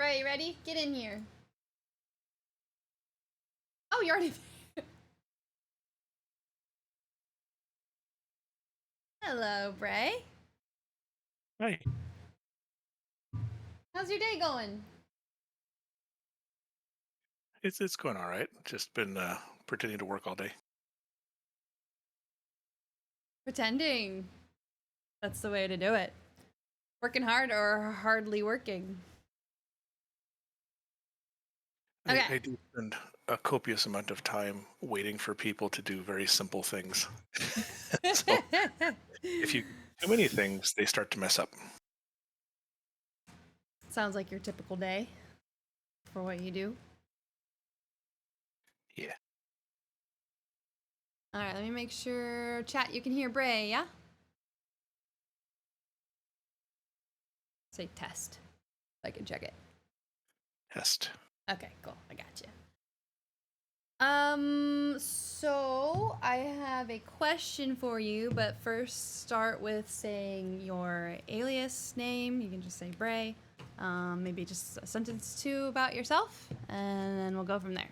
right, you ready? Get in here. Oh, you already. Hello, Bray. Hey, How's your day going? it's going all right. Just been pretending to work all day. Pretending. That's the way to do it. Working hard or hardly working. Okay. I do spend a copious amount of time waiting for people to do very simple things. So if you do too many things, they start to mess up. Sounds like your typical day for what you do. Yeah. All right, let me make sure. Chat, you can hear Bray, yeah? Say test. So I can check it. Test. Okay, cool. I got you. So I have a question for you, but first start with saying your alias name. You can just say Bray. Maybe just a sentence too about yourself, and then we'll go from there.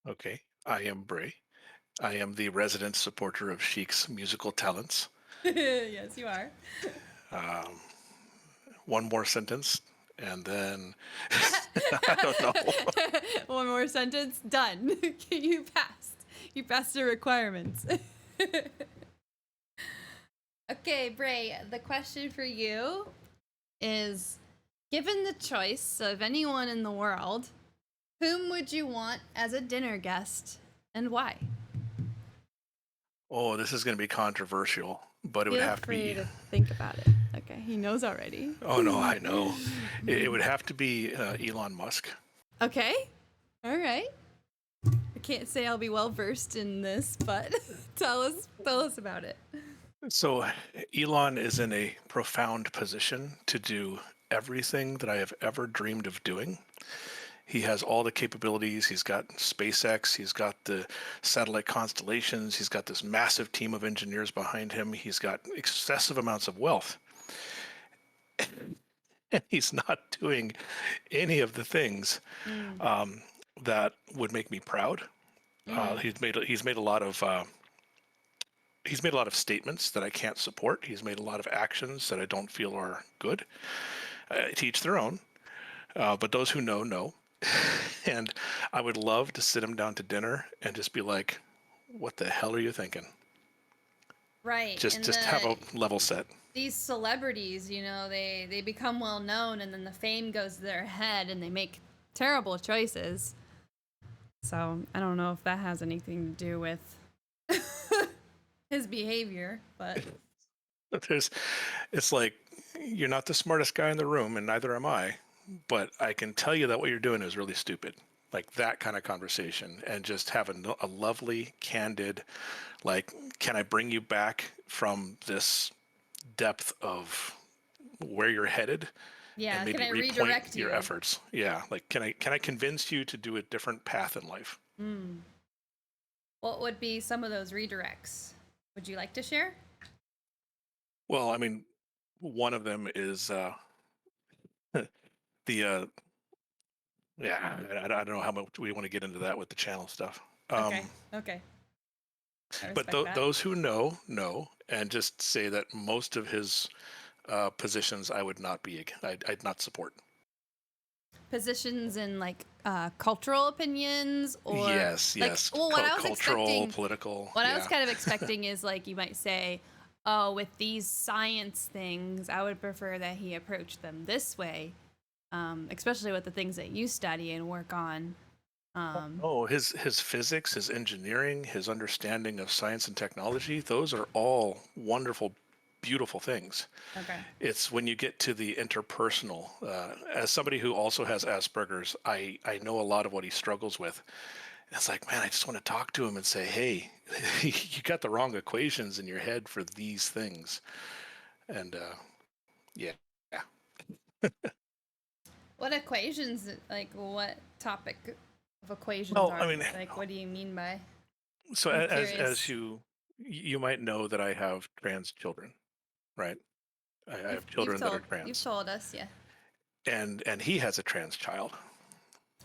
Okay. I am Bray. I am the resident supporter of Sheik's musical talents. Yes, you are. Um, one more sentence, and then I don't know. One more sentence. Done. You passed. You passed the requirements. Okay, Bray, the question for you is, given the choice of anyone in the world, whom would you want as a dinner guest and why? Oh, this is going to be controversial, but it would Feel have to free be. to think about it. Okay, he knows already. Oh no, I know. It would have to be Elon Musk. Okay, all right. I can't say I'll be well versed in this, but tell us about it. So Elon is in a profound position to do everything that I have ever dreamed of doing. He has all the capabilities. He's got SpaceX. He's got the satellite constellations. He's got this massive team of engineers behind him. He's got excessive amounts of wealth. And he's not doing any of the things Mm, that would make me proud. mm, He's made a lot of he's made a lot of statements that I can't support. He's made a lot of actions that I don't feel are good. To each their own, but those who know know. And I would love to sit him down to dinner and just be like, "What the hell are you thinking?" right, and Just have a level set. these celebrities, they become well known, and then the fame goes to their head, and they make terrible choices. So I don't know if that has anything to do with his behavior, but There's, it's like you're not the smartest guy in the room, and neither am I. But I can tell you that what you're doing is really stupid. Like that kind of conversation, and just have a lovely, candid, like, can I bring you back from this depth of where you're headed and yeah, can maybe I repoint redirect your you? efforts? Yeah, like can I convince you to do a different path in life? Hmm. What would be some of those redirects? Would you like to share? Well, I mean, one of them is the yeah, I don't know how much we want to get into that with the channel stuff. Okay, okay, I But respect that. those who know, and just say that most of his positions I would not be, I'd not support. Positions in like cultural opinions, or Yes, like, yes, well, what I was cultural, expecting, political, what I was yeah. kind of expecting is like you might say, oh, with these science things, I would prefer that he approach them this way, especially with the things that you study and work on. Oh, his physics, his engineering, his understanding of science and technology, those are all wonderful, beautiful things. Okay. It's when you get to the interpersonal. As somebody who also has Asperger's, I know a lot of what he struggles with. It's like, man, I just want to talk to him and say, hey, you got the wrong equations in your head for these things. And yeah, yeah. What equations, like what topic of equations Well, are I mean, they? Like, what do you mean by? so I'm as curious. you might know that I have trans children, right? I have You've children that are told you've trans. told us, yeah. and he has a trans child.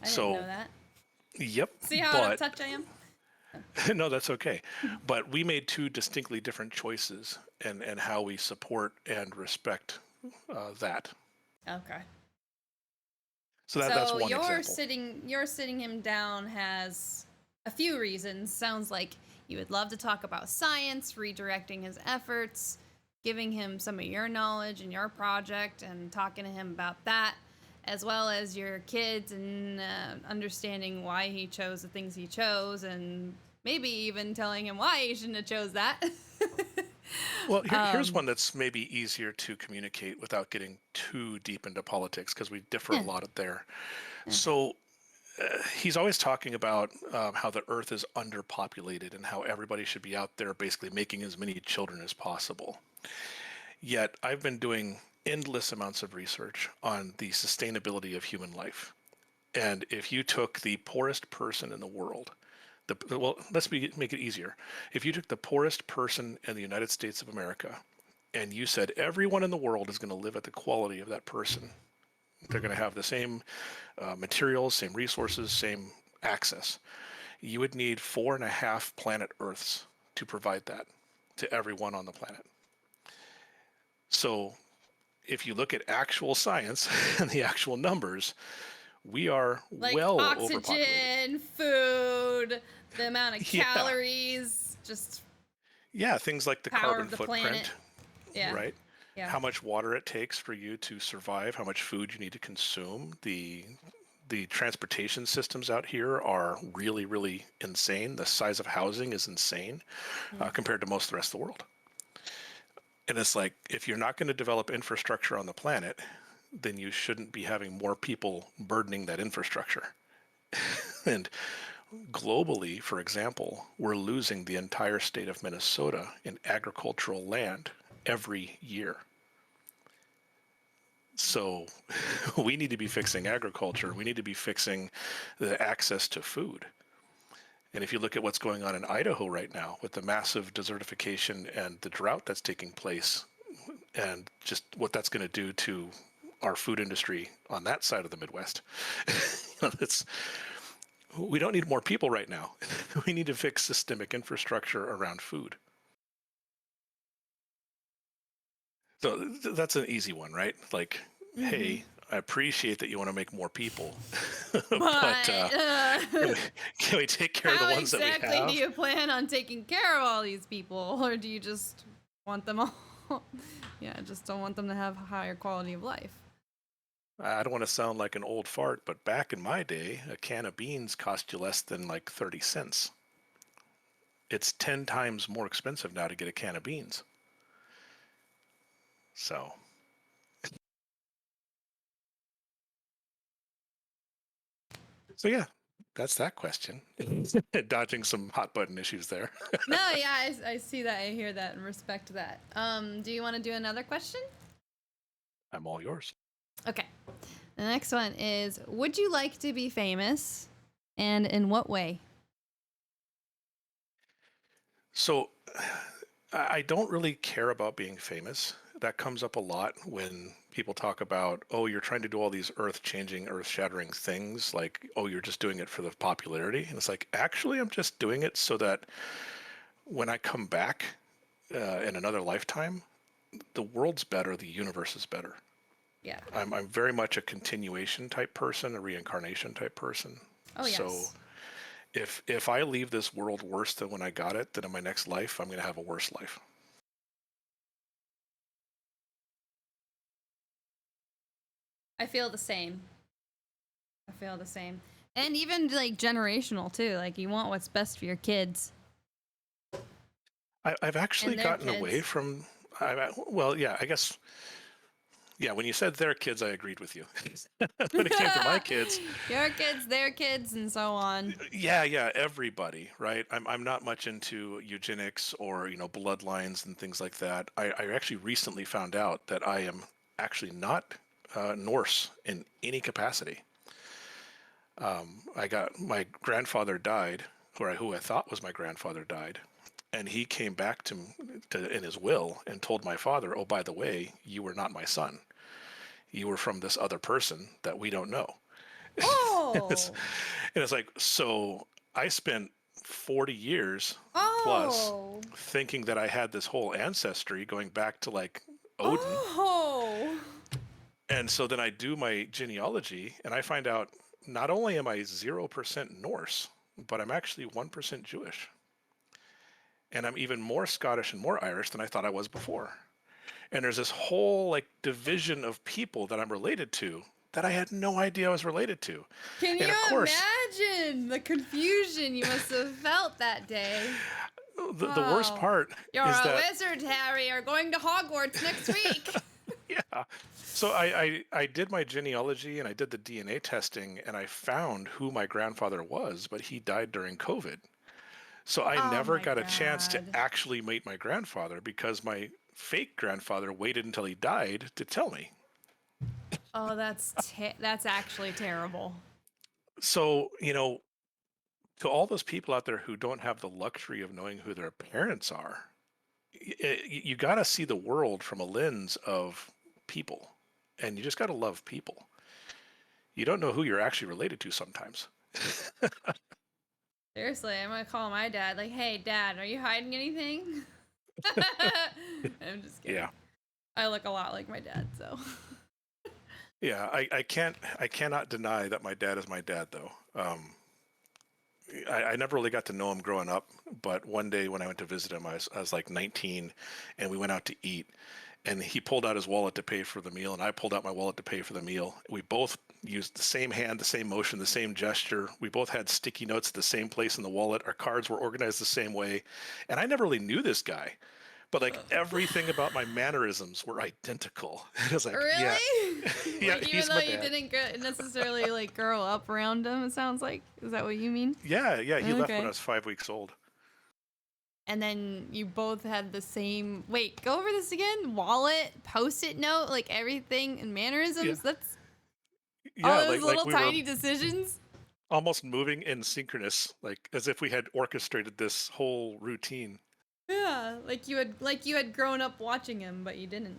I didn't know So, that. yep, See how out of but touch I am? no, that's okay. But we made two distinctly different choices and how we support and respect that. Okay. So that's So one example. you're sitting him down has a few reasons. Sounds like you would love to talk about science, redirecting his efforts, giving him some of your knowledge and your project, and talking to him about that, as well as your kids and understanding why he chose the things he chose, and maybe even telling him why he shouldn't have chose that. Well, here's one that's maybe easier to communicate without getting too deep into politics because we differ a Yeah. lot there. Yeah. So he's always talking about how the earth is underpopulated and how everybody should be out there basically making as many children as possible. Yet I've been doing endless amounts of research on the sustainability of human life. And if you took the poorest person in the world, well, make it easier. If you took the poorest person in the United States of America and you said everyone in the world is going to live at the quality of that person, they're going to have the same materials, same resources, same access, you would need 4.5 planet Earths to provide that to everyone on the planet. So if you look at actual science and the actual numbers, we are Like well overpopulated. oxygen, food, the amount of Yeah. calories, just Yeah, things like the power carbon of the planet. footprint, Yeah. right? Yeah. How much water it takes for you to survive, how much food you need to consume. The transportation systems out here are really, really insane. The size of housing is insane compared to most of the rest of the world. And it's like, if you're not going to develop infrastructure on the planet, then you shouldn't be having more people burdening that infrastructure. And globally, for example, we're losing the entire state of Minnesota in agricultural land every year. So we need to be fixing agriculture. We need to be fixing the access to food. And if you look at what's going on in Idaho right now with the massive desertification and the drought that's taking place, and just what that's going to do to our food industry on that side of the Midwest, it's we don't need more people right now. We need to fix systemic infrastructure around food. So that's an easy one, right? Like, Mm-hmm. hey, I appreciate that you want to make more people, but But can we take care of the how ones that we exactly do have? you plan on taking care of all these people, or do you just want them all? Yeah, just don't want them to have a higher quality of life. I don't want to sound like an old fart, but back in my day, a can of beans cost you less than like 30 cents. It's 10 times more expensive now to get a can of beans. So, so yeah, that's that question. Dodging some hot button issues there. No, yeah, I see that, I hear that, and respect that. Do you want to do another question? I'm all yours. Okay. The next one is: would you like to be famous, and in what way? So, I don't really care about being famous. That comes up a lot when people talk about, oh, you're trying to do all these earth changing, earth shattering things. Like, oh, you're just doing it for the popularity. And it's like, actually, I'm just doing it so that when I come back in another lifetime, the world's better, the universe is better. Yeah. I'm very much a continuation type person, a reincarnation type person. Oh So yes. if I leave this world worse than when I got it, then in my next life, I'm going to have a worse life. I feel the same. I feel the same. And even like generational too. Like you want what's best for your kids I've actually and their gotten away kids. from, well, yeah, I guess, yeah, when you said their kids, I agreed with you. When it came to my kids, Your kids, their kids, and so on. yeah, everybody, right? I'm not much into eugenics or, bloodlines and things like that. I actually recently found out that I am actually not Norse in any capacity. I got my grandfather died, who I thought was my grandfather died, and he came back to in his will and told my father, "Oh, by the way, you were not my son." You were from this other person that we don't know. it's, Oh. and it's like, so I spent 40 years plus Oh. thinking that I had this whole ancestry going back to like Odin. Oh. And so then I do my genealogy and I find out not only am I 0% Norse, but I'm actually 1% Jewish. And I'm even more Scottish and more Irish than I thought I was before. And there's this whole like division of people that I'm related to that I had no idea I was related to. Can And you of course, imagine the confusion you must have felt that day? the worst Oh. part You're is a that, wizard, Harry. You're going to Hogwarts next week. yeah. So I did my genealogy and I did the DNA testing and I found who my grandfather was, but he died during COVID. So I Oh never my got a chance to god. actually meet my grandfather because my fake grandfather waited until he died to tell me. Oh, that's actually terrible. So, to all those people out there who don't have the luxury of knowing who their parents are, you got to see the world from a lens of people, and you just got to love people. You don't know who you're actually related to sometimes. Seriously, I'm gonna call my dad. Like, hey, Dad, are you hiding anything? I'm just kidding. Yeah. I look a lot like my dad, so. Yeah, I cannot deny that my dad is my dad though. I never really got to know him growing up, but one day when I went to visit him, I was like 19 and we went out to eat and he pulled out his wallet to pay for the meal and I pulled out my wallet to pay for the meal. We both used the same hand, the same motion, the same gesture. We both had sticky notes at the same place in the wallet. Our cards were organized the same way. And I never really knew this guy, but like everything about my mannerisms were identical. And I was like, yeah, Really? yeah, Like, even he's though my you dad. didn't necessarily like grow up around him, it sounds like. Is that what you mean? Yeah, he left when I Okay. was 5 weeks old. And then you both had the same. Wait, go over this again. Wallet, post-it note, like everything and Yeah, mannerisms. That's all yeah, those like little we were tiny decisions. almost moving in synchronous, like as if we had orchestrated this whole routine. Yeah, like you had grown up watching him, but you didn't.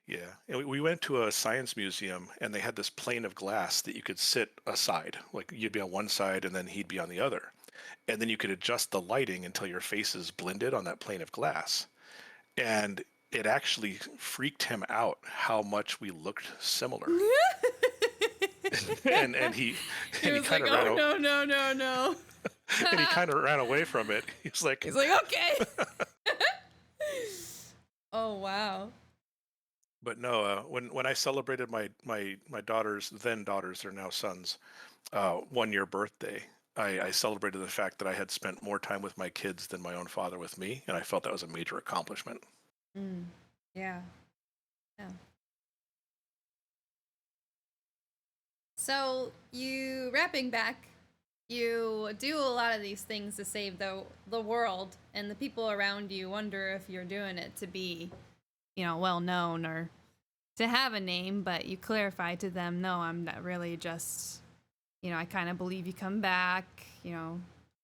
Yeah, and we went to a science museum, and they had this plane of glass that you could sit aside, like you'd be on one side, and then he'd be on the other, and then you could adjust the lighting until your faces blended on that plane of glass, and it actually freaked him out how much we looked similar, and he He and he was kind like, of "Oh no, no, no, no." and he kind of ran away from it. He's like, He's like, "Okay." Oh wow. but no, when I celebrated my daughter's then daughters, they're now sons, 1 year birthday, I celebrated the fact that I had spent more time with my kids than my own father with me, and I felt that was a major accomplishment. Mm, yeah. Yeah. So you wrapping back, you do a lot of these things to save the world, and the people around you wonder if you're doing it to be, well known or to have a name, but you clarify to them, no, I'm not really just, I kind of believe you come back,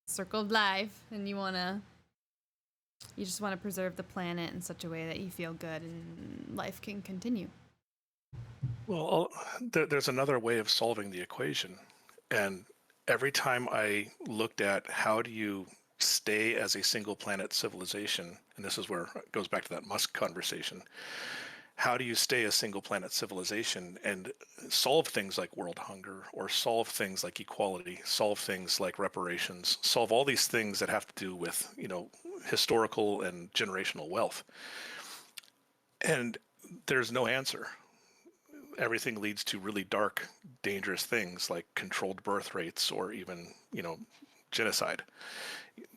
circle of life, and you just want to preserve the planet in such a way that you feel good and life can continue. Well, there's another way of solving the equation, and every time I looked at how do you stay as a single planet civilization, and this is where it goes back to that Musk conversation. How do you stay a single planet civilization and solve things like world hunger or solve things like equality, solve things like reparations, solve all these things that have to do with, historical and generational wealth? And there's no answer. Everything leads to really dark, dangerous things like controlled birth rates or even, genocide.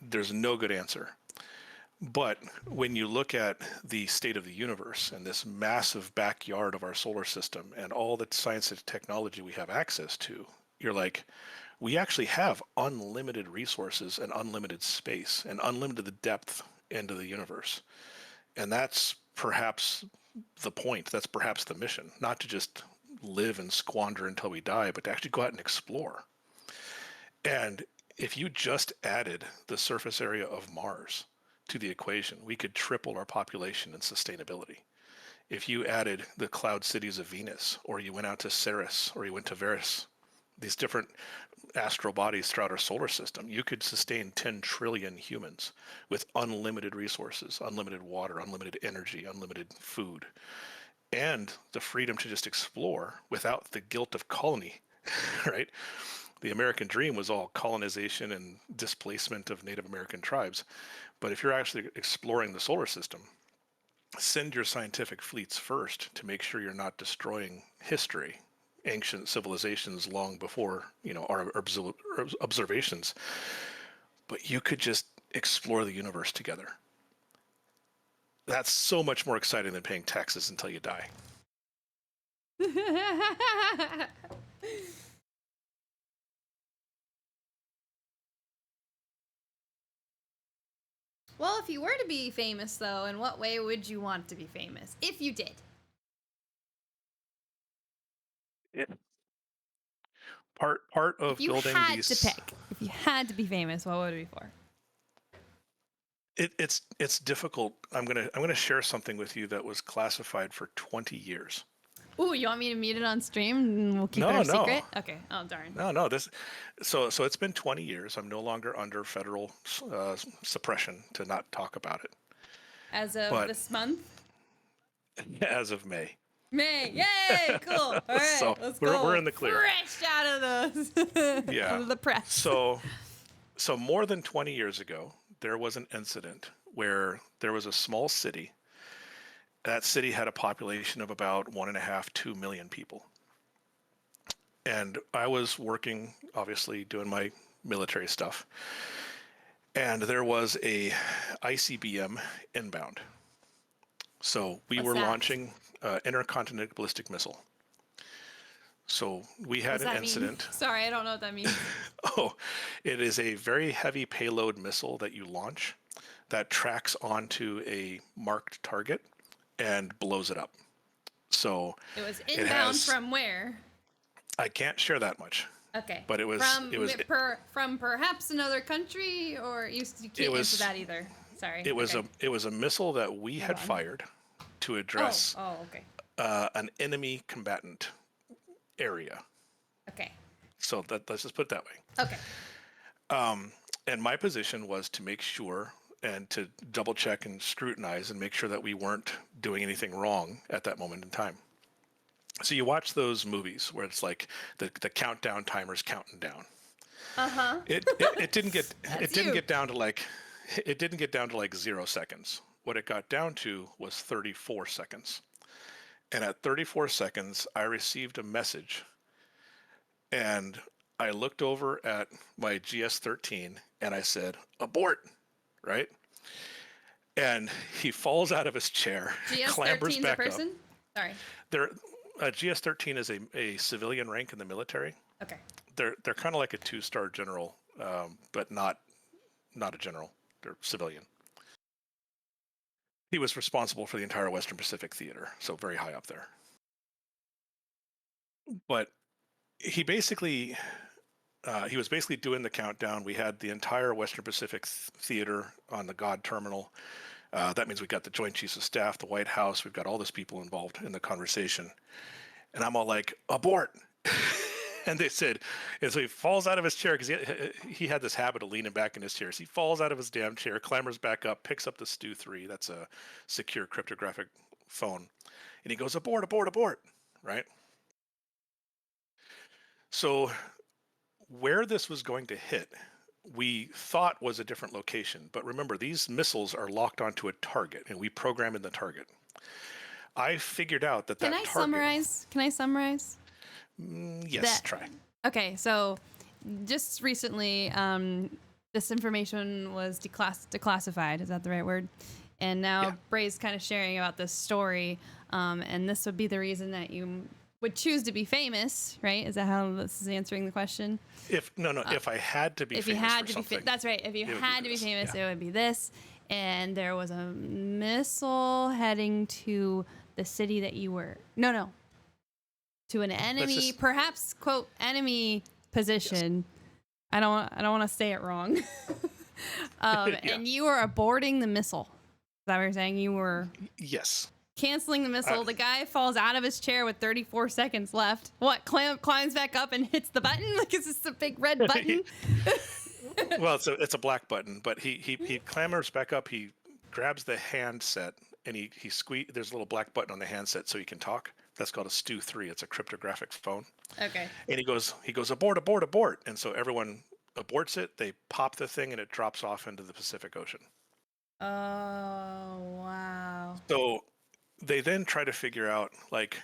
There's no good answer. But when you look at the state of the universe and this massive backyard of our solar system and all the science and technology we have access to, you're like, we actually have unlimited resources and unlimited space and unlimited depth into the universe. And that's perhaps the point. That's perhaps the mission, not to just live and squander until we die, but to actually go out and explore. And if you just added the surface area of Mars to the equation, we could triple our population and sustainability. if you added the cloud cities of Venus, or you went out to Ceres, or you went to Varus, these different astral bodies throughout our solar system, you could sustain 10 trillion humans with unlimited resources, unlimited water, unlimited energy, unlimited food, and the freedom to just explore without the guilt of colony, right? The American dream was all colonization and displacement of Native American tribes. But if you're actually exploring the solar system, send your scientific fleets first to make sure you're not destroying history, ancient civilizations long before, our observations. But you could just explore the universe together. That's so much more exciting than paying taxes until you die. Well, if you were to be famous, though, in what way would you want to be famous? If you did. It, part of If you building had these. to pick, if you had to be famous, what would it be for? It's difficult. I'm gonna share something with you that was classified for 20 years. Ooh, you want me to mute it on stream and we'll keep it our secret? Okay. Oh, darn. No. So it's been 20 years. I'm no longer under federal suppression to not talk about it. As of this month? As of May. May. Yay! Cool. All right. So let's go. We're in the clear. Fresh out of the out of the press. So more than 20 years ago, there was an incident where there was a small city. That city had a population of about 1.5, 2 million people. And I was working, obviously, doing my military stuff. And there was a ICBM inbound. So we were launching intercontinental ballistic missile. So we had an incident. Sorry, I don't know what that means. Oh, it is a very heavy payload missile that you launch that tracks onto a marked target and blows it up. So it was inbound from where? I can't share that much. Okay. But it was from perhaps another country, or you can't answer that either. Sorry. It was a missile that we had fired to address an enemy combatant area. Okay. So let's just put it that way. Okay. And my position was to make sure and to double check and scrutinize and make sure that we weren't doing anything wrong at that moment in time. So you watch those movies where it's like the countdown timer's counting down. Uh-huh. It didn't get down to like 0 seconds. What it got down to was 34 seconds. And at 34 seconds, I received a message, and I looked over at my GS-13 and I said, "Abort," right? And he falls out of his chair, clambers back up. person? Sorry. GS-13 is a civilian rank in the military. Okay. They're kind of like a 2-star general, but not a general. They're civilian. He was responsible for the entire Western Pacific theater, so very high up there. But he was basically doing the countdown. We had the entire Western Pacific theater on the God terminal. That means we got the Joint Chiefs of Staff, the White House. We've got all these people involved in the conversation. And I'm all like, "Abort." And they said, and so he falls out of his chair, because he had this habit of leaning back in his chair. So he falls out of his damn chair, clambers back up, picks up the Stu-3. That's a secure cryptographic phone. And he goes, "Abort, abort, abort," right? So where this was going to hit, we thought was a different location. But remember, these missiles are locked onto a target, and we program in the target. I figured out that Can I summarize? Yes, try. Okay, so just recently, this information was declassified. Is that the right word? And now Bray's kind of sharing about this story, and this would be the reason that you would choose to be famous, right? Is that how this is answering the question? If I had to be famous, that's right. If you had to be famous, it would be this. And there was a missile heading to the city that you were to an enemy, perhaps quote enemy position. Yes. I don't want to say it wrong. And you were aborting the missile. Is that what you're saying? You were. Yes. canceling the missile. Uh, The guy falls out of his chair with 34 seconds left. What? Climbs back up and hits the button? Like, is this a big red button? well, it's a black button, but he clambers back up. He grabs the handset and he there's a little black button on the handset so he can talk. That's called a Stu 3. It's a cryptographic phone. Okay. And he goes abort, abort, abort. And so everyone aborts it. They pop the thing and it drops off into the Pacific Ocean. Oh, wow. So they then try to figure out, like,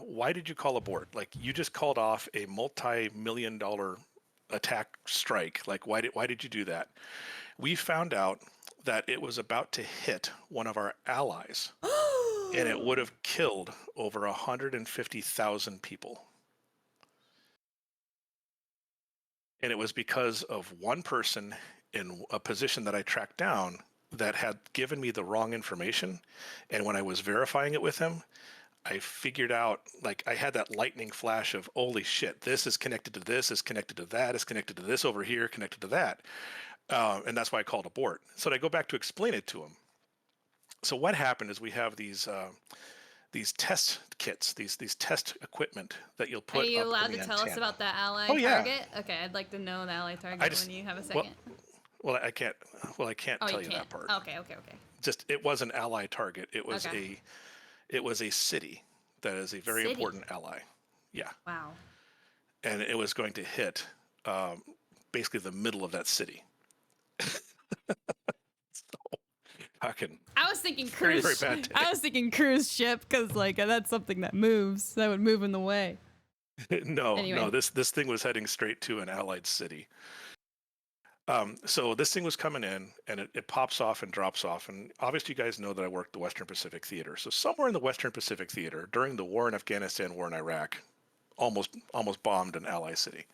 why did you call abort? Like, you just called off a multi-million-dollar attack strike. Like, why did you do that? We found out that it was about to hit one of our allies, and it would have killed over 150,000 people. And it was because of one person in a position that I tracked down that had given me the wrong information. And when I was verifying it with him, I figured out, like, I had that lightning flash of, holy shit, this is connected to this, is connected to that, is connected to this over here, connected to that. And that's why I called abort. So I go back to explain it to him. So what happened is we have these test kits, these test equipment that you'll put Are you up allowed in to the tell us antenna. about the ally Oh, yeah. target? Okay, I'd like to know the ally target when you have a second. Well, I can't. Well, I can't Oh, tell you you can't. that part. Okay. Just it was an ally target. It was Okay. a city that is a very City. important ally. Yeah, Wow. and it was going to hit basically the middle of that city. Fucking I was thinking very, very cruise. bad day. I was thinking cruise ship because like that's something that moves. That would move in the way. No, Anyway. no. This thing was heading straight to an allied city. So this thing was coming in, and it pops off and drops off. And obviously, you guys know that I worked the Western Pacific Theater. So somewhere in the Western Pacific Theater, during the war in Afghanistan, war in Iraq, almost bombed an ally city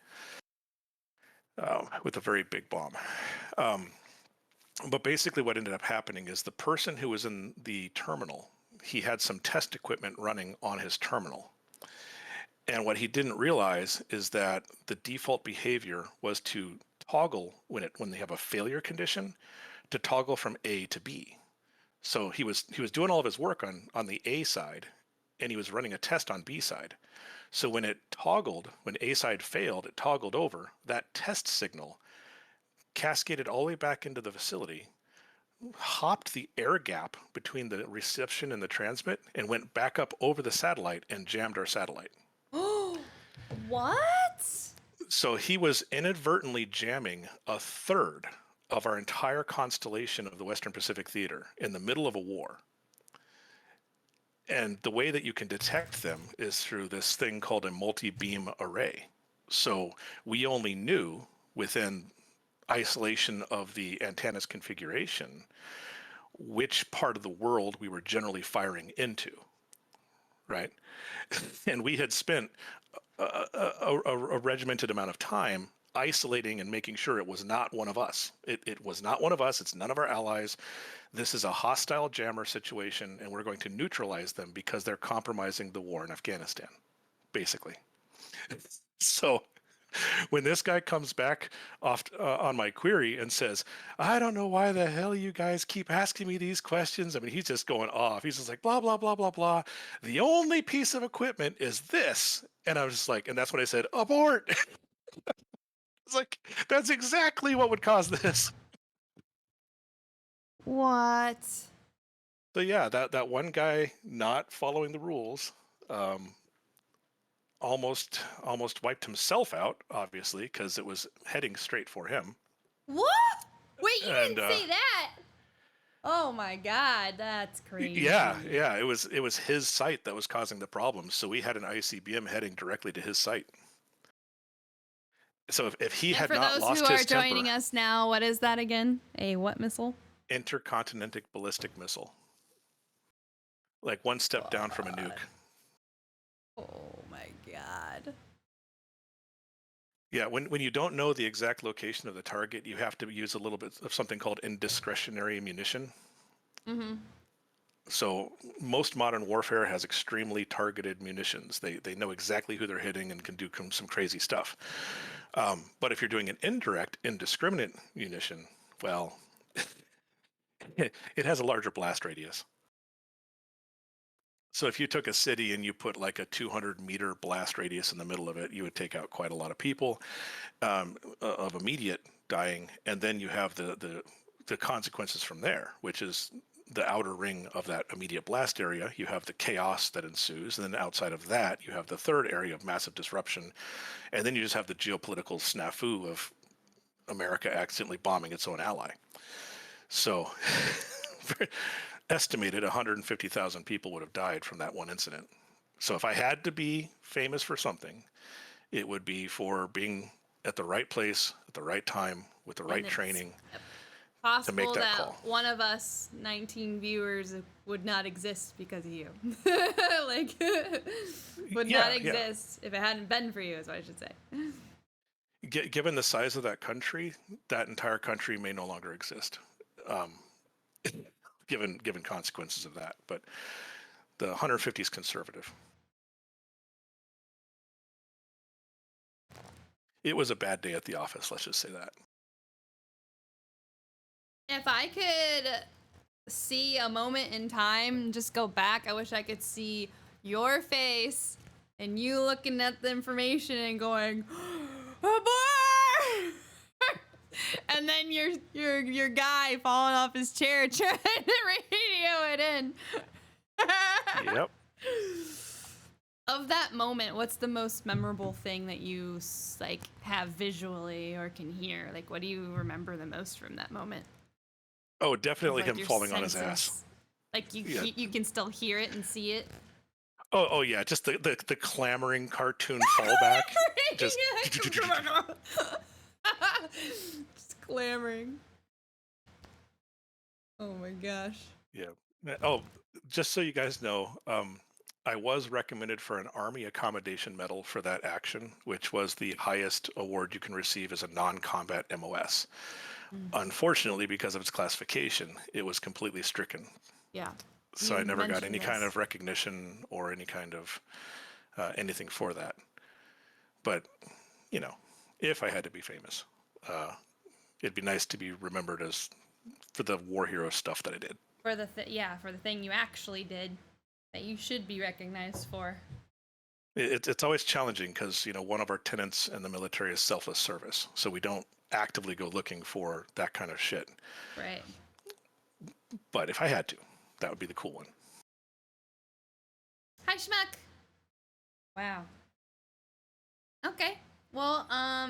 with a very big bomb. But basically, what ended up happening is the person who was in the terminal, he had some test equipment running on his terminal. And what he didn't realize is that the default behavior was to toggle when they have a failure condition, to toggle from A to B. So he was doing all of his work on the A side, and he was running a test on B side. So when when A side failed, it toggled over. That test signal cascaded all the way back into the facility, hopped the air gap between the reception and the transmit, and went back up over the satellite and jammed our satellite. What? So he was inadvertently jamming a third of our entire constellation of the Western Pacific Theater in the middle of a war. And the way that you can detect them is through this thing called a multi-beam array. So we only knew within isolation of the antenna's configuration which part of the world we were generally firing into, right? And we had spent a regimented amount of time isolating and making sure it was not one of us. It was not one of us. It's none of our allies. This is a hostile jammer situation, and we're going to neutralize them because they're compromising the war in Afghanistan, basically. So when this guy comes back off on my query and says, I don't know why the hell you guys keep asking me these questions. I mean, he's just going off. He's just like, blah, blah, blah, blah, blah. The only piece of equipment is this. And I was just like, and that's when I said, abort. It's like, that's exactly what would cause this. What? So yeah, that one guy not following the rules, almost wiped himself out, obviously, because it was heading straight for him. What? Wait, you And, didn't say that. Oh my god, that's crazy. Yeah, it was his site that was causing the problems. So we had an ICBM heading directly to his site. So if he And had for not those lost who are his temper, joining us now, what is that again? A what missile? intercontinental ballistic missile, like one step down from a nuke. Oh my god. Yeah, when you don't know the exact location of the target, you have to use a little bit of something called indiscretionary munition. Mm-hmm. So most modern warfare has extremely targeted munitions. They know exactly who they're hitting and can do some crazy stuff. But if you're doing an indirect, indiscriminate munition, well, it has a larger blast radius. So if you took a city and you put like a 200-meter blast radius in the middle of it, you would take out quite a lot of people of immediate dying, and then you have the consequences from there, which is the outer ring of that immediate blast area. You have the chaos that ensues, and then outside of that, you have the third area of massive disruption, and then you just have the geopolitical snafu of America accidentally bombing its own ally. So estimated 150,000 people would have died from that one incident. So if I had to be famous for something, it would be for being at the right place at the right time with the When right it's training to make possible that that call. one of us 19 viewers would not exist because of you. Like, would not Yeah, yeah. exist if it hadn't been for you, is what I should say. Given the size of that country, that entire country may no longer exist. Um, given consequences of that, but the 150 is conservative. It was a bad day at the office. Let's just say that. If I could see a moment in time, just go back, I wish I could see your face and you looking at the information and going, "Oh boy!" And then your guy falling off his chair trying to radio it in. Yep. Of that moment, what's the most memorable thing that you like have visually or can hear? Like, what do you remember the most from that moment? Oh, Of, definitely like, him your falling on his ass. senses. Like Yeah. you can still hear it and see it. Oh yeah. Just the clamoring cartoon fallback. Just Just clamoring. Oh my gosh. yeah. Oh, just so you guys know, I was recommended for an Army Accommodation Medal for that action, which was the highest award you can receive as a non-combat MOS. Unfortunately, because of its classification, it was completely stricken. Yeah. So You I never got any mentioned kind this. of recognition or any kind of anything for that. But, you know, if I had to be famous, it'd be nice to be remembered as for the war hero stuff that I did. For the for the thing you actually did that you should be recognized for. It's always challenging because, one of our tenets in the military is selfless service. So we don't actively go looking for that kind of shit. Right. But if I had to, that would be the cool one. Hi, Schmuck. Wow. Okay. Well,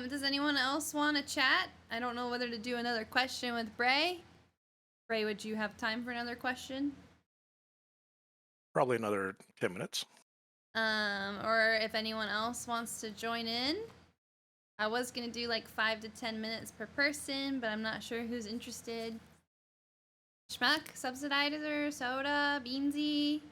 does anyone else want to chat? I don't know whether to do another question with Bray. Bray, would you have time for another question? Probably another 10 minutes. Or if anyone else wants to join in. I was gonna do like 5 to 10 minutes per person, but I'm not sure who's interested. Schmuck, subsidizer, soda, beansy.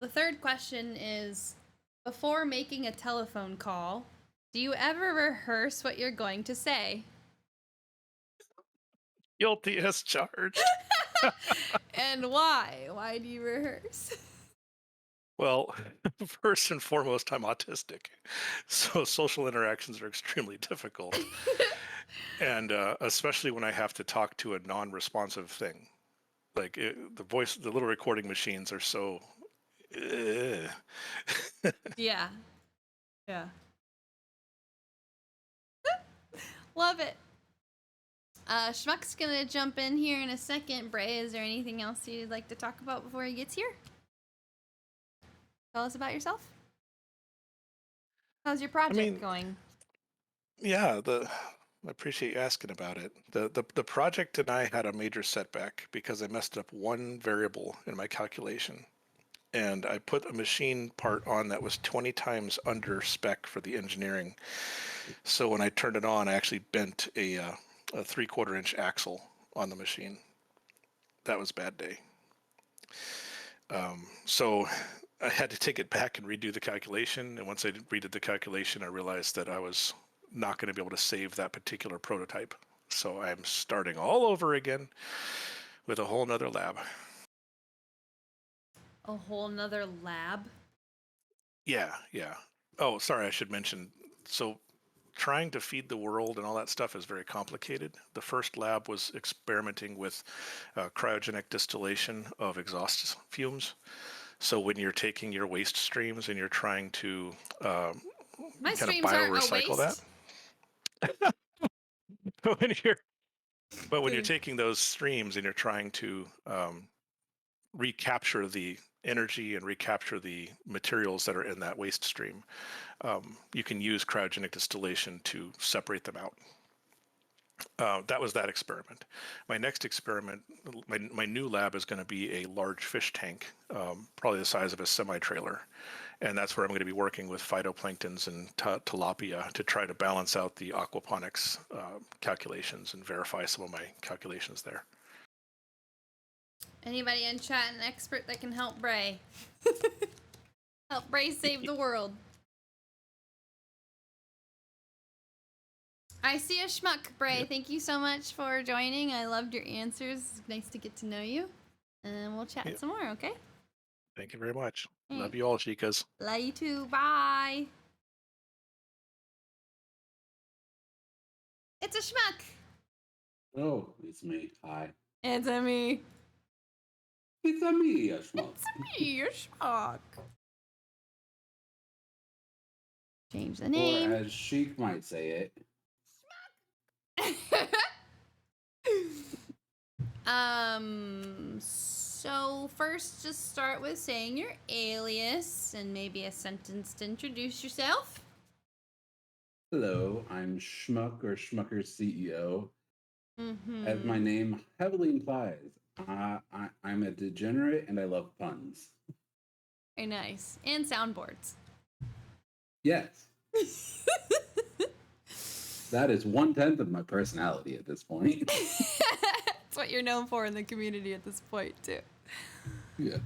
The third question is, before making a telephone call, do you ever rehearse what you're going to say? Guilty as charged. And why? Why do you rehearse? Well, first and foremost, I'm autistic. So social interactions are extremely difficult. And especially when I have to talk to a non responsive thing. Like the little recording machines are so. Uh, Yeah. Yeah. Love it. Schmuck's gonna jump in here in a second. Bray, is there anything else you'd like to talk about before he gets here? Tell us about yourself. How's your project going? Yeah, I appreciate you asking about it. The project and I had a major setback because I messed up one variable in my calculation. And I put a machine part on that was 20 times under spec for the engineering. So when I turned it on, I actually bent a 3/4 inch axle on the machine. That was a bad day. So I had to take it back and redo the calculation. And once I redid the calculation, I realized that I was not going to be able to save that particular prototype. So I'm starting all over again with a whole nother lab. A whole nother lab? Yeah, yeah. Oh, sorry, I should mention. So trying to feed the world and all that stuff is very complicated. The first lab was experimenting with cryogenic distillation of exhaust fumes. So when you're taking your waste streams and you're trying to My kind of streams aren't a biorecycle that, waste. when you're when you're taking those streams and you're trying to recapture the energy and recapture the materials that are in that waste stream, you can use cryogenic distillation to separate them out. That was that experiment. My next experiment, my new lab is going to be a large fish tank, probably the size of a semi-trailer. And that's where I'm going to be working with phytoplanktons and tilapia to try to balance out the aquaponics calculations and verify some of my calculations there. Anybody in chat an expert that can help Bray? Help Bray save the world. I see a schmuck, Bray. Yep. Thank you so much for joining. I loved your answers. It's nice to get to know you. And we'll chat some more, okay? Thank you very much. Hey. Love you all, Chicas. Love you too. Bye. It's a schmuck. Oh, it's me. Hi. It's a me. It's a me, a schmuck. It's a me, a schmuck. Change the name. Or as Sheik might say it. So first just start with saying your alias and maybe a sentence to introduce yourself. Hello, I'm Schmuck or Schmucker's CEO. Mm-hmm. As my name heavily implies, I'm a degenerate and I love puns. Very nice. And soundboards. Yes. That is 1/10 of my personality at this point. That's what you're known for in the community at this point, too. Yeah.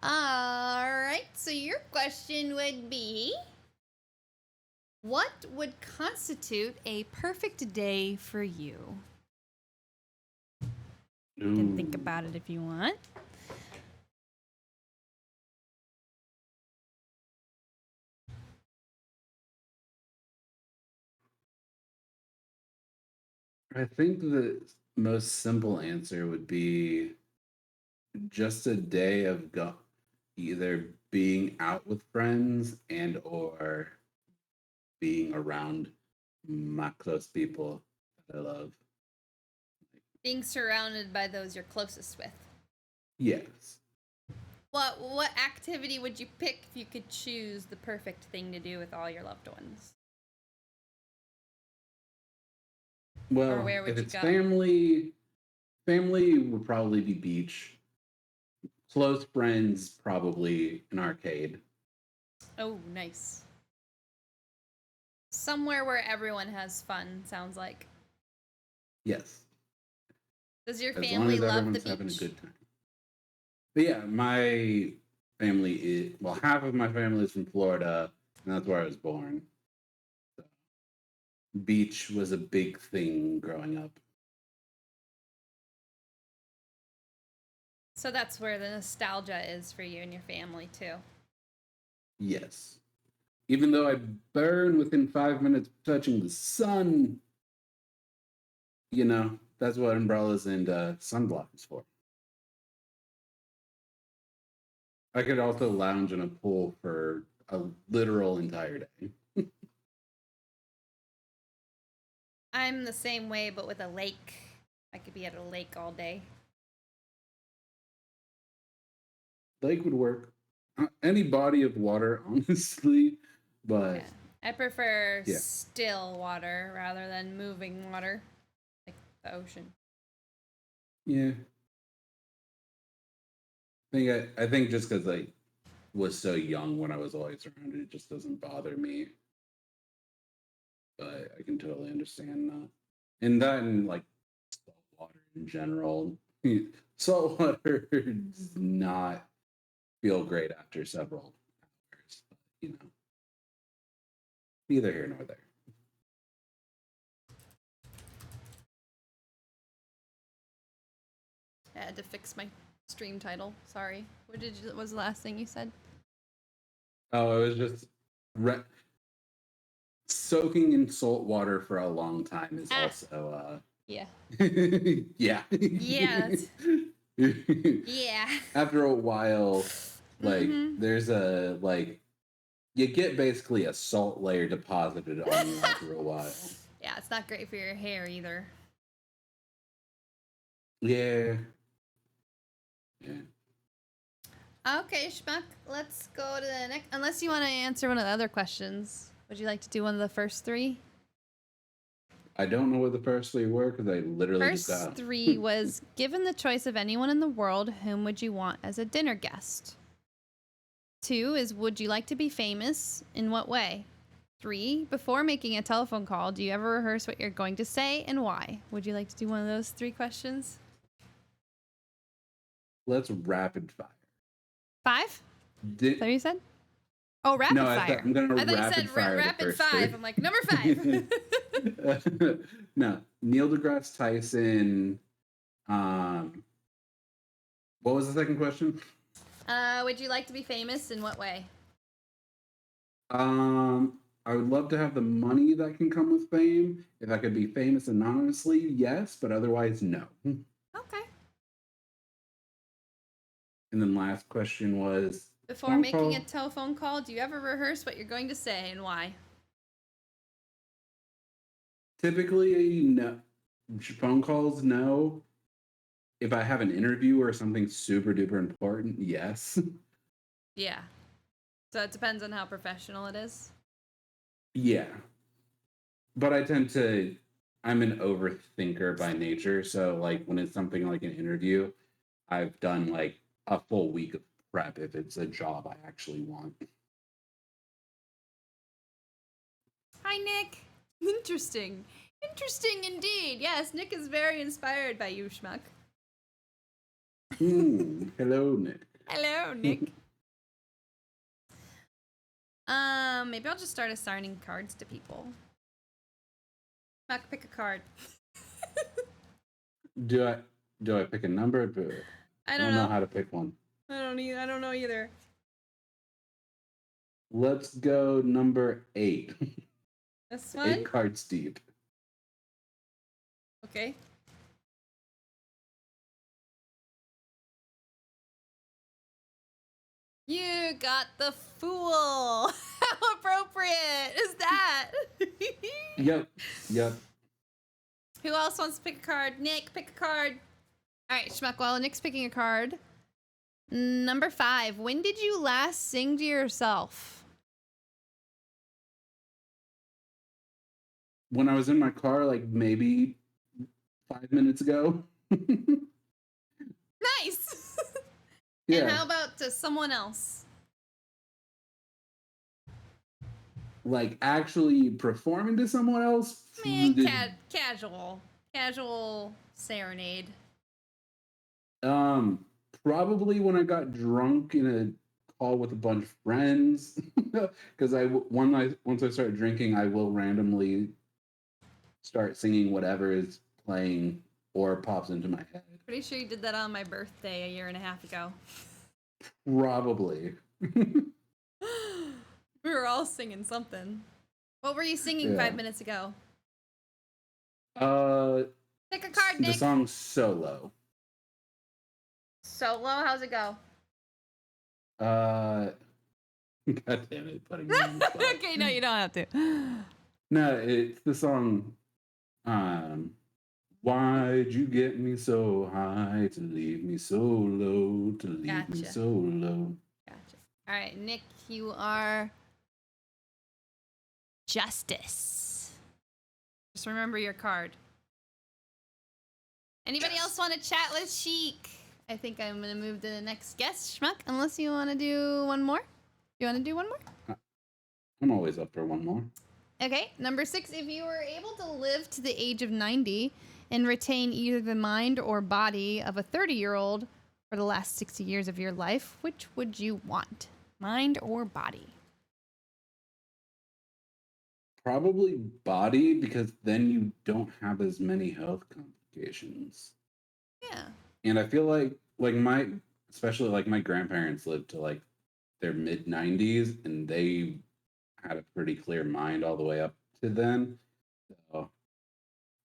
Alright, so your question would be, what would constitute a perfect day for you? You can think about it if you want. I think the most simple answer would be just a day of either being out with friends and or being around my close people that I love. Being surrounded by those you're closest with. Yes. What activity would you pick if you could choose the perfect thing to do with all your loved ones? Well, Or where would if you it's go? family would probably be beach. Close friends, probably an arcade. Oh, nice. Somewhere where everyone has fun, sounds like. Yes. Does your As long family as love the everyone's beach? having a good time. But yeah, my family is, well, half of my family is from Florida, and that's where I was born. So, beach was a big thing growing up. So that's where the nostalgia is for you and your family, too. Yes. Even though I burn within 5 minutes of touching the sun, you know, that's what umbrellas and sunblock is for. I could also lounge in a pool for a literal entire day. I'm the same way, but with a lake. I could be at a lake all day. Lake would work. Any body of water, honestly, but Yeah. I prefer Yeah. still water rather than moving water, like the ocean. yeah. I think just because I was so young when I was always around it, it just doesn't bother me. But I can totally understand that. And then, like, salt water in general. Salt water does not feel great after several hours. But, you know, neither here nor there. I had to fix my stream title. Sorry. What was the last thing you said? Oh, it was just soaking in salt water for a long time is Ah. also Yeah. yeah. Yeah. Yeah. After a while, like Mhm. there's a like you get basically a salt layer deposited on you after a while. Yeah, it's not great for your hair either. Yeah. Yeah. Okay, Schmuck, let's go to the next. Unless you want to answer one of the other questions. Would you like to do one of the first three? I don't know what the first three were because I literally just First got 'em. three was given the choice of anyone in the world, whom would you want as a dinner guest? 2 is would you like to be famous? In what way? 3, before making a telephone call, do you ever rehearse what you're going to say and why? Would you like to do one of those 3 questions? Let's rapid fire. 5? Is Di- that what you said? Oh, rapid no, fire. I'm gonna I thought you rapid said fire the rapid first 5. three. I'm like, number 5. No, Neil deGrasse Tyson. What was the second question? Would you like to be famous? In what way? I would love to have the money that can come with fame. If I could be famous anonymously, yes, but otherwise, no. Okay. And then last question was Before phone making call. a telephone call, do you ever rehearse what you're going to say and why? Typically, no. Phone calls, no. If I have an interview or something super duper important, yes. Yeah. So it depends on how professional it is. Yeah. But I'm an overthinker by nature. So, like, when it's something like an interview, I've done like a full week of prep if it's a job I actually want. Hi, Nick. Interesting. Interesting indeed. Yes, Nick is very inspired by you, Schmuck. Hello, Nick. Hello, Nick. Maybe I'll just start assigning cards to people. Schmuck, pick a card. Do I pick a number? I I don't don't know know. how to pick one. I don't know either. Let's go number 8. This one? 8 cards deep. Okay. You got the Fool. How appropriate is that? Yep. Who else wants to pick a card? Nick, pick a card. All right, Schmuck, while Nick's picking a card. Number 5. When did you last sing to yourself? When I was in my car, like maybe 5 minutes ago. Nice. Yeah. And how about to someone else? Like actually performing to someone else? Man, casual serenade. Probably when I got drunk in a call with a bunch of friends, because once I start drinking, I will randomly start singing whatever is playing or pops into my head. Pretty sure you did that on my birthday a year and a half ago. Probably. We were all singing something. What were you singing Yeah. 5 minutes ago? Pick a card, Nick. The song Solo. Solo, how's it go? God damn it, putting me on the spot. Okay, no, you don't have to. No, it's the song Why'd you get me so high to leave me so low, to leave me Gotcha. so low? Gotcha. All right, Nick, you are Justice. Just remember your card. Anybody else want to chat with Sheik? I think I'm going to move to the next guest, Schmuck, unless you want to do one more. You want to do one more? I'm always up for one more. Okay, number 6. If you were able to live to the age of 90 and retain either the mind or body of a 30-year-old for the last 60 years of your life, which would you want? Mind or body? Probably body, because then you don't have as many health complications. Yeah. And I feel like especially like my grandparents lived to like their mid 90s and they had a pretty clear mind all the way up to then. So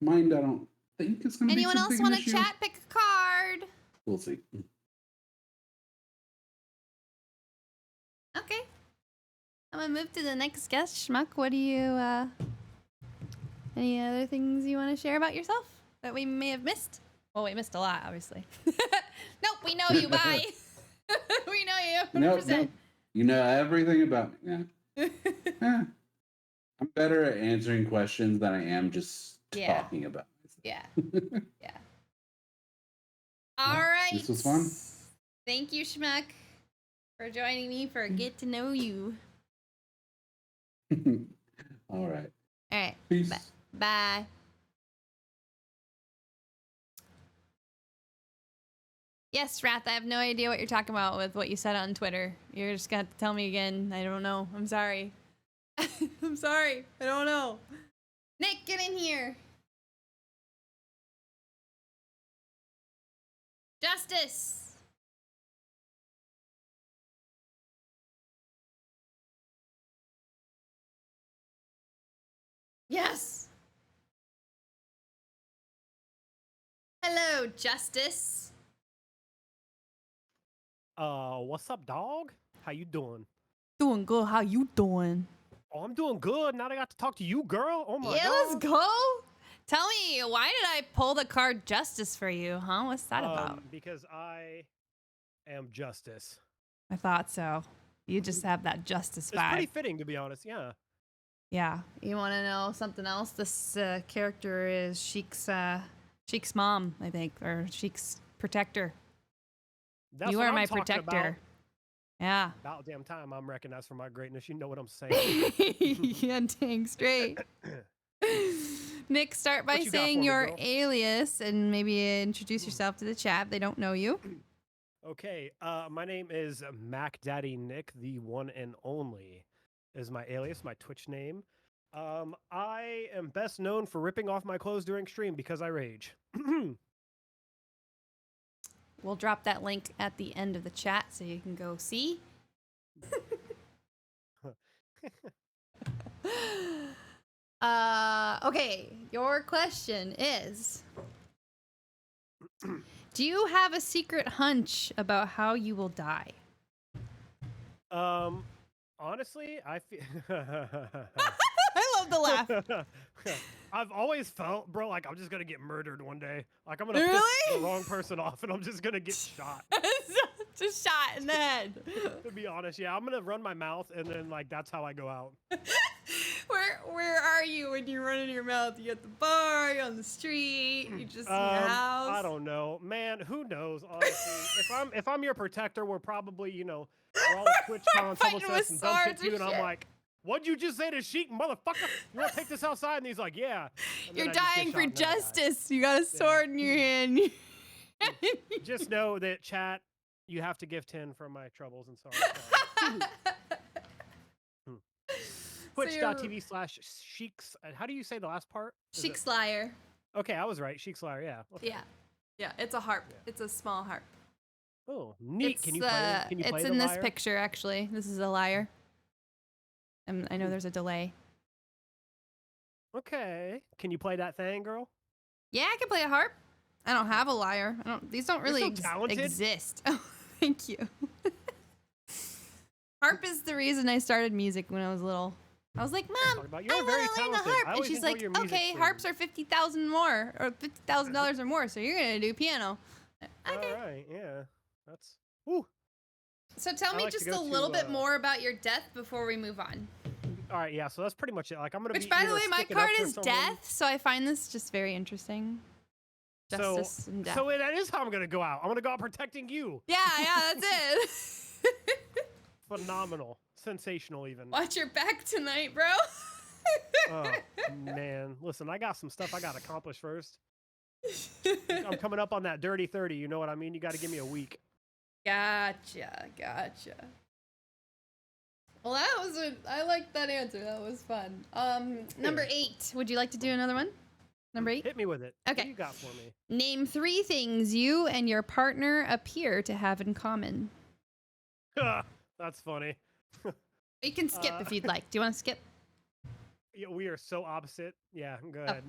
mind, I don't think it's going to be Anyone too else big an want to issue. chat? Pick a card. We'll see. Okay. I'm gonna move to the next guest. Schmuck, what do you, any other things you want to share about yourself that we may have missed? Well, we missed a lot, obviously. Nope, we know you, bye. We know you, 100%. No, you know everything about me. Yeah. Yeah. I'm better at answering questions than I am just Yeah. talking about myself. Yeah. Yeah. All right. This was fun. Thank you, Schmuck, for joining me for Get to Know You. All right. All right. Peace. Bye. Yes, Wrath, I have no idea what you're talking about with what you said on Twitter. You're just going to have to tell me again. I don't know. I'm sorry. I'm sorry. I don't know. Nick, get in here. Justice. Yes. Hello, Justice. What's up, dog? How you doing? Doing good. How you doing? Oh, I'm doing good. Now that I got to talk to you, girl. Oh my Yeah, god. let's go. Tell me, why did I pull the card Justice for you, huh? What's that about? Because I am justice. I thought so. You just have that Justice It's vibe. pretty fitting, to be honest. Yeah. Yeah. You want to know something else? This character is Sheik's mom, I think, or Sheik's protector. That's You what are I'm my talking protector. Yeah. About damn time I'm recognized for my greatness. You know what I'm saying. Yeah, dang straight. Nick, start by What you got saying for me, your girl? alias and maybe introduce yourself to the chat. They don't know you. Okay. My name is Mac Daddy Nick, the one and only, is my alias, my Twitch name. I am best known for ripping off my clothes during stream because I rage. We'll drop that link at the end of the chat so you can go see. Okay, your question is, do you have a secret hunch about how you will die? Honestly, I feel. I love the laugh. I've always felt, bro, like I'm just gonna get murdered one day. Like I'm gonna piss Really? the wrong person off, and I'm just gonna get shot. Just shot in the head. To be honest, yeah, I'm gonna run my mouth, and then like that's how I go out. Where are you when you run in your mouth? You at the bar? You on the street? You just in your house? I don't know, man. Who knows? Honestly, if I'm your protector, we're probably we're all at TwitchCon. Someone fighting says with some dumb shit swords to you, and and I'm shit. like, "What'd you just say to Sheik, motherfucker? You want to take this outside?" And he's like, "Yeah." And then You're I just get dying shot for and then I die. justice. You got a sword in your hand. Just know that, chat, you have to give 10 for my troubles and sorrows. Twitch.tv/Sheiks. How do you say the last part? Is it- SheiksLyre. Okay, I was right. SheiksLyre, yeah. Okay. Yeah. Yeah, it's a harp. Yeah. It's a small harp. Oh, neat. It's, Can you play? Can you play it's the in this lyre? picture, actually. This is a lyre. I know there's a delay. Okay. Can you play that thing, girl? Yeah, I can play a harp. I don't have a lyre. These don't You're really so talented. exist. Oh, thank you. Harp is the reason I started music when I was little. I was like, Mom, talking about. I You're want very to learn the talented. I harp. And always she's enjoy like, your music okay, harps are streams. $50,000 more, or $50,000 or more, so you're going to do piano. Okay. All right, yeah. That's. Woo. So tell I me like to just go a little to, bit more about your death before we move on. All right, yeah. So that's pretty much it. Like I'm gonna Which, be. by the either way, my sticking up card for is someone- death, so I find this just very interesting. Justice and death. So that is how I'm gonna go out. I'm gonna go out protecting you. yeah, that's it. Phenomenal, sensational, even. Watch your back tonight, bro. Oh man, listen, I got some stuff I gotta accomplish first. I'm coming up on that dirty 30. You know what I mean? You got to give me a week. Gotcha. Well, I liked that answer. That was fun. Number 8. Would you like to do another one? Number 8? Hit me with it. Okay. What you got for me? Name 3 things you and your partner appear to have in common. That's funny. You can skip if you'd like. Do you want to skip? Yeah, we are so opposite. Yeah, go Oh, ahead.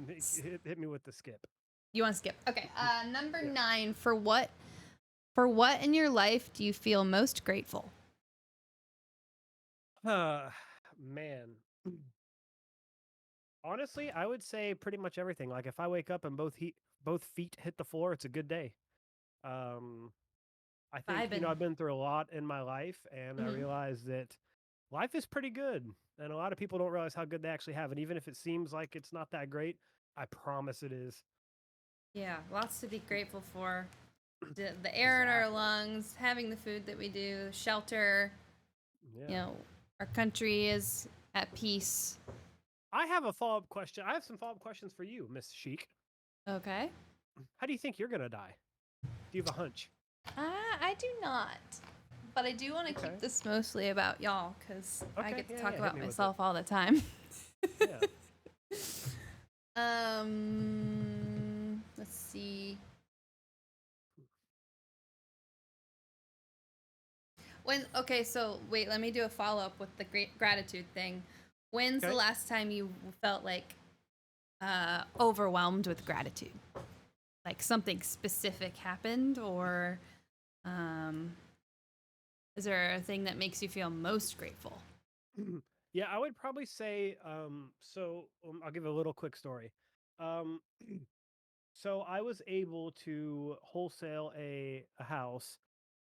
Hit me with the skip. You want to skip? Okay. Number Yeah. 9. For what in your life do you feel most grateful? Man. Honestly, I would say pretty much everything. Like if I wake up and both feet hit the floor, it's a good day. I think Vibin'. I've been through a lot in my life, and I Mhm. realized that life is pretty good, and a lot of people don't realize how good they actually have. And even if it seems like it's not that great, I promise it is. Yeah, lots to be grateful for. The air in our Exactly. lungs, having the food that we do, shelter. Yeah. Our country is at peace. I have a follow-up question. I have some follow-up questions for you, Miss Sheik. Okay. How do you think you're gonna die? Do you have a hunch? I do not. But I do want to Okay. keep this mostly about y'all because I Okay, get to yeah, talk hit about me with it. myself all the time. Yeah. Let's see. So wait, let me do a follow up with the great gratitude thing. When's the Okay. last time you felt like overwhelmed with gratitude? Like something specific happened, or is there a thing that makes you feel most grateful? Yeah, I would probably say I'll give a little quick story. Um, so I was able to wholesale a house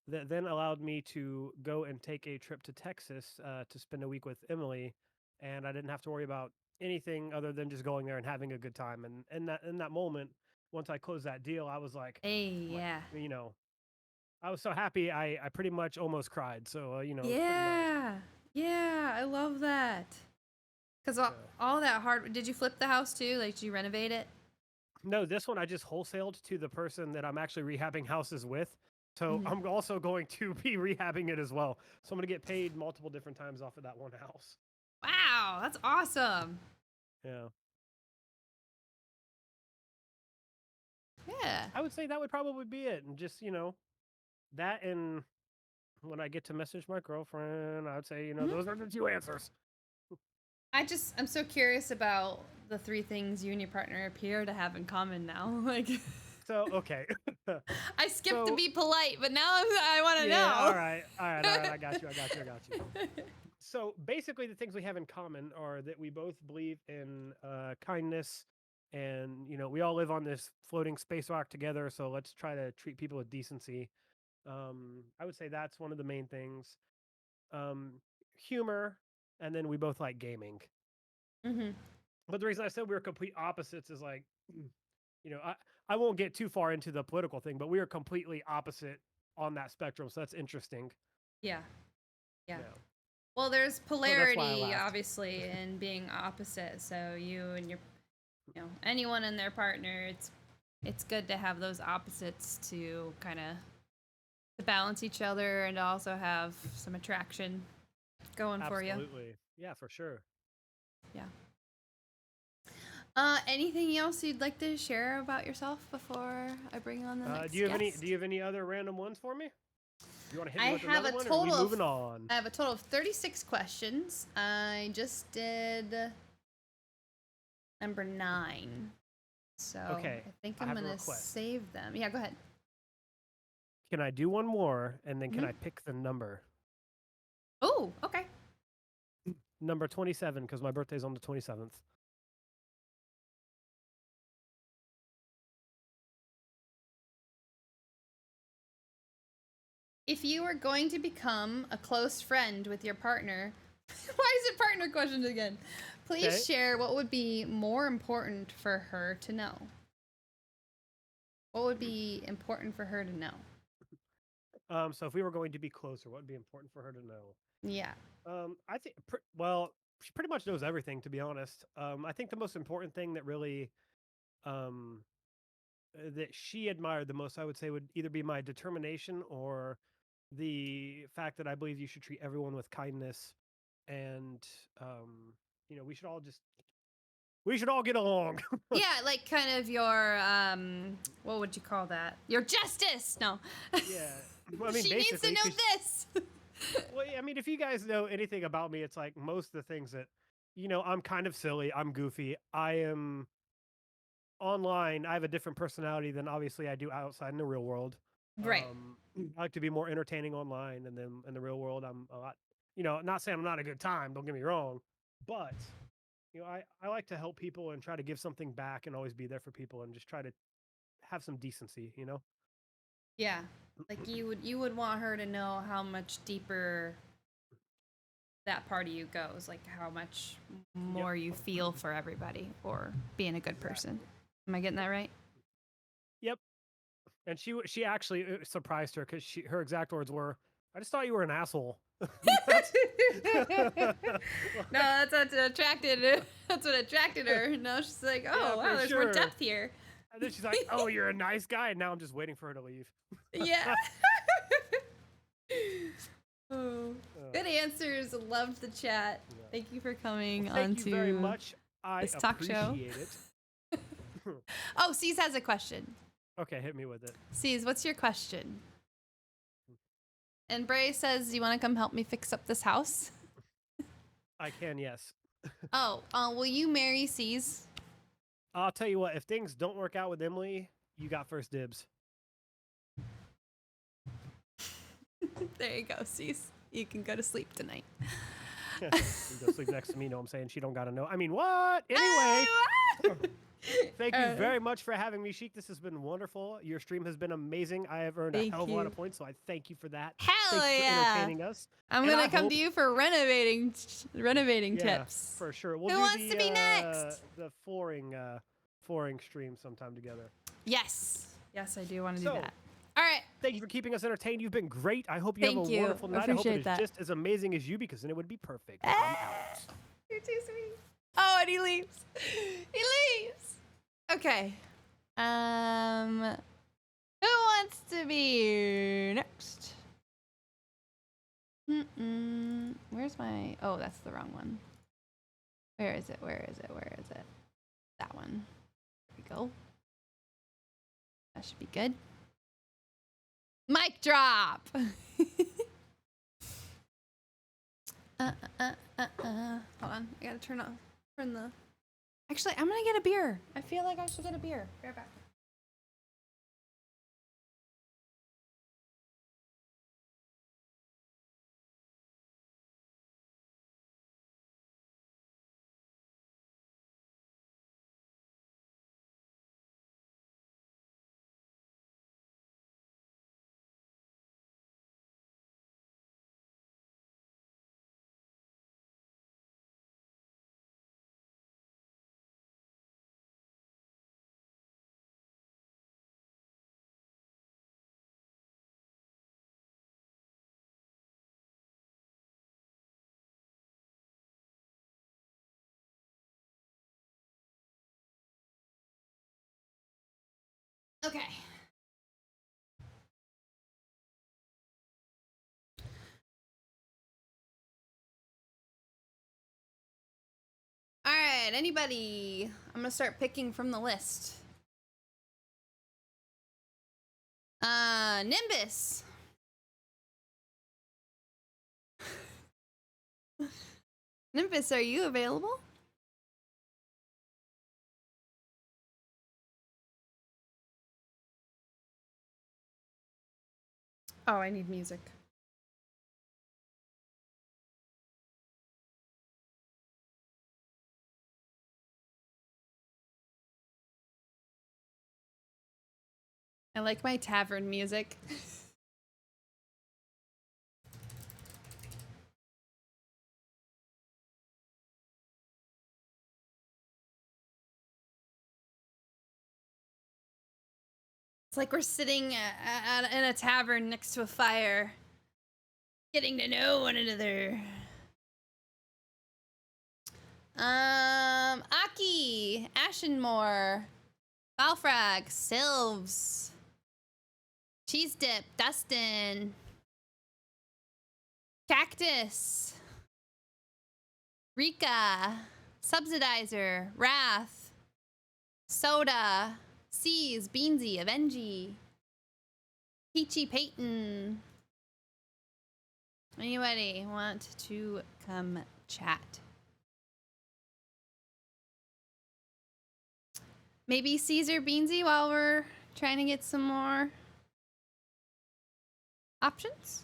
that then allowed me to go and take a trip to Texas to spend a week with Emily, and I didn't have to worry about anything other than just going there and having a good time. And in that moment, once I closed that deal, I was like, Hey, like yeah. I was so happy. I pretty much almost cried. So it was pretty nice. Yeah. Yeah, I love that. Because Yeah. all that hard. Did you flip the house too? Like, did you renovate it? No, this one I just wholesaled to the person that I'm actually rehabbing houses with. So Mhm. I'm also going to be rehabbing it as well. So I'm going to get paid multiple different times off of that one house. Wow, that's awesome. Yeah. Yeah. I would say that would probably be it. And just, that, and when I get to message my girlfriend, I would say, Mhm. those are the two answers. I'm so curious about the 3 things you and your partner appear to have in common now. Like, So, okay. I skipped to So- be polite, but now I want to Yeah, know. all right. I got you. So basically, the things we have in common are that we both believe in kindness, and we all live on this floating space rock together. So let's try to treat people with decency. I would say that's one of the main things. Humor, and then we both like gaming. Mm-hmm. But the reason I said we were complete opposites is like, I won't get too far into the political thing, but we are completely opposite on that spectrum. So that's interesting. Yeah. Yeah. Yeah. Well, there's that's why I polarity, laughed. obviously, in being opposite. So you and your, anyone and their partner, it's good to have those opposites to kind of to balance each other and to also have some attraction going for you. Absolutely. Yeah, for sure. Yeah. Anything else you'd like to share about yourself before I bring on the next Do you have guest? any other random ones for me? You want to hit me I with have another a one, or are we total moving on? I have a total of 36 questions. I just did number 9. So Okay, I think I I'm have a going to request. save them. Yeah, go ahead. Can I do one more, and then can Mhm. I pick the number? Oh, okay. Number 27, because my birthday's on the 27th. If you were going to become a close friend with your partner, why is it partner questions again? Please Okay. share what would be more important for her to know. What would be important for her to know? So if we were going to be closer, what would be important for her to know? Yeah. I think, she pretty much knows everything, to be honest. I think the most important thing that really, that she admired the most, I would say, would either be my determination or the fact that I believe you should treat everyone with kindness, and we should all get along. Yeah, like kind of your what would you call that? Your justice. No. Yeah. Well, I mean, she needs to basically, know 'cause this. Well, I mean, if you guys know anything about me, it's like most of the things that, I'm kind of silly. I'm goofy. I am online. I have a different personality than obviously I do outside in the real world. Right. I like to be more entertaining online, and then in the real world, I'm a lot. Not saying I'm not a good time. Don't get me wrong, but I like to help people and try to give something back and always be there for people and just try to have some decency. Yeah. Like you would want her to know how much deeper that part of you goes, like how much more you feel for everybody or being a good person. Am I getting that right? Yep. And she actually surprised her because her exact words were, "I just thought you were an asshole." No, that's what attracted. That's what attracted her. No, she's like, oh Yeah, wow, for there's more sure. depth here. And then she's like, "Oh, you're a nice guy." And now I'm just waiting for her to leave. Yeah. Oh, good answers. Loved the chat. Yeah. Thank you for coming Well, thank onto you very much. I this talk show. appreciate it. Oh, C's has a question. Okay, hit me with it. C's, what's your question? And Bray says, you want to come help me fix up this house? I can, yes. Oh, will you marry C's? I'll tell you what, if things don't work out with Emily, you got first dibs. There you go, C's. You can go to sleep tonight. You go sleep next to me, know what I'm saying? She don't gotta know. I mean, what? Anyway. Thank you very much for having me, Sheik. This has been wonderful. Your stream has been amazing. I have earned a hell of a lot of points, so I thank you for that. Hell Thanks yeah. for entertaining us. I'm going to come to you for renovating tips. For sure. We'll Who do wants to be next? The flooring stream sometime together. Yes. Yes, I do want to do So, that. All right. Thank you for keeping us entertained. You've been great. I hope you have Thank a you. wonderful night. I hope Appreciate it is that. just as amazing as you, because then it would be perfect. I'm out. You're too sweet. Oh, and he leaves. He leaves. Okay. Who wants to be next? Where's my... Oh, that's the wrong one. Where is it? Where is it? Where is it? That one. There we go. That should be good. Mic drop! Hold on. I gotta turn the... Actually, I'm gonna get a beer. I feel like I should get a beer. Be right back. Okay. All right, anybody? I'm gonna start picking from the list. Nimbus. Nimbus, are you available? Oh, I need music. I like my tavern music. It's like we're sitting in a tavern next to a fire, getting to know one another. Aki, Ashenmore, Balfrag, Sylves, Cheese Dip, Dustin, Cactus, Rika, Subsidizer, Wrath, Soda, C's, Beansy, Avengy, Peachy Peyton, Anybody want to come chat? Maybe Caesar Beansy while we're trying to get some more options?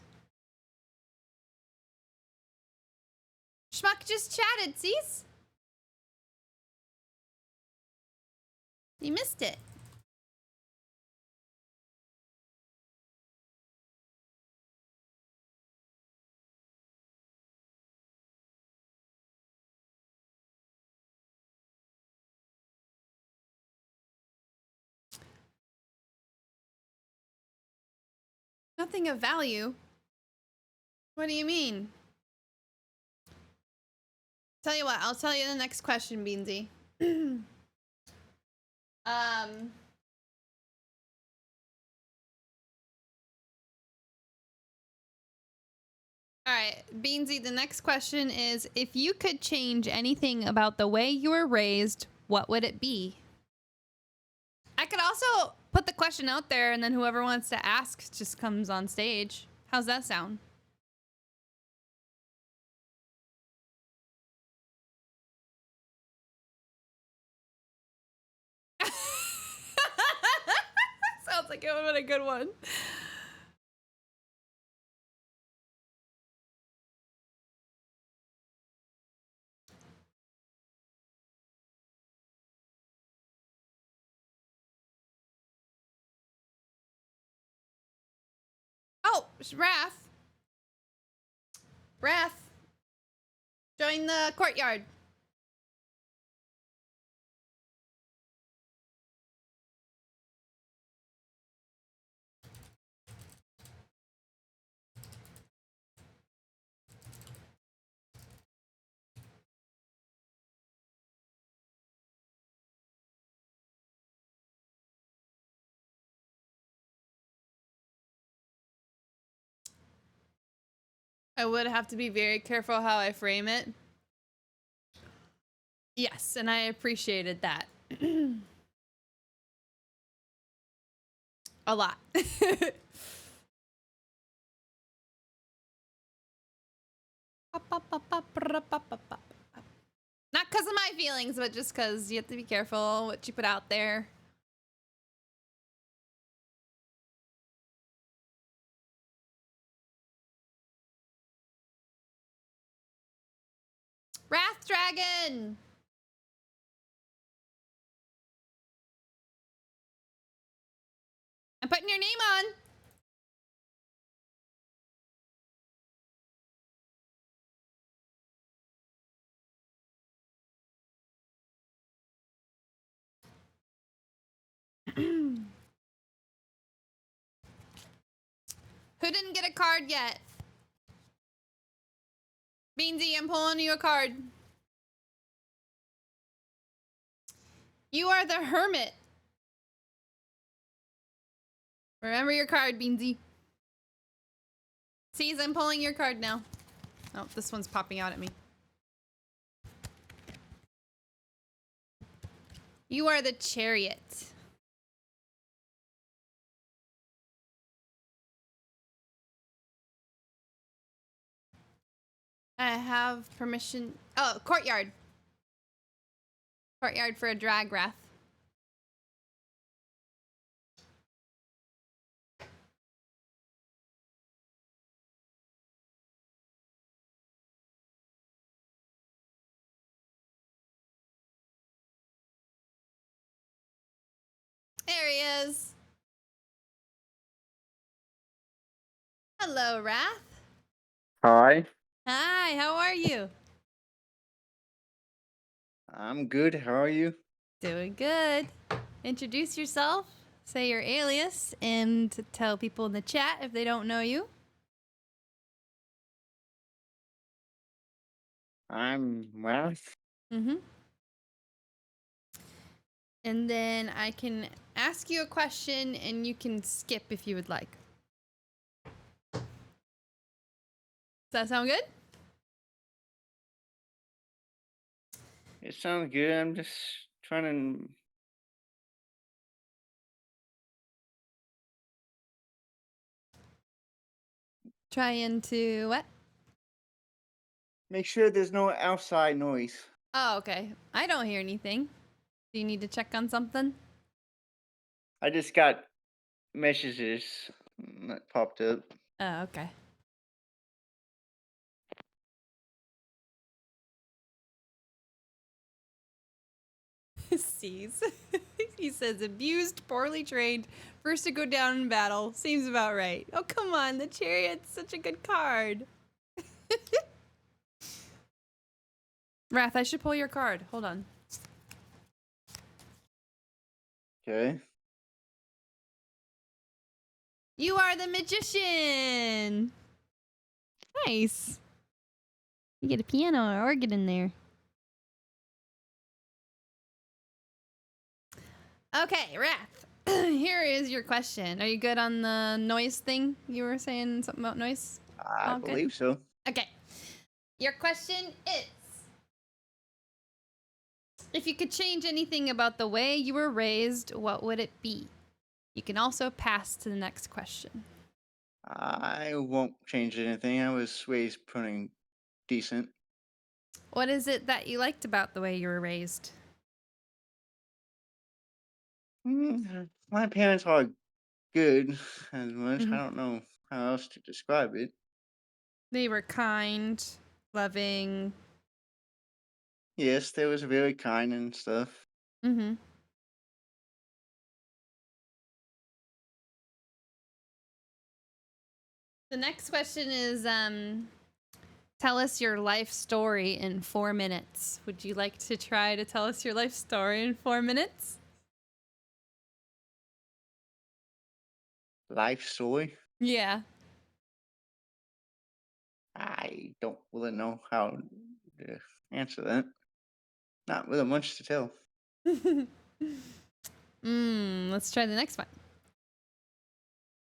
Schmuck just chatted, sees? You missed it. Nothing of value? What do you mean? Tell you what, I'll tell you the next question, Beansy. Alright, Beansy, the next question is, if you could change anything about the way you were raised, what would it be? I could also put the question out there and then whoever wants to ask just comes on stage. How's that sound? Sounds like it would have been a good one. Oh, Raph. Raph. Join the courtyard. I would have to be very careful how I frame it. Yes, and I appreciated that. A lot. Not because of my feelings, but just because you have to be careful what you put out there. Wrath Dragon! I'm putting your name on. Who didn't get a card yet? Beansy, I'm pulling you a card. You are the Hermit. Remember your card, Beansy. See, I'm pulling your card now. Oh, this one's popping out at me. You are the Chariot. I have permission. Oh, courtyard. Courtyard for a drag wrath. There he is. Hello, Wrath. Hi, Hi, how are you? I'm good. How are you? Doing good. Introduce yourself, say your alias, and tell people in the chat if they don't know you. I'm Ralph. Mm-hmm. And then I can ask you a question and you can skip if you would like. Does that sound good? It sounds good. I'm just trying to. Trying to what? Make sure there's no outside noise. Oh, okay. I don't hear anything. Do you need to check on something? I just got messages that popped up. Oh, okay. Sees. He says, abused, poorly trained, first to go down in battle. Seems about right. Oh, come on. The Chariot's such a good card. Wrath, I should pull your card. Hold on. Okay. You are the magician. Nice. You get a piano or organ in there. Okay, Wrath. Here is your question. Are you good on the noise thing? You were saying something about noise? I All good? believe so. Okay. Your question is, if you could change anything about the way you were raised, what would it be? You can also pass to the next question. I won't change anything. I was raised pretty decent. What is it that you liked about the way you were raised? My parents are good as much. Mhm. I don't know how else to describe it. They were kind, loving. Yes, they was very kind and stuff. Mm-hmm. The next question is, tell us your life story in 4 minutes. Would you like to try to tell us your life story in 4 minutes? Life story. Yeah. I don't really know how to answer that. Not really much to tell. Let's try the next one.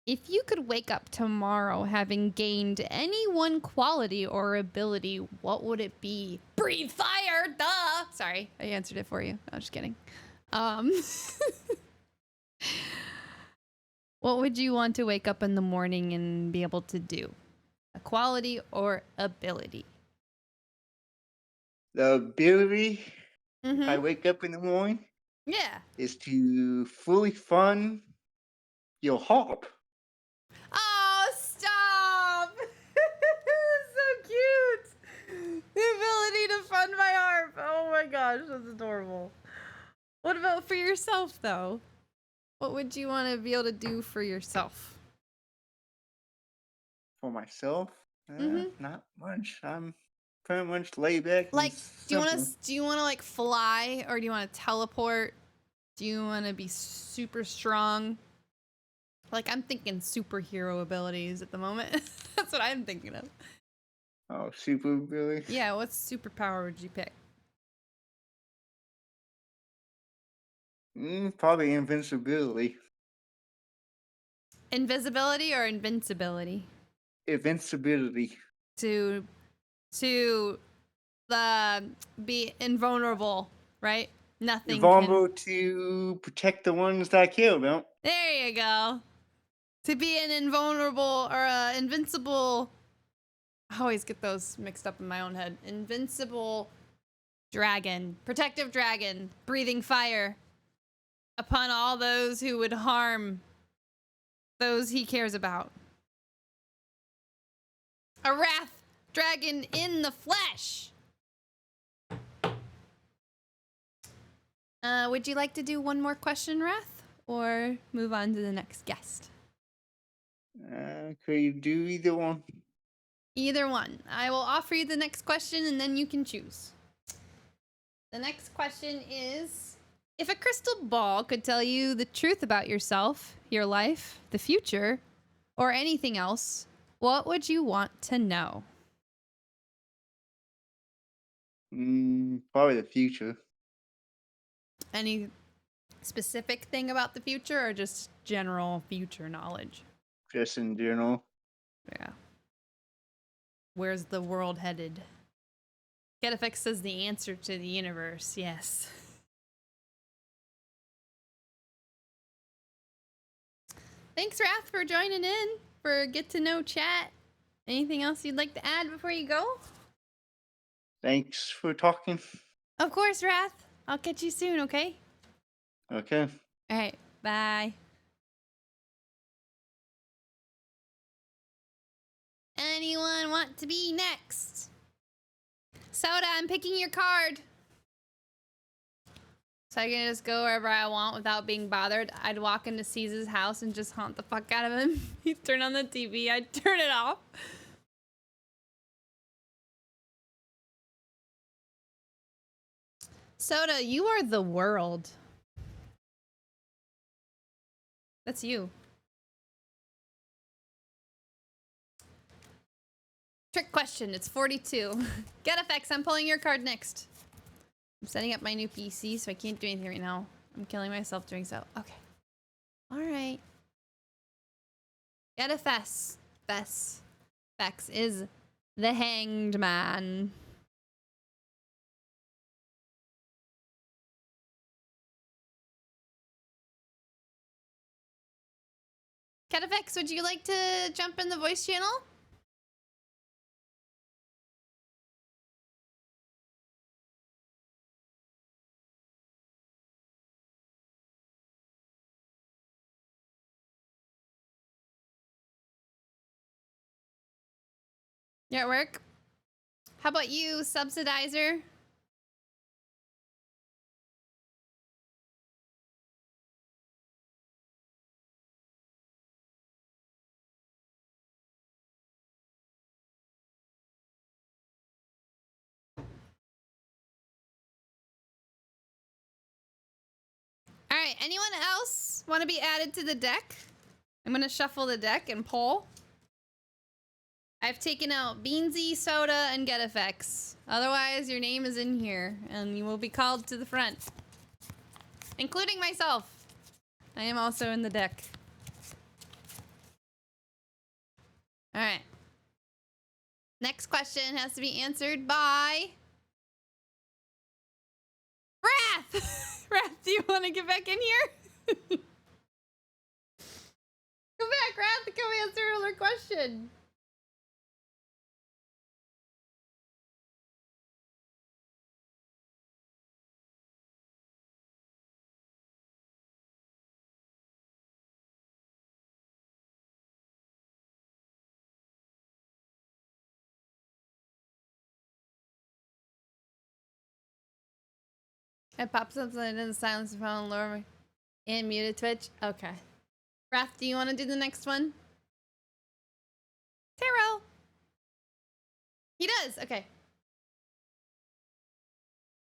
If you could wake up tomorrow having gained any one quality or ability, what would it be? Breathe fire, duh! Sorry, I answered it for you. I'm just kidding. What would you want to wake up in the morning and be able to do? A quality or ability? The ability, if I Mm-hmm. wake up in the morning, Yeah. is to fully fund your harp. Oh, stop! So cute! The ability to fund my harp. Oh my gosh, that's adorable. What about for yourself, though? What would you want to be able to do for yourself? For myself, Mm-hmm. not much. I'm pretty much laid back and Like, simple. do you want to like fly, or do you want to teleport? Do you want to be super strong? Like, I'm thinking superhero abilities at the moment. That's what I'm thinking of. Oh, super ability. Yeah, what superpower would you pick? Probably invincibility. Invisibility or invincibility? Invincibility. To be invulnerable, right? Nothing Vulnerable to protect the ones that I care about. There you go. To be an invulnerable or invincible. I always get those mixed up in my own head. Invincible dragon, protective dragon, breathing fire upon all those who would harm those he cares about. A wrath dragon in the flesh. Would you like to do one more question, Wrath, or move on to the next guest? Could you do either one? Either one. I will offer you the next question and then you can choose. The next question is, if a crystal ball could tell you the truth about yourself, your life, the future, or anything else, what would you want to know? Probably the future. Any specific thing about the future or just general future knowledge? Just in general. Yeah. Where's the world headed? Getafix says the answer to the universe. Yes. Thanks, Wrath, for joining in for Get to Know Chat. Anything else you'd like to add before you go? Thanks for talking. Of course, Wrath. I'll catch you soon, okay? Okay. All right, bye. Anyone want to be next? Soda, I'm picking your card. So I can just go wherever I want without being bothered. I'd walk into Caesar's house and just haunt the fuck out of him. He'd turn on the TV, I'd turn it off. Soda, you are the world. That's you. Trick question, it's 42. Get effects, I'm pulling your card next. I'm setting up my new PC, so I can't do anything right now. I'm killing myself doing so. Okay. Alright. Get a Fess. Fex is the Hanged Man. Catafex, would you like to jump in the voice channel? You're at work? How about you, Subsidizer? All right, anyone else want to be added to the deck? I'm going to shuffle the deck and pull. I've taken out Beansy, Soda, and Get Effects. Otherwise, your name is in here, and you will be called to the front. Including myself. I am also in the deck. All right. Next question has to be answered by... Wrath! Wrath, do you want to get back in here? Come back, Wrath, come answer another question. It pops up so I didn't silence the phone, lower me, and muted Twitch. Okay. Wrath, do you want to do the next one? Tarot. He does. Okay.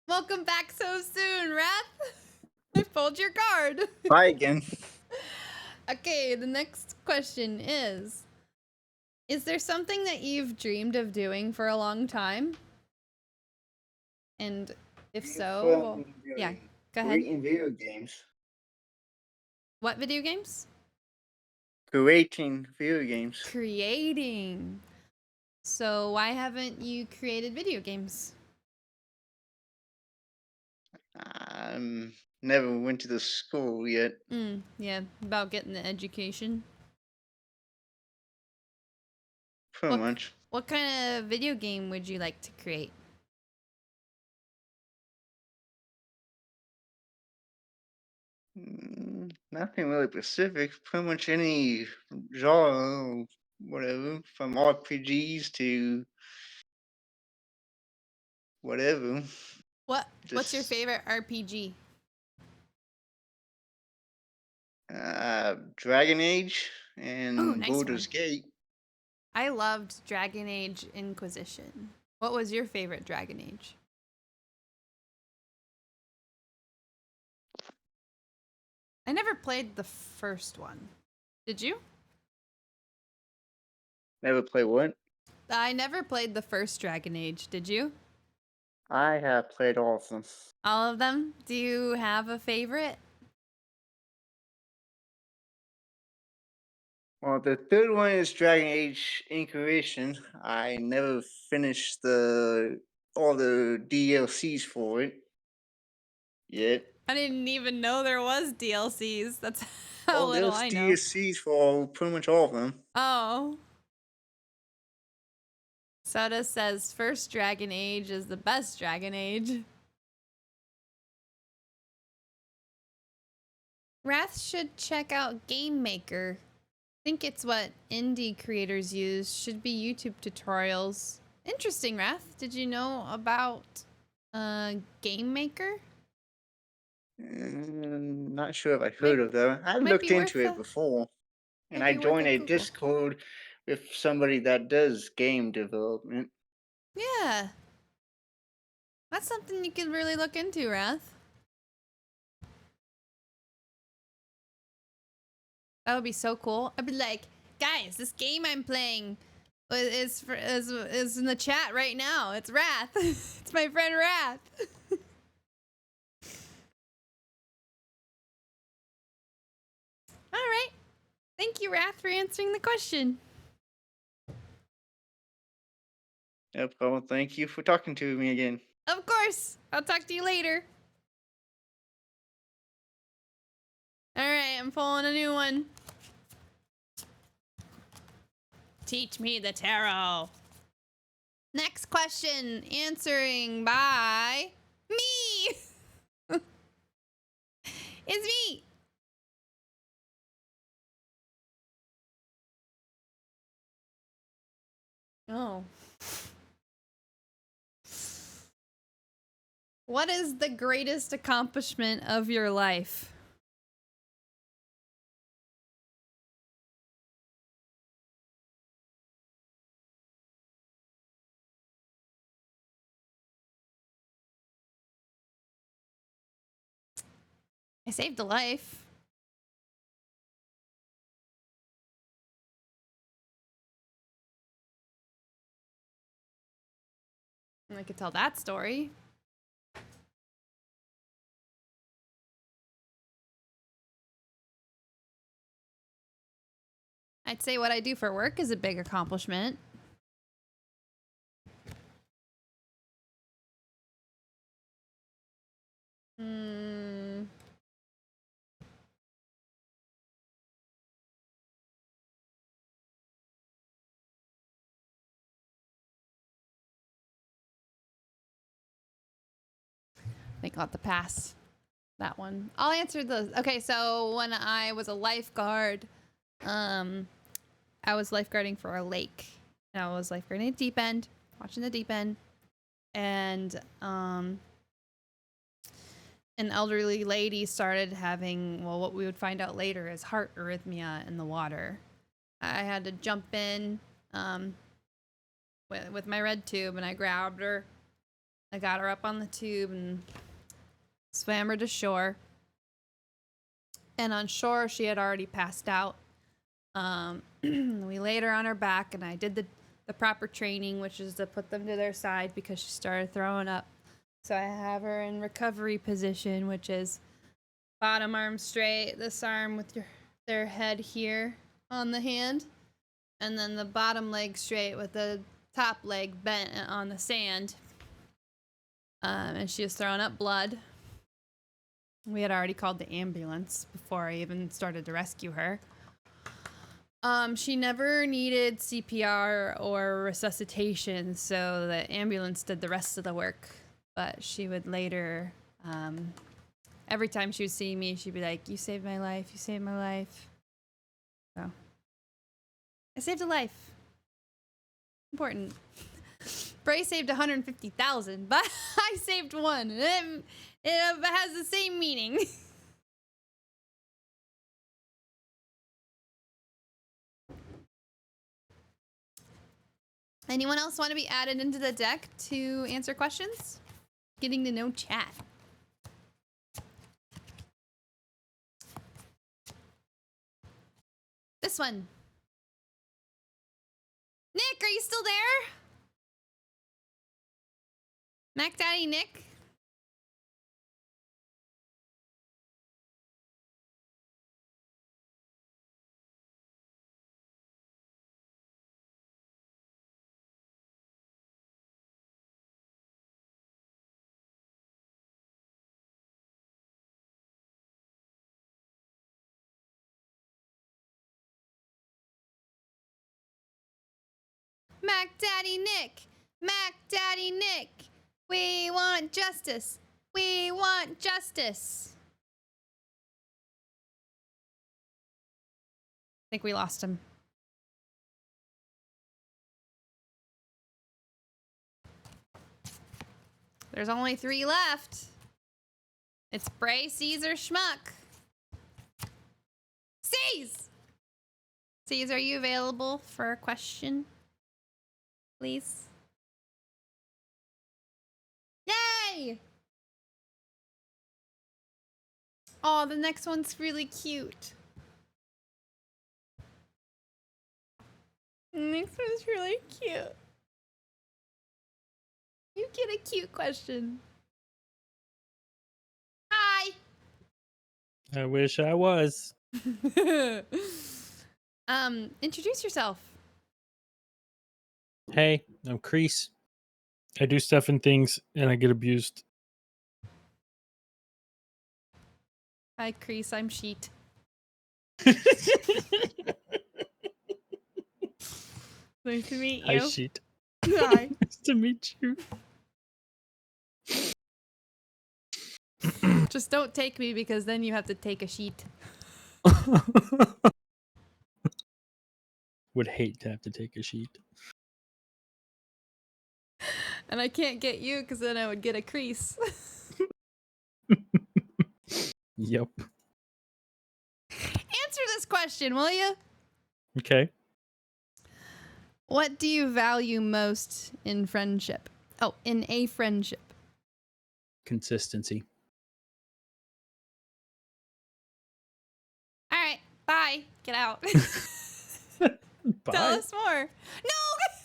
Welcome back so soon, Wrath. I pulled your card. Bye again. Okay, the next question is there something that you've dreamed of doing for a long time? And if so, well, yeah, go ahead. Creating video games. What video games? Creating video games. Creating. So why haven't you created video games? Never went to the school yet. Yeah, about getting the education. Pretty much. What kind of video game would you like to create? Nothing really specific. Pretty much any genre, or whatever, from RPGs to whatever. What's your favorite RPG? Dragon Age and nice Baldur's one. Gate. I loved Dragon Age Inquisition. What was your favorite Dragon Age? I never played the first one. Did you? Never played what? I never played the first Dragon Age. Did you? I have played all of them. All of them? Do you have a favorite? Well, the third one is Dragon Age Inquisition. I never finished all the DLCs for it yet. I didn't even know there was DLCs. That's how little I know. DLCs for pretty much all of them. Oh. Soda says first Dragon Age is the best Dragon Age. Wrath should check out Game Maker. I think it's what indie creators use. Should be YouTube tutorials. Interesting, Wrath. Did you know about Game Maker? Not sure if I heard of that. I might looked be worth into it a- before, and might I be worth joined a a Google. Discord with somebody that does game development. Yeah. That's something you could really look into, Wrath. That would be so cool. I'd be like, guys, this game I'm playing is in the chat right now. It's Wrath. It's my friend Wrath. All right. Thank you, Wrath, for answering the question. No problem. Thank you for talking to me again. Of course. I'll talk to you later. All right, I'm pulling a new one. Teach me the tarot. Next question, answering by me. It's me. Oh. What is the greatest accomplishment of your life? I saved a life. I could tell that story. I'd say what I do for work is a big accomplishment. I think I'll have to pass that one. I'll answer the. Okay, so when I was a lifeguard, I was lifeguarding for a lake. And I was lifeguarding at deep end, watching the deep end, and an elderly lady started having, well, what we would find out later is heart arrhythmia in the water. I had to jump in with my red tube, and I grabbed her. I got her up on the tube and swam her to shore. And on shore, she had already passed out. We laid her on her back, and I did the proper training, which is to put them to their side because she started throwing up. So I have her in recovery position, which is bottom arm straight, this arm with their head here on the hand, and then the bottom leg straight with the top leg bent on the sand. And she was throwing up blood. We had already called the ambulance before I even started to rescue her. She never needed CPR or resuscitation, so the ambulance did the rest of the work. But she would later, every time she would see me, she'd be like, "You saved my life, you saved my life." So, I saved a life. Important. Bray saved 150,000, but I saved one. It has the same meaning. Anyone else want to be added into the deck to answer questions? Getting to know chat. This one. Nick, are you still there? Mac Daddy Nick? Mac Daddy Nick. Mac Daddy Nick. We want justice. We want justice. I think we lost him. There's only 3 left. It's Bray, Caesar, Schmuck. Cease, are you available for a question? Please. Yay! Oh, the next one's really cute. The next one's really cute. You get a cute question. Hi. I wish I was. Introduce yourself. Hey, I'm Crease. I do stuff and things, and I get abused. Hi, Crease. I'm Sheet. Nice to meet you. Hi, Sheet. Hi. Nice to meet you. Just don't take me because then you have to take a sheet. Would hate to have to take a sheet. And I can't get you because then I would get a crease. Yep. Answer this question, will you? Okay. What do you value most in friendship? Oh, in a friendship. Consistency. All right, bye. Get out. Bye. Tell us more. No, I was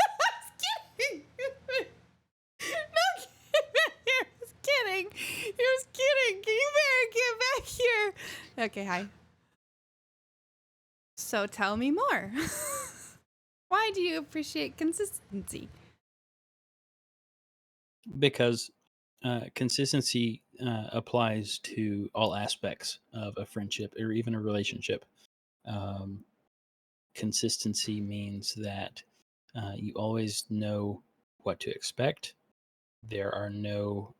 kidding. No, get back here. I was kidding. I was kidding. You better get back here. Okay, hi. So tell me more. Why do you appreciate consistency? Because consistency applies to all aspects of a friendship or even a relationship. Consistency means that you always know what to expect. There are no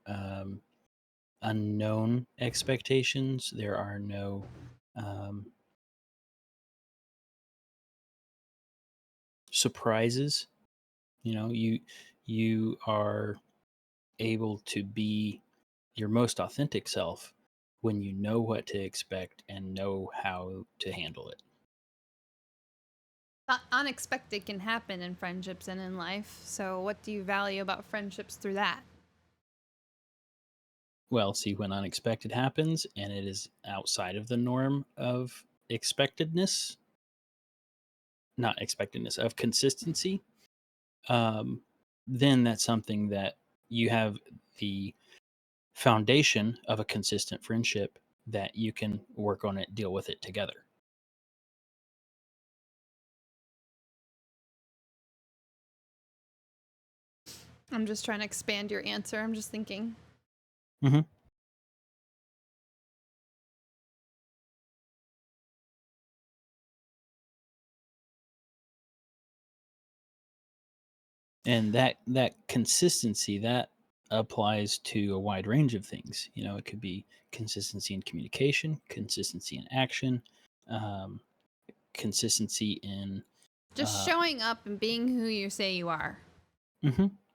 unknown expectations. There are no surprises. You know, you are able to be your most authentic self when you know what to expect and know how to handle it. Unexpected can happen in friendships and in life. So what do you value about friendships through that? Well, see, when unexpected happens and it is outside of the norm of expectedness, not expectedness, of consistency, then that's something that you have the foundation of a consistent friendship that you can work on it, deal with it together. I'm just trying to expand your answer. I'm just thinking. Mm-hmm. And that consistency that applies to a wide range of things. You know, it could be consistency in communication, consistency in action, um, consistency in Just showing up and being who you say you are.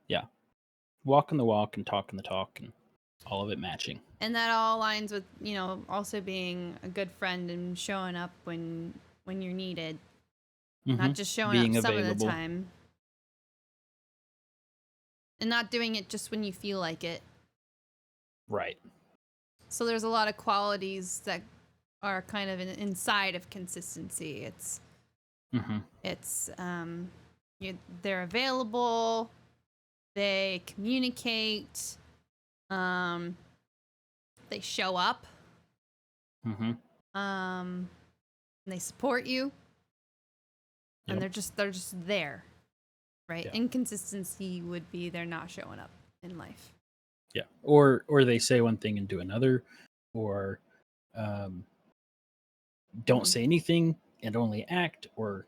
yeah, walking the walk and talking the talk and all of it matching. And that all aligns with, you know, also being a good friend and showing up when you're needed. Not just showing Being up some available. of the time. And not doing it just when you feel like it. Right. So there's a lot of qualities that are kind of inside of consistency. It's they're available, they communicate, they show up, and they support you, and they're just there, right? Yeah. Inconsistency would be they're not showing up in life. Yeah. Or they say one thing and do another, or don't say anything and only act, or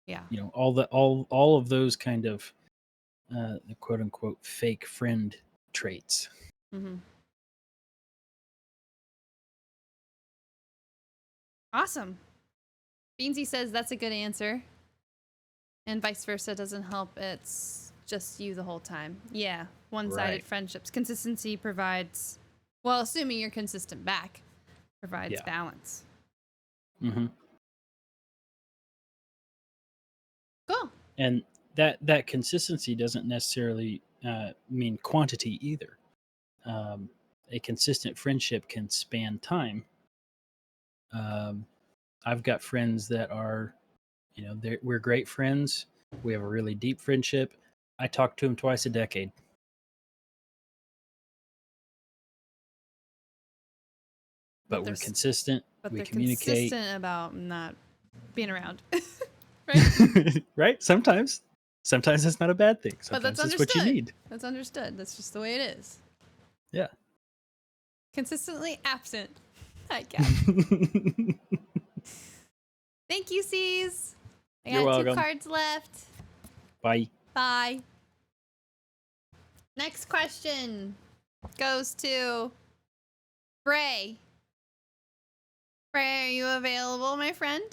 Yeah. You know, all of those kind of the quote unquote fake friend traits. Mm-hmm. Awesome. Beansy says that's a good answer. And vice versa doesn't help. It's just you the whole time. Yeah. One-sided Right. friendships. Consistency provides, well, assuming you're consistent back, provides Yeah. balance. Mm-hmm. Cool. And that consistency doesn't necessarily mean quantity either. A consistent friendship can span time. I've got friends that are, you know, we're great friends. We have a really deep friendship. I talk to them twice a decade. But we're consistent. But we they're communicate. consistent about not being around. Right? Right? Sometimes it's not a bad thing. But Sometimes that's it's what you understood. need. That's understood. That's just the way it is. Yeah. Consistently absent, I guess. Thank you, C's. I You're got 2 welcome. cards left. Bye. Bye. Next question goes to Bray. Bray, are you available, my friend?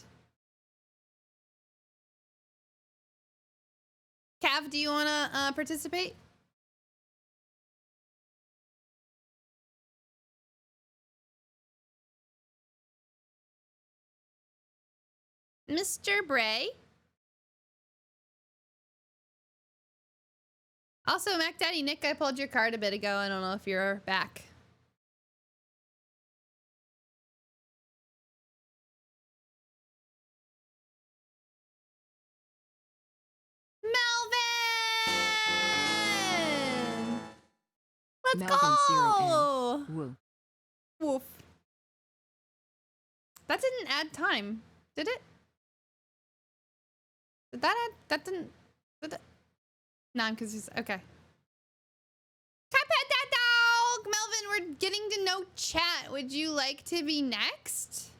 Cav, do you want to participate? Mr. Bray? Also, Mac Daddy Nick, I pulled your card a bit ago. I don't know if you're back. Melvin! Let's Melvin go! 0N. Woo. Woof. That didn't add time, did it? Did that add? That didn't. Did it? No, I'm confused. Okay. Can I pet that dog? Melvin, we're getting to know chat. Would you like to be next?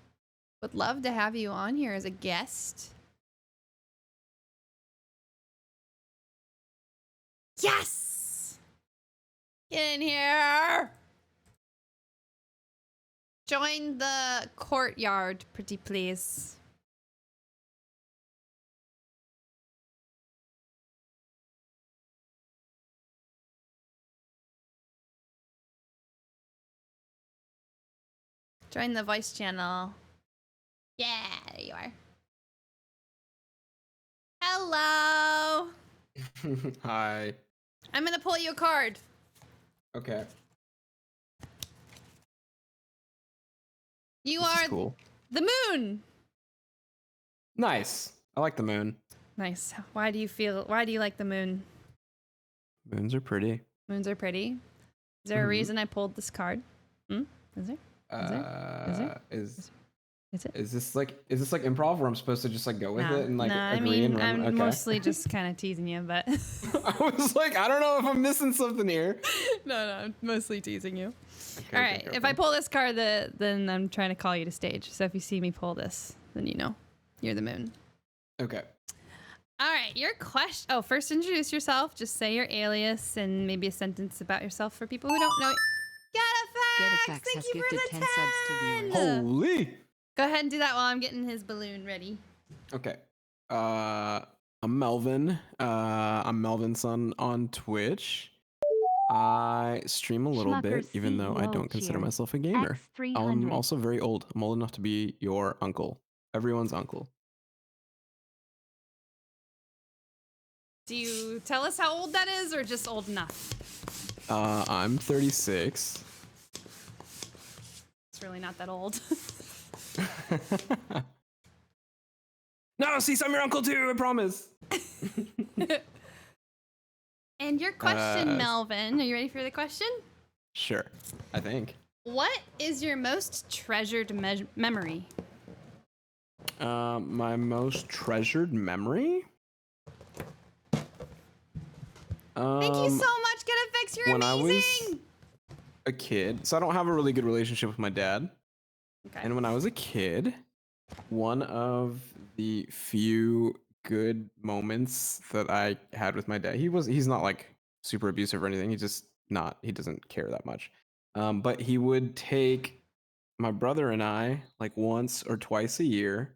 Would love to have you on here as a guest. Yes! Get in here! Join the courtyard, pretty please. Join the voice channel. Yeah, there you are. Hello! Hi. I'm gonna pull you a card. Okay. You This is are cool. the moon! Nice. I like the moon. Nice. Why do you like the moon? Moons are pretty. Moons are pretty. Is there a reason I pulled this card? Is there? Is this like improv where I'm supposed to just like go with it and like I agree mean, and run? I'm Okay. mostly just kind of teasing you, but I was like, I don't know if I'm missing something here. no, I'm mostly teasing you. Okay, All right, if I pull this card, then I'm trying to call you to stage. So if you see me pull this, then you know you're the moon. Okay. All right, your question. Oh, first introduce yourself. Just say your alias and maybe a sentence about yourself for people who don't know. Get Effects Thank has you for gifted the 10 subs to 10. viewers. Holy. Go ahead and do that while I'm getting his balloon ready. Okay. I'm Melvin. I'm Melvin's on Twitch. I stream a little bit, even though I don't consider myself a gamer. I'm also very old. I'm old enough to be your uncle. Everyone's uncle. Do you tell us how old that is, or just old enough? I'm 36. It's really not that old. No, see, I'm your uncle too, I promise. And your question, Melvin. Are you ready for the question? Sure, I think. What is your most treasured memory? My most treasured memory? Thank you so much, Get Fix. You're when amazing. I was a kid, so I don't have a really good relationship with my dad. Okay. And when I was a kid, one of the few good moments that I had with my dad. He's not like super abusive or anything. He doesn't care that much. But he would take my brother and I like once or twice a year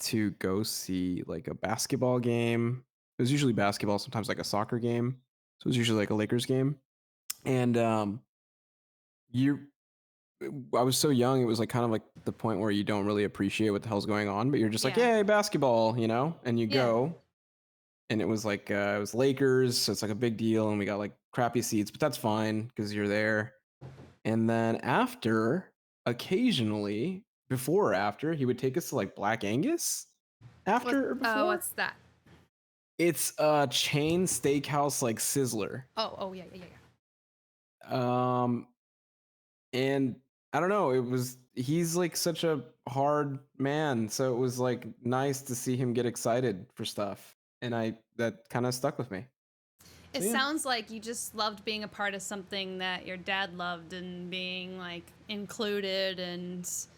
to go see like a basketball game. It was usually basketball, sometimes like a soccer game. So it was usually like a Lakers game. And you I was so young, it was like kind of like the point where you don't really appreciate what the hell's going on, but you're just like, Yeah. yay, basketball, you know? And you Yeah. go. And it was like it was Lakers, so it's like a big deal, and we got like crappy seats, but that's fine because you're there. And then after, occasionally, before or after, he would take us to like Black Angus. After or before? What's that? It's a chain steakhouse like Sizzler. Oh, yeah. And I don't know, he's like such a hard man, so it was like nice to see him get excited for stuff. And that kind of stuck with me. It So, yeah. sounds like you just loved being a part of something that your dad loved and being like included and just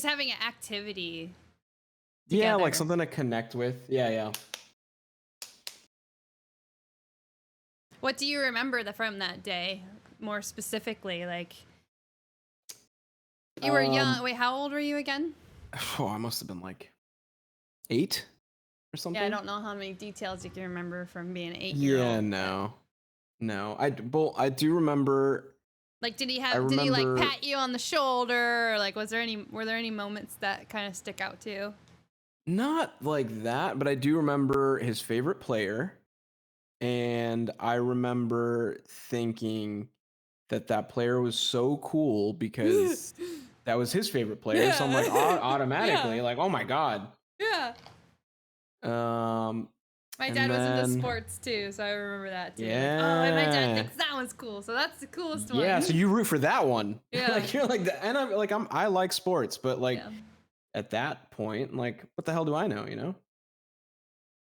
having an activity together. Yeah, like something to connect with. Yeah. What do you remember from that day more specifically? Like, you were young. Wait, how old were you again? Oh, I must have been like 8 or something. Yeah, I don't know how many details you can remember from being an 8-year-old. Yeah, no. I do remember. Like, did he like pat you on the shoulder? Or like, were there any moments that kind of stick out to you? Not like that, but I do remember his favorite player, and I remember thinking that player was so cool because that was his favorite player. So I'm like automatically like, oh my god. Yeah. My dad was into sports too, so I remember that too. Yeah. Like, oh, and my dad thinks that one's cool, so that's the coolest one. Yeah, so you root for that one. Yeah. Like you're like and I like sports, but like at that point, like what the hell do I know, you know?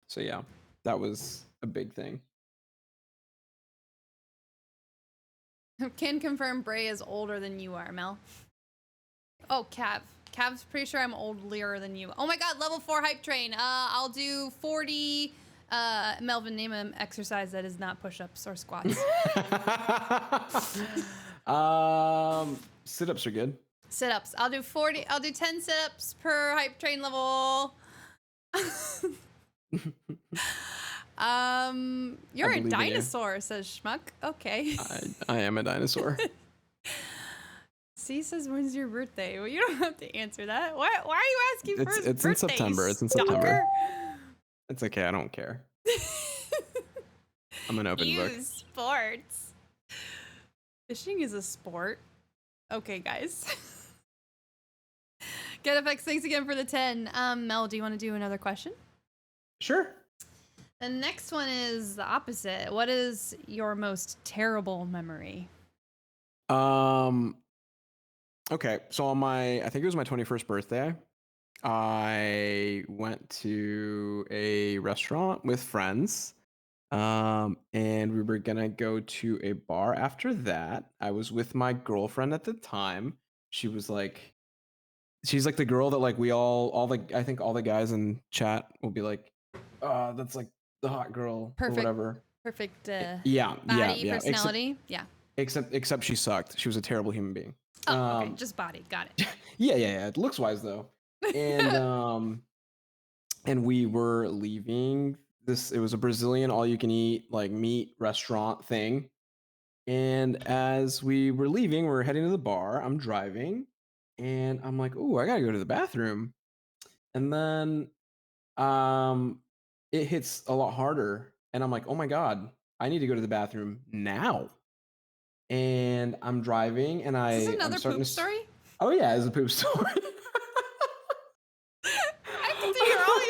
So yeah, that was a big thing. Can confirm Bray is older than you are, Mel. Oh, Cav. Cav's pretty sure I'm older than you. Oh my god, level 4 hype train. I'll do 40. Melvin, name an exercise that is not push-ups or squats. Sit-ups are good. Sit-ups. I'll do 40. I'll do 10 sit-ups per hype train level. You're a dinosaur, says Schmuck. Okay. I am a dinosaur. C says, when's your birthday? Well, you don't have to answer that. Why are you asking for his birthday? It's in September. It's in September. It's okay. I don't care. I'm an open book. Sports. Fishing is a sport. Okay, guys. Get FX, thanks again for the 10. Mel, do you want to do another question? Sure. The next one is the opposite. What is your most terrible memory? Okay, so on I think it was my 21st birthday, I went to a restaurant with friends, and we were gonna go to a bar after that. I was with my girlfriend at the time. She's like the girl that like I think all the guys in chat will be like, that's like the hot girl or whatever. Perfect. Body, personality. Except she sucked. She was a terrible human being. Oh, okay, just body. Got it. Yeah. Looks wise though. And and we were leaving this. It was a Brazilian all-you-can-eat like meat restaurant thing. And as we were leaving, we were heading to the bar. I'm driving, and I'm like, "Ooh, I gotta go to the bathroom." And then, it hits a lot harder, and I'm like, "Oh my god, I need to go to the bathroom now." And I'm driving, and Is this another poop story? Oh yeah, it's a poop story. I can hear all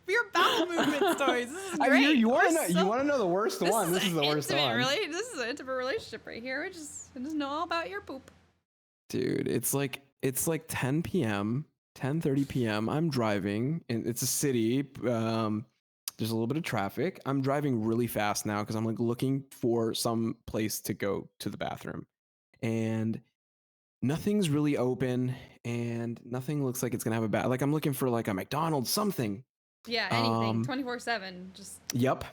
your bowel movement stories. This is great. You want to know the worst one? This is the worst one. This is an intimate relationship right here. I just know all about your poop. Dude, it's like 10 p.m., 10:30 p.m. I'm driving, and it's a city. There's a little bit of traffic. I'm driving really fast now because I'm like looking for some place to go to the bathroom, and nothing's really open, and nothing looks like it's gonna have a like I'm looking for like a McDonald's, something. Yeah, anything. Um, 24/7. Just Yep.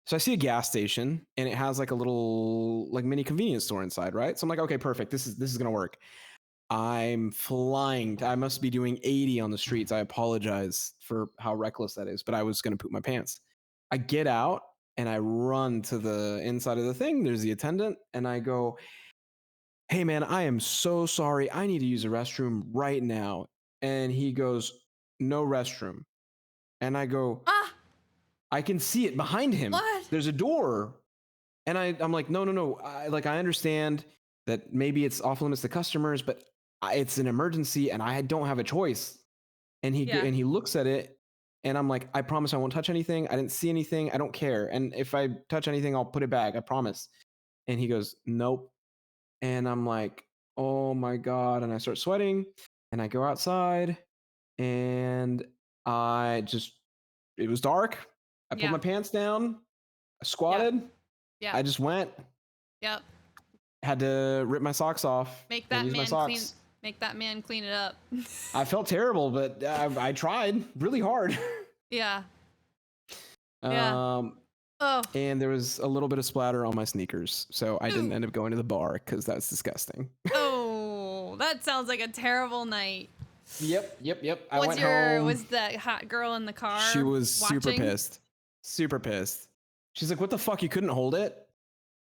So I see a gas station and it has like a little like mini convenience store inside, right? So I'm like, okay, perfect. This is gonna work. I'm flying. I must be doing 80 on the streets. I apologize for how reckless that is, but I was gonna poop my pants. I get out and I run to the inside of the thing. There's the attendant, and I go, "Hey man, I am so sorry. I need to use a restroom right now." And he goes, "No restroom." And I go, I can see it behind him. What? There's a door. And I'm like, no. I understand that maybe it's off limits to customers, but it's an emergency and I don't have a choice. And he looks at it and I'm like, I promise I won't touch anything. I didn't see anything. I don't care. And if I touch anything, I'll put it back. I promise. And he goes, nope. And I'm like, oh my God. And I start sweating and I go outside and it was dark. I put my pants down. I squatted. Yeah. I just went. Yep. Had to rip my socks off. Make that man clean it up. I felt terrible, but I tried really hard. Yeah. And there was a little bit of splatter on my sneakers, so I didn't end up going to the bar because that's disgusting. Oh, that sounds like a terrible night. Yep. I went home. Was the hot girl in the car? She was watching? super pissed. She's like, "What the fuck? You couldn't hold it?"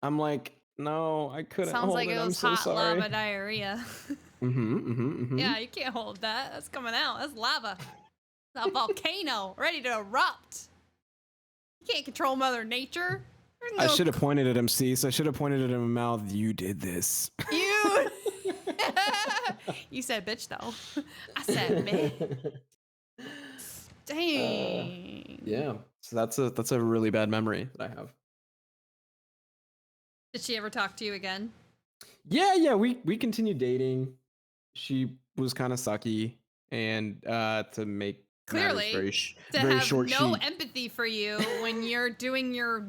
I'm like, "No, I couldn't Sounds hold like it. it was I'm so hot sorry." lava diarrhea. Yeah, you can't hold that. That's coming out. That's lava. It's a volcano ready to erupt. You can't control Mother Nature. I should have pointed at him, Cease. I should have pointed at him in my mouth. You did this. You. You said bitch though. I said bitch. Dang. Yeah. So that's a really bad memory that I have. Did she ever talk to you again? Yeah. We continued dating. She was kind of sucky, and to make clearly very have short, no empathy for you when you're doing your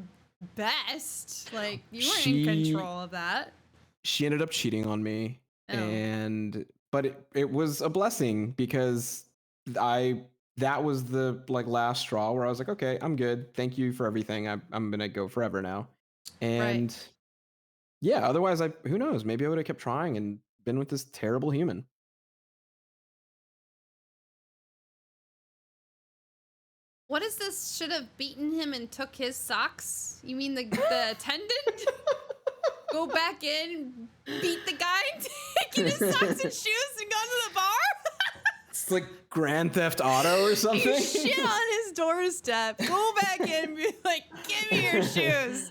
best. Like you weren't in control of that. She ended up cheating on me, but it was a blessing because that was the last straw where I was like, okay, I'm good. Thank you for everything. I'm gonna go forever now. And yeah, otherwise who knows? Maybe I would have kept trying and been with this terrible human. What is this? Should have beaten him and took his socks? You mean the attendant? Go back in, beat the guy, taking his socks and shoes and gone to the bar? It's like Grand Theft Auto or something. You shit on his doorstep. Go back in and be like, give me your shoes.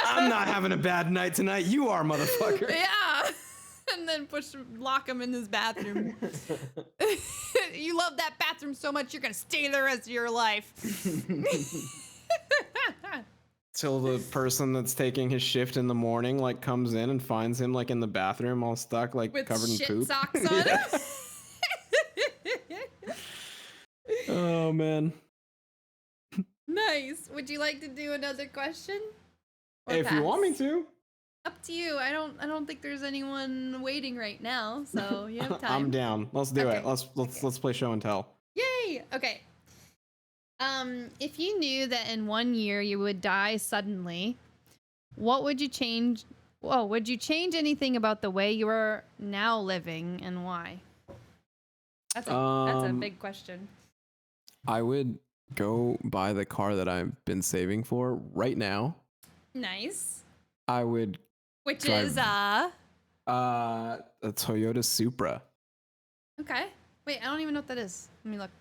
I'm not having a bad night tonight. You are, motherfucker. Yeah. And then lock him in his bathroom. You love that bathroom so much, you're going to stay there the rest of your life. Till the person that's taking his shift in the morning comes in and finds him in the bathroom all stuck with covered in poop. Socks on him. Oh man. Nice. Would you like to do another question? If you want me to. Up to you. I don't think there's anyone waiting right now, so you have time. I'm down. Let's do it. Let's play show and tell. Yay! Okay. If you knew that in 1 year you would die suddenly, what would you change? Well, would you change anything about the way you are now living, and why? That's a big question. I would go buy the car that I've been saving for right now. Nice. I would. Which is a Toyota Supra. Okay. Wait, I don't even know what that is. Let me look.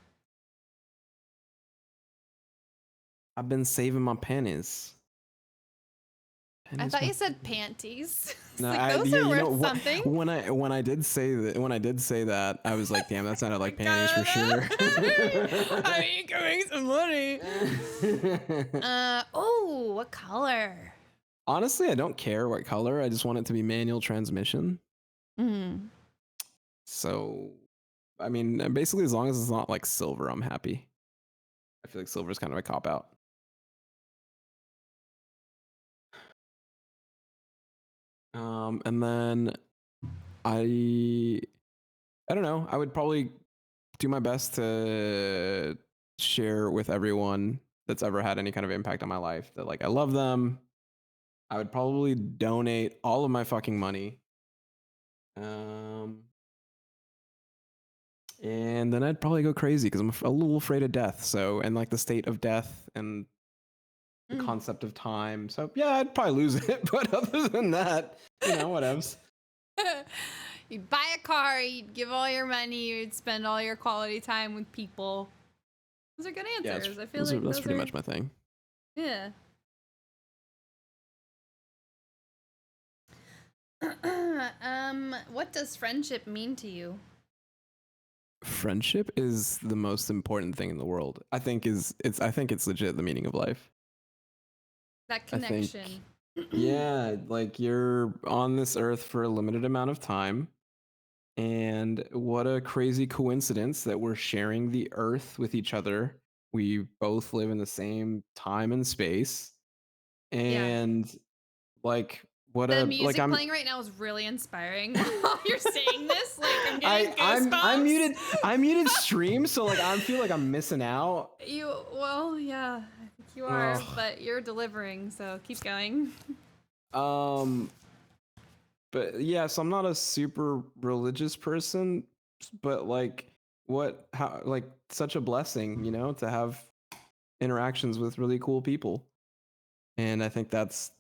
I've been saving my pennies. I thought you said panties. No, those are worth something. When I did say that, I was like, damn, that sounded like panties for sure. I mean, you can make some money. What color? Honestly, I don't care what color. I just want it to be manual transmission. Mm. So, I mean, basically, as long as it's not silver, I'm happy. I feel like silver is kind of a cop out. And then I don't know. I would probably do my best to share with everyone that's ever had any kind of impact on my life that like I love them. I would probably donate all of my fucking money. And then I'd probably go crazy because I'm a little afraid of death. So, and like the state of death and the concept of time. So yeah, I'd probably lose it. But other than that, whatevs. You'd buy a car, you'd give all your money, you'd spend all your quality time with people. Those are good answers. Yeah, I feel like that's pretty much my thing. Yeah. What does friendship mean to you? Friendship is the most important thing in the world. I think it's legit the meaning of life. That connection. Yeah, like you're on this earth for a limited amount of time. And what a crazy coincidence that we're sharing the earth with each other. We both live in the same time and space. And like what the a music like I'm playing right now is really inspiring. While you're saying this, like I'm getting goosebumps. I muted stream, so like I feel like I'm missing out. Well, yeah, I think you are, but you're delivering, so keep going. But yeah, so I'm not a super religious person, but like such a blessing, to have interactions with really cool people. And I think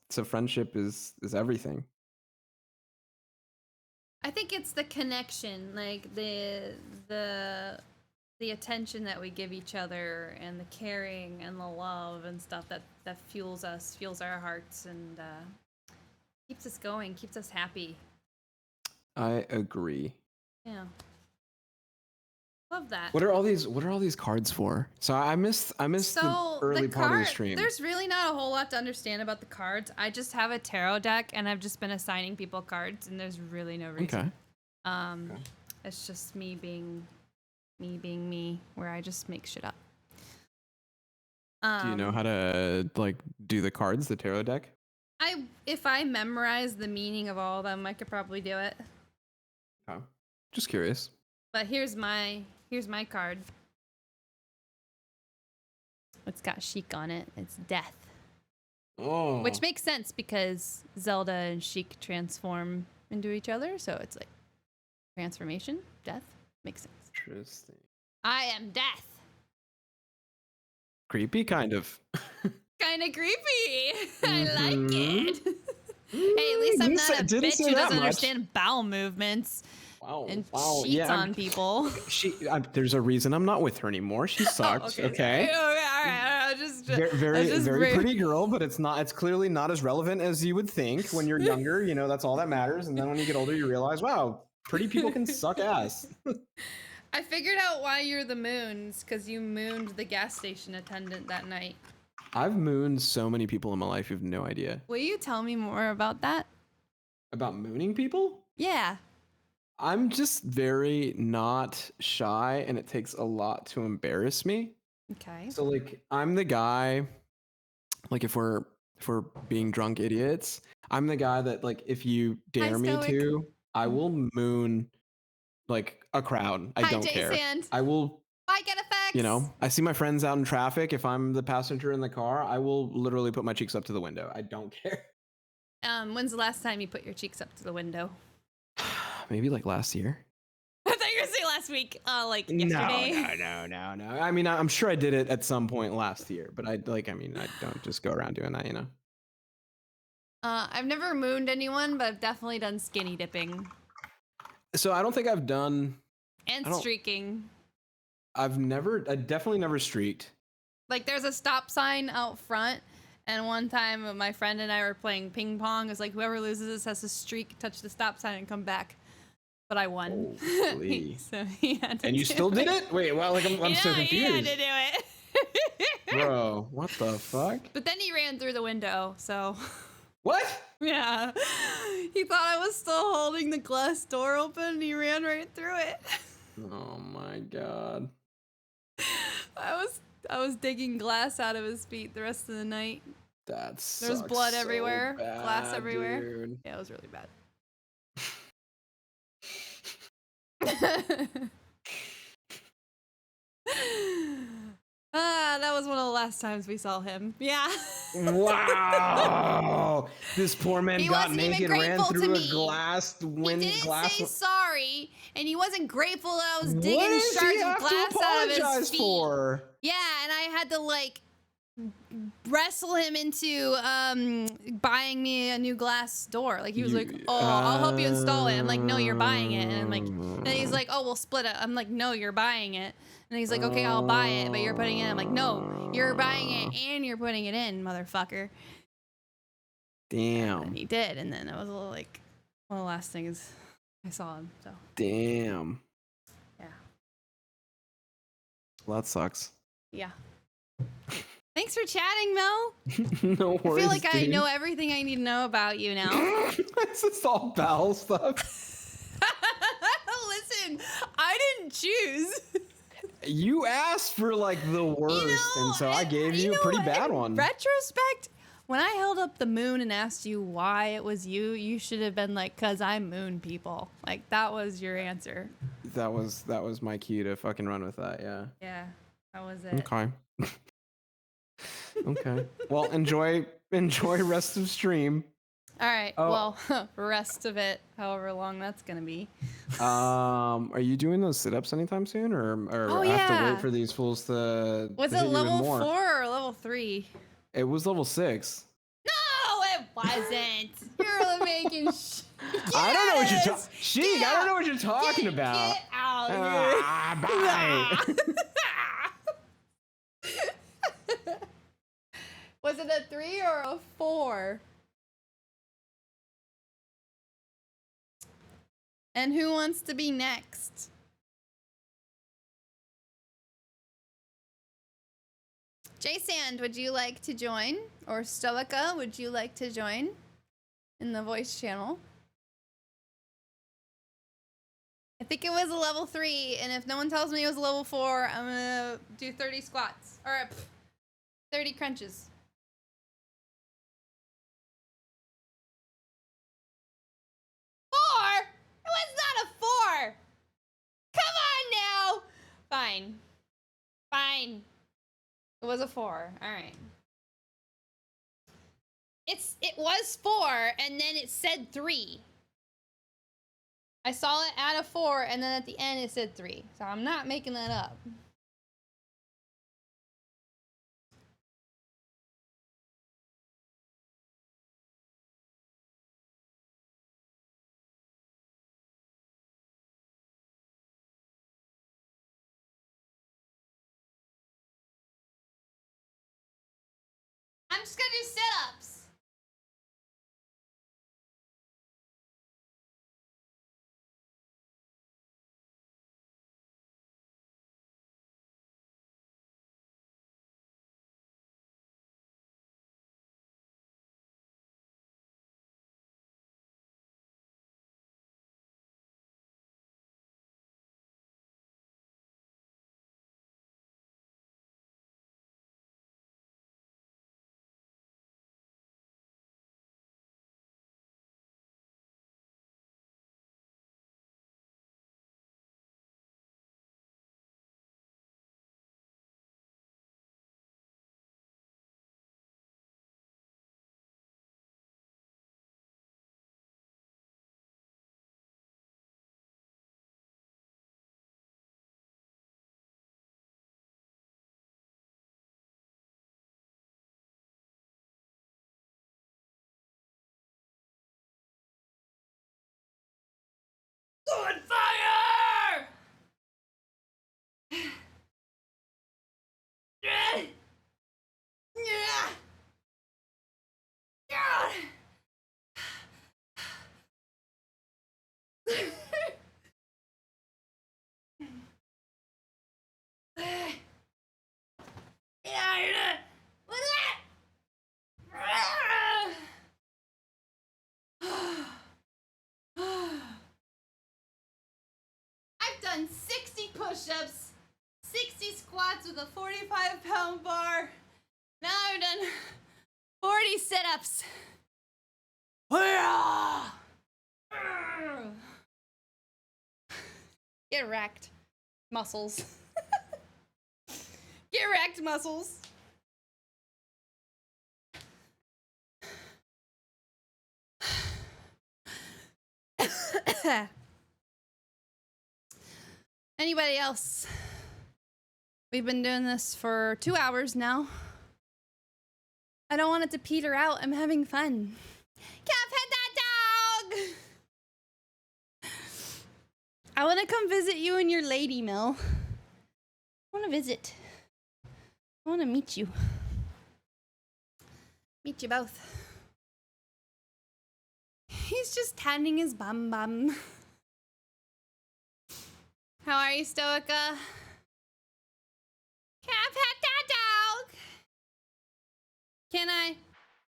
so friendship is everything. I think it's the connection, like the attention that we give each other and the caring and the love and stuff that fuels us, fuels our hearts, and keeps us going, keeps us happy. I agree. Yeah. Love that. What are all these cards for? So I missed the early part of the stream. There's really not a whole lot to understand about the cards. I just have a tarot deck and I've just been assigning people cards and there's really no reason. Okay. It's just me being me, where I just make shit up. Do you know how to like do the cards, the tarot deck? If I memorize the meaning of all of them, I could probably do it. Oh, just curious. But here's my card. It's got Sheik on it. It's death. Oh. Which makes sense because Zelda and Sheik transform into each other, so it's like transformation, death. Makes sense. Interesting. I am death. Creepy, kind of. Kind of creepy. I like it. Hey, at least I'm not a bitch who doesn't understand bowel movements. And cheats on people. There's a reason I'm not with her anymore. She sucks. Okay. All right. Very pretty girl, but it's clearly not as relevant as you would think when you're younger. That's all that matters. And then when you get older, you realize, wow, pretty people can suck ass. I figured out why you're the moons, because you mooned the gas station attendant that night. I've mooned so many people in my life, you have no idea. Will you tell me more about that? About mooning people? Yeah. I'm just very not shy, and it takes a lot to embarrass me. Okay. So like I'm the guy, like if we're being drunk idiots, I'm the guy that like if you dare me to, I will moon like a crowd. I don't care. I will. I get effects. I see my friends out in traffic. If I'm the passenger in the car, I will literally put my cheeks up to the window. I don't care. When's the last time you put your cheeks up to the window? Maybe like last year. I thought you were gonna say last week, like yesterday. No. I mean, I'm sure I did it at some point last year, but I don't just go around doing that, I've never mooned anyone, but I've definitely done skinny dipping. So I don't think I've done. And streaking. I definitely never streaked. Like there's a stop sign out front. And one time, my friend and I were playing ping pong. It was like, whoever loses this has to streak, touch the stop sign, and come back. But I won. So he had to. And you still did it? Wait, well, like I'm so confused. He had to do it. Bro, what the fuck? But then he ran through the window, so. What? Yeah. He thought I was still holding the glass door open, and he ran right through it. Oh my god. I was digging glass out of his feet the rest of the night. There's blood everywhere, bad, glass everywhere. Dude. Yeah, it was really bad. was one of the last times we saw him. Yeah. Wow. This poor man He got wasn't even naked, ran grateful to through a me. glass He wind didn't glass. say sorry, and he wasn't grateful that I was What digging does he shards of have to glass out of his apologize feet. for? Yeah, and I had to like wrestle him into buying me a new glass door. Like he was like, "Oh, I'll help you install it." I'm like, "No, you're buying it." And I'm like, and he's like, "Oh, we'll split it." I'm like, "No, you're buying it." And he's like, "Okay, I'll buy it, but you're putting it in." I'm like, "No, you're buying it and you're putting it in, motherfucker." Damn. And he did, and then it was a little like one of the last things I saw him. So Damn. yeah, Well, that sucks. yeah. Thanks for chatting, Mel. No worries. I feel like I dude. know everything I need to know about you now. This is all bowel stuff. Listen, I didn't choose. You asked for like the worst, and so I gave you a pretty bad one. In retrospect, when I held up the moon and asked you why it was you, you should have been like, "'Cause I'm moon people." Like that was your answer. That was my cue to fucking run with that. Yeah. Yeah, that was it. Okay. Okay. Well, enjoy rest of stream. All right. Oh. Well, rest of it, however long that's gonna be. Are you doing those sit-ups anytime soon, or I have to yeah. wait for these fools to? Was to it hit you with level more? 4 or level 3? It was level 6. No, it wasn't. You're making. Yes! I don't know what you're talking. Sheik, I don't know what you're talking about. Get out. Bye. Was it a 3 or a 4? And who wants to be next? J-Sand, would you like to join? Or Stoica, would you like to join in the voice channel? I think it was a level 3, and if no one tells me it was a level 4, I'm gonna do 30 squats. Or 30 crunches. 4? It was not a 4! Come on now! Fine. Fine. It was a 4. Alright. It was 4, and then it said 3. I saw it at a 4, and then at the end it said 3. So I'm not making that up. I'm just gonna do sit-ups. On fire! I've done 60 push-ups, 60 squats with a 45-pound bar. Now I've done 40 sit-ups. Get wrecked, muscles. Get wrecked, muscles. Anybody else? We've been doing this for 2 hours now. I don't want it to peter out. I'm having fun. Can't pet that dog! I want to come visit you in your lady mill. I want to visit. I want to meet you. Meet you both. He's just tending his bum bum. How are you, Stoica? Can I pet that dog? Can I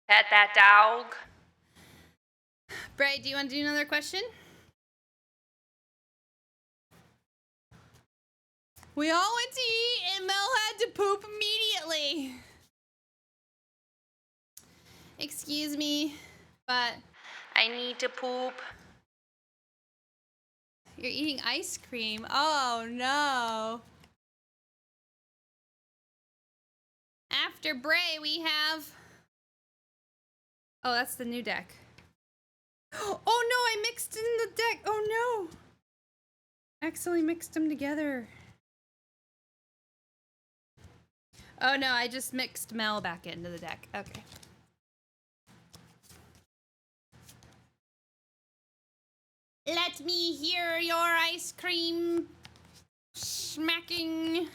pet that dog? Bray, do you want to do another question? We all went to eat and Mel had to poop immediately. Excuse me, but I need to poop. You're eating ice cream. Oh no. After Bray, we have... Oh, that's the new deck. Oh no, I mixed in the deck. Oh no. Accidentally mixed them together. Oh no, I just mixed Mel back into the deck. Okay. Let me hear your ice cream smacking.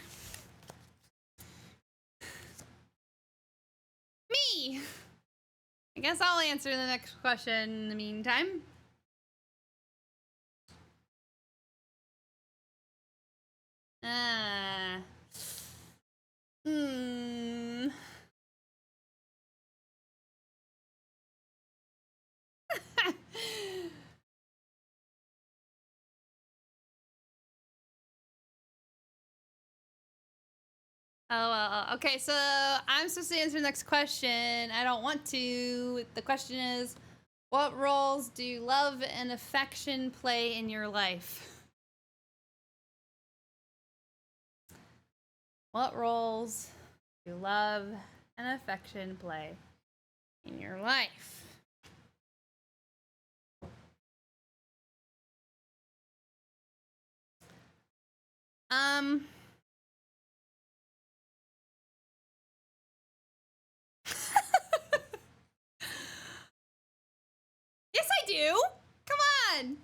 Me! I guess I'll answer the next question in the meantime. Oh, well, okay, so I'm supposed to answer the next question. I don't want to. The question is, what roles do love and affection play in your life? What roles do love and affection play in your life? Yes, I do. Come on.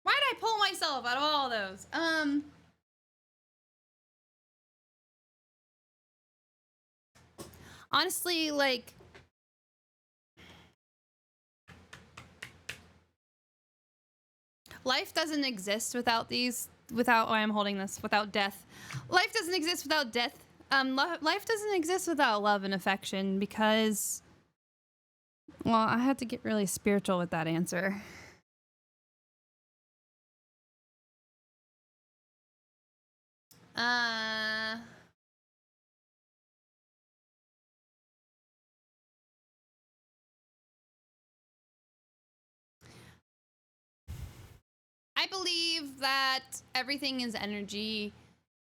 Why did I pull myself out of all of those? Honestly, like, life doesn't exist without these, without, oh, I'm holding this, without death. Life doesn't exist without death. Life doesn't exist without love and affection because, well, I had to get really spiritual with that answer. I believe that everything is energy,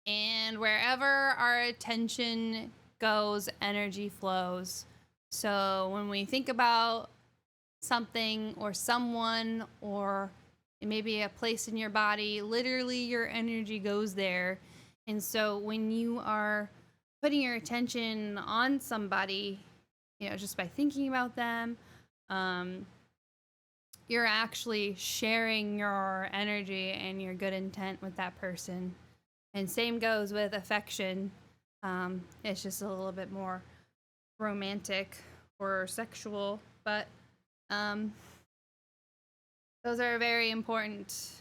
and wherever our attention goes, energy flows. So when we think about something or someone or maybe a place in your body, literally your energy goes there. And so when you are putting your attention on somebody, you know, just by thinking about them, you're actually sharing your energy and your good intent with that person. And same goes with affection. It's just a little bit more romantic or sexual, but those are very important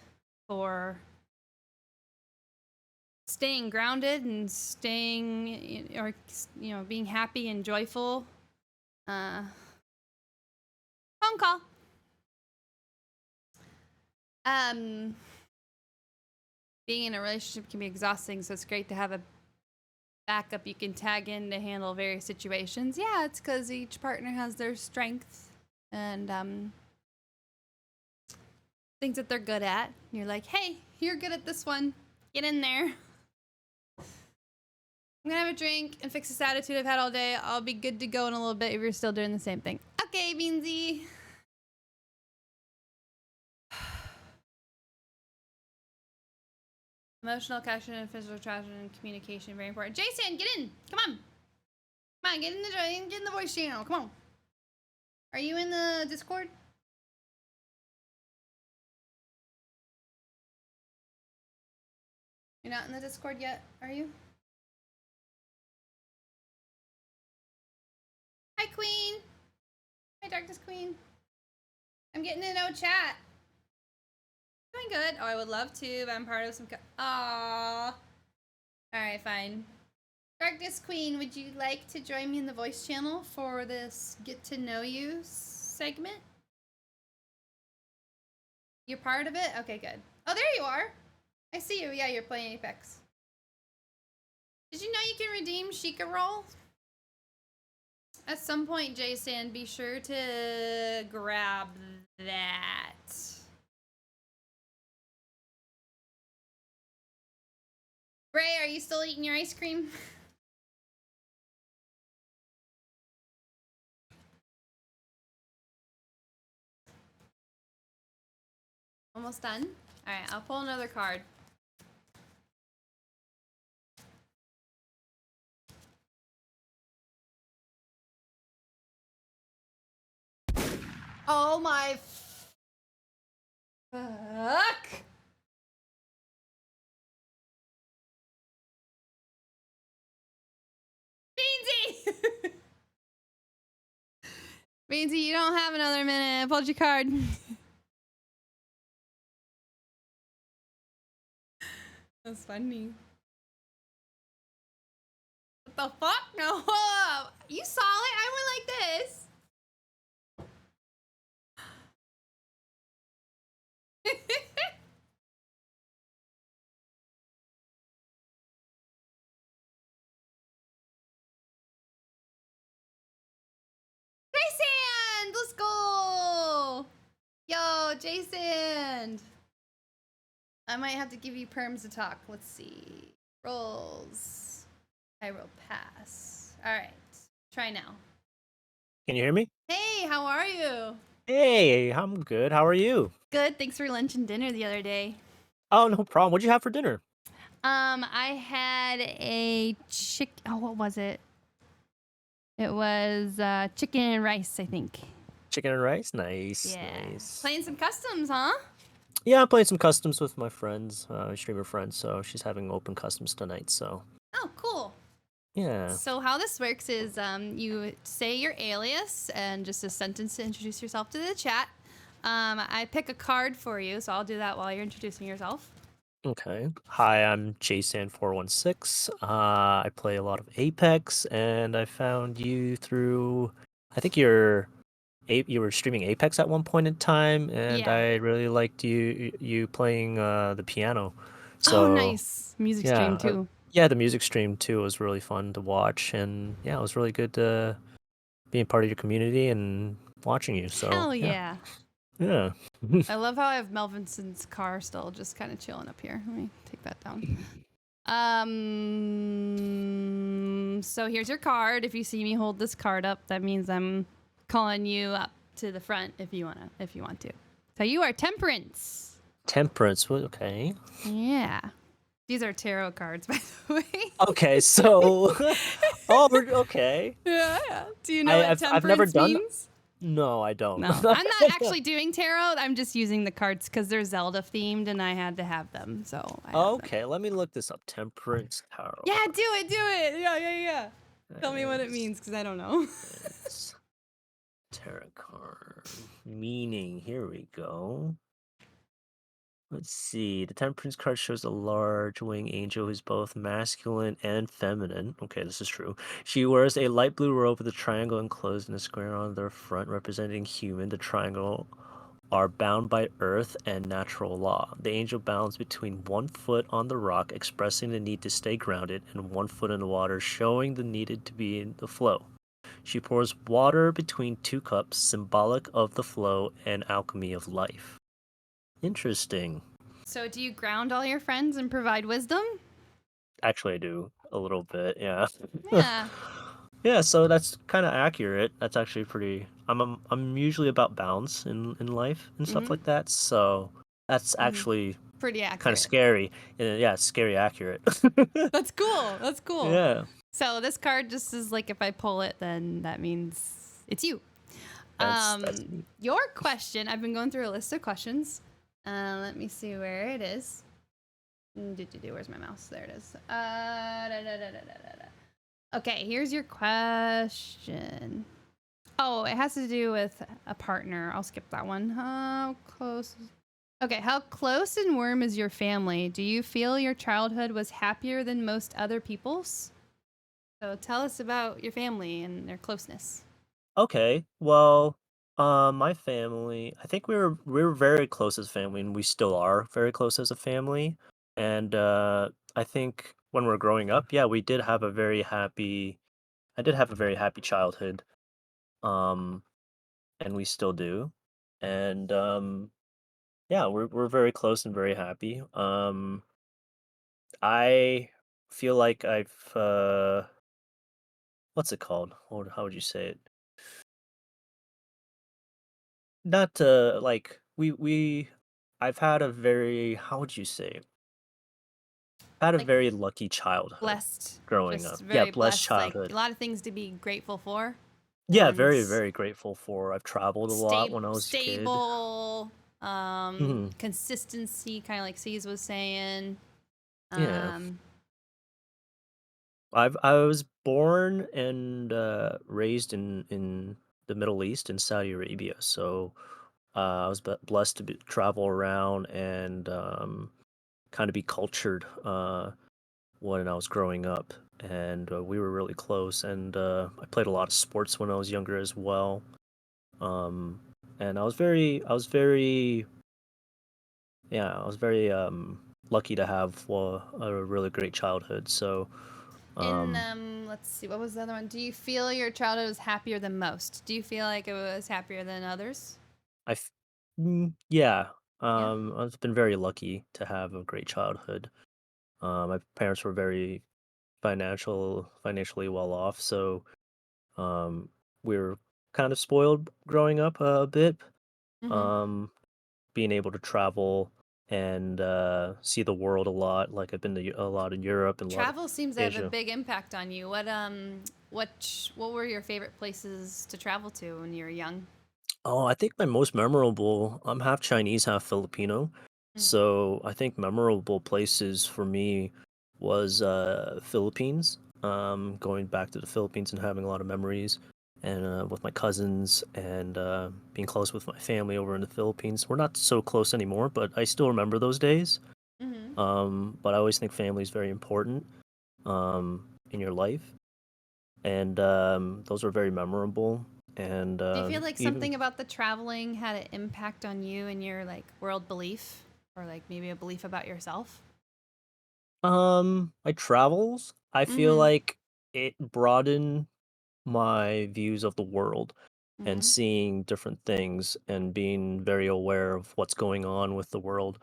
for staying grounded and staying, or, you know, being happy and joyful. Phone call. Being in a relationship can be exhausting, so it's great to have a backup you can tag in to handle various situations. Yeah, it's because each partner has their strengths and things that they're good at. You're like, hey, you're good at this one. Get in there. I'm gonna have a drink and fix this attitude I've had all day. I'll be good to go in a little bit if you're still doing the same thing. Okay, Beansy. Emotional connection and physical attraction and communication, very important. Jason, get in. Come on. Come on, get in the voice channel. Come on. Are you in the Discord? You're not in the Discord yet, are you? Hi, Queen. Hi, Darkness Queen. I'm getting to know chat. Doing good. Oh, I would love to, but I'm part of some. Aww. All right, fine. Darkness Queen, would you like to join me in the voice channel for this get to know you segment? You're part of it? Okay, good. Oh, there you are. I see you. Yeah, you're playing Apex. Did you know you can redeem Sheikah roll? At some point, Jason, be sure to grab that. Ray, are you still eating your ice cream? Almost done? Alright, I'll pull another card. Oh my fuck! Beansy! Beansy, you don't have another minute. I pulled your card. That's funny. What the fuck? No. You saw it? I went like this. Jason! Let's go! Yo, Jason! I might have to give you perms to talk. Let's see. Rolls. I roll pass. Alright. Try now. Can you hear me? Hey, how are you? Hey, I'm good. How are you? Good. Thanks for lunch and dinner the other day. Oh, no problem. What'd you have for dinner? I had a what was it? It was chicken and rice, I think. Chicken and rice? Nice. Yeah. Nice. Playing some customs, huh? Yeah, I'm playing some customs with my friends, streamer friends, so she's having open customs tonight, so. Oh, cool. Yeah. So how this works is you say your alias and just a sentence to introduce yourself to the chat. I pick a card for you, so I'll do that while you're introducing yourself. Okay. Hi, I'm JSan416. I play a lot of Apex, and I found you through, I think you were streaming Apex at one point in time, and Yeah. I really liked you playing the piano. So, Oh, nice. Music stream, too. Yeah, the music stream too was really fun to watch, and yeah, it was really good to being part of your community and watching you. So Hell yeah. Yeah. I love how I have Melvinson's car still just kind of chilling up here. Let me take that down. So here's your card. If you see me hold this card up, that means I'm calling you up to the front if you want to. So you are Temperance. Temperance. Okay. Yeah. These are tarot cards, by the way. Okay, so okay. Yeah. Do you know what Temperance I've never done means? No, I don't. No, I'm not actually doing tarot. I'm just using the cards because they're Zelda themed, and I had to have them. So. Okay, let me look this up. Temperance tarot. Yeah, do it. Yeah. Tell me what it means because I don't know. Tarot card meaning. Here we go. Let's see. The Temperance card shows a large winged angel who's both masculine and feminine. Okay, this is true. She wears a light blue robe with a triangle enclosed in a square on the front representing human. The triangle are bound by earth and natural law. The angel balances between 1 foot on the rock, expressing the need to stay grounded, and 1 foot in the water, showing the needed to be in the flow. She pours water between 2 cups, symbolic of the flow and alchemy of life. Interesting. So do you ground all your friends and provide wisdom? Actually, I do. a little bit. Yeah. Yeah. Yeah, so that's kind of accurate. That's actually pretty. I'm usually about balance in life and stuff Mhm. like that. So that's actually Pretty kind of accurate. scary. Yeah, it's scary accurate. That's cool. That's cool. Yeah. So this card just is like if I pull it, then that means it's you. That's me. Your question. I've been going through a list of questions. Let me see where it is. Where's my mouse? There it is. Okay, here's your question. Oh, it has to do with a partner. I'll skip that one. How close? Okay, how close and warm is your family? Do you feel your childhood was happier than most other people's? So tell us about your family and their closeness. Okay. Well, my family, I think we were very close as a family, and we still are very close as a family. And I think when we are growing up, yeah, we did have a very happy. I did have a very happy childhood. Um, and we still do. And yeah, we're very close and very happy. I feel like I've what's it called? How would you say it? Not like we I've had a very how would you say it? Had a Like very lucky childhood blessed, growing just up. Yeah, very blessed blessed. Like a childhood. lot of things to be grateful for, Yeah, and very, very grateful for. I've traveled a lot when I was a kid. stable, Hmm. consistency, kind of like C's was saying. Yeah. Um, I was born and raised in the Middle East in Saudi Arabia, so I was blessed to travel around and kind of be cultured when I was growing up, and we were really close. And I played a lot of sports when I was younger as well. Um, and I was very lucky to have a really great childhood. So. in Um, let's see, what was the other one? Do you feel your childhood was happier than most? Do you feel like it was happier than others? I, f- yeah. Yeah. I've been very lucky to have a great childhood. My parents were very financially well off, so um, we were kind of spoiled growing up a bit. Mm-hmm. Um, Being able to travel and see the world a lot. Like I've been to a lot in Europe and a lot of Travel seems to have a Asia. big impact on you. What were your favorite places to travel to when you were young? Oh, I think my most memorable, I'm half Chinese, half Filipino. Mm. So I think memorable places for me was Philippines. Going back to the Philippines and having a lot of memories and with my cousins and being close with my family over in the Philippines. We're not so close anymore, but I still remember those days. Mm-hmm. But I always think family is very important in your life. And those were very memorable. And Do you feel like even something about the traveling had an impact on you and your like world belief, or like maybe a belief about yourself? My travels, I feel Mm-hmm. like it broadened my views of the world and Mm-hmm. seeing different things and being very aware of what's going on with the world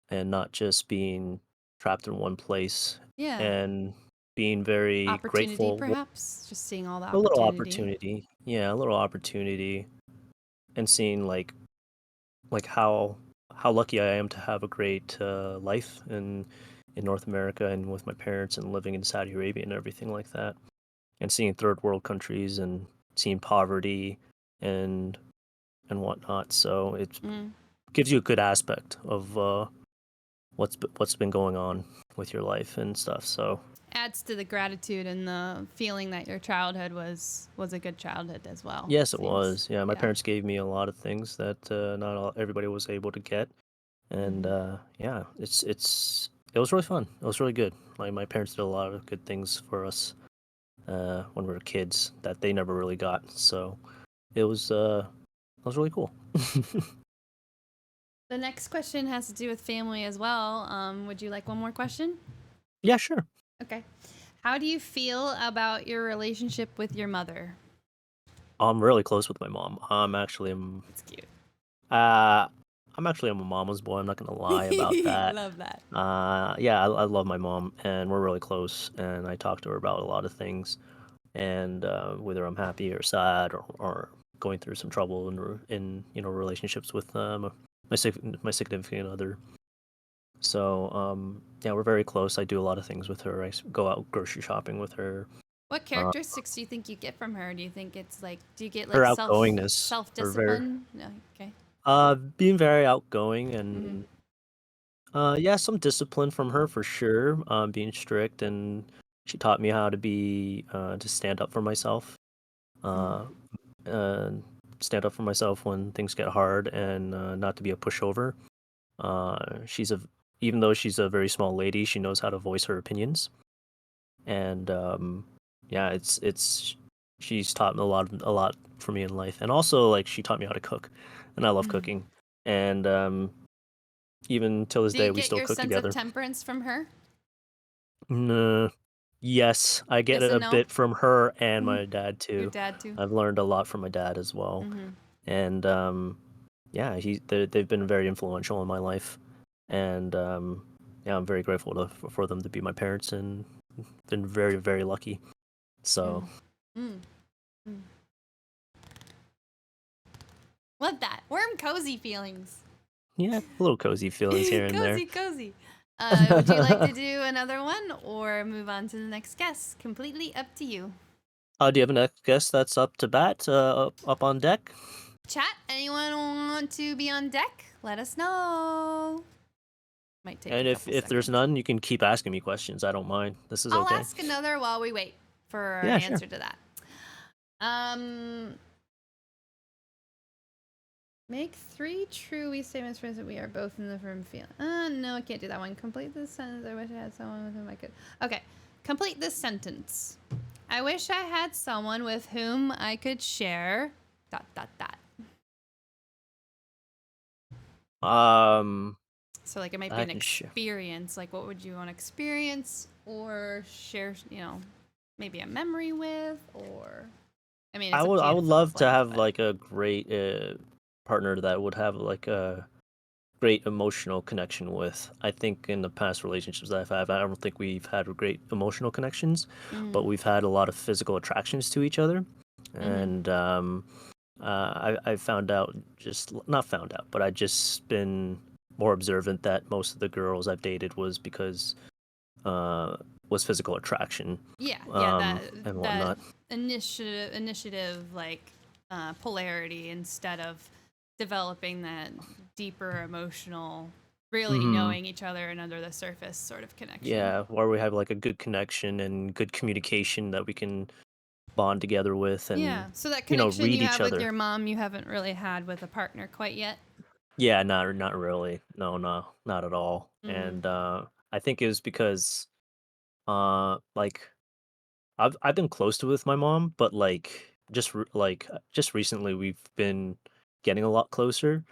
and not just being trapped in one place Yeah. and being very Opportunity, grateful. perhaps. Just seeing all the A little opportunity. opportunity. Yeah, a little opportunity and seeing like how lucky I am to have a great life in North America and with my parents and living in Saudi Arabia and everything like that, and seeing third world countries and seeing poverty and and whatnot. So it Mm. gives you a good aspect of what's been going on with your life and stuff. So Adds to the gratitude and the feeling that your childhood was a good childhood as well. yes, it Seems. was. Yeah, my Yeah. parents gave me a lot of things that everybody was able to get. And Mhm. yeah, it was really fun. It was really good. Like my parents did a lot of good things for us when we were kids that they never really got. So it was really cool. The next question has to do with family as well. Would you like one more question? Yeah, sure. Okay. How do you feel about your relationship with your mother? I'm really close with my mom. That's cute. Uh, I'm a mama's boy. I'm not gonna lie about that. Love that. Yeah, I love my mom, and we're really close. And I talk to her about a lot of things, and whether I'm happy or sad or going through some trouble in relationships with my significant other. So yeah, we're very close. I do a lot of things with her. Go out grocery shopping with her. What characteristics do you think you get from her? Do you think it's like, do you get Her like outgoingness, her very self-discipline? No, okay. being very outgoing Mm-hmm. and yeah, some discipline from her for sure. Being strict, and she taught me how to be to stand up for myself. Uh, stand up for myself when things get hard, and not to be a pushover. She's even though she's a very small lady, she knows how to voice her opinions, and yeah, she's taught me a lot for me in life, and also like she taught me how to cook, and I love cooking, and even till this Do day you we get still your cook sense together. of temperance from her? Yes, I get Yes it and a no? bit from her and Mhm. my dad Your too. dad too? I've learned a lot from my dad as well, and yeah, they've been very influential in my life, and yeah, I'm very grateful for them to be my parents, and been very, very lucky. So Love that. Warm, cozy feelings. yeah, a little cozy feelings here and there. Cozy. Would you like to do another one or move on to the next guest? Completely up to you. Do you have a next guest that's up to bat, up on deck? Chat, anyone want to be on deck? Let us know. Might take And a if couple there's seconds. none, you can keep asking me questions. I don't mind. This is I'll okay. ask another while we wait for Yeah, an sure. answer to that. Make 3 true statements for that we are both in the firm feeling. No, I can't do that one. Complete this sentence. I wish I had someone with whom I could. Okay, complete this sentence. I wish I had someone with whom I could share. ... So like it might be I an can share. experience. Like what would you want to experience or share? Maybe a memory with, or I mean, it's I would fill love the to blank, have but... like a great partner that would have like a great emotional connection with. I think in the past relationships that I've had, I don't think we've had great emotional connections, but we've had a lot of physical attractions to each other, and I found out, just not found out, but I just been more observant that most of the girls I've dated was because was physical attraction. And whatnot. Initiative, like polarity, instead of developing that deeper emotional, really knowing each other and under the surface sort of connection. Yeah, where we have like a good connection and good communication that we can bond together with, and so that connection read you each have with other. your mom, you haven't really had with a partner quite yet. Yeah, not really. No, not at all. And I think it was because like I've been close to with my mom, but like just recently we've been getting a lot closer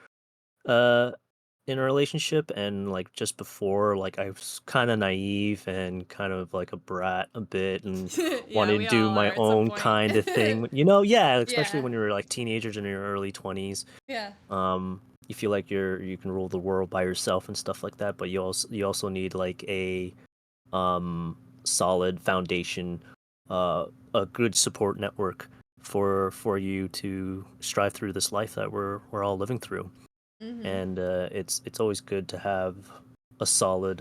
in a relationship, and like just before, like I was kind of naive and kind of like a brat a bit, and wanted to we do all my are at some own point. kind of thing. Yeah, especially Yeah. when you're like teenagers in your early 20s. Yeah. You feel like you can rule the world by yourself and stuff like that, but you also need like a solid foundation, a good support network for you to strive through this life that we're all living through. And it's always good to have a solid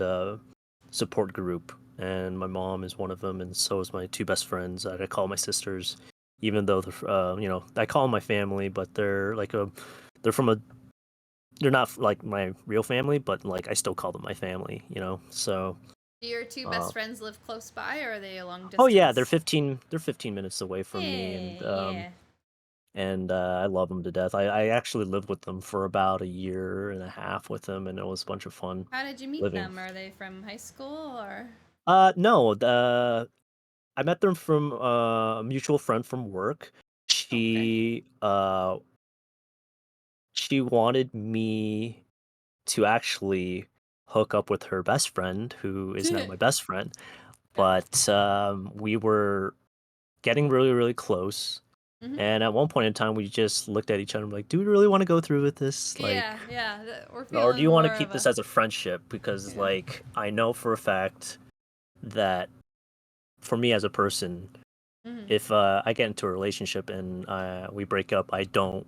support group, and my mom is one of them, and so is my 2 best friends that I call my sisters, even though they're I call them my family, but they're not like my real family, but like I still call them my family, so. Do your 2 best friends live close by, or are they a long distance? Oh yeah, they're 15 minutes away from me, and Yeah. I love them to death. I actually lived with them for about a year and a half with them, and it was a bunch of fun How did you meet living. them? Are they from high school or? No, I met them from a mutual friend from work. She she wanted me to actually hook up with her best friend, who is now my best friend, but we were getting really, really close. Mhm. And at one point in time, we just looked at each other and like, do we really want to go through with this? Like, Yeah. We're or do feeling you want to more keep of this a. as a friendship? Because Yeah. like, I know for a fact that for me as a person, Mhm. if I get into a relationship and we break up, I don't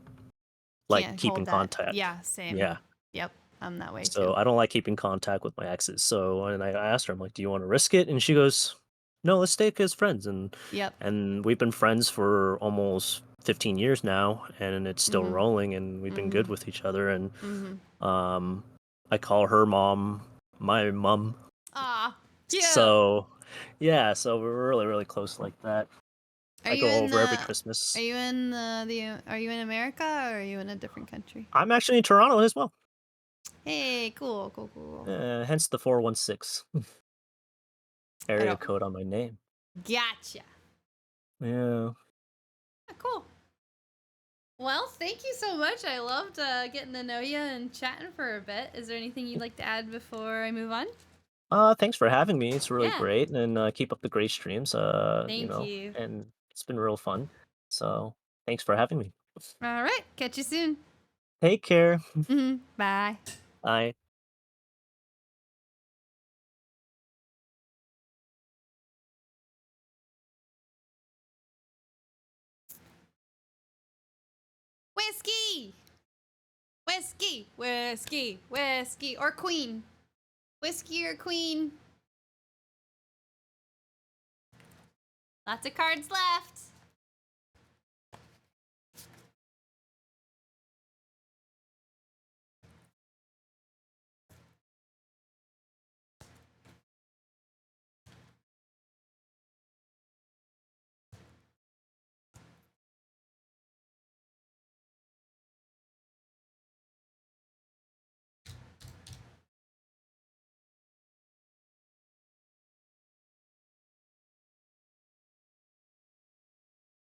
like Can't keeping hold that. contact. Yeah, same. Yeah. Yep, I'm that way So too. I don't like keeping contact with my exes. So and I asked her, I'm like, do you want to risk it? And she goes, no, let's stay as friends. Yep. And we've been friends for almost 15 years now, and it's still Mhm. rolling, and we've been good Mhm. with each other. And Mhm. I call her mom my mom. Ah, cute. So yeah, so we're really really close like that. Are I you go in over every the? Christmas. Are you in Are you in America or are you in a different country? I'm actually in Toronto as well. Hey, cool. Hence the 416 I area don't. code on my name. Gotcha. Yeah. Cool. Well, thank you so much. I loved getting to know you and chatting for a bit. Is there anything you'd like to add before I move on? Thanks for having me. It's really Yeah. great, and keep up the great streams. Thank you. And it's been real fun. So thanks for having me. All right. Catch you soon. Take care. Bye. Bye. Whiskey. Or queen. Whiskey or queen. Lots of cards left.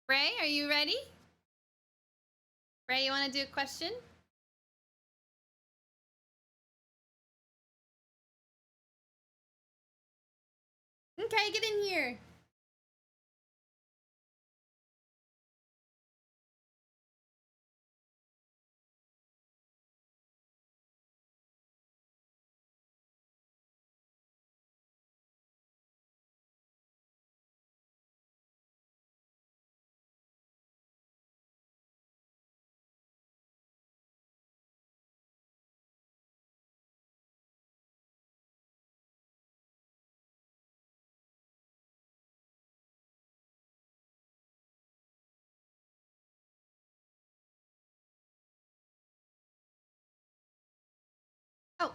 Ray, are you ready? Ray, you want to do a question? Okay, get in here. Oh.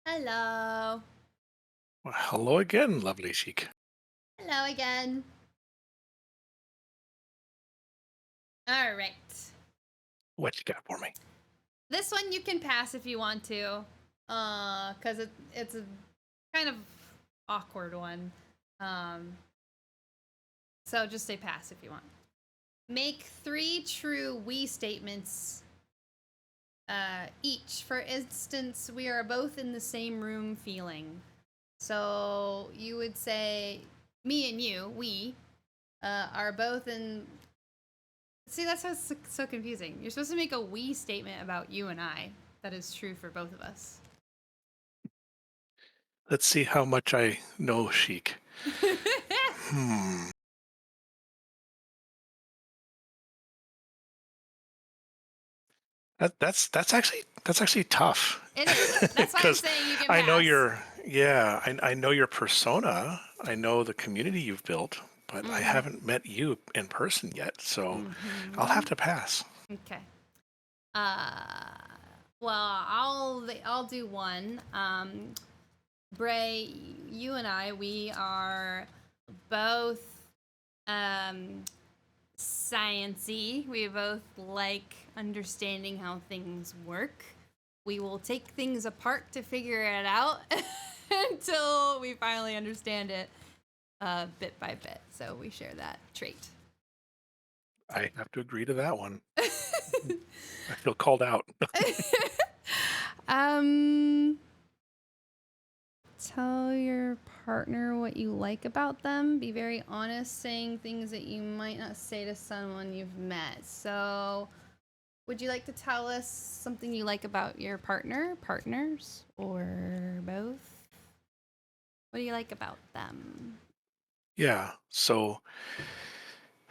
Hello. Well, hello again, lovely Sheik. Hello again. All right. What you got for me? This one you can pass if you want to, cause it's a kind of awkward one. So just say pass if you want. Make 3 true we statements each. For instance, we are both in the same room feeling. So you would say, me and you, we, are both in. See, that's what's so confusing. You're supposed to make a we statement about you and I that is true for both of us. Let's see how much I know Sheik. That's actually tough. It is. That's why I'm saying you can I pass. know I know your persona. I know the community you've built, but I haven't met you in person yet, so I'll have to pass. Okay. Well, I'll do one. Bray, you and I, we are both science-y. We both like understanding how things work. We will take things apart to figure it out until we finally understand it bit by bit. So we share that trait. I have to agree to that one. I feel called out. Tell your partner what you like about them. Be very honest, saying things that you might not say to someone you've met. So, would you like to tell us something you like about your partners, or both? What do you like about them? Yeah. So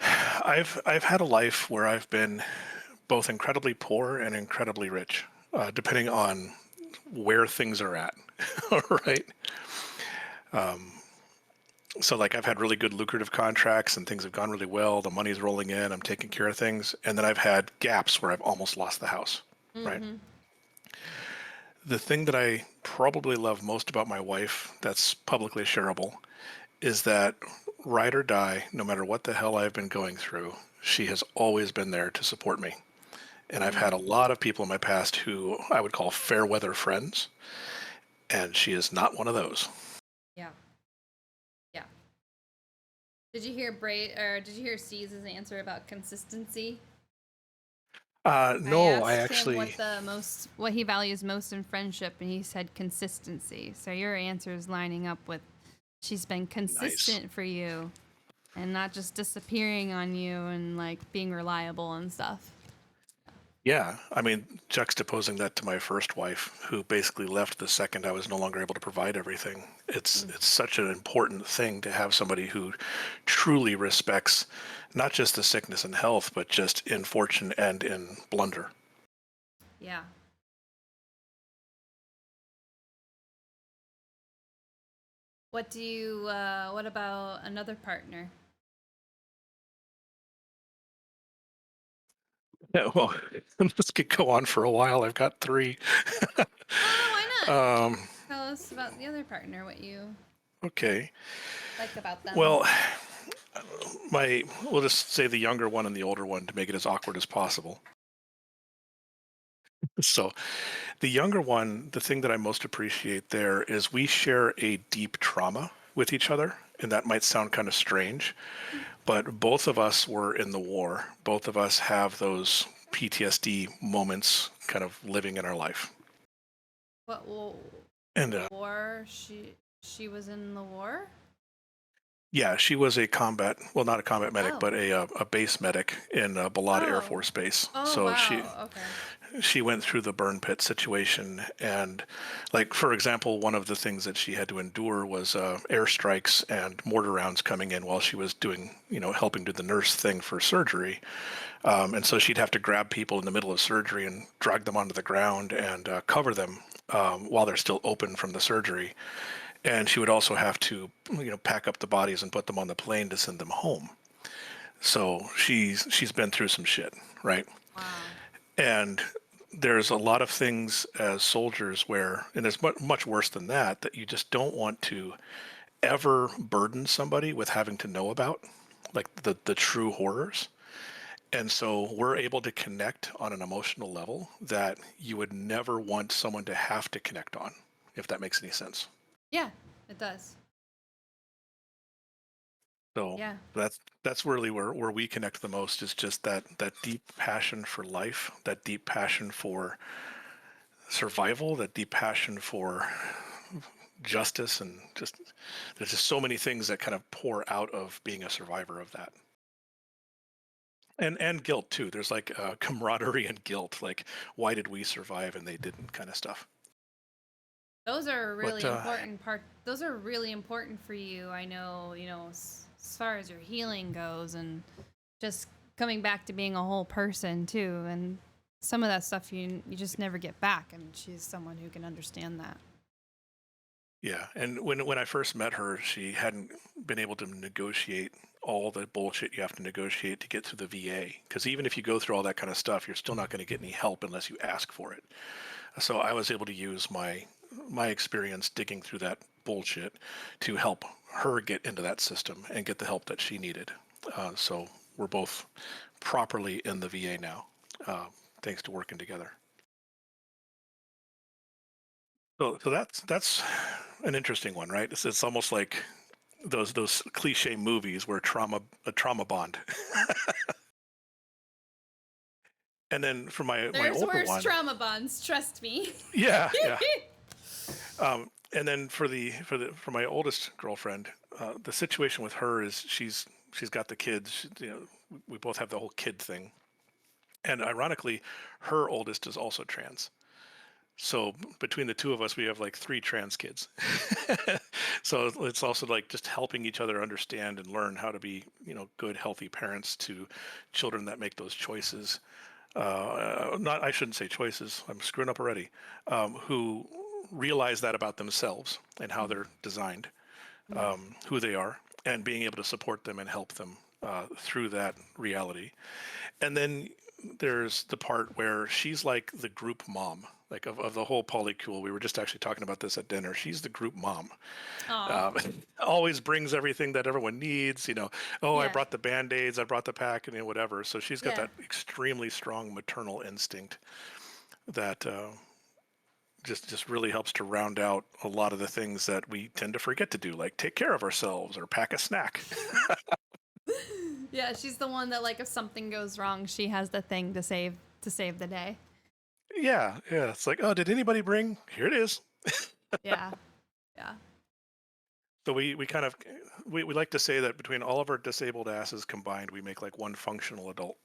I've had a life where I've been both incredibly poor and incredibly rich, depending on where things are at. All right. So like I've had really good lucrative contracts and things have gone really well. The money's rolling in. I'm taking care of things, and then I've had gaps where I've almost lost the house. Right. The thing that I probably love most about my wife that's publicly shareable is that ride or die, no matter what the hell I've been going through, she has always been there to support me. And I've had a lot of people in my past who I would call fair weather friends, and she is not one of those. Yeah. Yeah. Did you hear Steve's answer about consistency? No, I I asked him actually. what he values most in friendship, and he said consistency. So your answer is lining up with she's been consistent for you, and not just disappearing on you and like being reliable and stuff. Yeah, I mean, juxtaposing that to my first wife, who basically left the second I was no longer able to provide everything. It's such an important thing to have somebody who truly respects not just the sickness and health, but just in fortune and in blunder. Yeah. What about another partner? Yeah, well, this could go on for a while. I've got 3. Why not? Tell us about the other partner, what you Okay. like about them. Well, we'll just say the younger one and the older one to make it as awkward as possible. So, the younger one, the thing that I most appreciate there is we share a deep trauma with each other, and that might sound kind of strange, but both of us were in the war. Both of us have those PTSD moments kind of living in our life. What And war? She was in the war? yeah, she was a combat, well, not a combat medic, but a base medic in Balad Air Force Base. Oh, So wow. she went through the burn pit situation, and like for example, one of the things that she had to endure was airstrikes and mortar rounds coming in while she was doing, helping do the nurse thing for surgery. And so she'd have to grab people in the middle of surgery and drag them onto the ground and cover them while they're still open from the surgery. And she would also have to, pack up the bodies and put them on the plane to send them home. So she's been through some shit, right? Wow. And there's a lot of things as soldiers where, and there's much worse than that, that you just don't want to ever burden somebody with having to know about, like the true horrors. And so we're able to connect on an emotional level that you would never want someone to have to connect on, if that makes any sense. Yeah, it does. So yeah. that's really where we connect the most, is just that deep passion for life, that deep passion for survival, that deep passion for justice, and just there's just so many things that kind of pour out of being a survivor of that. And guilt too. There's like camaraderie and guilt, like why did we survive and they didn't, kind of stuff. Those are really Those are really important for you. I know, as far as your healing goes, and just coming back to being a whole person too. And some of that stuff you just never get back. And she's someone who can understand that. Yeah, and when I first met her, she hadn't been able to negotiate all the bullshit you have to negotiate to get through the VA. Because even if you go through all that kind of stuff, you're still not going to get any help unless you ask for it. So I was able to use my experience digging through that bullshit to help her get into that system and get the help that she needed. So we're both properly in the VA now, thanks to working together. So that's an interesting one, right? It's almost like those cliche movies where a trauma bond. And then for my There's older worse one, trauma bonds, trust me. yeah. And then for my oldest girlfriend, the situation with her is she's got the kids. You know, we both have the whole kid thing, and ironically, her oldest is also trans. So between the two of us, we have like 3 trans kids. So it's also like just helping each other understand and learn how to be, good, healthy parents to children that make those choices. Not, I shouldn't say choices. I'm screwing up already. Who realize that about themselves and how they're designed, who they are, and being able to support them and help them through that reality. And then there's the part where she's like the group mom, like of the whole polycule. We were just actually talking about this at dinner. She's the group mom. Always brings everything that everyone needs. Oh, I Yeah. brought the Band-Aids, I brought the pack, and whatever. So she's got Yeah. that extremely strong maternal instinct that just really helps to round out a lot of the things that we tend to forget to do, like take care of ourselves or pack a snack. Yeah, she's the one that, like, if something goes wrong, she has the thing to save the day. Yeah. It's like, oh, did anybody bring? Here it is. Yeah. Yeah. So we kind of we like to say that between all of our disabled asses combined, we make like one functional adult.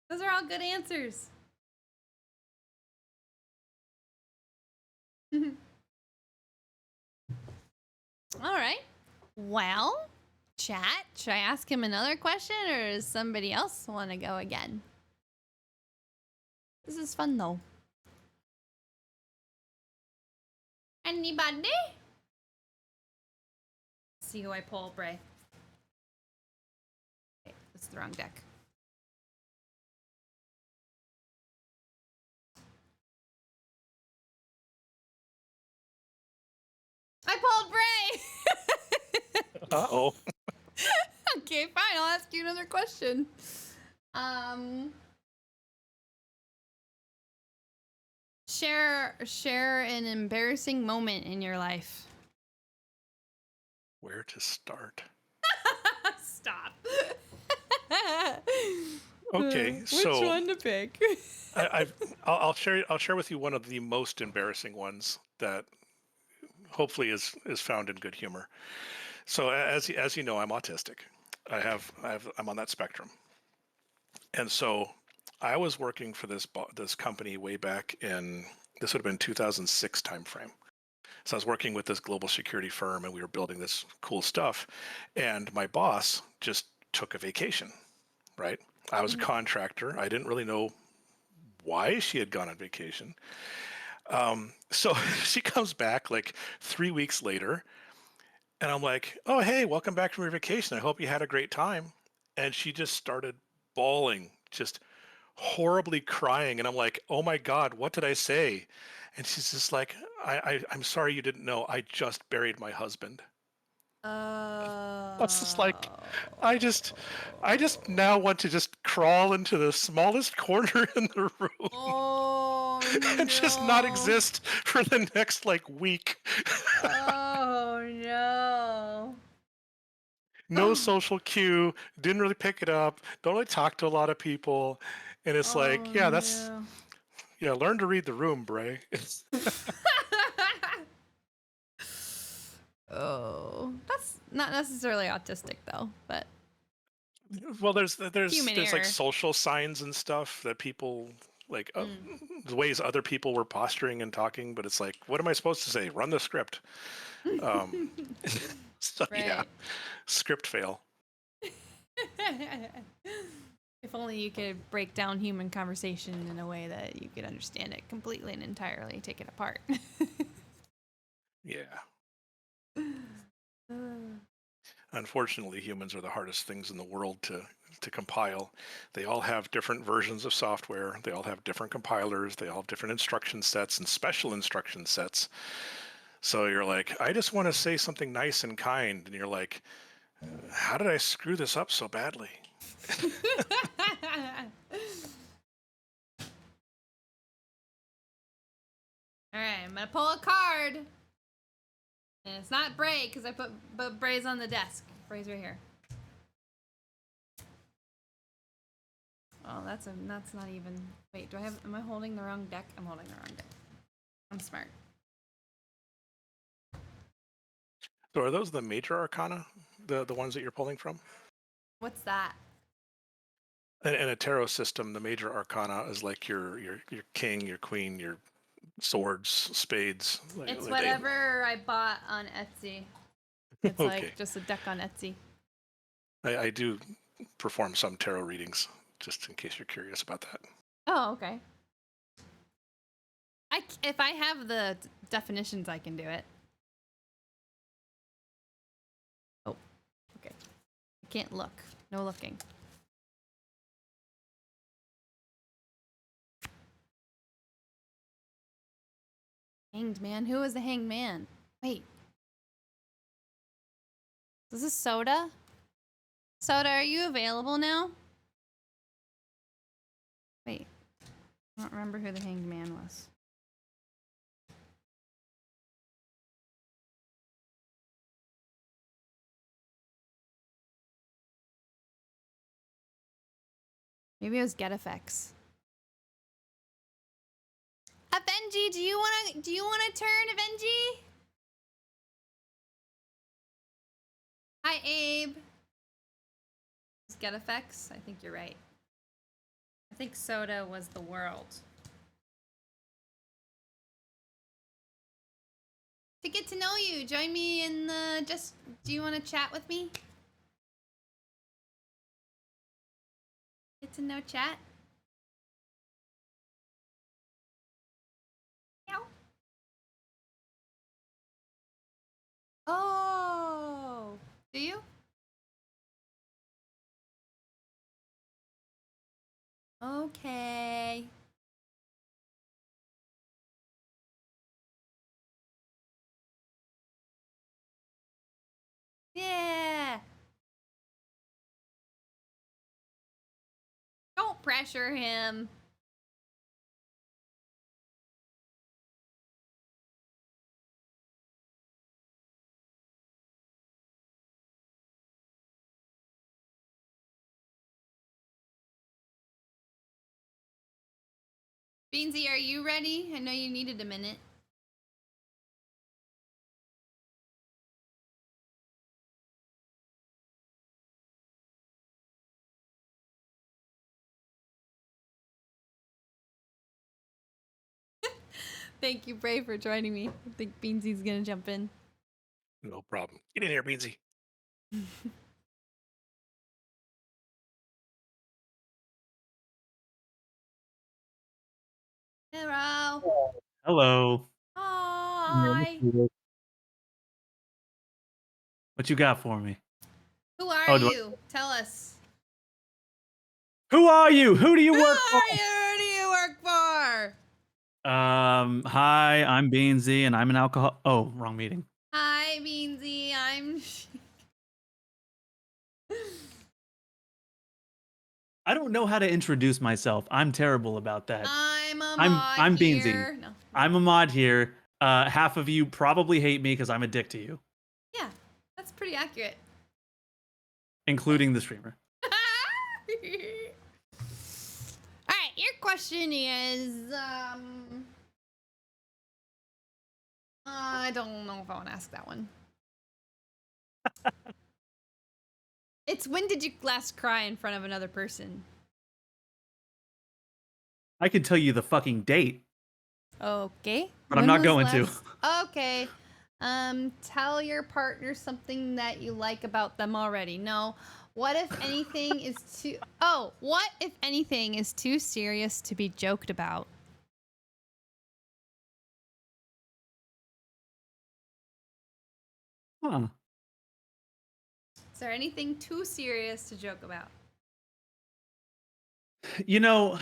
Those are all good answers. All right. Well, chat, should I ask him another question or does somebody else want to go again? This is fun though. Anybody? Let's see who I pull, Bray. Okay, that's the wrong deck. I pulled Bray! Uh-oh. Okay, fine. I'll ask you another question. Share an embarrassing moment in your life. Where to start? Stop. Okay, Which so one to pick? I'll share with you one of the most embarrassing ones that hopefully is found in good humor. So as you know, I'm autistic. I'm on that spectrum, and so I was working for this company way back in, this would have been 2006 timeframe. So I was working with this global security firm, and we were building this cool stuff. And my boss just took a vacation. Right? I was a contractor. I didn't really know why she had gone on vacation. So she comes back like 3 weeks later, and I'm like, "Oh, hey, welcome back from your vacation. I hope you had a great time." And she just started bawling, just horribly crying. And I'm like, "Oh my God, what did I say?" And she's just like, I'm sorry you didn't know. I just buried my husband." I was just like, I just now want to just crawl into the smallest corner in the room Oh and just not no. exist for the next like week. Oh no. No social cue, didn't really pick it up, don't really talk to a lot of people. And it's like, yeah, that's, no. yeah, learn to read the room, Bray. Oh, that's not necessarily autistic though, but Well, there's human like error. social signs and stuff that people like, the ways other people were posturing and talking, but it's like, what am I supposed to say? Run the script. So yeah, Right. script fail. If only you could break down human conversation in a way that you could understand it completely and entirely, take it apart. Yeah. Unfortunately, humans are the hardest things in the world to compile. They all have different versions of software. They all have different compilers. They all have different instruction sets and special instruction sets. So you're like, I just want to say something nice and kind. And you're like, how did I screw this up so badly? All right, I'm gonna pull a card, and it's not Bray because I put Bray's on the desk. Bray's right here. Oh, that's not even. Wait, am I holding the wrong deck? I'm holding the wrong deck. I'm smart. So are those the major arcana, the ones that you're pulling from? What's that? In a tarot system, the major arcana is like your king, your queen, your swords, spades. It's whatever I bought on Etsy. It's Okay. like just a deck on Etsy. I do perform some tarot readings, just in case you're curious about that. Oh, okay. If I have the definitions, I can do it. Oh, okay. I can't look. No looking. Hanged man? Who is the hanged man? Wait. Is this Soda? Soda, are you available now? Wait. I don't remember who the hanged man was. Maybe it was Get Effects. Avenji, do you wanna turn, Avenji? Hi, Abe. It's Get Effects? I think you're right. I think Soda was the world. To get to know you, join me in the do you want to chat with me? Get to know chat? Meow. Oh, do you? Okay. Yeah. Don't pressure him. Beansy, are you ready? I know you needed a minute. Thank you, Bray, for joining me. I think Beansy's gonna jump in. No problem. Get in here, Beansy. Hello. Hello. Hi. What you got for me? Who are Oh, you? Tell us. Who are you? Who do you work Who are you? Who do you work for? for? Hi, I'm Beansy, and I'm an alcohol. Oh, wrong meeting. Hi, Beansy. I'm. I don't know how to introduce myself. I'm terrible about that. I'm a I'm mod Beansy. here. No. I'm a mod here. Half of you probably hate me because I'm a dick to you, Yeah, that's pretty accurate. including the streamer. All right, your question is, I don't know if I want to ask that one. It's when did you last cry in front of another person? I could tell you the fucking date, Okay. but I'm not going to. Okay. Tell your partner something that you like about them already. No. What if anything is too... Oh, what if anything is too serious to be joked about? Huh. Is there anything too serious to joke about? You know,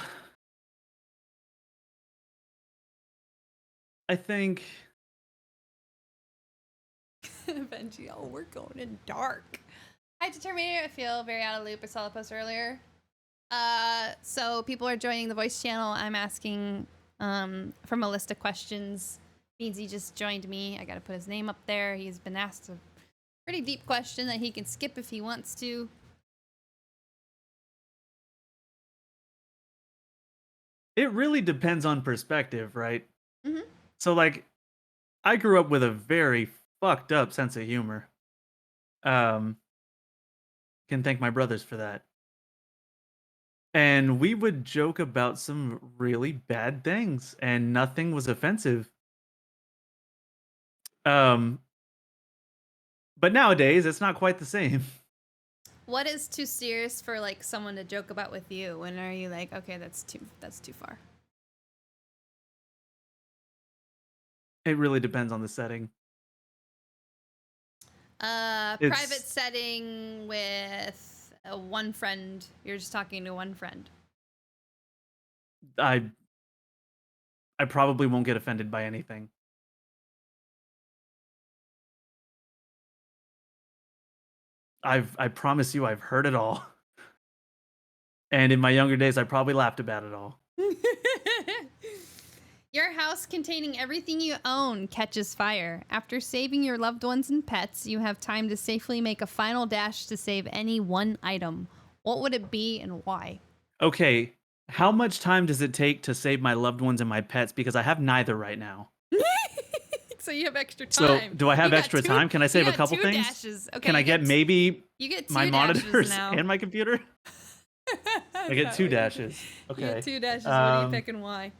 I think... Benji, oh, we're going in dark. Hi, Determinator. I feel very out of loop. I saw the post earlier. So people are joining the voice channel. I'm asking from a list of questions. Beansy just joined me. I gotta put his name up there. He's been asked a pretty deep question that he can skip if he wants to. It really depends on perspective, right? Hmm. So, like, I grew up with a very fucked up sense of humor. Um, can thank my brothers for that. And we would joke about some really bad things, and nothing was offensive. Um, but nowadays, it's not quite the same. What is too serious for like someone to joke about with you? When are you like, okay, that's too far? It really depends on the setting. Private setting with one friend. You're just talking to one friend. I probably won't get offended by anything. I promise you, I've heard it all. And in my younger days, I probably laughed about it all. Your house containing everything you own catches fire. After saving your loved ones and pets, you have time to safely make a final dash to save any one item. What would it be and why? Okay, how much time does it take to save my loved ones and my pets? Because I have neither right now. So you have extra So time. do I have extra time? Can I save a got couple two things? dashes. Okay, Can I get maybe you get my two dashes monitors now. and my computer? I get two dashes. You Okay. get two dashes. What do you pick and why?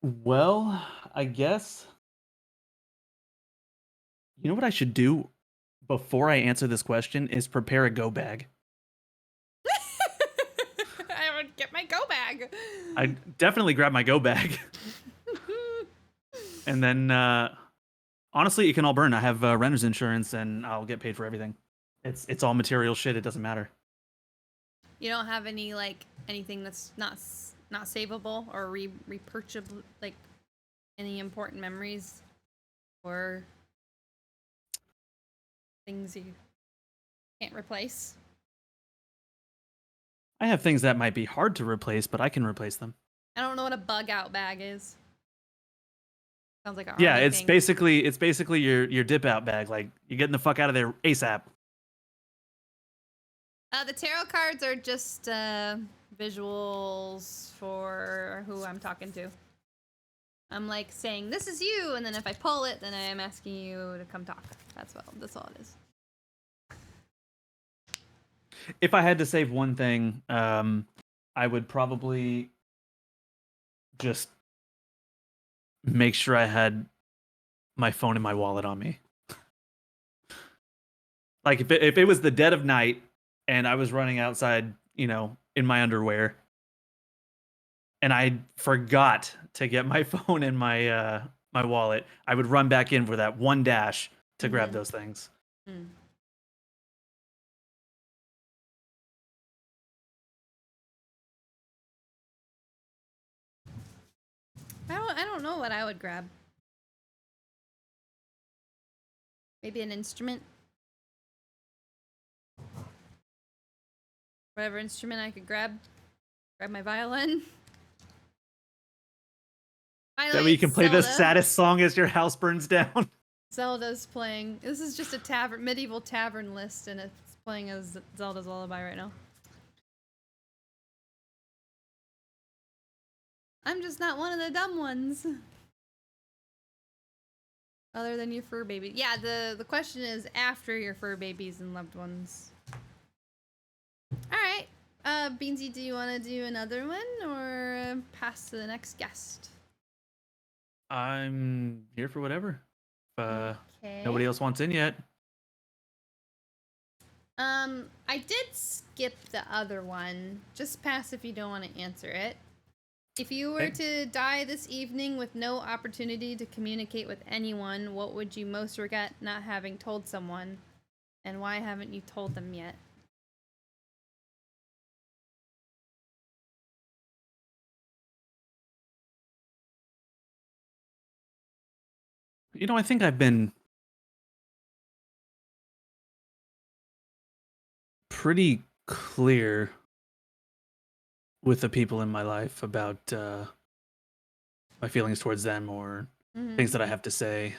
Well, I guess. You know what I should do before I answer this question is prepare a go bag. I would get my go bag. I definitely grab my go bag. And then, honestly, it can all burn. I have renter's insurance, and I'll get paid for everything. It's all material shit. It doesn't matter. You don't have any like anything that's not savable or repurchasable, like any important memories or things you can't replace. I have things that might be hard to replace, but I can replace them. I don't know what a bug out bag is. Sounds like a Yeah, army it's thing. basically your dip out bag. Like you're getting the fuck out of there ASAP. The tarot cards are just visuals for who I'm talking to. I'm like saying, this is you, and then if I pull it, then I am asking you to come talk. That's all it is. If I had to save one thing, I would probably just make sure I had my phone and my wallet on me. Like if it was the dead of night and I was running outside, in my underwear, and I forgot to get my phone and my my wallet, I would run back in for that one dash to grab those things. Mm. I don't know what I would grab. Maybe an instrument. Whatever instrument I could grab. Grab my violin. That way you can play the saddest song as your house burns down. Zelda's playing. This is just a medieval tavern list, and it's playing as Zelda's Lullaby right now. I'm just not one of the dumb ones. Other than your fur baby. Yeah, the question is after your fur babies and loved ones. Alright. Beansy, do you want to do another one or pass to the next guest? I'm here for whatever. Okay. Nobody else wants in yet. I did skip the other one. Just pass if you don't want to answer it. If you were to die this evening with no opportunity to communicate with anyone, what would you most regret not having told someone? And why haven't you told them yet? I think I've been pretty clear with the people in my life about my feelings towards them or things that I have to say.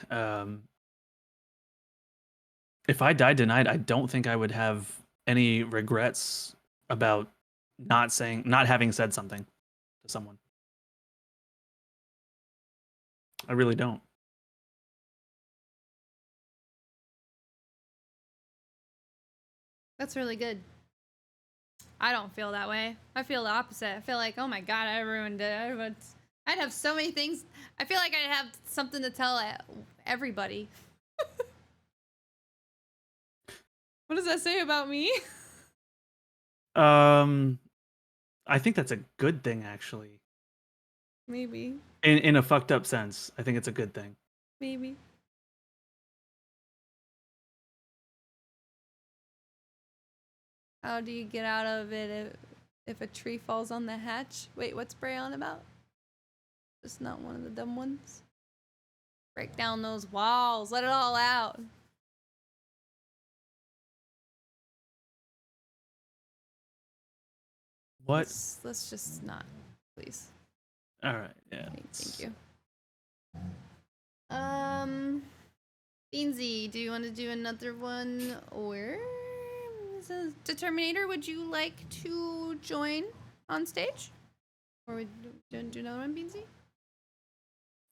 If I died tonight, I don't think I would have any regrets about not having said something to someone. I really don't. That's really good. I don't feel that way. I feel the opposite. I feel like, oh my god, I ruined it. I'd have so many things. I feel like I'd have something to tell everybody. What does that say about me? I think that's a good thing, actually. Maybe. In a fucked up sense, I think it's a good thing. Maybe. How do you get out of it if a tree falls on the hatch? Wait, what's Bray on about? Just not one of the dumb ones. Break down those walls. Let it all out. What? Let's just not, please. All right. Yeah. Okay, thank you. Beansy, do you want to do another one, or Determinator? Would you like to join on stage, or would you do another one, Beansy?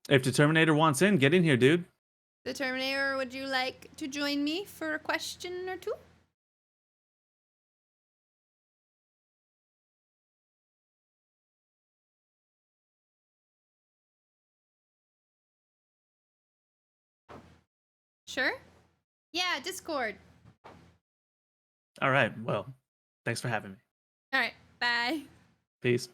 If Determinator wants in, get in here, dude. Determinator, would you like to join me for a question or two? Sure? Yeah, Discord. All right. Well, thanks for having me. All right, bye. Peace.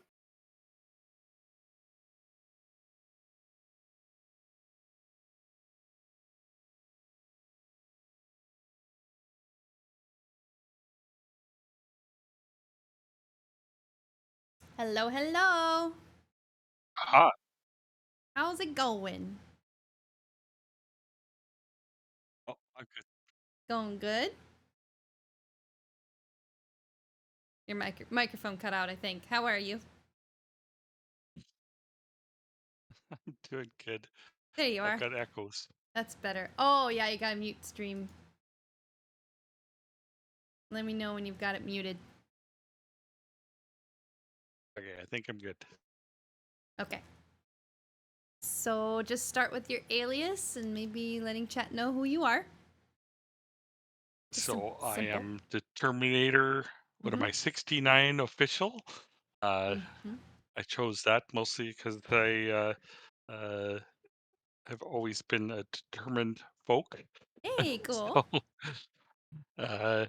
Hello, hello. Aha. How's it going? Oh, I'm good. Going good? Your microphone cut out, I think. How are you? I'm doing good. There you are. I've got echoes. That's better. Oh, yeah, you gotta mute stream. Let me know when you've got it muted. Okay, I think I'm good. Okay. So just start with your alias and maybe letting chat know who you are. Just So I simple. am the Terminator. What am I, 69 official? I chose that mostly because I have always been a determined folk. Hey, cool. So,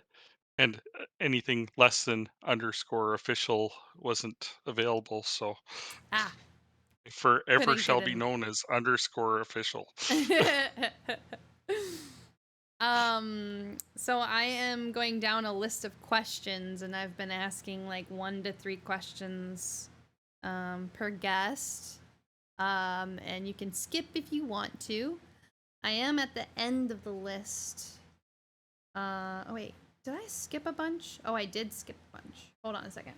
and anything less than underscore official wasn't available. So forever Couldn't shall get be in. known as underscore official. So I am going down a list of questions, and I've been asking like 1 to 3 questions per guest. And you can skip if you want to. I am at the end of the list. Oh wait, did I skip a bunch? Oh, I did skip a bunch. Hold on a second.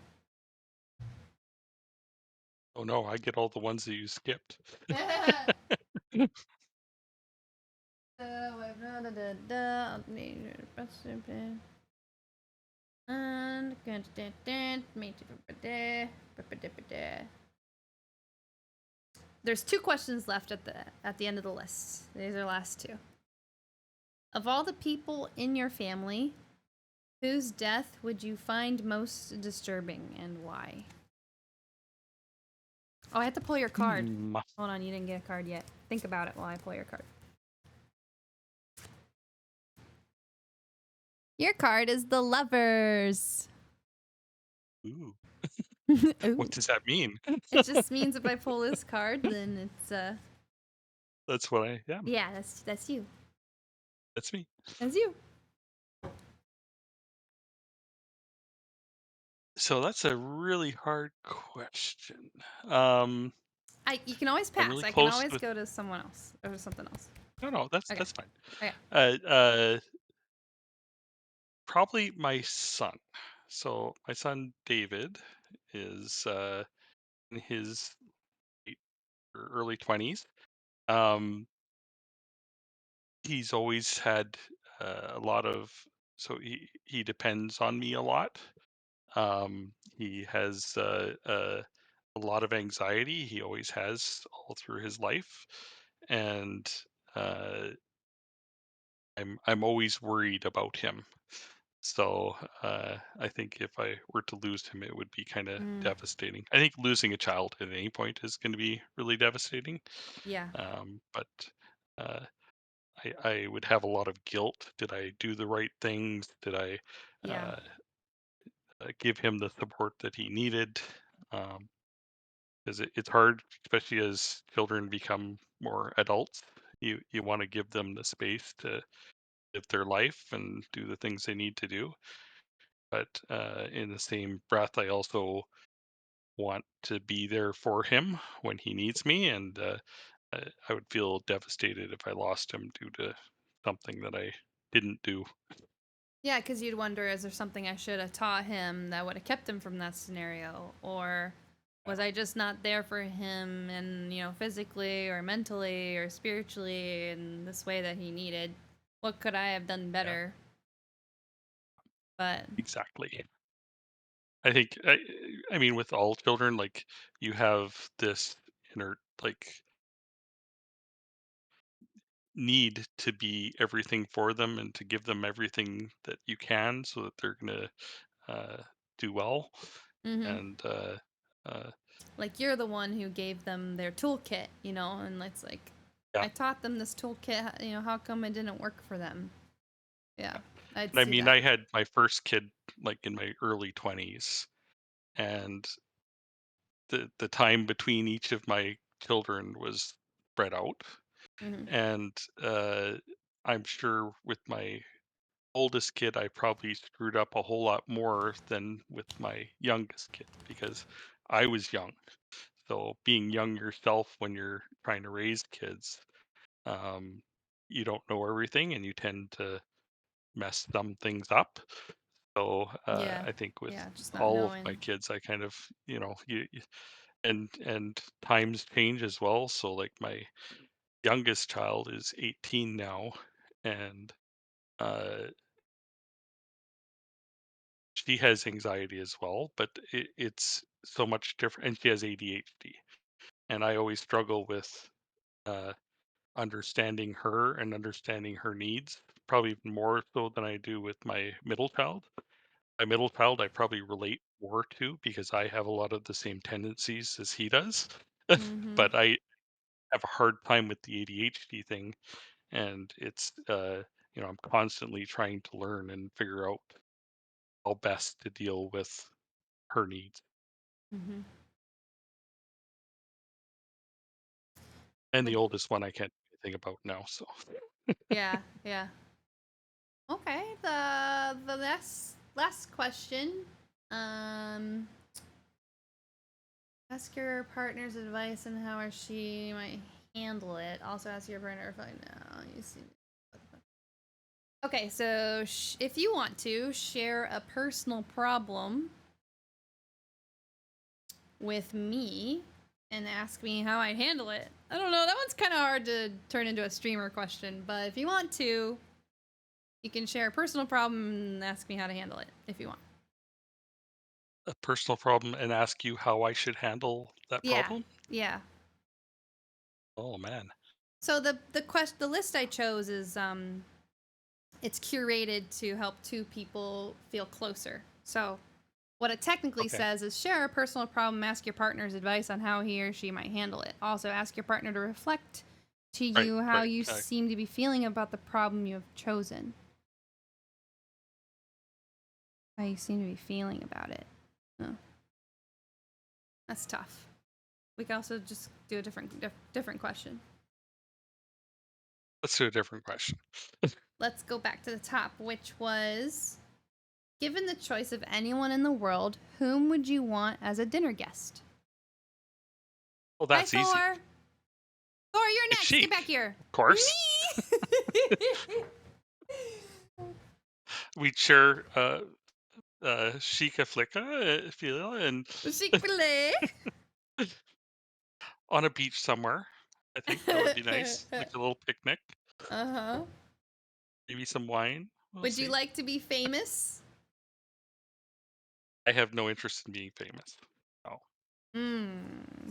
Oh no, I get all the ones that you skipped. There's 2 questions left at the end of the list. These are last 2. Of all the people in your family, whose death would you find most disturbing and why? Oh, I have to pull your card. Hold on, you didn't get a card yet. Think about it while I pull your card. Your card is the Lovers. Ooh. Ooh. What does that mean? It just means if I pull this card, then it's That's what I am. Yeah, that's you. That's me. That's you. So that's a really hard question. You can always pass. Really I can close always with... go to someone else or something else. No, that's Okay. fine. Okay. Probably my son. So my son David is in his early 20s. He's always had a lot of, so he depends on me a lot. He has a lot of anxiety. He always has all through his life, and uh, I'm always worried about him. So I think if I were to lose him, it would be kind of Mm, devastating. I think losing a child at any point is going to be really devastating. yeah. But uh, I would have a lot of guilt. Did I do the right things? Did I Yeah. uh, give him the support that he needed? Because it's hard, especially as children become more adults. You want to give them the space to live their life and do the things they need to do. But in the same breath, I also want to be there for him when he needs me, and I would feel devastated if I lost him due to something that I didn't do. Yeah, because you'd wonder, is there something I should have taught him that would have kept him from that scenario? Or was I just not there for him and, physically or mentally or spiritually in this way that he needed? What could I have done Yeah, better? But, exactly. I think I mean with all children, like you have this inner like need to be everything for them and to give them everything that you can so that they're gonna do well. mm-hmm. And uh, Like you're the one who gave them their toolkit, and it's like, yeah, I taught them this toolkit, how come it didn't work for them? Yeah, I'd and I see mean, that. I had my first kid like in my early 20s, and the time between each of my children was spread out, Mm-hmm. and I'm sure with my oldest kid, I probably screwed up a whole lot more than with my youngest kid because I was young. So being young yourself when you're trying to raise kids, um, you don't know everything and you tend to mess some things up. So Yeah, I think with yeah, just not all of my knowing. kids, I kind of, and times change as well. So like my youngest child is 18 now, and uh, she has anxiety as well, but it's so much different, and she has ADHD. And I always struggle with uh, understanding her and understanding her needs, probably even more so than I do with my middle child. My middle child, I probably relate more to because I have a lot of the same tendencies as he does. Mm-hmm. But I have a hard time with the ADHD thing, and it's I'm constantly trying to learn and figure out how best to deal with her needs. Mm-hmm. And Would the oldest one I can't do anything about now. So Yeah, yeah. Okay, the last question. Um, ask your partner's advice on how or she might handle it. Also, ask your partner if I know you see. Okay, so if you want to share a personal problem with me and ask me how I'd handle it. I don't know. That one's kind of hard to turn into a streamer question, but if you want to, you can share a personal problem and ask me how to handle it if you want. a personal problem and ask you how I should handle that Yeah, problem. yeah. Oh man. So the list I chose is it's curated to help two people feel closer. So what it technically Okay. says is share a personal problem, ask your partner's advice on how he or she might handle it. Also ask your partner to reflect to you how Right. you seem to be feeling about the problem you have chosen. How you seem to be feeling about it. Oh, that's tough. We can also just do a different question. Let's do a different question. Let's go back to the top, which was, given the choice of anyone in the world, whom would you want as a dinner guest? Well, that's Hi, easy. Thor. Thor, you're It's next. Sheik, Get back here. of course. Me. We'd share Sheikah Flicka, if you will, and Chick-fil-A. on a beach somewhere. I think that would be nice, like a little picnic, Uh-huh. maybe some wine. We'll Would you see. like to be famous? I have no interest in being famous. No.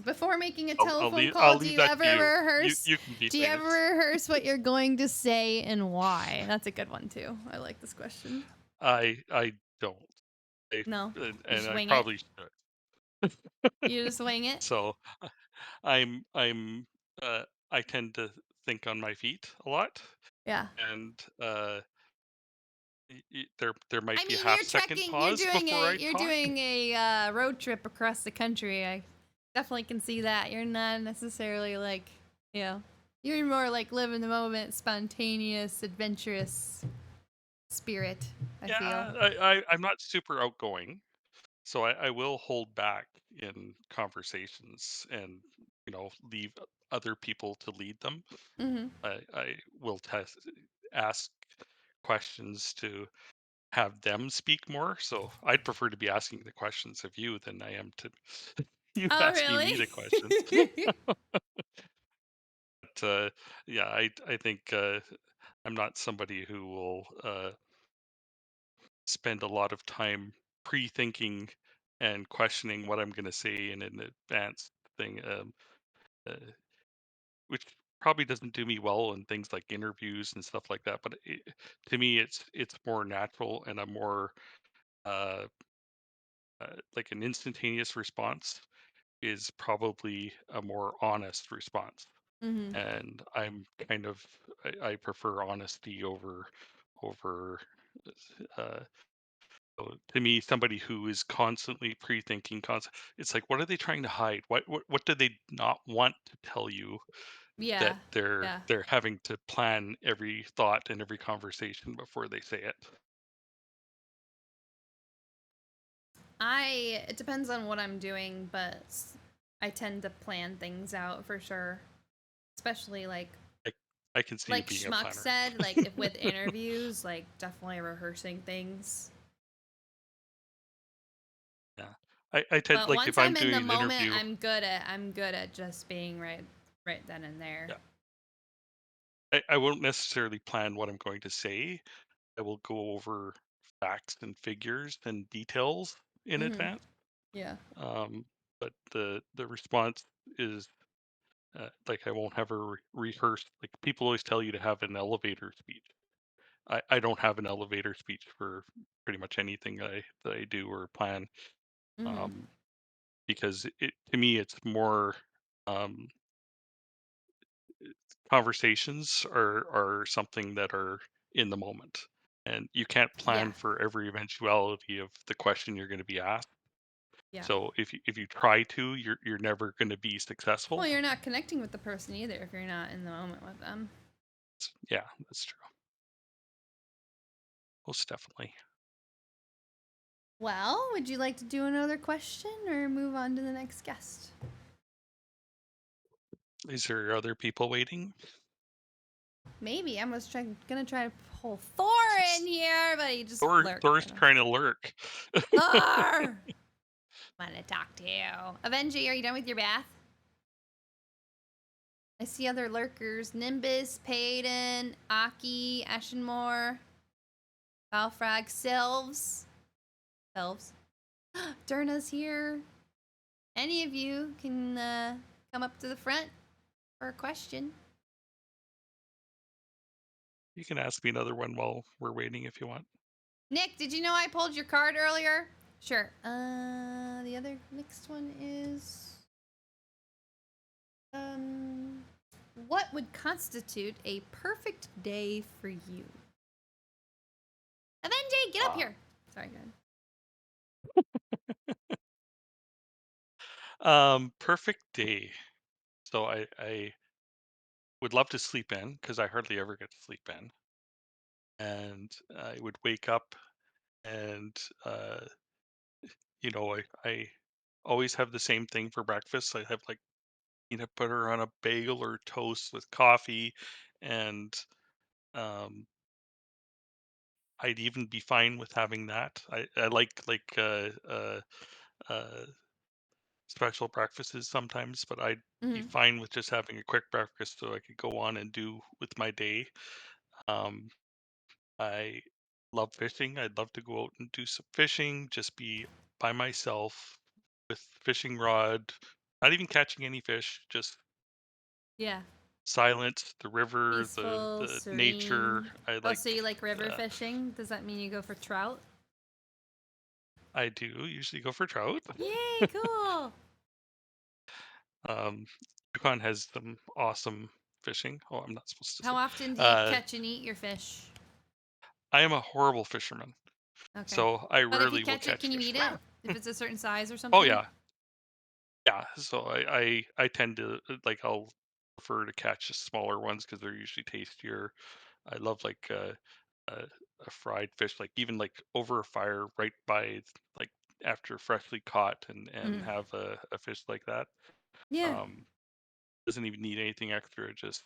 Before making a I'll telephone I'll call, do leave you that ever to you. rehearse? You can be Do you ever famous. rehearse what you're going to say and why? That's a good one too. I like this question. I don't. No, you And just I wing it. probably should. You just wing it. So I'm I tend to think on my feet a lot, Yeah. and there might I be a mean, half second pause before I you're talk. doing a road trip across the country. I definitely can see that. You're not necessarily like, you know, you're more like live in the moment, spontaneous, adventurous spirit, I feel. I'm not super outgoing, so I will hold back in conversations and leave other people to lead them. Mm-hmm. I will ask questions to have them speak more. So I'd prefer to be asking the questions of you than I am to you Oh, asking me really? the questions. But yeah, I think I'm not somebody who will spend a lot of time pre-thinking and questioning what I'm going to say in an advanced thing, uh, which probably doesn't do me well in things like interviews and stuff like that. But to me, it's more natural and a more uh, like an instantaneous response is probably a more honest response. Mm-hmm. And I'm kind of I prefer honesty over uh, so to me, somebody who is constantly pre-thinking, it's like, what are they trying to hide? What do they not want to tell you that Yeah. they're Yeah. they're having to plan every thought and every conversation before they say it? It depends on what I'm doing, but I tend to plan things out for sure. Especially I can see you like being a Schmuck planner. said, like if with interviews, like definitely rehearsing things. Yeah, I tend But like if once I'm I'm in doing the an moment, interview. I'm good at just being right then and there. Yeah, I won't necessarily plan what I'm going to say. I will go over facts and figures and details in Mm-hmm. advance. Yeah. But the response is like I won't have a rehearsed. Like people always tell you to have an elevator speech. I don't have an elevator speech for pretty much anything that I do or plan, Mm-hmm. because to me it's more um, conversations are something that are in the moment, and you can't Yeah. plan for every eventuality of the question you're going to be asked. Yeah. So if you try to, you're never going to be successful. Well, you're not connecting with the person either if you're not in the moment with them. Yeah, that's true. Most definitely. Well, would you like to do another question or move on to the next guest? Is there other people waiting? Maybe. Gonna try to pull Thor in here, but he just lurked. Thor's trying to lurk. Thor! Want to talk to you. Avengy, are you done with your bath? I see other lurkers. Nimbus, Payton, Aki, Ashenmore, Balfrag, Sylves. Durna's here. Any of you can come up to the front for a question. You can ask me another one while we're waiting if you want. Nick, did you know I pulled your card earlier? Sure. The other next one is what would constitute a perfect day for you? Avengy, get up here. Sorry, go ahead. Perfect day. So I would love to sleep in because I hardly ever get to sleep in, and I would wake up and uh, I always have the same thing for breakfast. I have like peanut butter on a bagel or toast with coffee, and um, I'd even be fine with having that. I like uh, special breakfasts sometimes, but I'd be Mm-hmm. fine with just having a quick breakfast so I could go on and do with my day. Um, I love fishing. I'd love to go out and do some fishing, just be by myself with fishing rod, not even catching any fish, just Yeah. silent, the river, Peaceful, the nature. serene. I Oh, like so you like river uh, fishing? Does that mean you go for trout? I do usually go for trout. Yay, cool. Um, Yukon has some awesome fishing. Oh, I'm not supposed to How say. often do you Uh, catch and eat your fish? I am a horrible fisherman, Okay. so I But if you rarely will catch it, catch can you fish. eat it? If it's a certain size or Oh something? yeah, yeah. So I tend to like I'll prefer to catch the smaller ones because they're usually tastier. I love like a fried fish, like even like over a fire right by like after freshly caught and Mhm. have a fish like that. Yeah. Um, doesn't even need anything extra. Just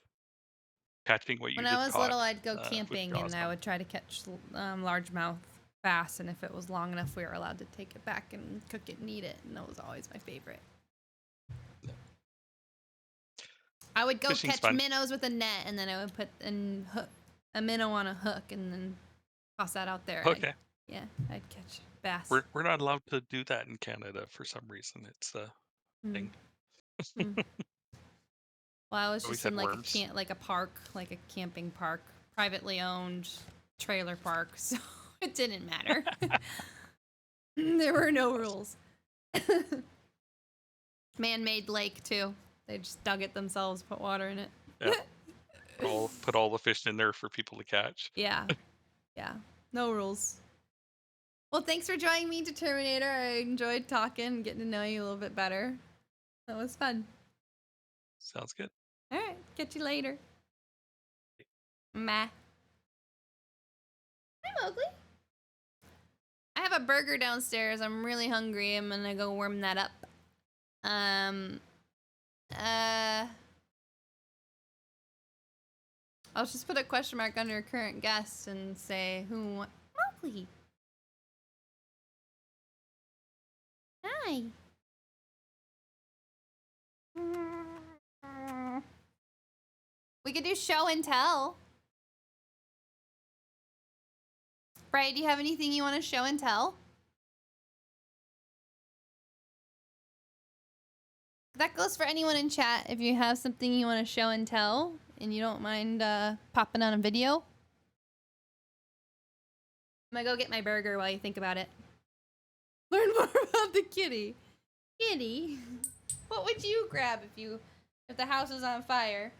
catching what you When I just was caught little, I'd go would be camping and I awesome. would try to catch largemouth bass, and if it was long enough, we were allowed to take it back and cook it and eat it, and that was always my favorite. I would go Fishing's catch fun. minnows with a net, and then I would put a minnow on a hook and then toss that out there. Okay, I'd catch bass. we're not allowed to do that in Canada for some reason. It's a Mm. thing. Mm. Well, I was Always just had in like worms. like a park, like a camping park, privately owned trailer park, so it didn't matter. There were no rules. Man-made lake too. They just dug it themselves, put water in it. Yeah, put all the fish in there for people to catch. Yeah, yeah, no rules. Well, thanks for joining me, Determinator. I enjoyed talking and getting to know you a little bit better. That was fun. Sounds good. All right, catch you later. Meh. Hi, Mowgli. I have a burger downstairs. I'm really hungry. I'm gonna go warm that up. I'll just put a question mark under current guest and say who. Mowgli. Hi. We could do show and tell. Bright, do you have anything you want to show and tell? That goes for anyone in chat. If you have something you want to show and tell and you don't mind popping on a video. I'm gonna go get my burger while you think about it. Learn more about the kitty. Kitty? What would you grab if the house was on fire?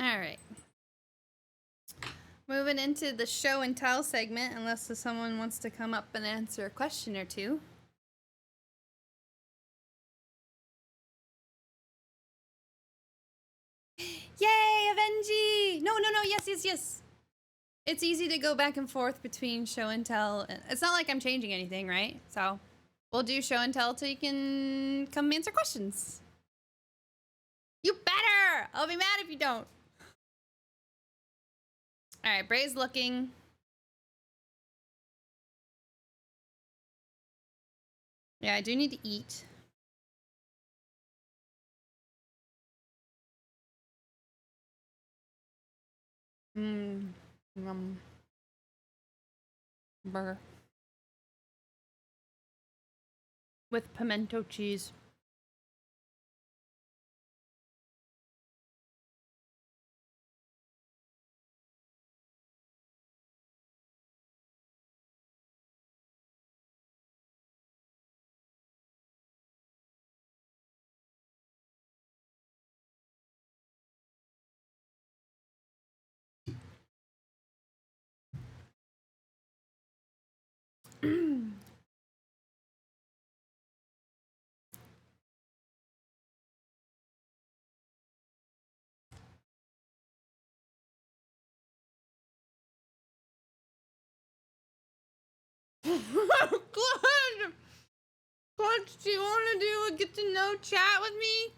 All right. Moving into the show and tell segment, unless someone wants to come up and answer a question or two. Yay, Avengi! No, yes. It's easy to go back and forth between show and tell. It's not like I'm changing anything, right? So we'll do show and tell till you can come answer questions. You better! I'll be mad if you don't. All right, Bray's looking. Yeah, I do need to eat. Burger. With pimento cheese. Clutch! Clutch, do you want to do a get to know chat with me?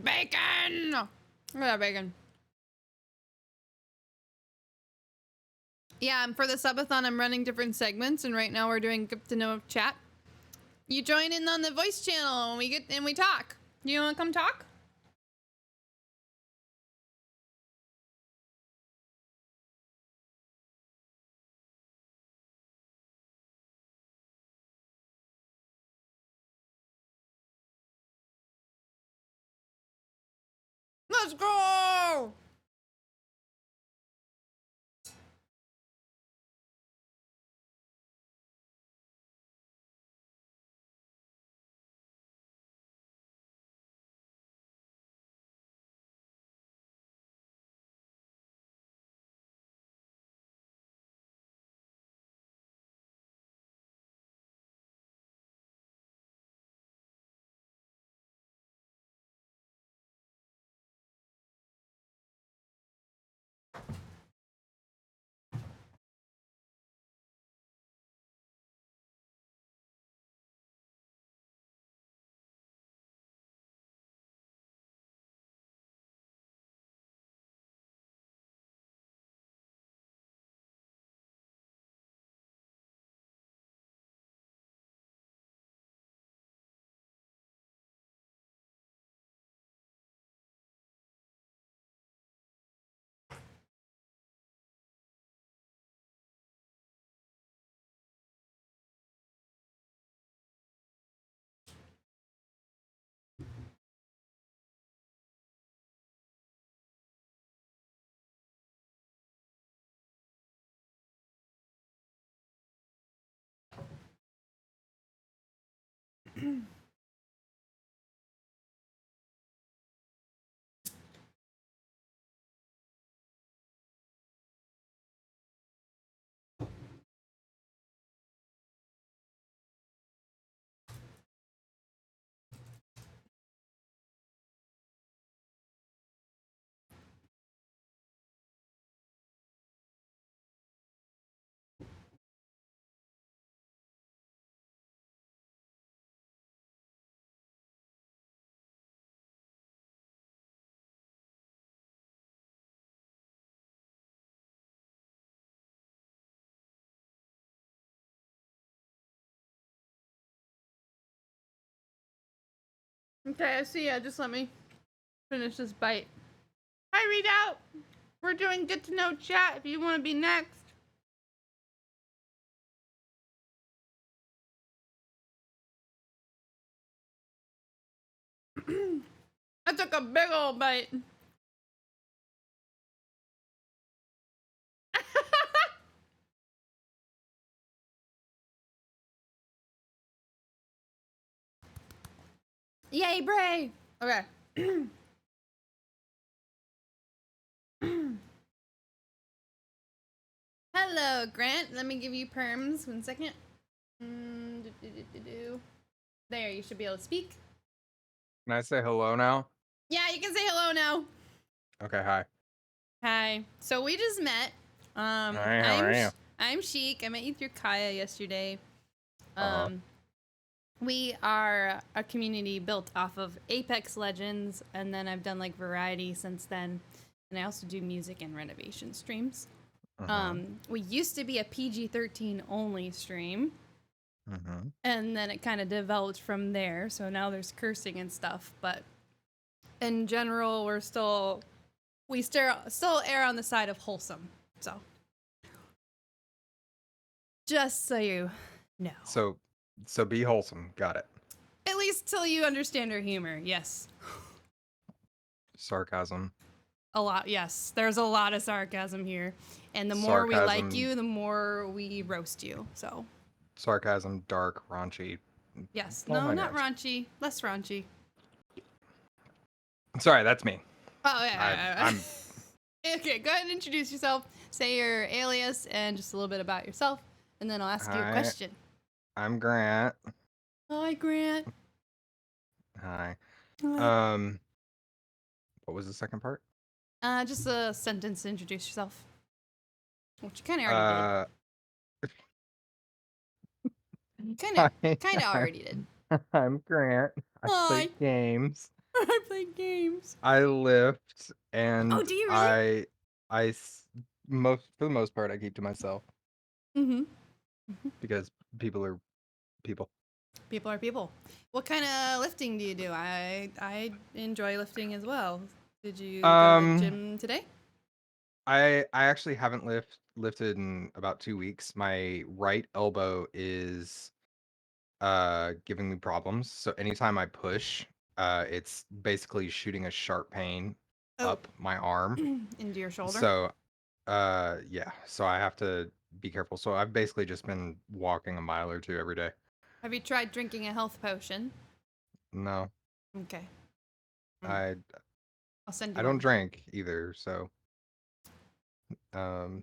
Bacon! Look at that bacon. Yeah, for the subathon, I'm running different segments, and right now we're doing get to know chat. You join in on the voice channel, and we talk. You want to come talk? Let's go! Okay, I see ya. Just let me finish this bite. Hi, Readout. We're doing get to know chat if you want to be next. I took a big old bite. Yay, Bray! Okay. Hello, Grant. Let me give you perms. 1 second. There, you should be able to speak. Can I say hello now? Yeah, you can say hello now. Okay, hi. Hi. So we just met. Hi, how are you? I'm Sheik. I met you through Kaya yesterday. Uh-huh. We are a community built off of Apex Legends, and then I've done like variety since then. And I also do music and renovation streams. We used to be a PG-13 only stream, and then it kind of developed from there. So now there's cursing and stuff, but in general, we still err on the side of wholesome. So just so you know, So be wholesome. Got it. at least till you understand our humor. Yes. Sarcasm. A lot, yes. There's a lot of sarcasm here. And the more we like you, the more we roast you. So. Sarcasm, dark, raunchy. Yes. Oh No, my not gosh. raunchy. Less raunchy. Sorry, that's me. Oh, yeah. I'm Okay, go ahead and introduce yourself. Say your alias and just a little bit about yourself. And then I'll ask you a question. I'm Grant. Hi, Grant. Hi. Hi. What was the second part? Just a sentence to introduce yourself. Which you kind of already did. Kind of already did. I'm Grant. I play games. I play games. I lift, and Oh, do you really? For the most part, I keep to myself. Because people are people. People are people. What kind of lifting do you do? I enjoy lifting as well. Did you go to the gym today? I actually haven't lifted in about 2 weeks. My right elbow is giving me problems. So anytime I push, it's basically shooting a sharp pain up my arm. Into your shoulder? So yeah. So I have to be careful. So I've basically just been walking a mile or two every day. Have you tried drinking a health potion? No. Okay. I'll send you I one. don't drink either, so Well,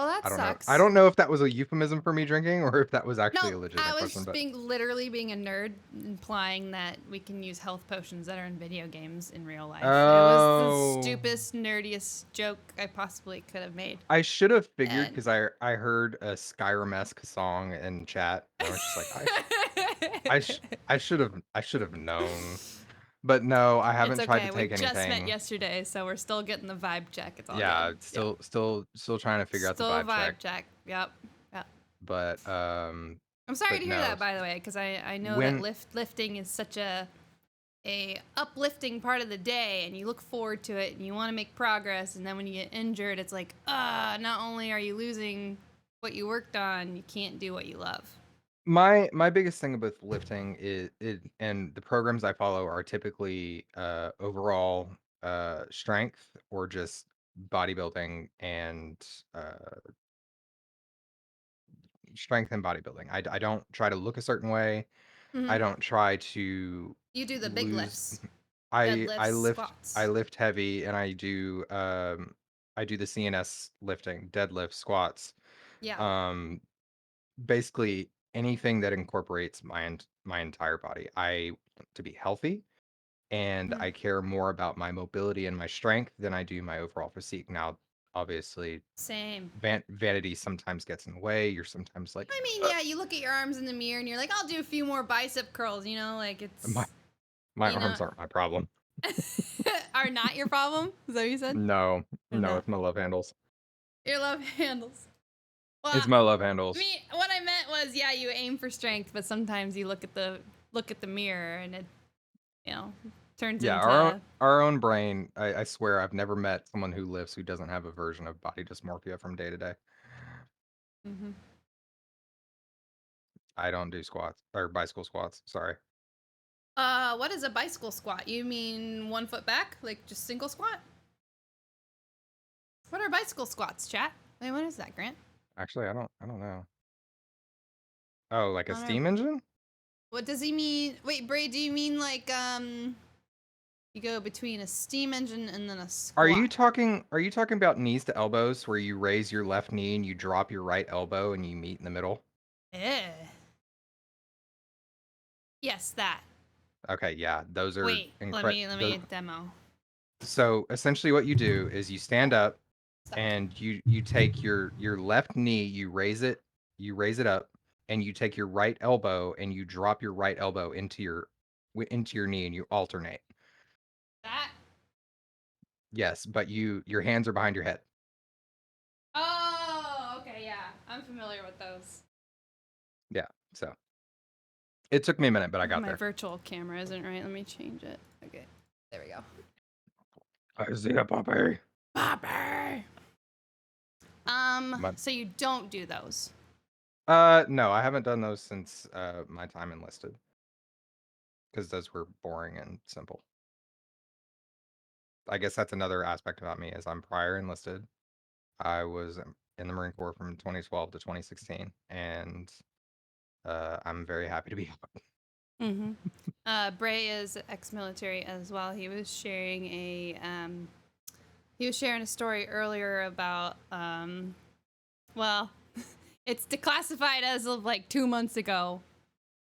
that I don't know. sucks. I don't know if that was a euphemism for me drinking or if that was actually a No, legitimate I was question. But literally being a nerd, implying that we can use health potions that are in video games in real life. Oh. It was the stupidest, nerdiest joke I possibly could have made. I should have figured because I heard a Skyrim-esque song in chat. And I was just like, I should have known. But no, I haven't tried to take We just met anything. yesterday, so we're still getting the vibe check. It's all Yeah, good. still trying to figure out the vibe check. Yep. But I'm sorry to hear that, by the way, because I know that lifting is such a uplifting part of the day, and you look forward to it, and you want to make progress, and then when you get injured, it's like, not only are you losing what you worked on, you can't do what you love. My biggest thing about lifting is and the programs I follow are typically overall strength or just bodybuilding and strength and bodybuilding. I don't try to look a certain way. I don't try to You do the big lifts. I Deadlifts, squats. lift heavy and I do the CNS lifting, deadlifts, squats. Yeah. Basically anything that incorporates my entire body. I want to be healthy and I care more about my mobility and my strength than I do my overall physique. Now, obviously, same vanity sometimes gets in the way. You're sometimes like, I mean, yeah, you look at your arms in the mirror and you're like, I'll do a few more bicep curls, like it's my arms aren't my problem. Are not your problem? Is that what you said? No, it's my love handles. Your love handles. Well, it's my love handles. What I meant was, yeah, you aim for strength, but sometimes you look at the mirror and it, turns into our own brain. I swear, I've never met someone who lifts who doesn't have a version of body dysmorphia from day to day. I don't do squats or bicycle squats. Sorry. What is a bicycle squat? You mean 1 foot back, like just single squat? What are bicycle squats, chat? Wait, what is that, Grant? Actually, I don't know. Oh, like a steam engine? What does he mean? Wait, Bray, do you mean like you go between a steam engine and then a squat? Are you talking about knees to elbows, where you raise your left knee and you drop your right elbow and you meet in the middle? Yes, that. Okay, yeah, those are Wait, let me demo. So essentially, what you do is you stand up, Stuck. and you take your left knee, you raise it up, and you take your right elbow and you drop your right elbow into your knee, and you alternate. That. Yes, but your hands are behind your head. Oh, okay, yeah, I'm familiar with those. Yeah, so it took me a minute, but I got My there. virtual camera isn't right. Let me change it. Okay, there we go. I see a puppy. Puppy. So you don't do those? No, I haven't done those since my time enlisted, because those were boring and simple. I guess that's another aspect about me, is I'm prior enlisted. I was in the Marine Corps from 2012 to 2016, and I'm very happy to be out. Mm-hmm. Bray is ex-military as well. He was sharing a story earlier about well, it's declassified as of like 2 months ago,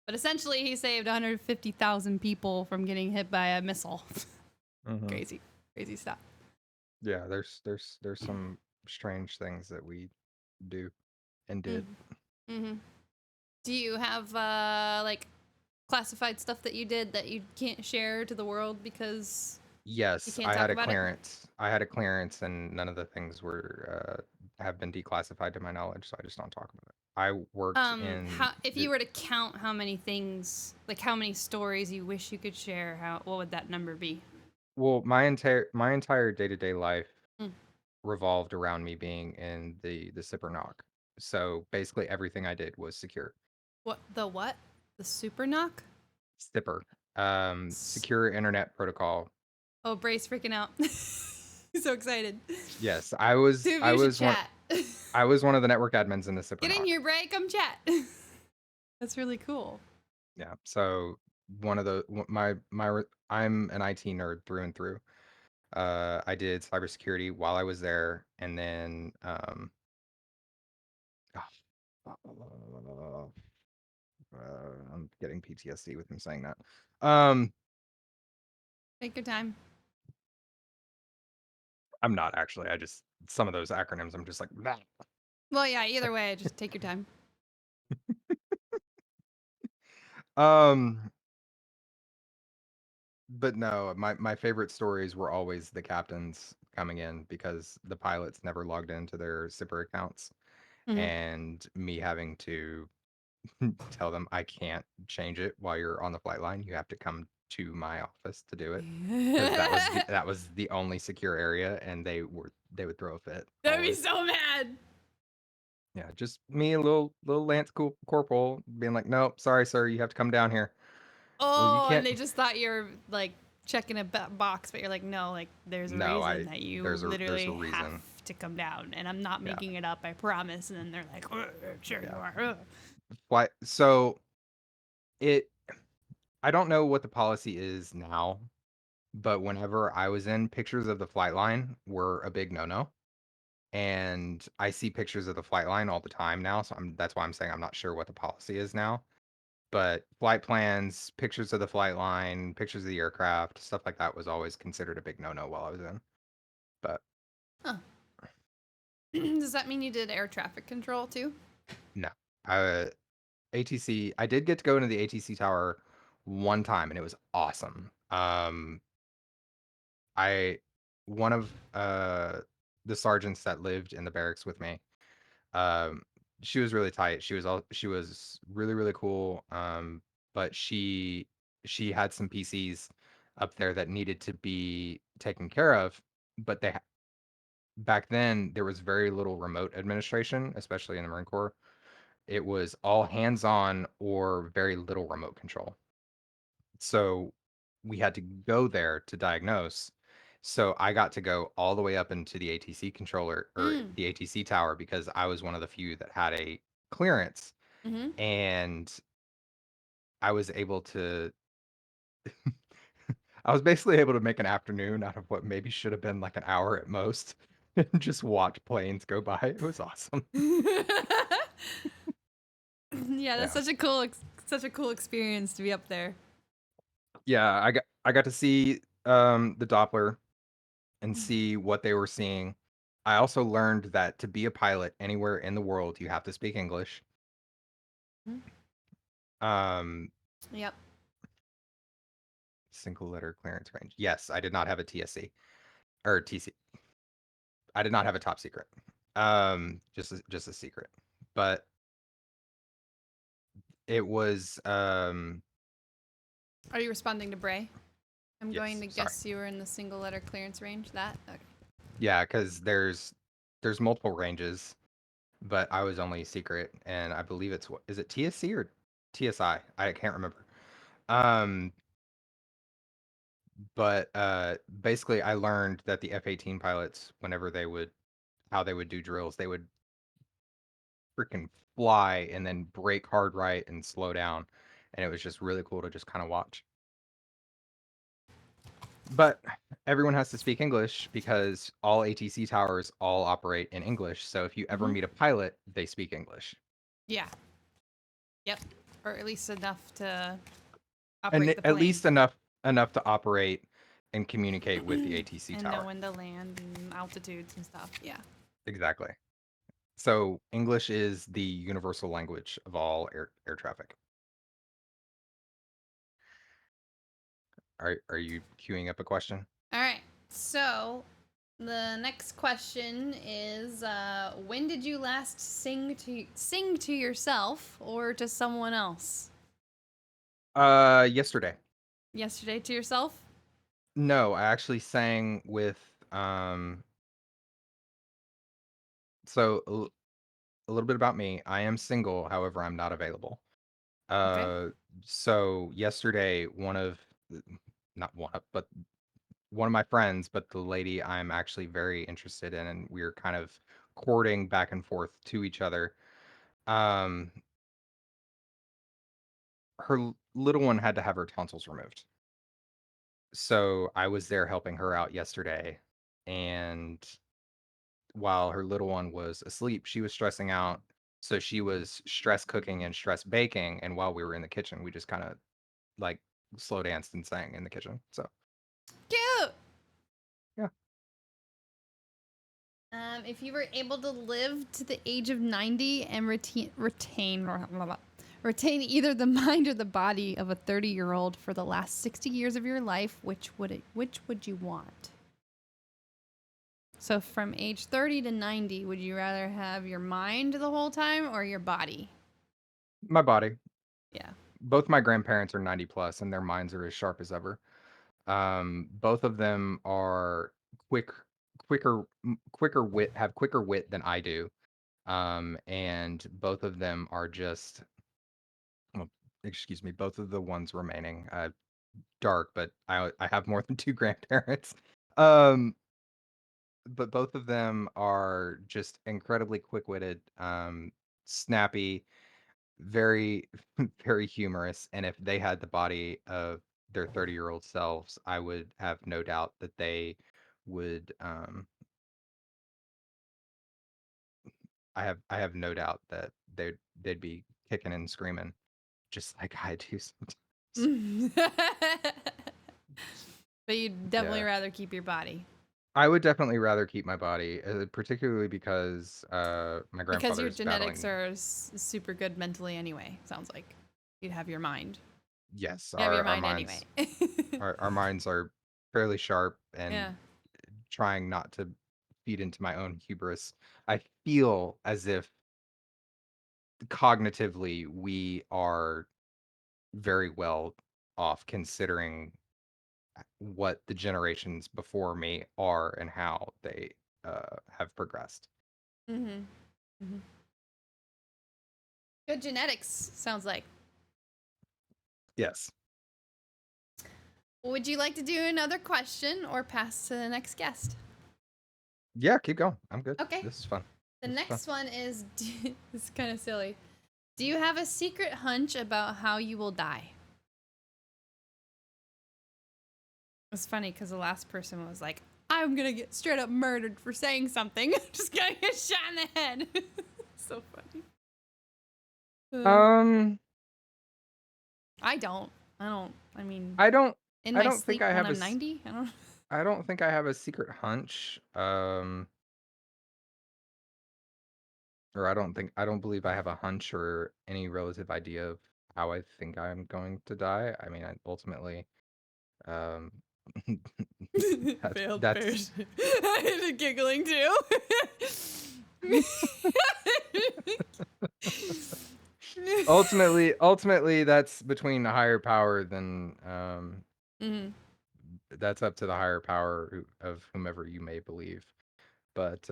but essentially he saved 150,000 people from getting hit by a missile. Mm-hmm. Crazy stuff. Yeah, there's some strange things that we do and did. Mm-hmm. Do you have like classified stuff that you did that you can't share to the world because Yes, you can't I talk had a about clearance. I had a clearance, and none of the things were have been declassified to my knowledge, so I just don't talk about it. I worked in. If you were to count how many things, like how many stories you wish you could share, what would that number be? Well, my entire day-to-day life Mm. revolved around me being in the Zipper knock. So basically, everything I did was secure. What? The super knock? Zipper, secure internet protocol. Oh, Bray's freaking out. He's so excited. Yes, I was. Two of I you should was one. chat. I was one of the network admins in the Zipper Get in knock. here, Bray. Come chat. That's really cool. Yeah. So one of the I'm an IT nerd through and through. I did cybersecurity while I was there, and then I'm getting PTSD with him saying that. Take your time. I'm not actually. I just, some of those acronyms, I'm just like, nah. Well, yeah. Either way, just take your time. But no, my favorite stories were always the captains coming in, because the pilots never logged into their Zipper accounts, and me having to tell them, I can't change it while you're on the flight line. You have to come to my office to do it, because that was the only secure area, and they would throw a fit. That'd be so mad. Yeah, just me, a little Lance Corporal, being like, nope, sorry, sir, you have to come down here. Oh, Well, you can't. And they just thought you're like checking a box, but you're like, no, like there's a No, reason that you there's a literally reason. have to come down, and I'm not making it up, I promise. And then they're like, sure you are. Why? So I don't know what the policy is now, but whenever I was in, pictures of the flight line were a big no-no. And I see pictures of the flight line all the time now, so that's why I'm saying I'm not sure what the policy is now. But flight plans, pictures of the flight line, pictures of the aircraft, stuff like that was always considered a big no-no while I was in. But Does that mean you did air traffic control too? no. ATC, I did get to go into the ATC tower one time, and it was awesome. One of the sergeants that lived in the barracks with me, she was really tight. She was really, really cool. But she had some PCs up there that needed to be taken care of. But back then there was very little remote administration, especially in the Marine Corps. It was all hands-on or very little remote control. So we had to go there to diagnose. So I got to go all the way up into the ATC controller, or the ATC tower, because I was one of the few that had a clearance. And I was able to I was basically able to make an afternoon out of what maybe should have been like an hour at most and just watch planes go by. It was awesome. Yeah, that's Yeah. such a cool experience to be up there. Yeah, I got to see the Doppler and see what they were seeing. I also learned that to be a pilot anywhere in the world, you have to speak English. Um, Yep. single letter clearance range. Yes, I did not have a TSC or TC. I did not have a top secret. Just a secret. But it was Are you responding to Bray? I'm yes, going to sorry. guess you were in the single letter clearance range. That? Okay. Yeah, because there's multiple ranges, but I was only secret, and I believe it's is it TSC or TSI? I can't remember. But basically I learned that the F-18 pilots, whenever how they would do drills, they would freaking fly and then brake hard right and slow down, and it was just really cool to just kind of watch. But everyone has to speak English because all ATC towers all operate in English. So if you ever meet a pilot, they speak English. Yeah. Yep. Or at least enough to And operate the plane. at least enough to operate and communicate with the ATC and tower. know when to land and altitudes and stuff. Yeah. Exactly. So English is the universal language of all air traffic. Are you queuing up a question? All right. So the next question is, when did you last sing to yourself or to someone else? Yesterday. Yesterday to yourself? No, I actually sang with so a little bit about me. I am single, however, I'm not available. Okay. So yesterday, not one of, but one of my friends, but the lady I'm actually very interested in, and we're kind of courting back and forth to each other. Um, her little one had to have her tonsils removed. So I was there helping her out yesterday, and while her little one was asleep, she was stressing out. So she was stress cooking and stress baking, and while we were in the kitchen, we just kind of like slow danced and sang in the kitchen. So Cute. yeah. If you were able to live to the age of 90 and retain either the mind or the body of a 30-year-old for the last 60 years of your life, which would you want? So from age 30 to 90, would you rather have your mind the whole time or your body? My body. Yeah. Both my grandparents are 90 plus and their minds are as sharp as ever. Both of them are quicker wit, have quicker wit than I do. And both of them are just, well, excuse me, both of the ones remaining, dark, but I have more than two grandparents. But both of them are just incredibly quick-witted, snappy, very very humorous, and if they had the body of their 30-year-old selves, I would have no doubt that they would I have no doubt that they'd be kicking and screaming just like I do sometimes. But you'd definitely Yeah. rather keep your body. I would definitely rather keep my body, particularly because my Because grandfather your is genetics battling. are super good mentally anyway, sounds like. You'd have your mind. Yes, You have your our mind minds anyway. our minds are fairly sharp, and Yeah. trying not to feed into my own hubris. I feel as if cognitively we are very well off considering what the generations before me are and how they have progressed. Mm-hmm. Mm-hmm. Good genetics, sounds like. Yes. Would you like to do another question or pass to the next guest? Yeah, keep going. I'm good. Okay. This is fun. The This is next fun. one is, this is kind of silly. Do you have a secret hunch about how you will die? It's funny because the last person was like, I'm gonna get straight up murdered for saying something. Just gonna get shot in the head. So funny. I don't. I mean, I don't in I my don't think sleep I when have I'm 90, I don't. I don't think I have a secret hunch. Or I don't believe I have a hunch or any relative idea of how I think I'm going to die. I mean, ultimately, um, Failed that's fish. I was giggling too. ultimately that's between the higher power than Mhm. that's up to the higher power of whomever you may believe. But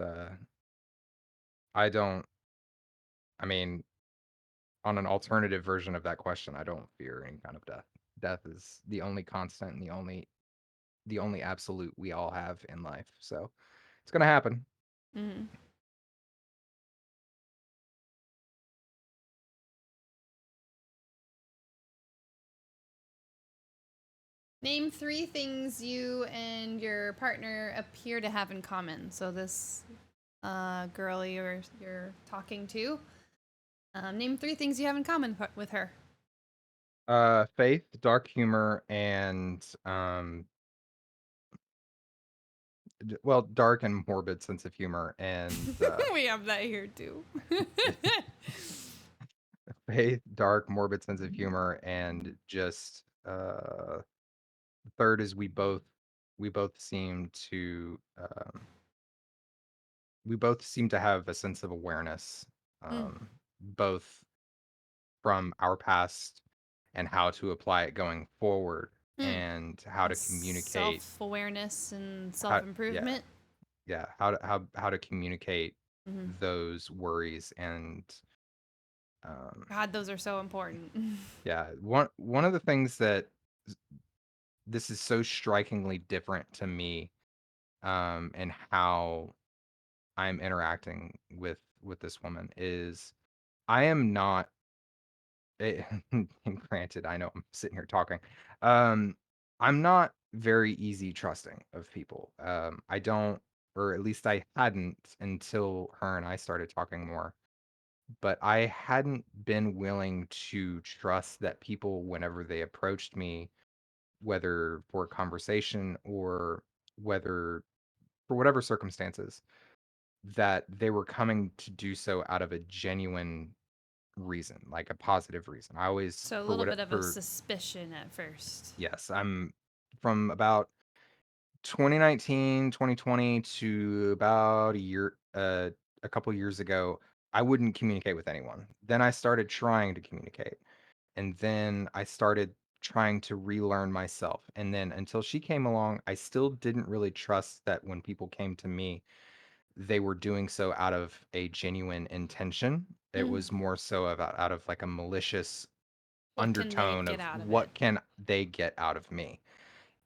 I don't. I mean, on an alternative version of that question, I don't fear any kind of death. Death is the only constant and the only absolute we all have in life. So it's gonna happen. Mhm. Name 3 things you and your partner appear to have in common. So this girl you're talking to. Name 3 things you have in common with her. Faith, dark humor, and well, dark and morbid sense of humor, and We have that here too. faith, dark, morbid sense of humor, and just third is we both seem to have a sense of awareness, both from our past and how to apply it going forward, and how to communicate Self-awareness and how yeah self-improvement. how to communicate those worries and God, those are so important. yeah, one of the things that this is so strikingly different to me, and how I'm interacting with this woman is I am not granted, I know I'm sitting here talking. I'm not very easy trusting of people. I don't, or at least I hadn't until her and I started talking more. But I hadn't been willing to trust that people, whenever they approached me, whether for a conversation or whether for whatever circumstances, that they were coming to do so out of a genuine reason, like a positive reason. I always So a little bit of a suspicion at first. yes, I'm from about 2019, 2020 to about a couple years ago, I wouldn't communicate with anyone. Then I started trying to communicate. And then I started trying to relearn myself. And then until she came along, I still didn't really trust that when people came to me, they were doing so out of a genuine intention. It was more so about out of like a malicious What can they undertone get of out of it? what can they get out of me.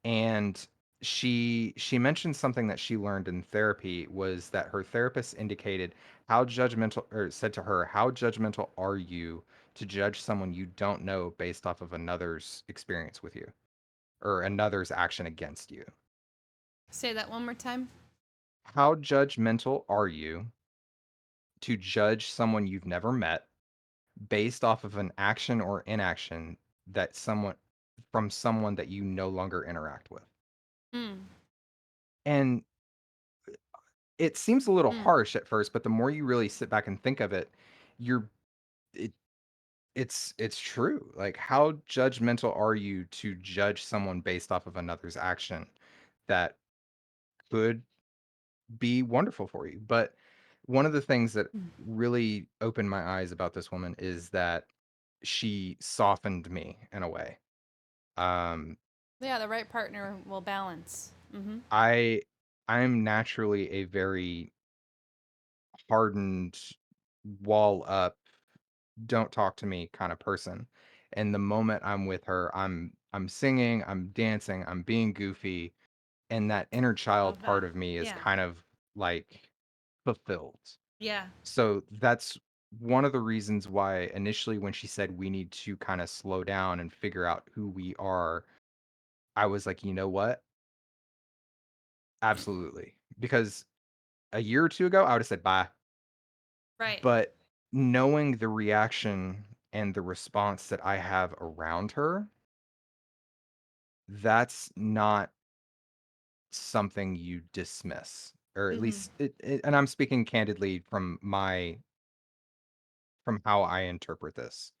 And she mentioned something that she learned in therapy was that her therapist indicated how judgmental, or said to her, how judgmental are you to judge someone you don't know based off of another's experience with you or another's action against you? Say that one more time. How judgmental are you to judge someone you've never met based off of an action or inaction that someone that you no longer interact with? And it seems a little harsh at first, but the more you really sit back and think of it, you're it it's true. Like, how judgmental are you to judge someone based off of another's action that could be wonderful for you? But one of the things that really opened my eyes about this woman is that she softened me in a way. Um, Yeah, the right partner will balance. I I'm naturally a very hardened, wall up, don't talk to me kind of person. And the moment I'm with her, I'm singing, I'm dancing, I'm being goofy, and that inner child Love part that. of me is Yeah. kind of like fulfilled. Yeah. So that's one of the reasons why initially when she said we need to kind of slow down and figure out who we are, I was like, you know what? Absolutely. Because a year or two ago, I would have said bye. Right. But knowing the reaction and the response that I have around her, that's not something you dismiss, or at least and I'm speaking candidly from how I interpret this.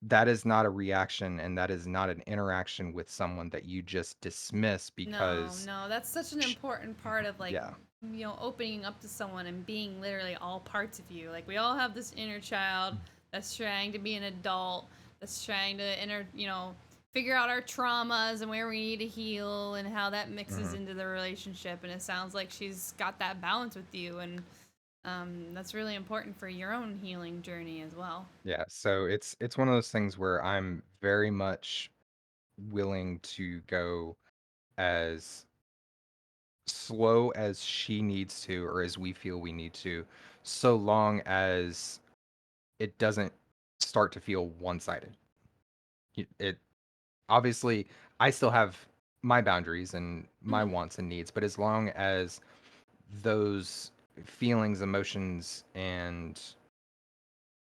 That is not a reaction, and that is not an interaction with someone that you just dismiss because No, that's such an important part of like, yeah. Opening up to someone and being literally all parts of you. Like we all have this inner child that's trying to be an adult, that's trying to figure out our traumas and where we need to heal and how that mixes into the relationship. And it sounds like she's got that balance with you, and that's really important for your own healing journey as well. Yeah, so it's one of those things where I'm very much willing to go as slow as she needs to, or as we feel we need to, so long as it doesn't start to feel one-sided. It obviously, I still have my boundaries and my wants and needs, but as long as those feelings, emotions, and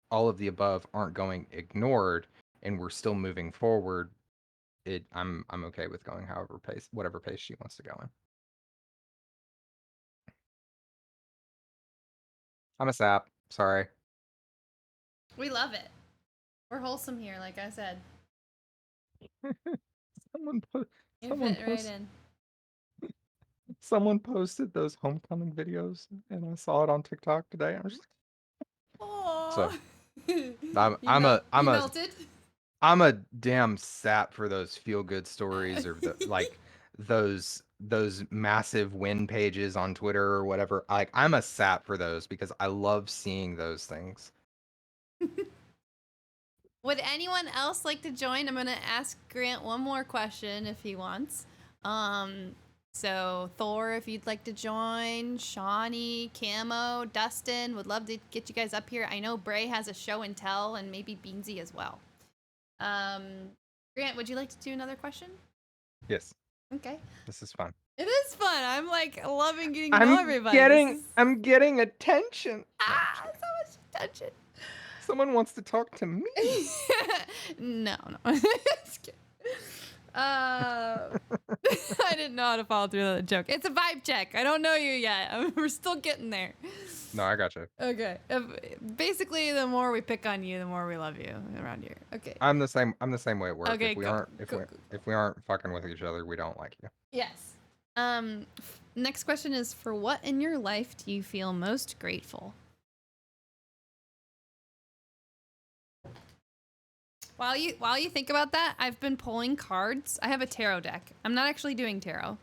all of the above aren't going ignored and we're still moving forward, I'm okay with going whatever pace she wants to go in. I'm a sap. Sorry. We love it. We're wholesome here, like I said. Someone posted those homecoming videos, and I saw it on TikTok today. I'm just Oh. so I'm a damn sap for those feel good stories, or those massive win pages on Twitter or whatever. Like I'm a sap for those because I love seeing those things. Would anyone else like to join? I'm going to ask Grant one more question if he wants. So Thor, if you'd like to join, Shawnee, Camo, Dustin, would love to get you guys up here. I know Bray has a show and tell, and maybe Beansy as well. Grant, would you like to do another question? Yes. Okay. This is fun. It is fun. I'm like loving getting to know everybody. I'm getting attention. So much attention. Someone wants to talk to me. No. I didn't know how to follow through with that joke. It's a vibe check. I don't know you yet. We're still getting there. No, I gotcha. Okay. Basically, the more we pick on you, the more we love you around here. Okay. I'm the same way at work. Okay, if we go. aren't fucking with each other, we don't like you. Yes. Next question is, for what in your life do you feel most grateful? While you think about that, I've been pulling cards. I have a tarot deck. I'm not actually doing tarot,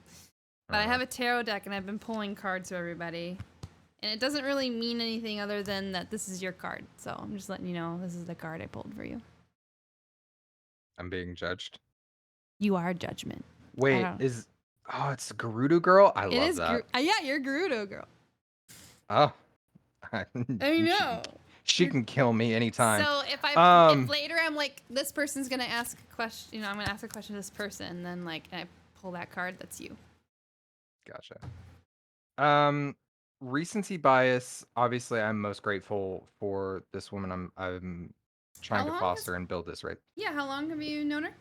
but I have a tarot deck, and I've been pulling cards to everybody. And it doesn't really mean anything other than that this is your card. So I'm just letting you know this is the card I pulled for you. I'm being judged. You are judgment. Wait, it's Gerudo Girl? I love that. Yeah, you're Gerudo Girl. Oh. I know. She can kill me anytime. So if later I'm like, this person's gonna ask a question, I'm gonna ask a question to this person, and then like I pull that card, that's you. Gotcha. Recency bias. Obviously, I'm most grateful for this woman. I'm trying to foster and build this, right? Yeah, how long have you known her?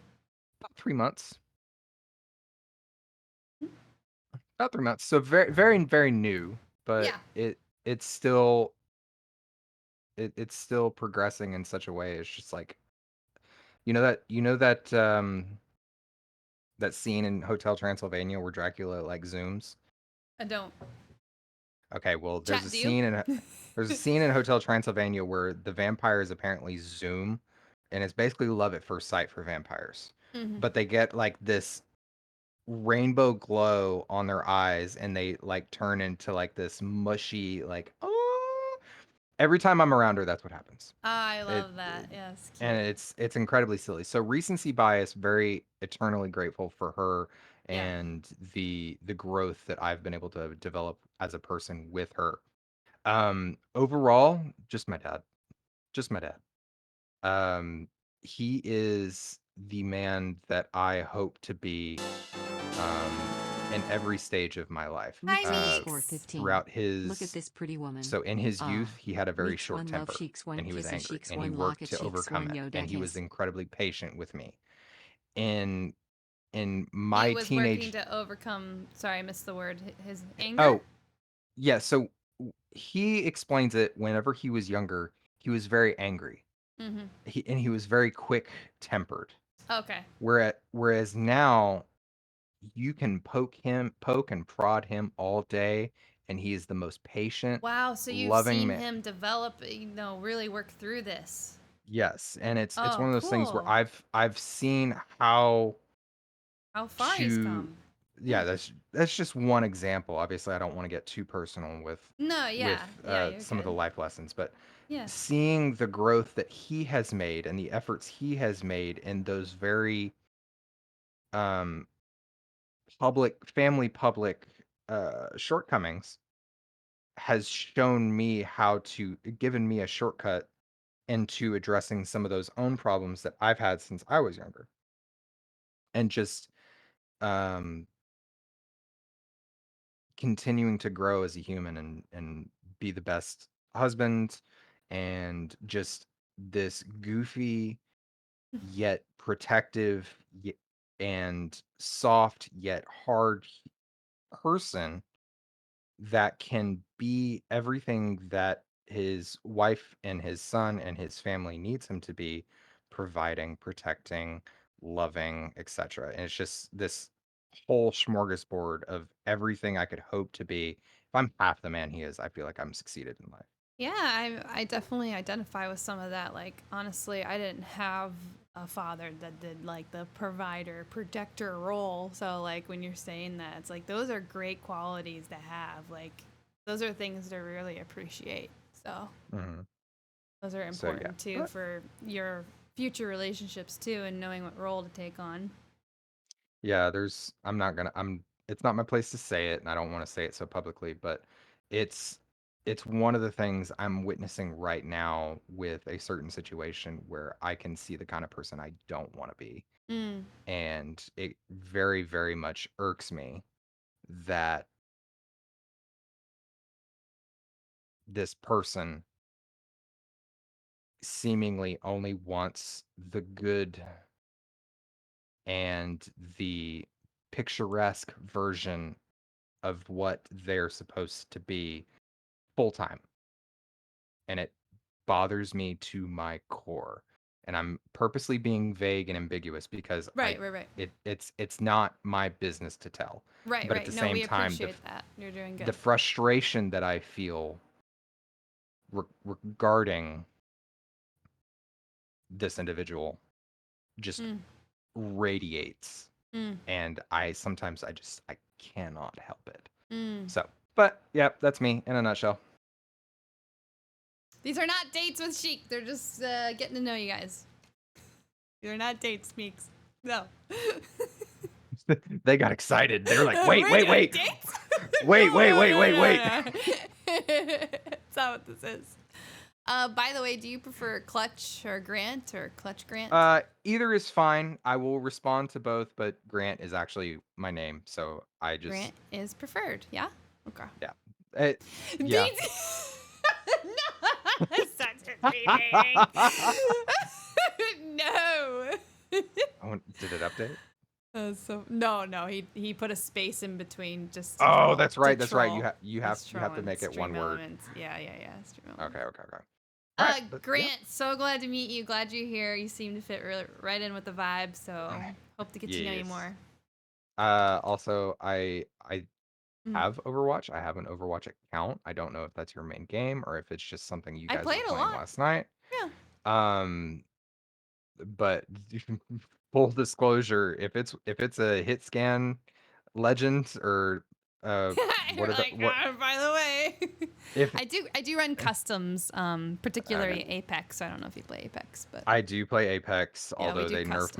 About 3 months. About 3 months. So very, very, very new, but it's still progressing in such a way. It's just like, that scene in Hotel Transylvania where Dracula like zooms. I don't. Okay, well, there's a scene in Hotel Transylvania where the vampires apparently zoom, and it's basically love at first sight for vampires. But they get like this rainbow glow on their eyes, and they like turn into like this mushy like, oh. Every time I'm around her, that's what happens. I love that. Yes. Yeah, and it's incredibly silly. So recency bias, very eternally grateful for her and the growth that I've been able to develop as a person with her. Overall, just my dad. Just my dad. He is the man that I hope to be in every stage of my life. Hi, Score Meeks. 15. Throughout his Look at this pretty woman. So in his youth, he had a very Meeks short one love, temper, Sheiks one and he was kisses, angry, Sheiks and he one worked locket, to Sheiks overcome one it, and he was yodeges. incredibly patient with me. In He my was working teenage to overcome. Sorry, I missed the word. His anger. Oh, yeah, so he explains it whenever he was younger, he was very angry. Mm-hmm. He was very quick-tempered. Okay. Whereas now you can poke and prod him all day, and he is the most patient, Wow. So you've loving seen man. him develop, really work through this. Yes, and it's Oh, one of those things where cool. I've seen how far he's to come. yeah, that's just one example. Obviously, I don't want to get too personal with No, yeah, you're some of the good. life lessons, but Yeah. seeing the growth that he has made and the efforts he has made in those very um public shortcomings has shown me given me a shortcut into addressing some of those own problems that I've had since I was younger. And just um continuing to grow as a human and be the best husband, and just this goofy yet protective and soft yet hard person that can be everything that his wife and his son and his family needs him to be, providing, protecting, loving, etc. And it's just this whole smorgasbord of everything I could hope to be. If I'm half the man he is, I feel like I'm succeeded in life. Yeah, I definitely identify with some of that. Like, honestly, I didn't have a father that did like the provider, protector role. So, like, when you're saying that, it's like those are great qualities to have. Like, those are things to really appreciate. So, those are So, yeah. important too for your future relationships too, and knowing what role to take on. Yeah, it's not my place to say it, and I don't want to say it so publicly, but it's one of the things I'm witnessing right now with a certain situation where I can see the kind of person I don't want to be. Mm. And it very, very much irks me that this person seemingly only wants the good and the picturesque version of what they're supposed to be full time. And it bothers me to my core. And I'm purposely being vague and ambiguous because Right. it's not my business to tell. Right. But at the No, same we time, appreciate that. You're doing good. the frustration that I feel regarding this individual just radiates. And I cannot help it. So, but yeah, that's me in a nutshell. These are not dates with Sheik. They're just getting to know you guys. They're not dates, Meeks. No. They got excited. They're like, wait. Dates? wait. That's not what this is. By the way, do you prefer Clutch or Grant or Clutch Grant? Either is fine. I will respond to both, but Grant is actually my name, so I just Grant is preferred. Yeah. Okay. Yeah. Yeah. No, such a cheating. No. Did it update? No. He put a space in between just. Oh, that's right. You have to make it one word. Yeah. Stream elements. Okay. Right, Grant, so glad to meet you. Glad you're here. You seem to fit right in with the vibe. So hope to get to know you more. Also, I have Overwatch. I have an Overwatch account. I don't know if that's your main game or if it's just something you guys were playing last night. Yeah. But full disclosure, if it's a hit scan legend or By the way, if I do run customs, particularly Apex. So I don't know if you play Apex, but I do play Apex, yeah, although they nerfed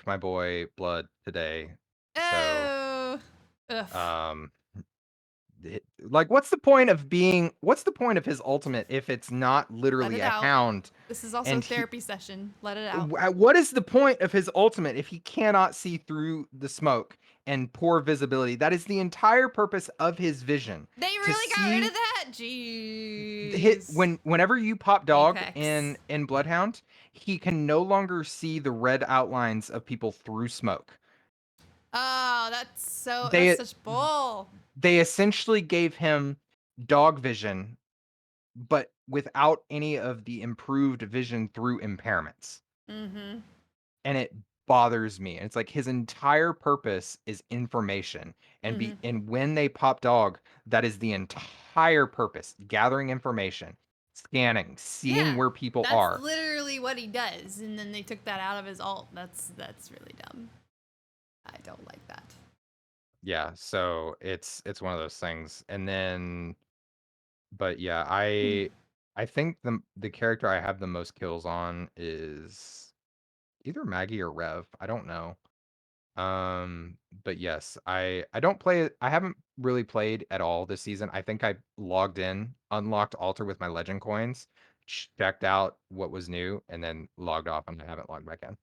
my boy Blood today. Oh. So Like, what's the point of his ultimate if it's not Let literally it a out. hound? This is also a And therapy session. Let it out. what is the point of his ultimate if he cannot see through the smoke and poor visibility? That is the entire purpose of his vision. They really got rid of that? Jeez. Whenever you pop dog Apex. in Bloodhound, he can no longer see the red outlines of people through smoke. Oh, that's They such bull. they essentially gave him dog vision, but without any of the improved vision through impairments. Mm-hmm. And it bothers me. And it's like his entire purpose is information. Mm-hmm. And when they pop dog, that is the entire purpose. Gathering information, scanning, seeing where people That's are. literally what he does. And then they took that out of his alt. That's really dumb. I don't like that. Yeah, so it's one of those things. And then but yeah, I think the character I have the most kills on is either Maggie or Rev. I don't know. But yes, I don't play it. I haven't really played at all this season. I think I logged in, unlocked altar with my legend coins, checked out what was new, and then logged off, and I haven't logged back in.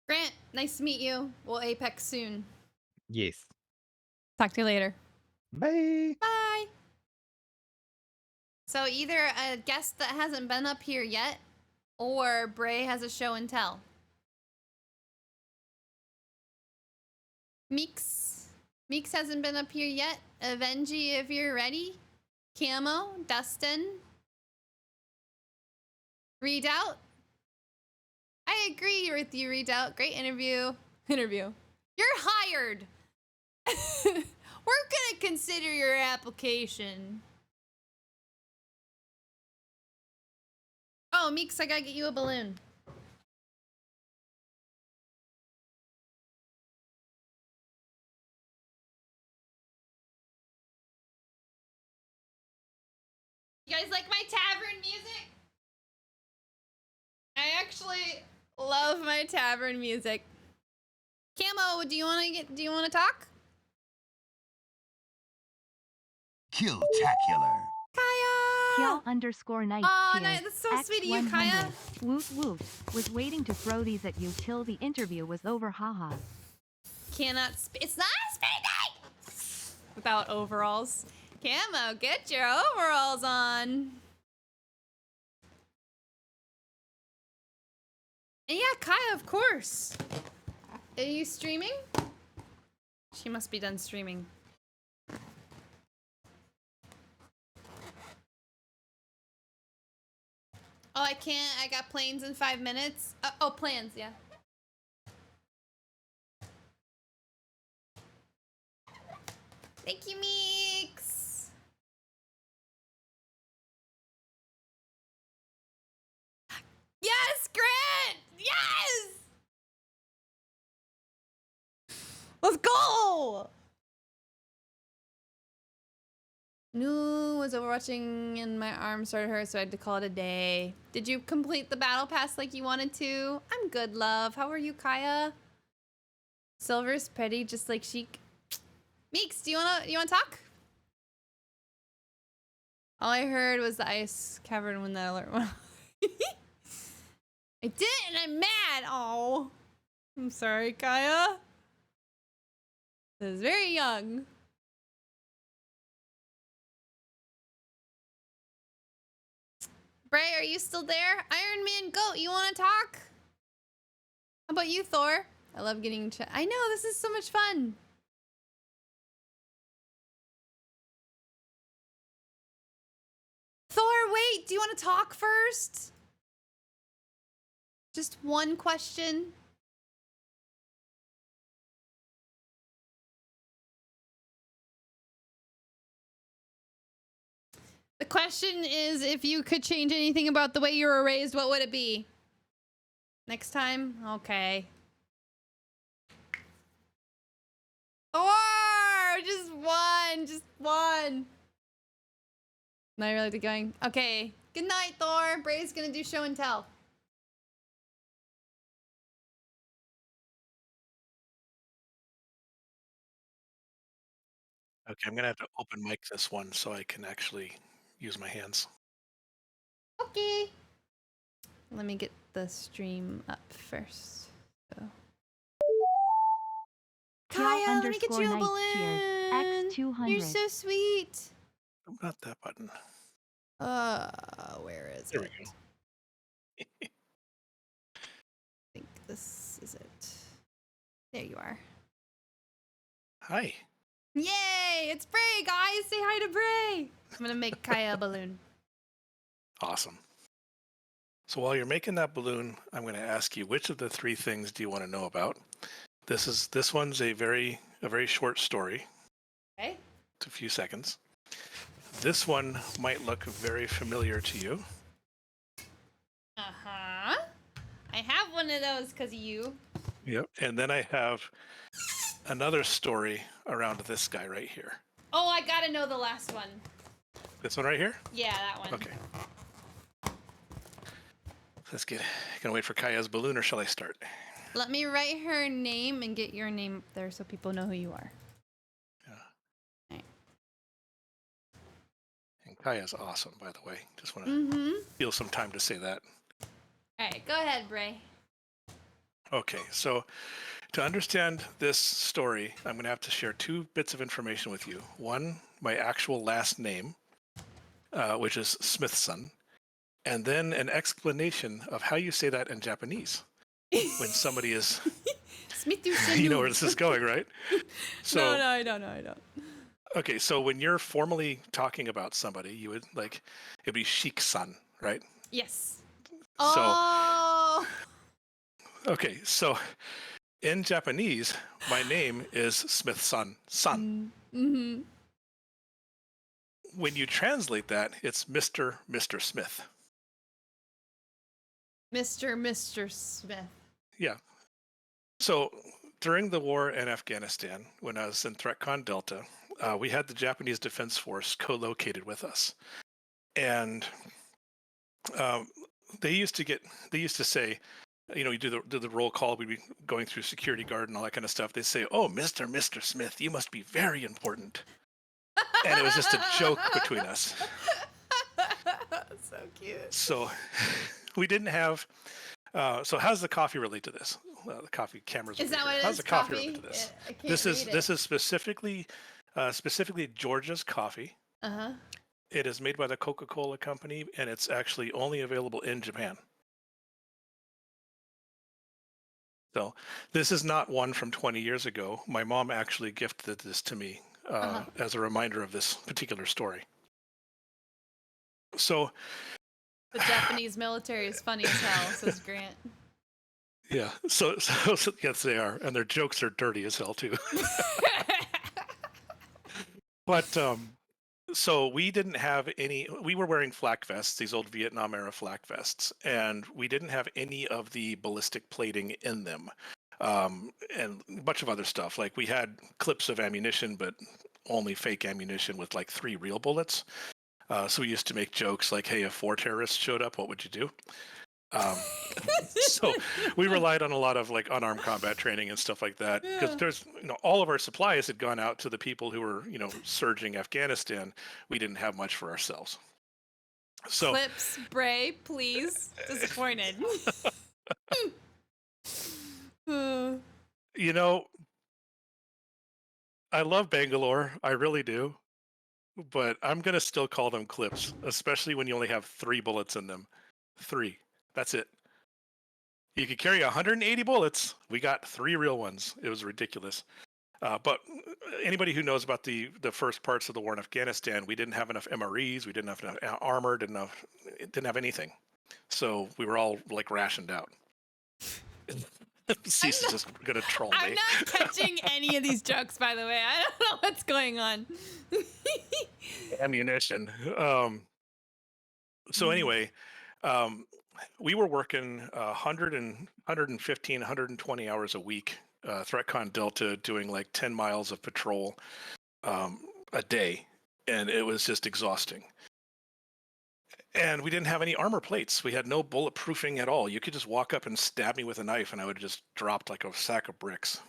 Grant, nice to meet you. We'll Apex soon. Yes. Talk to you later. Bye. Bye. So either a guest that hasn't been up here yet, or Bray has a show and tell. Meeks hasn't been up here yet. Avengi, if you're ready. Camo, Dustin. Redoubt. I agree with you, Redoubt. Great interview. You're hired. We're gonna consider your application. Oh, Meeks, I gotta get you a balloon. You guys like my tavern music? I actually love my tavern music. Camo, do you wanna talk? Killtacular. Kaya! Kill_night. Aw, Cheers. that's so sweet of you, Kaya. Woot woot. Was waiting to throw these at you till the interview was over. Haha. It's not a spinning night! Without overalls. Camo, get your overalls on. And yeah, Kaya, of course. Are you streaming? She must be done streaming. Oh, I can't. I got planes in 5 minutes. Oh, plans, yeah. Thank you, Meeks. Yes, Grant! Yes! Let's go! No, was overwatching and my arm started hurt, so I had to call it a day. Did you complete the battle pass like you wanted to? I'm good, love. How are you, Kaya? Silver's pretty, just like Sheik. Meeks, do you wanna talk? All I heard was the ice cavern when the alert went off. I did, and I'm mad. Oh, I'm sorry, Kaya. This is very young. Bray, are you still there? Iron Man Goat, you want to talk? How about you, Thor? I love getting I know, this is so much fun. Thor, wait, do you want to talk first? Just one question. The question is, if you could change anything about the way you were raised, what would it be? Next time? Okay. Thor! Just one. Not really going. Okay. Good night, Thor. Bray's gonna do show and tell. Okay, I'm gonna have to open mic this one so I can actually use my hands. Okay. Let me get the stream up first. So. Kaya, let me get you a balloon. Cheers. X200. You're so sweet. Not that button. Where is There it? we go. I think this is it. There you are. Hi. Yay! It's Bray, guys. Say hi to Bray. I'm gonna make Kaya a balloon. Awesome. So while you're making that balloon, I'm going to ask you, which of the 3 things do you want to know about? This one's a very short story. Okay. It's a few seconds. This one might look very familiar to you. Uh-huh. I have one of those because of you. Yep. And then I have another story around this guy right here. Oh, I gotta know the last one. This one right here? Yeah, that one. Okay. Gonna wait for Kaya's balloon, or shall I start? Let me write her name and get your name up there so people know who you are. Yeah. Right. And Kaya's awesome, by the way. Just want to feel some time to say that. All right, go ahead, Bray. Okay, so to understand this story, I'm going to have to share 2 bits of information with you. One, my actual last name, which is Smithson, and then an explanation of how you say that in Japanese when somebody is... You know where this is going, right? So, No, I don't. Okay, so when you're formally talking about somebody, you would it'd be Sheik-san, right? Yes. So, Oh. okay, so in Japanese, my name is Smith-san. Mm-hmm. When you translate that, it's Mr. Smith. Mr. Smith. Yeah. So during the war in Afghanistan, when I was in ThreatCon Delta, we had the Japanese Defense Force co-located with us, and they used to say, you do the roll call, we'd be going through security guard and all that kind of stuff. They say, "Oh, Mr. Smith, you must be very important," and it was just a joke between us. So cute. So we didn't have. So how does the coffee relate to this? The coffee cameras. Is that what it is? How's the coffee relate to this? I can't This is specifically Georgia's coffee. Uh-huh. It is made by the Coca-Cola company, and it's actually only available in Japan. So this is not one from 20 years ago. My mom actually gifted this to me as a reminder of this particular story. So the Japanese military is funny as hell, says Grant. Yeah, so yes, they are, and their jokes are dirty as hell too. But so we didn't have any. We were wearing flak vests, these old Vietnam era flak vests, and we didn't have any of the ballistic plating in them, and a bunch of other stuff. Like we had clips of ammunition, but only fake ammunition with 3 real bullets. So we used to make jokes like, "Hey, if 4 terrorists showed up, what would you do?" So we relied on a lot of unarmed combat training and stuff like that, because there's all of our supplies had gone out to the people who were surging Afghanistan. We didn't have much for ourselves. So clips, Bray, please. Disappointed. I love Bangalore, I really do, but I'm gonna still call them clips, especially when you only have 3 bullets in them. 3. That's it. You could carry 180 bullets. We got 3 real ones. It was ridiculous. But anybody who knows about the first parts of the war in Afghanistan, we didn't have enough MREs. We didn't have enough armor. Didn't have anything. So we were all rationed out. Cease is just gonna troll me. I'm not catching any of these jokes, by the way. I don't know what's going on. Ammunition. So anyway, we were working 115, 120 hours a week, ThreatCon Delta, doing 10 miles of patrol a day, and it was just exhausting. And we didn't have any armor plates. We had no bulletproofing at all. You could just walk up and stab me with a knife, and I would just drop like a sack of bricks.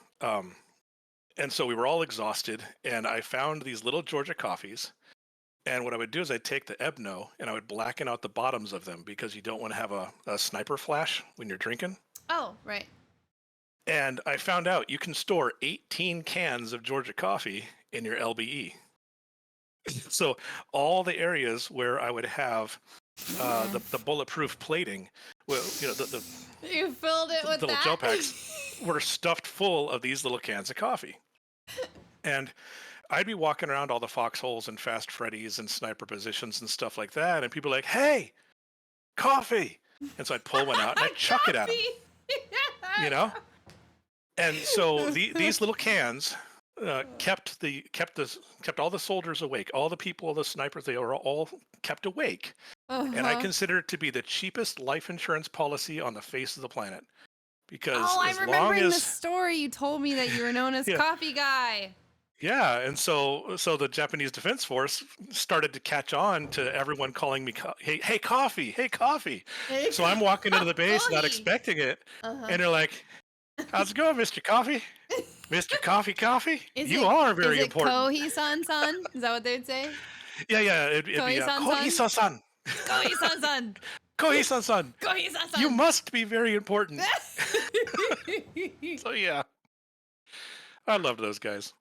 And so we were all exhausted, and I found these little Georgia coffees. And what I would do is I'd take the Ebno and I would blacken out the bottoms of them because you don't want to have a sniper flash when you're drinking. Oh, right. And I found out you can store 18 cans of Georgia coffee in your LBE. So all the areas where I would have the bulletproof plating, well, you know, the You filled it with little that? gel packs were stuffed full of these little cans of coffee. And I'd be walking around all the foxholes and Fast Freddy's and sniper positions and stuff like that, and people are like, "Hey, coffee!" And so I'd pull one out and I'd chuck it at them. You know. And so these little cans kept all the soldiers awake. All the people, the snipers, they were all kept awake. And I consider it to be the cheapest life insurance policy on the face of the planet. Because I'm remembering the story. You told me that you were known as Coffee Guy. Yeah, and so the Japanese Defense Force started to catch on to everyone calling me, hey, coffee, hey, coffee. So I'm walking into the base not expecting it, and they're like, "How's it going, Mr. Coffee? Mr. Coffee? You are very important." Kohi-san? Is that what they'd say? Yeah, it'd be Kohi-san. Kohi-san. Kohi-san. Kohi-san. You must be very important. So yeah, I loved those guys.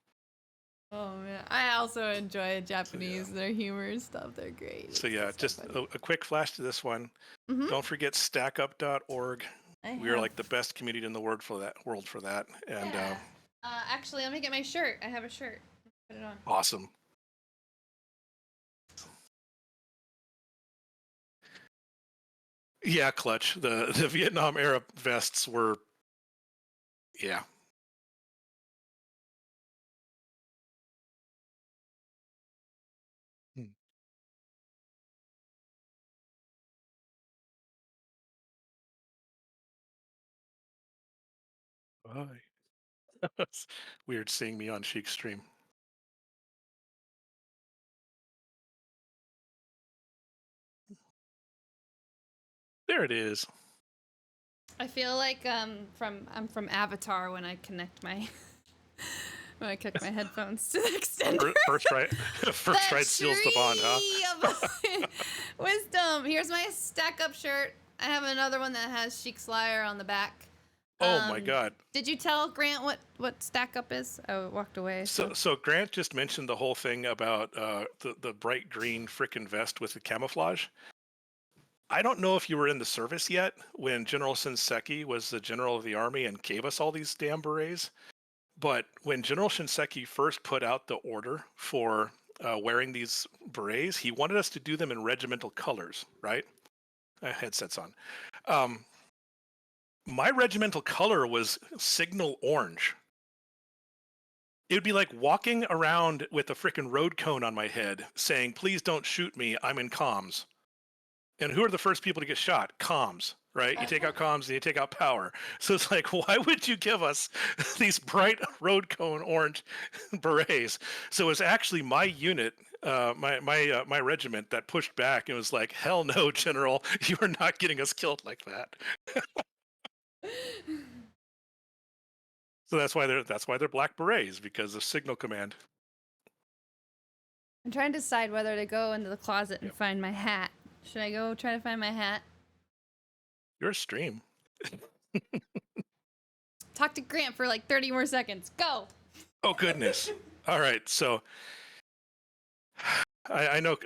Oh man, I also enjoy Japanese. Their humor and stuff, they're great. So yeah, just a quick flash to this one. Don't forget stackup.org. We are like the best community in the world for that. And actually, let me get my shirt. I have a shirt. Put it on. Awesome. Yeah, Clutch. The Vietnam era vests were, yeah. Hi. It's weird seeing me on Sheik's stream. There it is. I feel like I'm from Avatar when I connect my headphones to the extender. First right seals the bond, huh? Wisdom. Here's my stack up shirt. I have another one that has SheiksLyre on the back. Oh my God. Did you tell Grant what stack up is? I walked away. So Grant just mentioned the whole thing about the bright green frickin' vest with the camouflage. I don't know if you were in the service yet when General Shinseki was the general of the army and gave us all these damn berets. But when General Shinseki first put out the order for wearing these berets, he wanted us to do them in regimental colors, right? Headsets on. My regimental color was signal orange. It would be like walking around with a frickin' road cone on my head saying, "Please don't shoot me, I'm in comms." And who are the first people to get shot? Comms, right? You take out comms and you take out power. So it's like, why would you give us these bright road cone orange berets? So it was actually my unit, my regiment that pushed back and was like, "Hell no, General, you are not getting us killed like that." So that's why they're black berets, because of signal command. I'm trying to decide whether to go into the closet and find my hat. Should I go try to find my hat? Your stream. Talk to Grant for like 30 more seconds. Go. Oh goodness. All right. So I know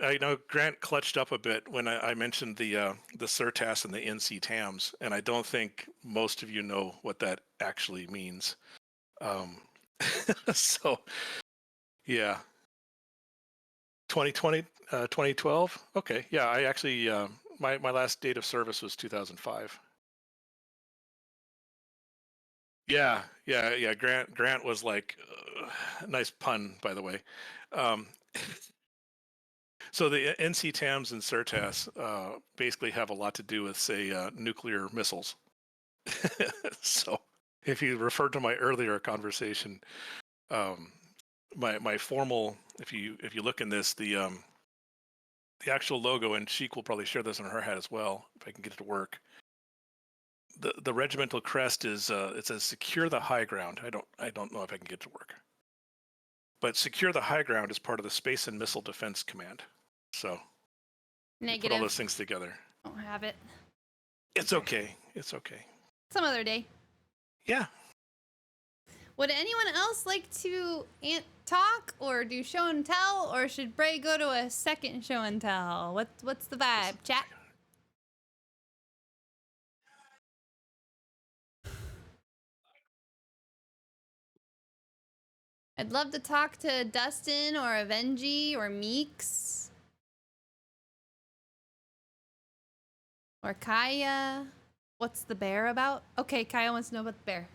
Grant clutched up a bit when I mentioned the CERTAS and the NC TAMs, and I don't think most of you know what that actually means. So yeah. 2020, 2012. Okay. Yeah. I actually, my last date of service was 2005. Yeah. Grant was like, nice pun, by the way. So the NC TAMs and CERTAS basically have a lot to do with, say, nuclear missiles. So if you referred to my earlier conversation, my formal, if you look in this, the actual logo, and Sheik will probably share this on her hat as well if I can get it to work. The regimental crest is it says "Secure the High Ground." I don't know if I can get it to work. But Secure the High Ground is part of the Space and Missile Defense Command. So put all Negative. those things together. Don't have it. It's okay. It's okay. Some other day. Yeah. Would anyone else like to talk or do show and tell, or should Bray go to a second show and tell? What's the vibe, chat? I'd love to talk to Dustin or Avengi or Meeks. Or Kaya. What's the bear about? Okay, Kaya wants to know about the bear.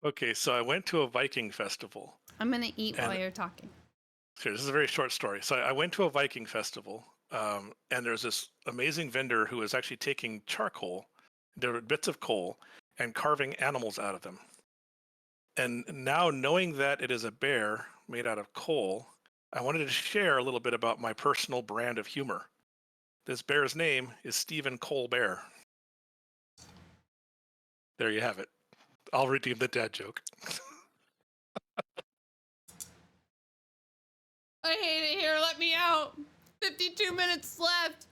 Okay, so I went to a Viking festival. I'm going to eat while you're talking. Sure, this is a very short story. So I went to a Viking festival, and there's this amazing vendor who was actually taking charcoal, there were bits of coal, and carving animals out of them. And now knowing that it is a bear made out of coal, I wanted to share a little bit about my personal brand of humor. This bear's name is Stephen Colbert. There you have it. I'll redeem the dad joke. I hate it here. Let me out. 52 minutes left.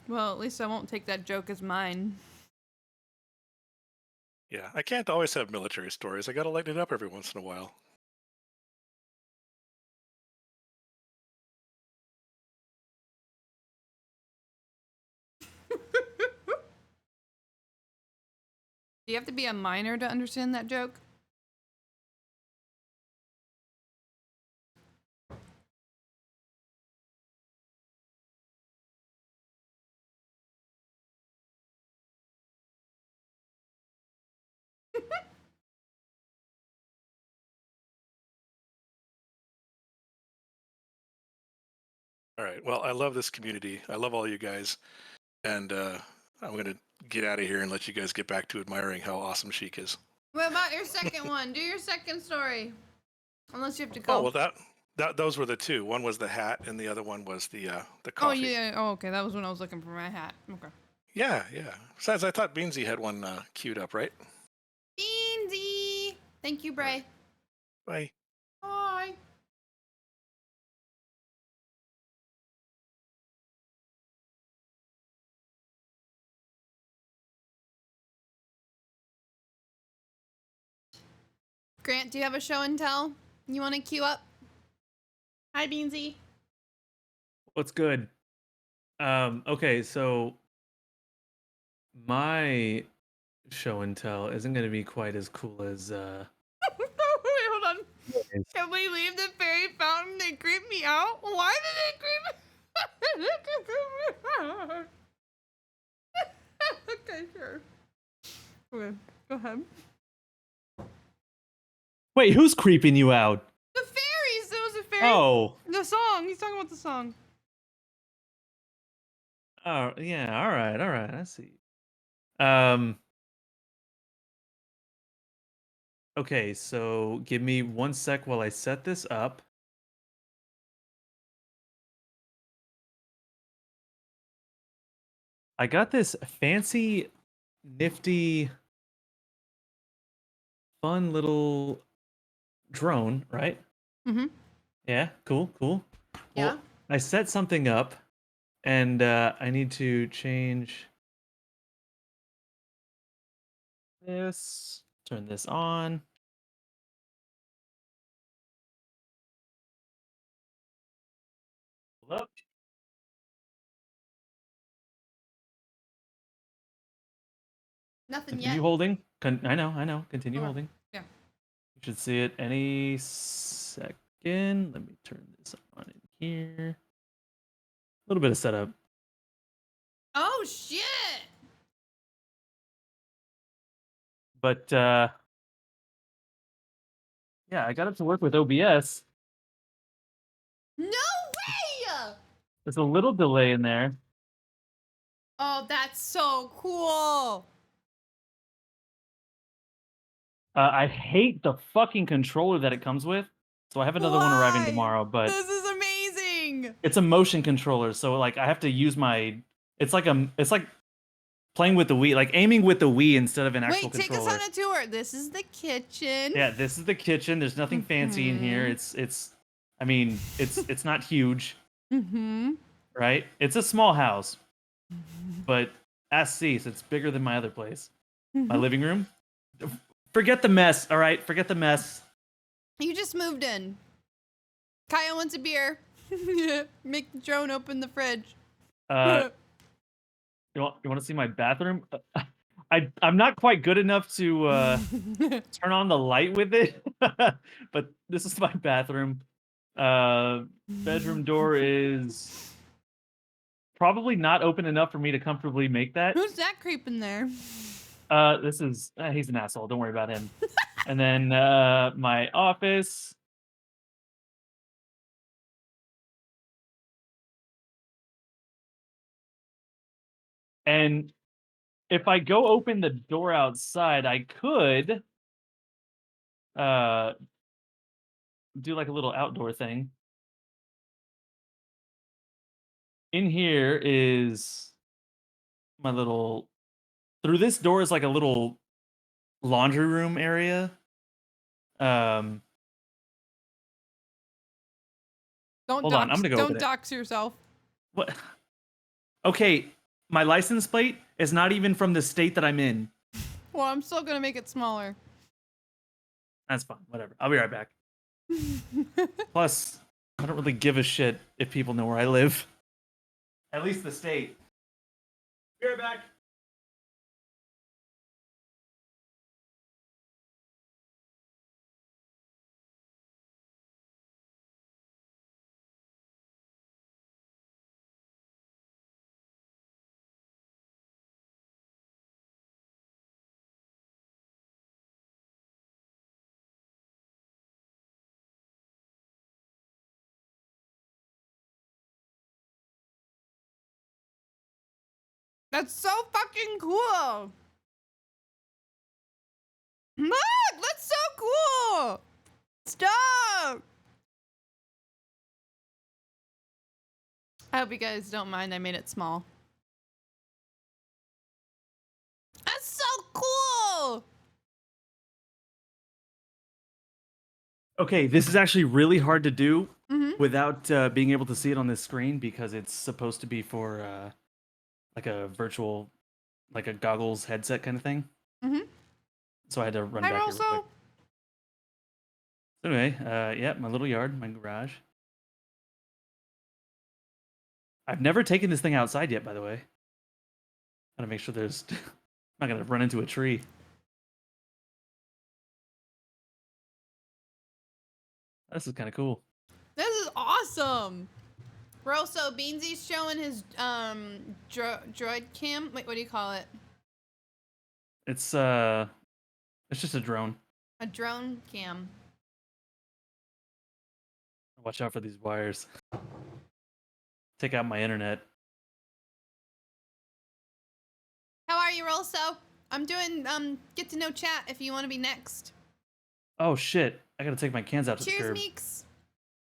Well, at least I won't take that joke as mine. Yeah, I can't always have military stories. I gotta lighten it up every once in a while. Do you have to be a minor to understand that joke? All right. Well, I love this community. I love all you guys. And I'm going to get out of here and let you guys get back to admiring how awesome Sheik is. What about your second one? Do your second story. Unless you have to go. Oh, well, those were the two. One was the hat, and the other one was the coffee. Oh, yeah. Oh, okay. That was when I was looking for my hat. Okay. Yeah, yeah. Besides, I thought Beansy had one queued up, right? Beansy! Thank you, Bray. Bye. Bye. Grant, do you have a show and tell you want to queue up? Hi, Beansy. What's good? Okay, so my show and tell isn't going to be quite as cool as Wait, hold on. Can we leave the fairy fountain? They creep me out. Why did they creep me out? Okay, sure. Okay, go ahead. Wait, who's creeping you out? The fairies! There was a fairy. Oh. The song. He's talking about the song. Oh, yeah, all right, I see. Okay, so give me 1 sec while I set this up. I got this fancy, nifty, fun little drone, right? Mm-hmm. Yeah, cool. Yeah. Well, I set something up, and I need to change this, turn this on. Hold up. Nothing Continue yet. holding. I know. Continue Okay. holding. Yeah. You should see it any second. Let me turn this on in here. A little bit of setup. Oh, shit! But yeah, I got it to work with OBS. No way! There's a little delay in there. Oh, that's so cool. I hate the fucking controller that it comes with. So I have another one arriving Why? tomorrow, but This is amazing. doing? It's a motion controller, so like I have to use my. It's like playing with the Wii, like aiming with the Wii instead of an actual Wait, take controller. us on a tour. This is the kitchen. Yeah, this is the kitchen. There's nothing fancy in here. It's I mean, it's not huge, Mm-hmm. right? It's a small house, but ask Cease, it's bigger than my other place. My living room. Forget the mess, all right? Forget the mess. You just moved in. Kaya wants a beer. Make the drone open the fridge. You want to see my bathroom? I'm not quite good enough to turn on the light with it, but this is my bathroom. Bedroom door is probably not open enough for me to comfortably make that. Who's that creeping there? This is he's an asshole. Don't worry about him. And then my office. And if I go open the door outside, I could do like a little outdoor thing. In here is my little through this door is like a little laundry room area. Don't Hold on, I'm gonna go Don't open it. dox yourself. What? Okay, my license plate is not even from the state that I'm in. Well, I'm still gonna make it smaller. That's fine. Whatever. I'll be right back. Plus, I don't really give a shit if people know where I live. At least the state. Be right back. That's so fucking cool. Look, that's so cool. Stop. I hope you guys don't mind I made it small. That's so cool. Okay, this is actually really hard to do Mhm. without being able to see it on this screen because it's supposed to be for like a virtual, like a goggles headset kind of thing. Mhm. So I had to run Hi, back here real quick. Rosso. So anyway, yeah, my little yard, my garage. I've never taken this thing outside yet, by the way. Gotta make sure there's I'm not gonna run into a tree. This is kind of cool. This is awesome. Rosso, Beansy's showing his droid cam. Wait, what do you call it? It's just a drone. A drone cam. Watch out for these wires. Take out my internet. How are you, Rosso? I'm doing get to know chat if you want to be next. Oh shit! I gotta take my cans out to the Cheers, curb. Meeks.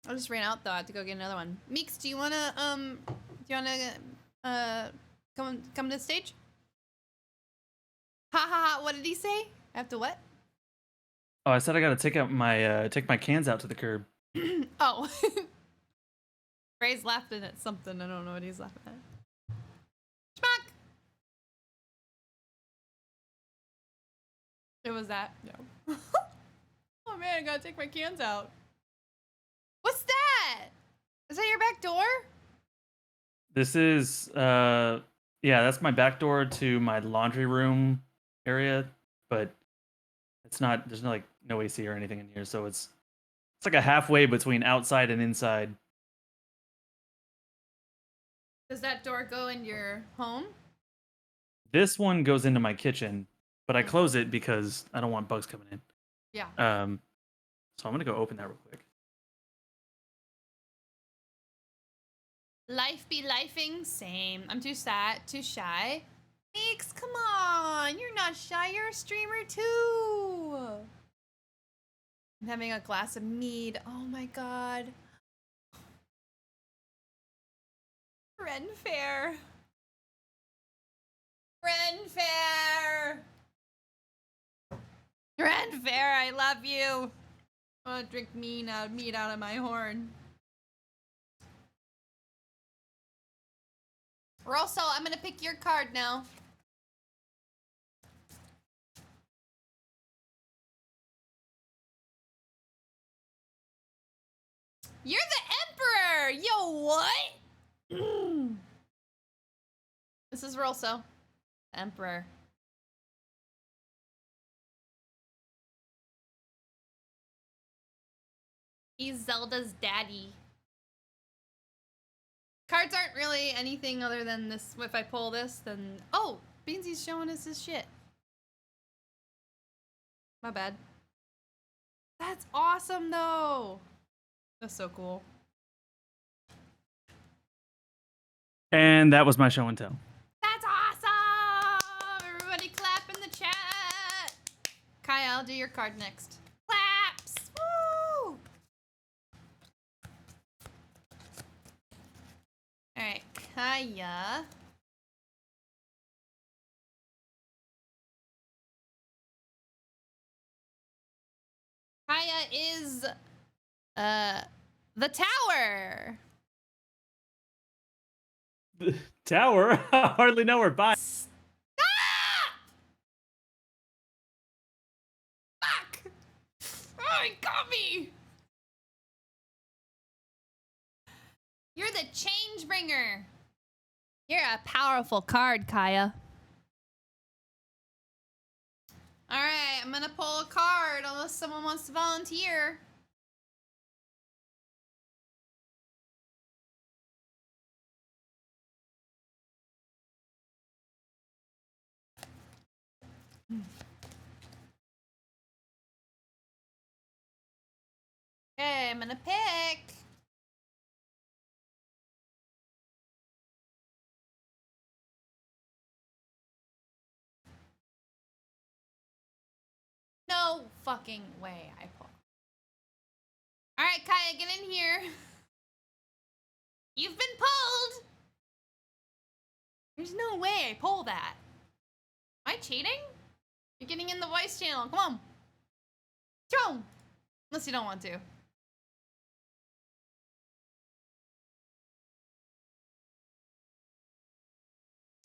I just ran out though. I have to go get another one. Meeks, do you wanna come to the stage? Ha ha ha! What did he say? I have to what? Oh, I said I gotta take my cans out to the curb. Oh. Ray's laughing at something. I don't know what he's laughing at. Schmuck! It was that? No. Oh man, I gotta take my cans out. What's that? Is that your back door? This is yeah, that's my back door to my laundry room area, but it's not. There's no AC or anything in here, so it's like a halfway between outside and inside. Does that door go in your home? This one goes into my kitchen, but I close it because I don't want bugs coming in. Yeah. So I'm gonna go open that real quick. Life be lifing? Same. I'm too sad, too shy. Meeks, come on. You're not shy. You're a streamer too. I'm having a glass of mead. Oh my god. Ren Fair. Ren Fair. Ren Fair, I love you. I want to drink meat out of my horn. Rosso, I'm gonna pick your card now. You're the Emperor! Yo, what? This is Rosso. Emperor. He's Zelda's daddy. Cards aren't really anything other than this. If I pull this, then... Oh! Beansy's showing us his shit. My bad. That's awesome, though! That's so cool. And that was my show and tell. That's awesome! Everybody clap in the chat! Kaya, I'll do your card next. Claps! Woo! Alright, Kaya. Kaya is the tower. The tower? I hardly know her. Bye. Fuck! Oh, he got me! You're the change bringer. You're a powerful card, Kaya. Alright, I'm gonna pull a card unless someone wants to volunteer. Okay, I'm gonna pick. No fucking way I pull. Alright, Kaya, get in here. You've been pulled! There's no way I pull that. Am I cheating? You're getting in the voice channel. Come on. Come on. Unless you don't want to.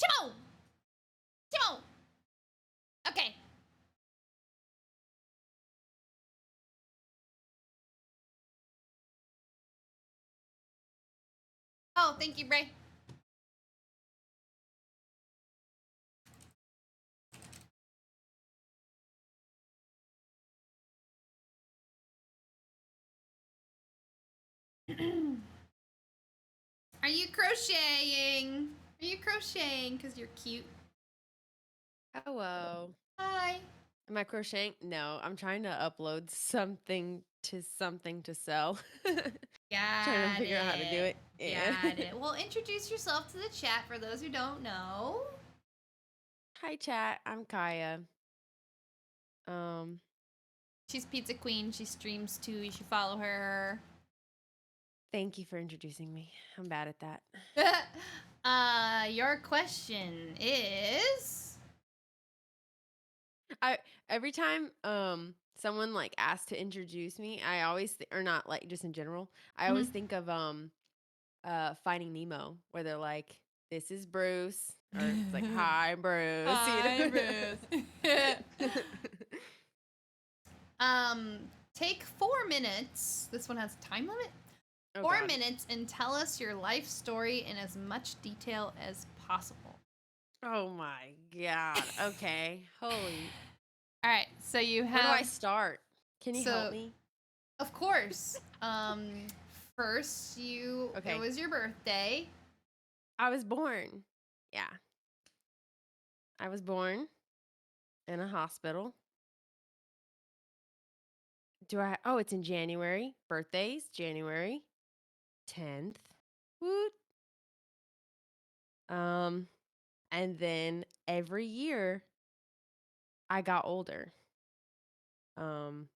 Come on. Come on. Okay. Oh, thank you, Bray. Are you crocheting? Are you crocheting because you're cute? Hello. Hi. Am I crocheting? No, I'm trying to upload something to sell. Trying to figure out how to do it. Yeah. Got it. Well, introduce yourself to the chat for those who don't know. Hi, chat. I'm Kaya. She's Pizza Queen. She streams too. You should follow her. Thank you for introducing me. I'm bad at that. Your question is... Every time someone like asks to introduce me, I always or not like just in general, I always think of Finding Nemo, where they're like, "This is Bruce," or it's like, "Hi, Bruce." Hi, Bruce. Take 4 minutes. This one has a time limit. Oh, 4 God. minutes and tell us your life story in as much detail as possible. Oh my God. Okay. Holy. All right. So you have. Where do I start? Can you help me? Of course. First, it was your birthday. I was born. Yeah. I was born in a hospital. Oh, it's in January. Birthdays, January 10th. Woot. And then every year I got older. 3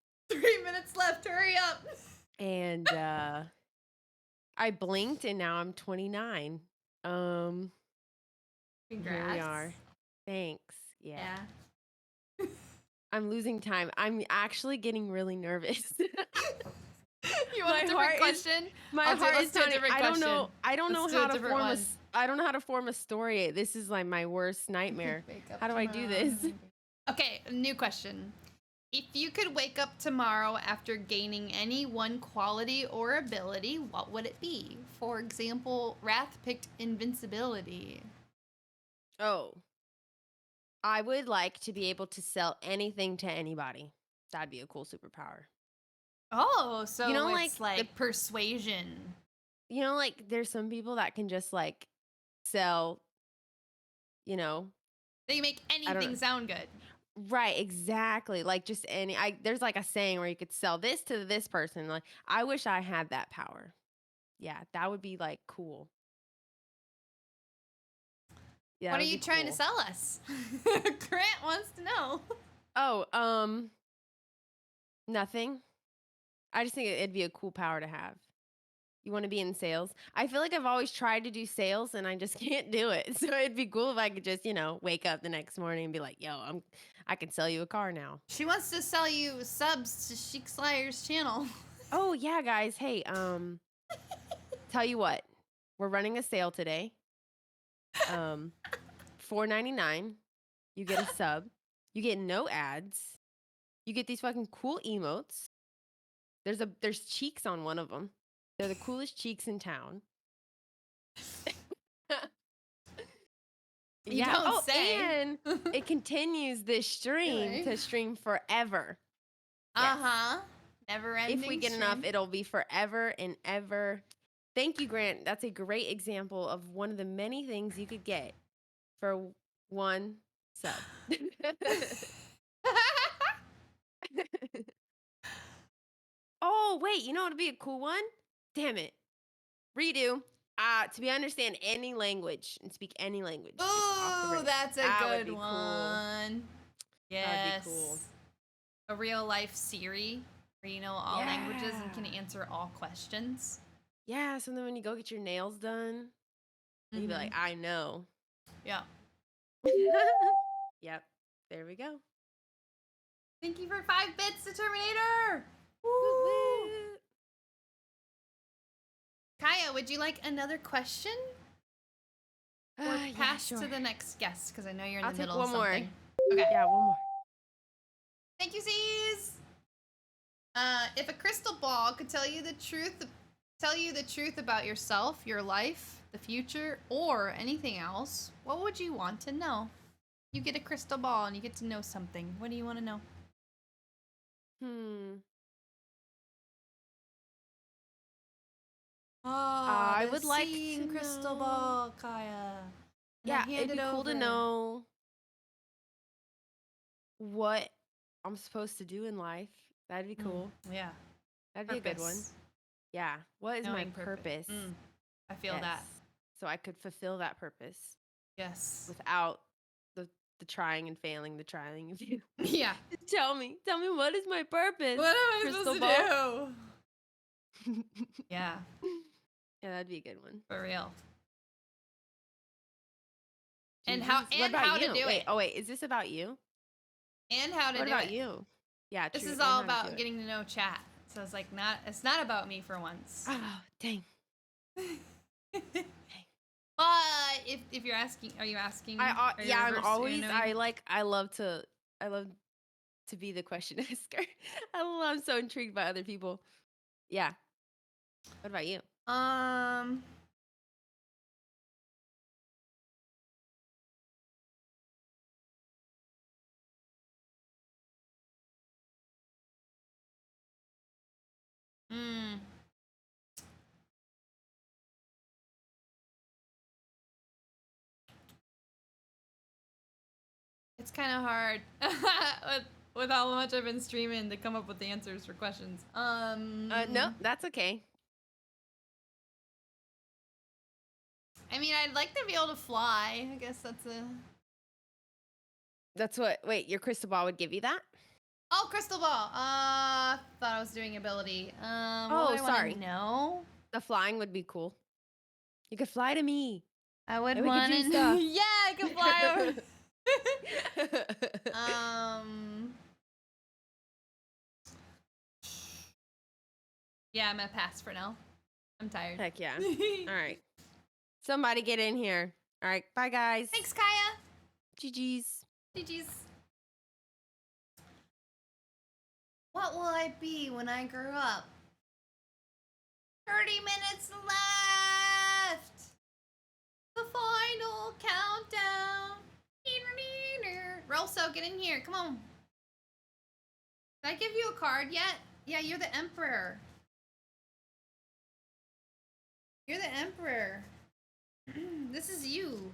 minutes left. Hurry up. And I blinked and now I'm 29. Congrats. Here we are. Thanks. Yeah. Yeah. I'm losing time. I'm actually getting really nervous. You want a different question? My I'll do- heart let's is do a pounding. different I don't know. question. I don't Let's know do a how to different form one. I don't know how to form a story. This is like my worst nightmare. How do I do this? Okay, new question. If you could wake up tomorrow after gaining any one quality or ability, what would it be? For example, Wrath picked invincibility. Oh. I would like to be able to sell anything to anybody. That'd be a cool superpower. Oh, so You know, it's like persuasion. You know, like there's some people that can just like sell, you know. They make anything sound good. Right, exactly. Like just there's like a saying where you could sell this to this person. Like I wish I had that power. Yeah, that would be like cool. Yeah. What are you trying to sell us? Grant wants to know. Oh, nothing. I just think it'd be a cool power to have. You want to be in sales? I feel like I've always tried to do sales and I just can't do it. So it'd be cool if I could just, wake up the next morning and be like, yo, I can sell you a car now. She wants to sell you subs to SheiksLyre's channel. Oh, yeah, guys. Hey, tell you what. We're running a sale today. $4.99. You get a sub. You get no ads. You get these fucking cool emotes. There's cheeks on one of them. They're the coolest cheeks in town. You don't say. And it continues this stream to stream forever. Uh-huh. Never ending. If we get enough, it'll be forever and ever. Thank you, Grant. That's a great example of one of the many things you could get for one sub. Oh, wait, you know what would be a cool one? Damn it. Redo. To be understand any language and speak any language. Ooh, that's a good one. Cool. Yes. That'd be cool. A real life Siri where you know all languages and can answer all questions. Yeah, so then when you go get your nails done, you'd be like, I know. Yeah. Yep. There we go. Thank you for 5 bits, the Terminator. Woo! Kaya, would you like another question? Or pass sure. to the next guest? Because I know you're in I'll the take middle one of more. something. Okay. Yeah, one more. Thank you, C's. If a crystal ball could tell you the truth about yourself, your life, the future, or anything else, what would you want to know? You get a crystal ball and you get to know something. What do you want to know? Oh, I would like seeing to crystal know. ball, Kaya. Yeah, it'd be cool to know what I'm supposed to do in life. That'd be cool. Yeah. That'd be a good one. Yeah. What is Knowing my purpose? I feel that. So I could fulfill that purpose. Yes. Without the trying and failing, the trying and failing. Yeah. Tell me what is my purpose? What am I crystal supposed ball? to do? Yeah. Yeah, that'd be a good one. For real. Jesus. And how to do it. Oh wait, is this about you? And how to what do about it. you? Yeah, This true, is and all how to do about it. getting to know chat. So it's like it's not about me for once. Oh, dang. But if you're asking, are you asking? I love to be the question asker. I'm so intrigued by other people. Yeah. What about you? It's kind of hard with how much I've been streaming to come up with the answers for questions. No, that's okay. I mean, I'd like to be able to fly. I guess That's what. Wait, your crystal ball would give you that? Oh, crystal ball. Thought I was doing ability. Oh, sorry. No. The flying would be cool. You could fly to me. I would And we could want do to. stuff. Yeah, I could fly over. Yeah, I'm gonna pass for now. I'm tired. Heck yeah. All right. Somebody get in here. All right. Bye, guys. Thanks, Kaya. GG's. GG's. What will I be when I grow up? 30 minutes left. The final countdown. Rolso, get in here. Come on. Did I give you a card yet? Yeah, you're the Emperor. You're the Emperor. This is you.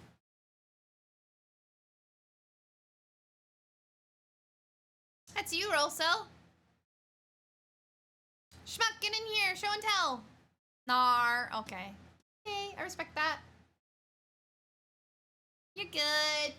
That's you, Rolso. Schmuck, get in here. Show and tell. Nar. Okay. Okay, I respect that. You're good.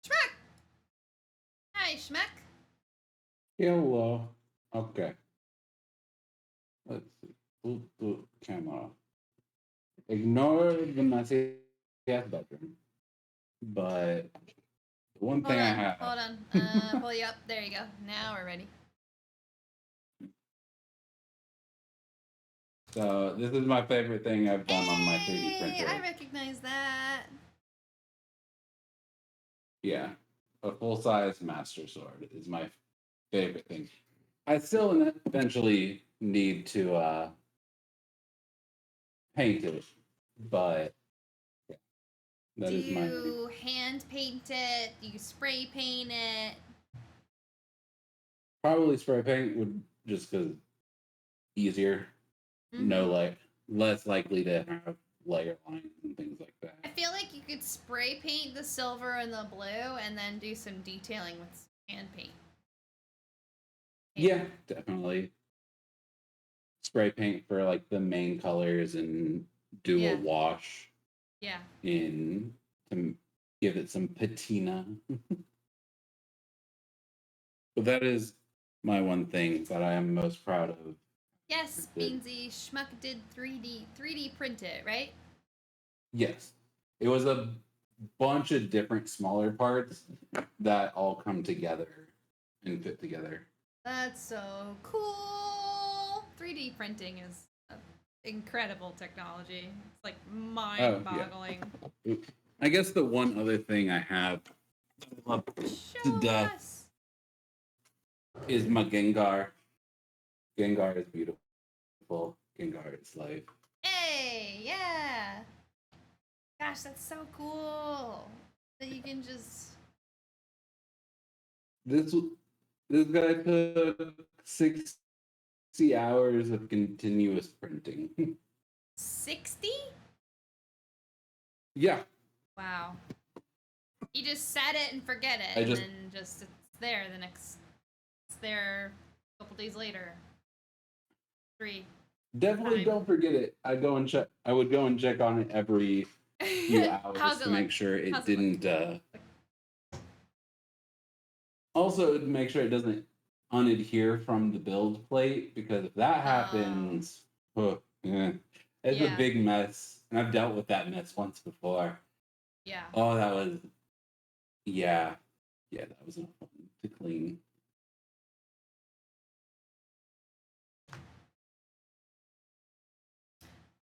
Schmuck. Hi, Schmuck. Hello. Okay. Let's see. Boot camera. Ignore the messy ass bedroom. But the one thing I have. Hold on. Pull you up. There you go. Now we're ready. So this is my favorite thing I've done on my 3D printer. I recognize that. Yeah, a full-size Master Sword is my favorite thing. I still eventually need to paint it, but yeah, that Do is my. you hand paint it? Do you spray paint it? Probably spray paint would just because easier. No, like less likely to have layer lines and things like that. I feel like you could spray paint the silver and the blue and then do some detailing with hand paint. Yeah, definitely. Spray paint for like the main colors and do a wash. Yeah. In to give it some patina. But that is my one thing that I am most proud of. Yes, Beansy Schmuck did 3D print it, right? Yes. It was a bunch of different smaller parts that all come together and fit together. That's so cool. 3D printing is incredible technology. It's like mind-boggling. Yeah. I guess the one other thing I have that I love to death is my Gengar. Gengar is beautiful. Gengar is life. Hey, yeah. Gosh, that's so cool. That you can just. This guy took 60 hours of continuous printing. 60? Yeah. Wow. You just set it and forget it, and then just it's there it's there a couple days later. 3. Definitely don't forget it. I would go and check on it every few hours to make sure it didn't. Also, to make sure it doesn't unadhere from the build plate, because if that happens, it's a big mess. And I've dealt with that mess once before. Yeah. Oh, that was. Yeah, that was not fun to clean.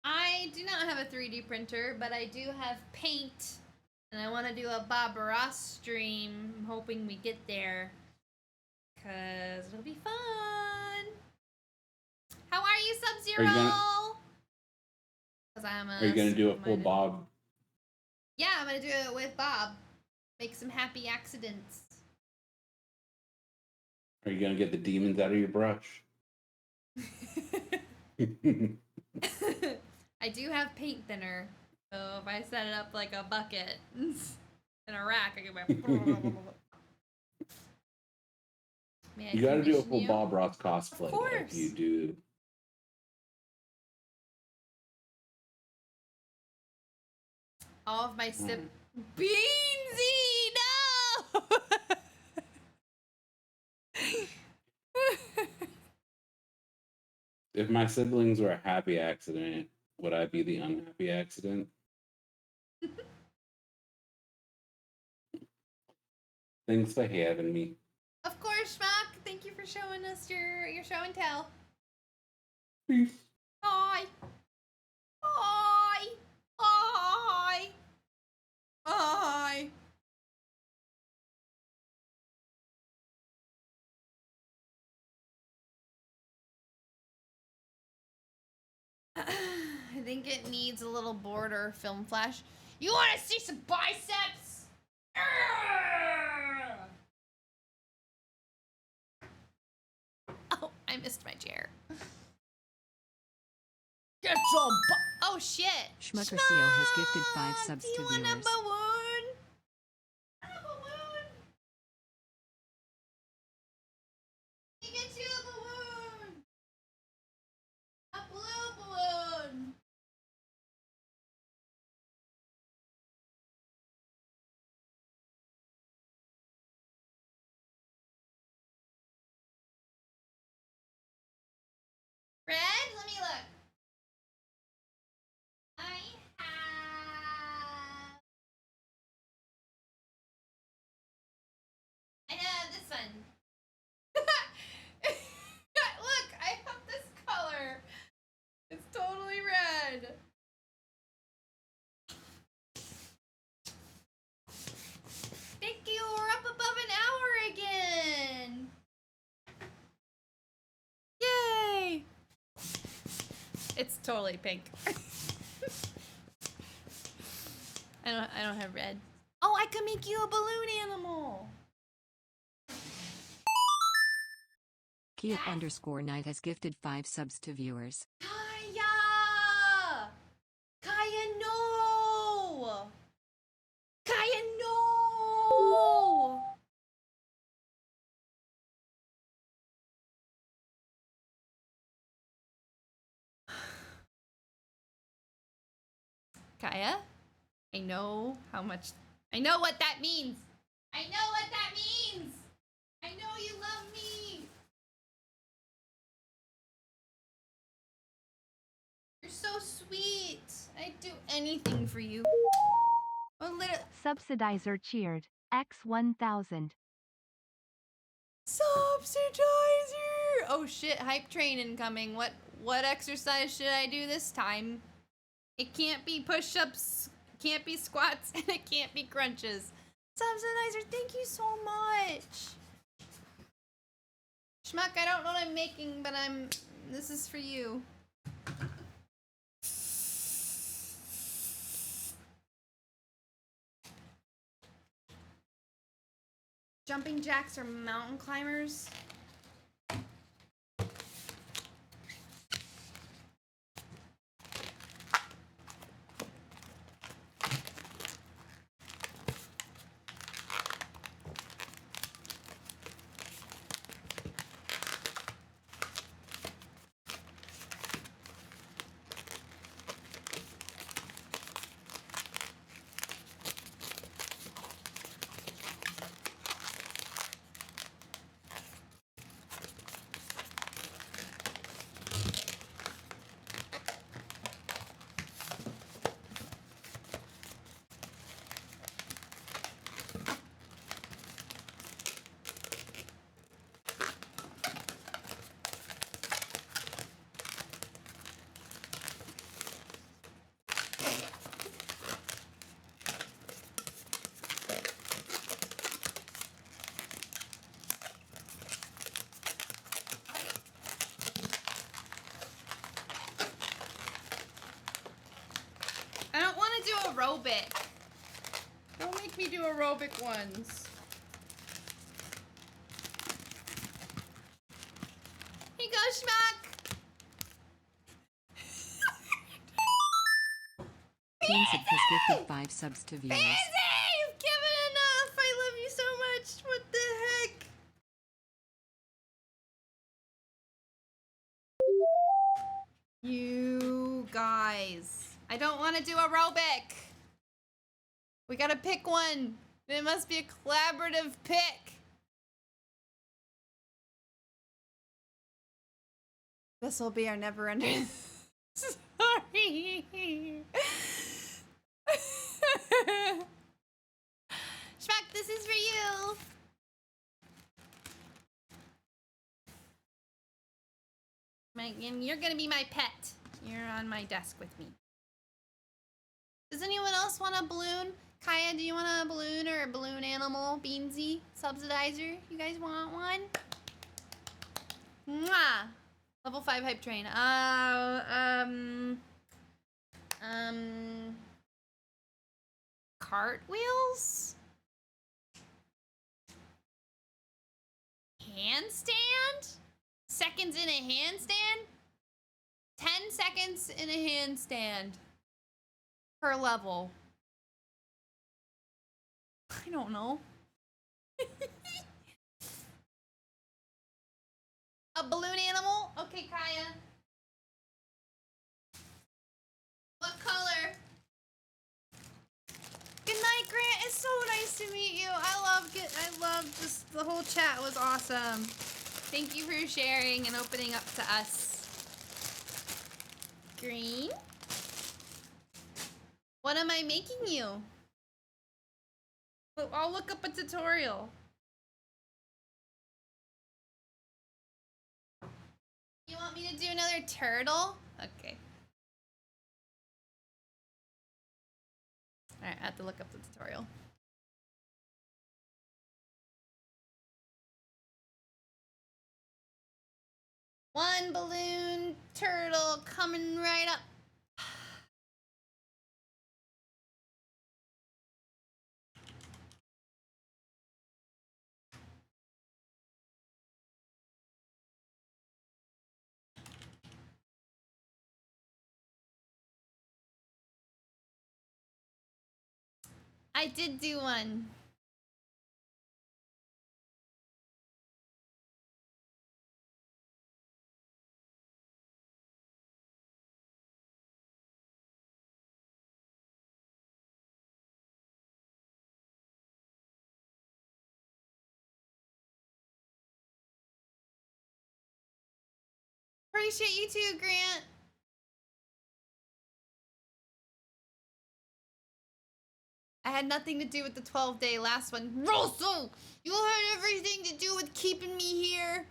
I do not have a 3D printer, but I do have paint, and I want to do a Bob Ross stream. I'm hoping we get there, because it'll be fun. How are you, Sub-Zero? Are you going to do a full Bob? Yeah, I'm going to do it with Bob. Make some happy accidents. Are you going to get the demons out of your brush? I do have paint thinner, so if I set it up like a bucket in a rack, I can May I You got to do a commission full you? Bob Ross cosplay Of though, if you course. do. All of my Beansy, no! If my siblings were a happy accident, would I be the unhappy accident? Thanks for having me. Of course, Schmuck. Thank you for showing us your show and tell. Peace. Bye. Bye. Bye. Bye. I think it needs a little border film flash. You want to see some biceps? Oh, I missed my chair. Get some oh shit! Schmuckercio has gifted 5 subs Do you to want a viewers. balloon? A balloon? Let me get you a balloon! A blue balloon! Red? Let me look. I have this one. Look, I have this color. It's totally red. Thank you, we're up above an hour again. Yay! It's totally pink. I don't have red. Oh, I could make you a balloon animal. Kia_Knight has gifted 5 subs to viewers. Kaya! Kaya, no! Kaya, no! Kaya, I know how much. I know what that means. I know what that means. I know you love me. You're so sweet. I'd do anything for you. Oh, literally. Subsidizer cheered. X1000. Subsidizer! Oh shit, hype train incoming. What exercise should I do this time? It can't be push-ups, can't be squats, and it can't be crunches. Subsidizer, thank you so much. Schmuck, I don't know what I'm making, but this is for you. Jumping jacks are mountain climbers. I don't want to do aerobic. Don't make me do aerobic ones. Here you go, Schmuck. Teensip has gifted 5 subs to viewers. You've given enough. I love you so much. What the heck? You guys. I don't want to do aerobic. We gotta pick one. It must be a collaborative pick. This will be our never ending. Sorry. Schmack, this is for you. And you're gonna be my pet. You're on my desk with me. Does anyone else want a balloon? Kaya, do you want a balloon or a balloon animal? Beansy, subsidizer, you guys want one? Mwah! Level 5 hype train. Cartwheels? Handstand? Seconds in a handstand? 10 seconds in a handstand per level. I don't know. A balloon animal? Okay, Kaya. What color? Good night, Grant. It's so nice to meet you. I love just the whole chat was awesome. Thank you for sharing and opening up to us. Green? What am I making you? I'll look up a tutorial. You want me to do another turtle? Okay. Alright, I have to look up the tutorial. One balloon turtle coming right up. I did do one. Appreciate you too, Grant. I had nothing to do with the 12-day last one. Russell! You had everything to do with keeping me here.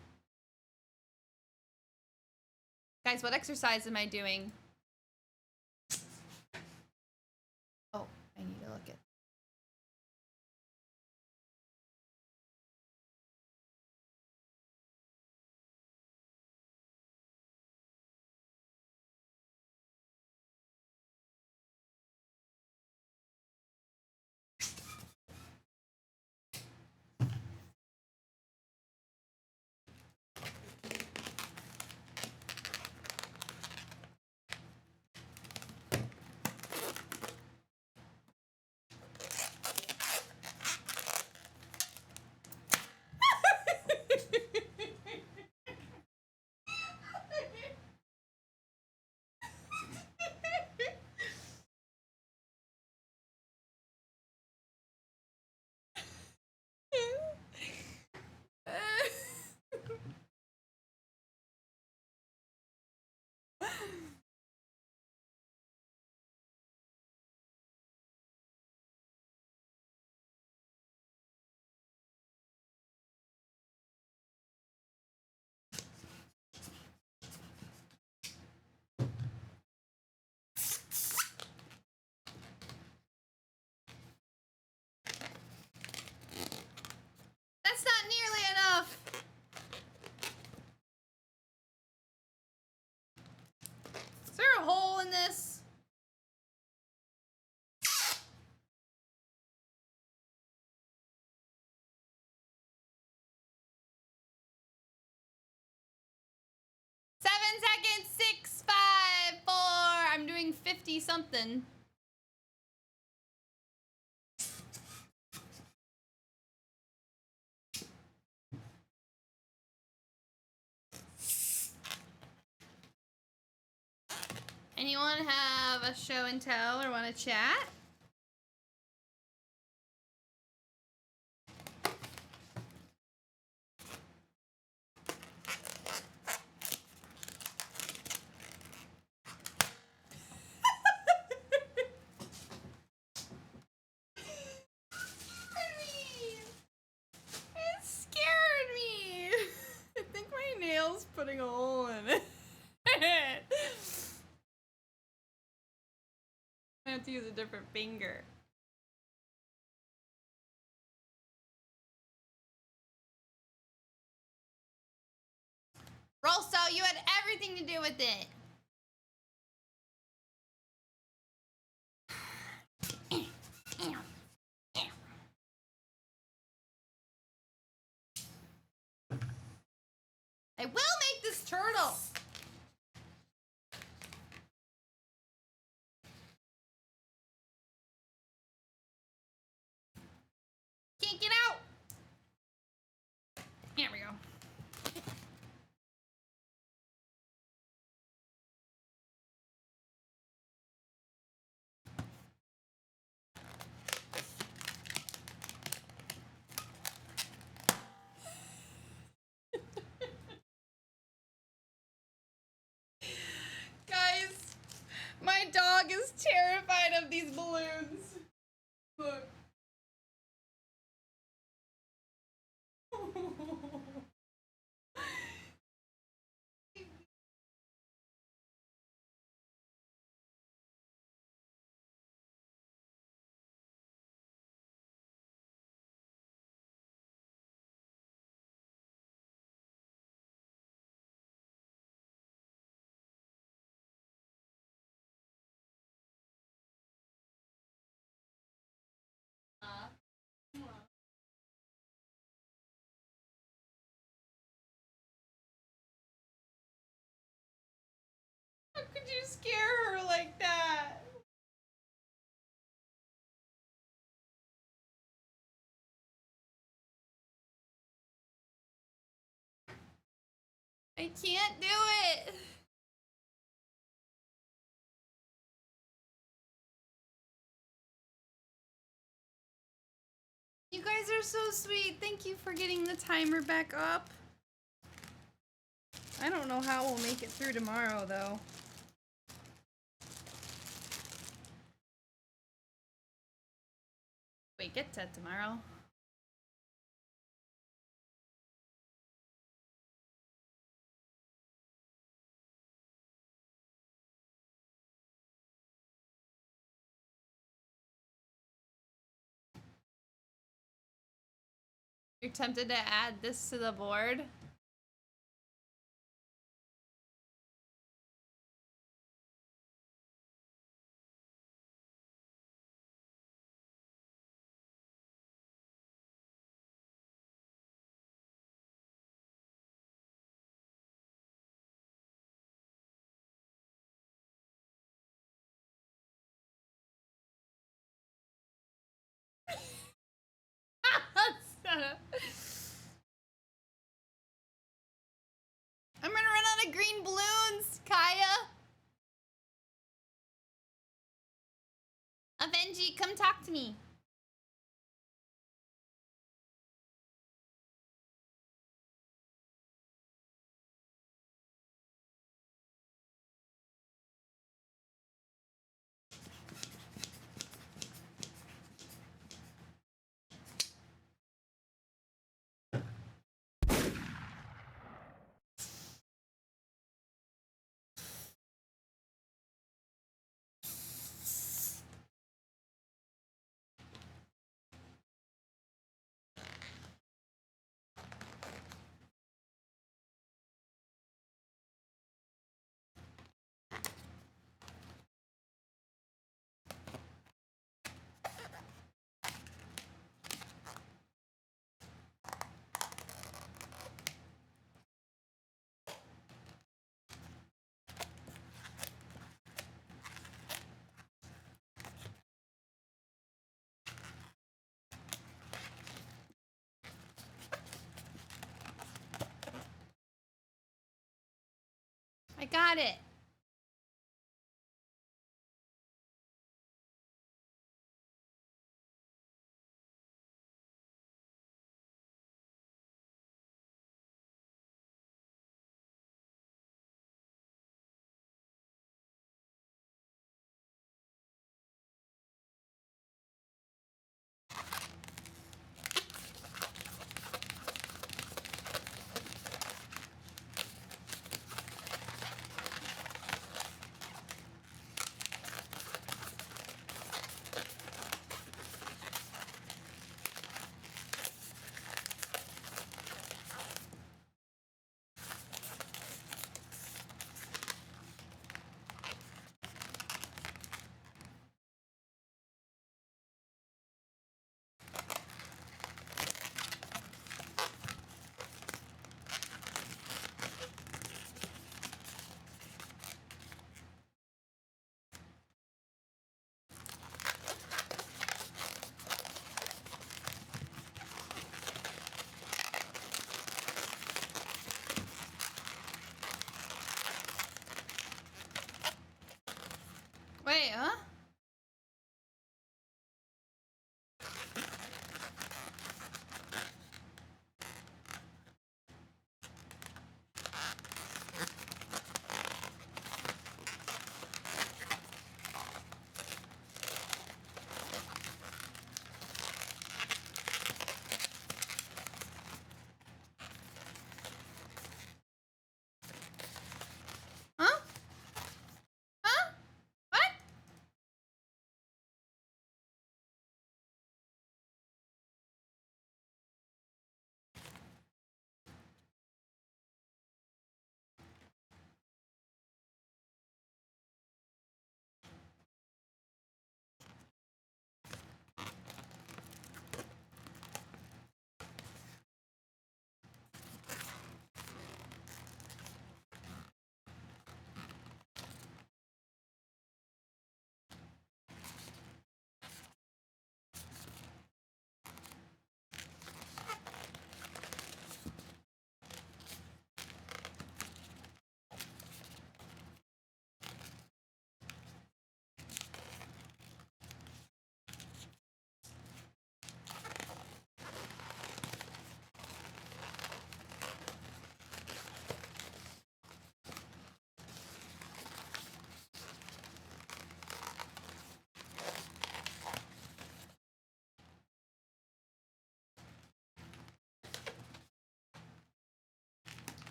Guys, what exercise am I doing? Oh, I need to look at. That's not nearly enough. Is there a hole in this? Seven seconds, 6, 5, 4. I'm doing 50 something. Anyone have a show and tell or want to chat? It scared me. I think my nail's putting a hole in it. I have to use a different finger. Rosso, you had everything to do with it. I will make this turtle. Can't get out. Here we go. Guys, my dog is terrified of these balloons. Look. How could you scare her like that? I can't do it. You guys are so sweet. Thank you for getting the timer back up. I don't know how we'll make it through tomorrow, though. Wait, get to tomorrow. You're tempted to add this to the board? I'm gonna run out of green balloons, Kaya. Avenji, come talk to me. I got it.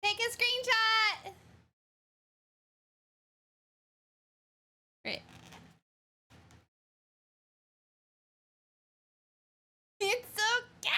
Take a screenshot. Right. It's so cute.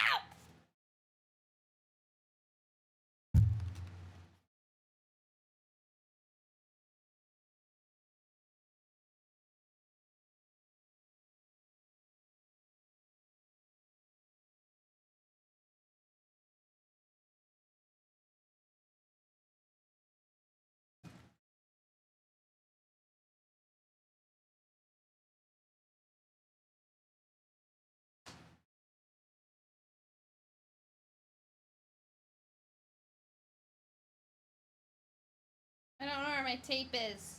I don't know where my tape is.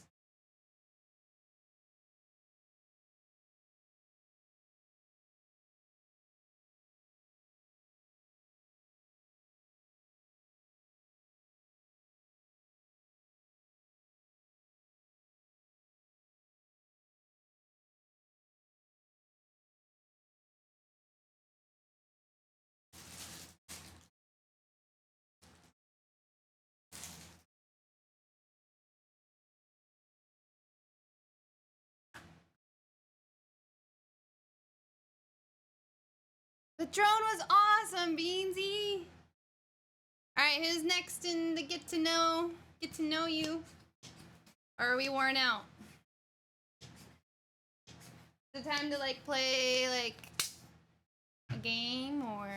The drone was awesome, Beansy. All right, who's next in the get to know you? Or are we worn out? Is it time to like play like a game or?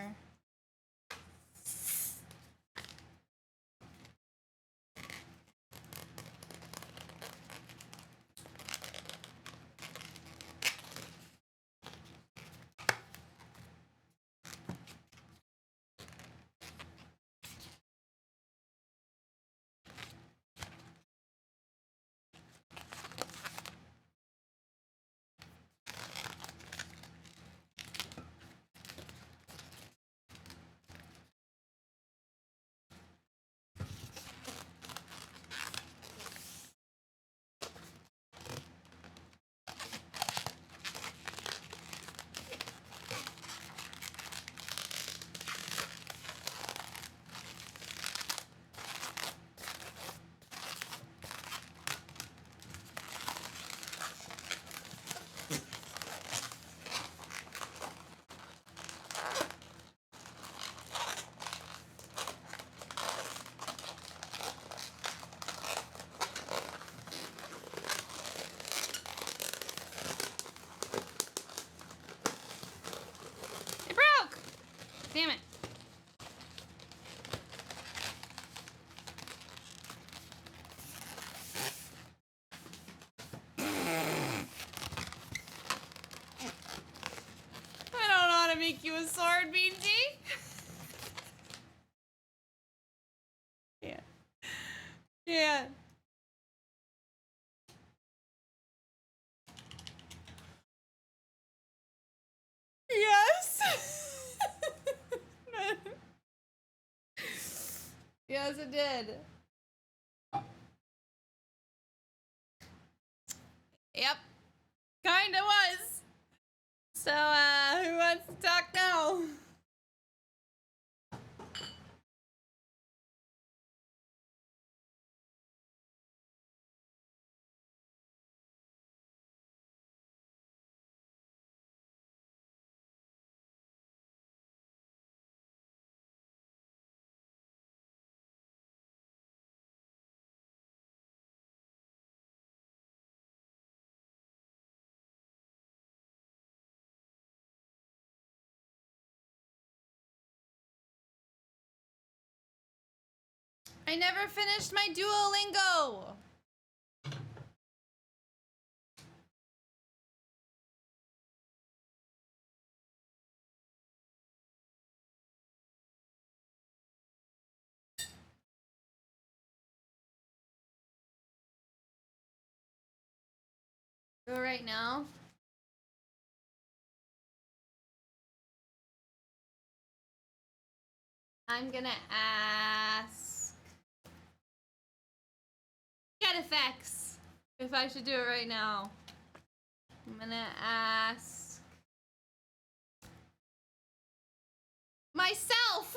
It broke! Damn it. I don't know how to make you a sword, Beansy. Yeah. Yeah. Yes. Yes, it did. Yep. Kinda was. So, who wants to talk now? I never finished my Duolingo. Do it right now. I'm gonna ask Get Effects if I should do it right now. I'm gonna ask myself.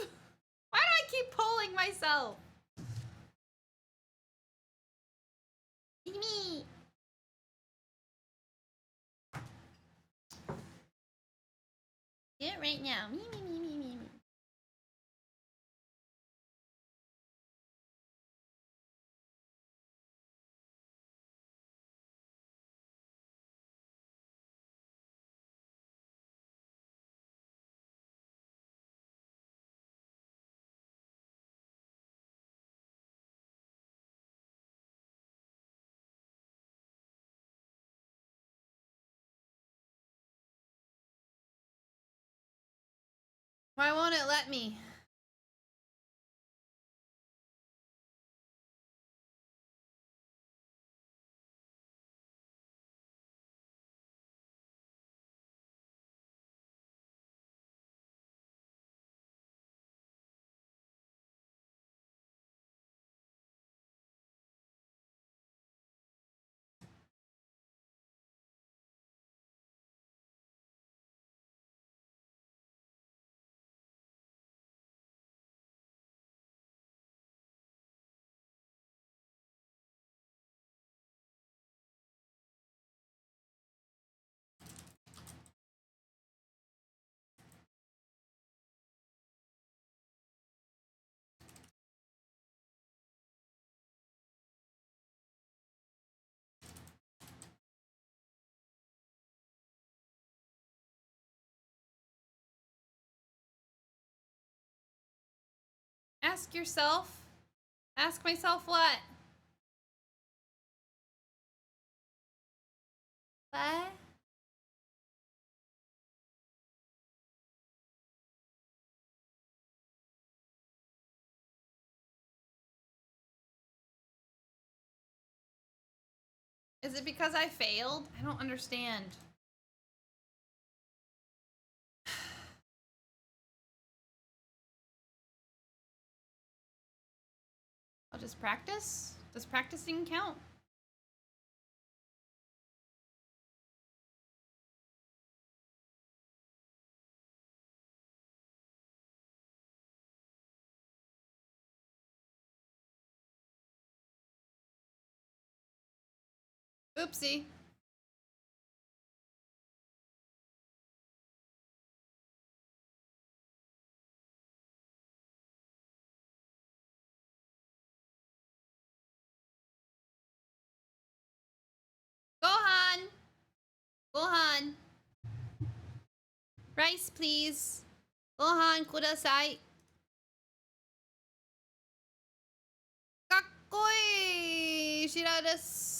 Why do I keep polling myself? Me. Do it right now. Me. Why won't it let me? Ask yourself. Ask myself what? What? Is it because I failed? I don't understand. I'll just practice. Does practicing count? Oopsie. Gohan! Gohan! Rice, please. Gohan, kudasai. Kakkoi! Shira desu.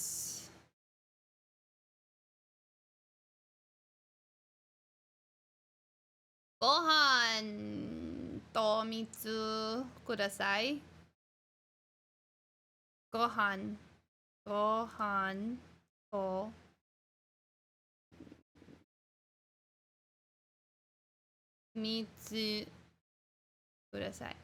Gohan to mitsu kudasai. Gohan. Gohan to mitsu kudasai.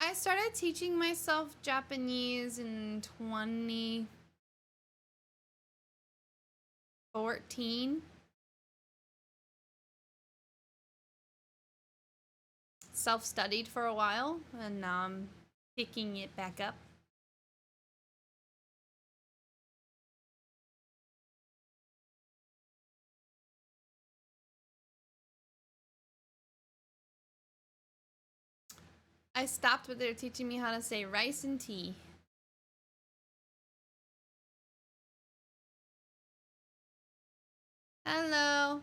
I started teaching myself Japanese in 2014. Self-studied for a while, and now I'm picking it back up. I stopped when they were teaching me how to say rice and tea. Hello,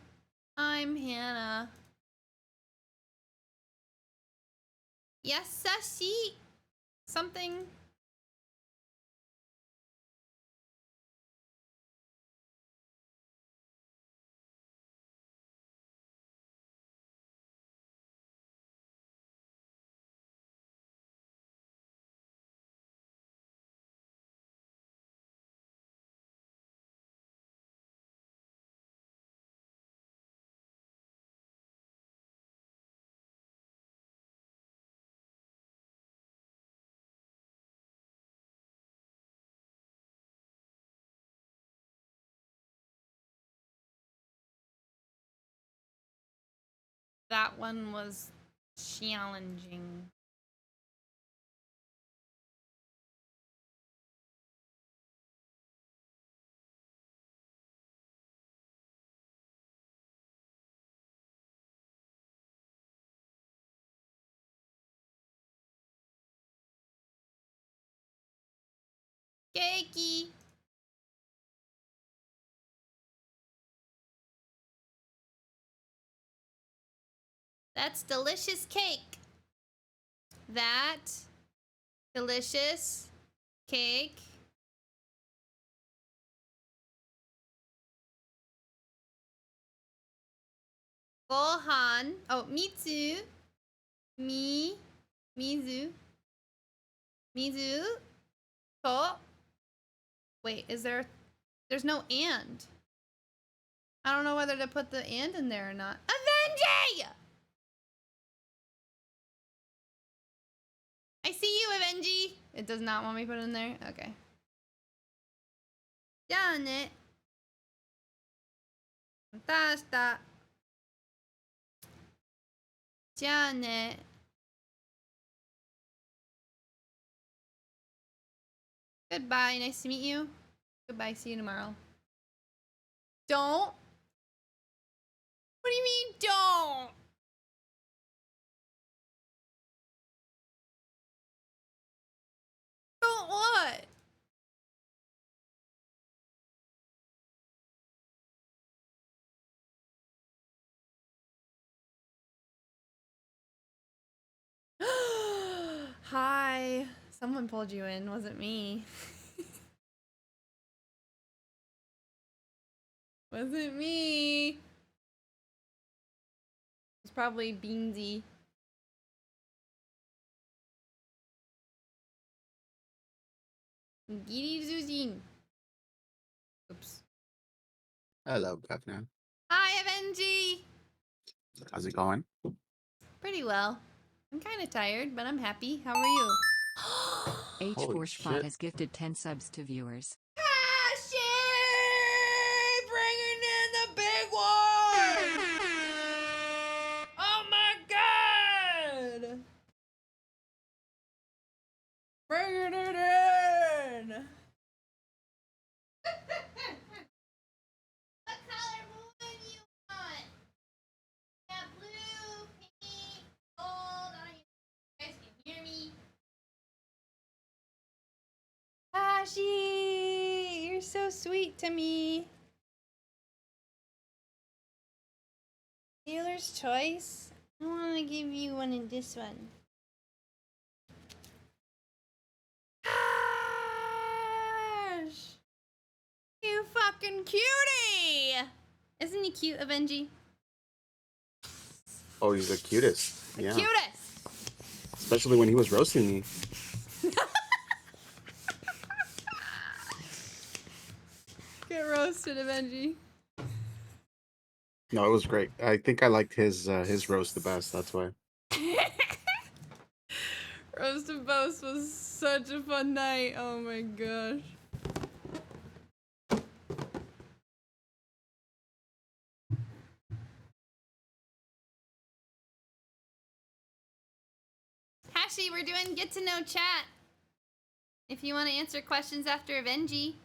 I'm Hannah. Yasashi something. that one was challenging. Cakey. That's delicious cake. That delicious cake. Gohan. Oh, Mitsu. Mizu. To. Wait, there's no and. I don't know whether to put the and in there or not. Avenji! I see you, Avenji. It does not want me to put it in there? Okay. Janet. Fantasta. Janet. Goodbye. Nice to meet you. Goodbye. See you tomorrow. Don't? What do you mean, don't? Don't what? Hi. Someone pulled you in, wasn't me. Wasn't me. It's probably Beansy. Giddy Zuzin. Oops. Hello, Governor. Hi, FNG. How's it going? Pretty well. I'm kind of tired, but I'm happy. How are you? H4Spot has gifted 10 subs to viewers. Bringing in the big one! Oh my god! Bringing it in! What color balloon you want? Yeah, blue, pink, gold. I don't even know if you guys can hear me. Hashi, you're so sweet to me. Dealer's choice? I want to give you one in this one. Hash! You fucking cutie! Isn't he cute, Avenji? Oh, he's the cutest. Yeah. Cutest! Especially when he was roasting me. Get roasted, Avenji. No, it was great. I think I liked his roast the best. That's why. Roast and Boast was such a fun night. Oh my gosh. Hashi, we're doing get to know chat. If you want to answer questions after Avenji.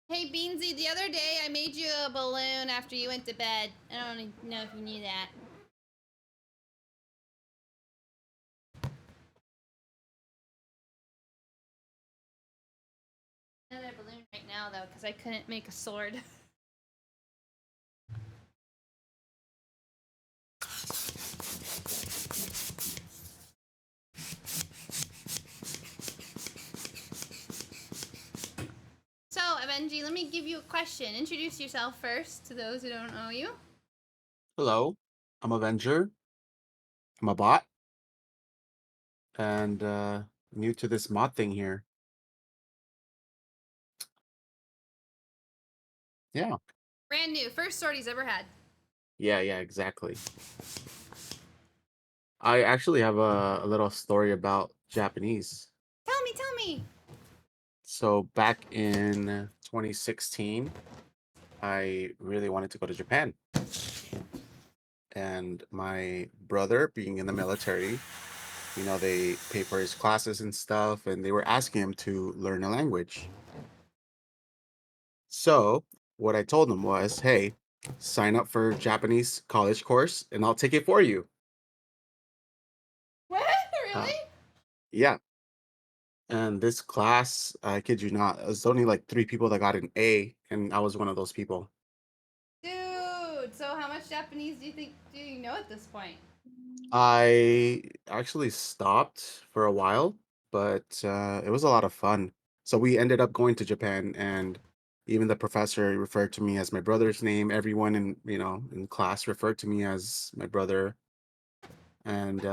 Hey Beansy, the other day I made you a balloon after you went to bed. I don't know if you knew that. Another balloon right now though, because I couldn't make a sword. So, Avenji, let me give you a question. Introduce yourself first to those who don't know you. Hello, I'm Avenger. I'm a bot. And new to this mod thing here. Yeah. Brand new, first sword he's ever had. Yeah, exactly. I actually have a little story about Japanese. Tell me. So back in 2016, I really wanted to go to Japan. And my brother, being in the military, they pay for his classes and stuff, and they were asking him to learn a language. So what I told him was, hey, sign up for Japanese college course and I'll take it for you. What? Uh, Really? yeah. And this class, I kid you not, it was only like 3 people that got an A, and I was one of those people. Dude, so how much Japanese do you know at this point? I actually stopped for a while, but it was a lot of fun. So we ended up going to Japan, and even the professor referred to me as my brother's name. Everyone in class referred to me as my brother. And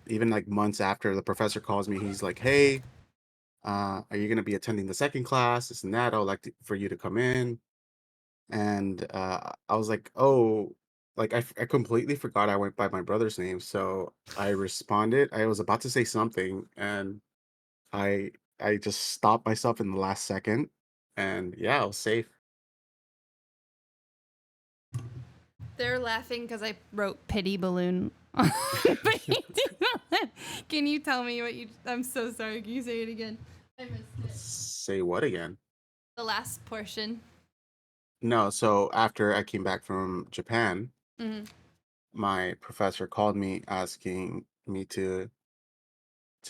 even like months after, the professor calls me, he's like, "Hey, are you going to be attending the second class? This and that. I would like for you to come in." And I was like, "Oh, like I completely forgot I went by my brother's name." So I responded. I was about to say something, and I I just stopped myself in the last second, and yeah, I was safe. They're laughing because I wrote pity balloon. Can you tell me what you? I'm so sorry. Can you say it again? I missed it. Say what again? The last portion. No, so after I came back from Japan, Hmm. my professor called me asking me to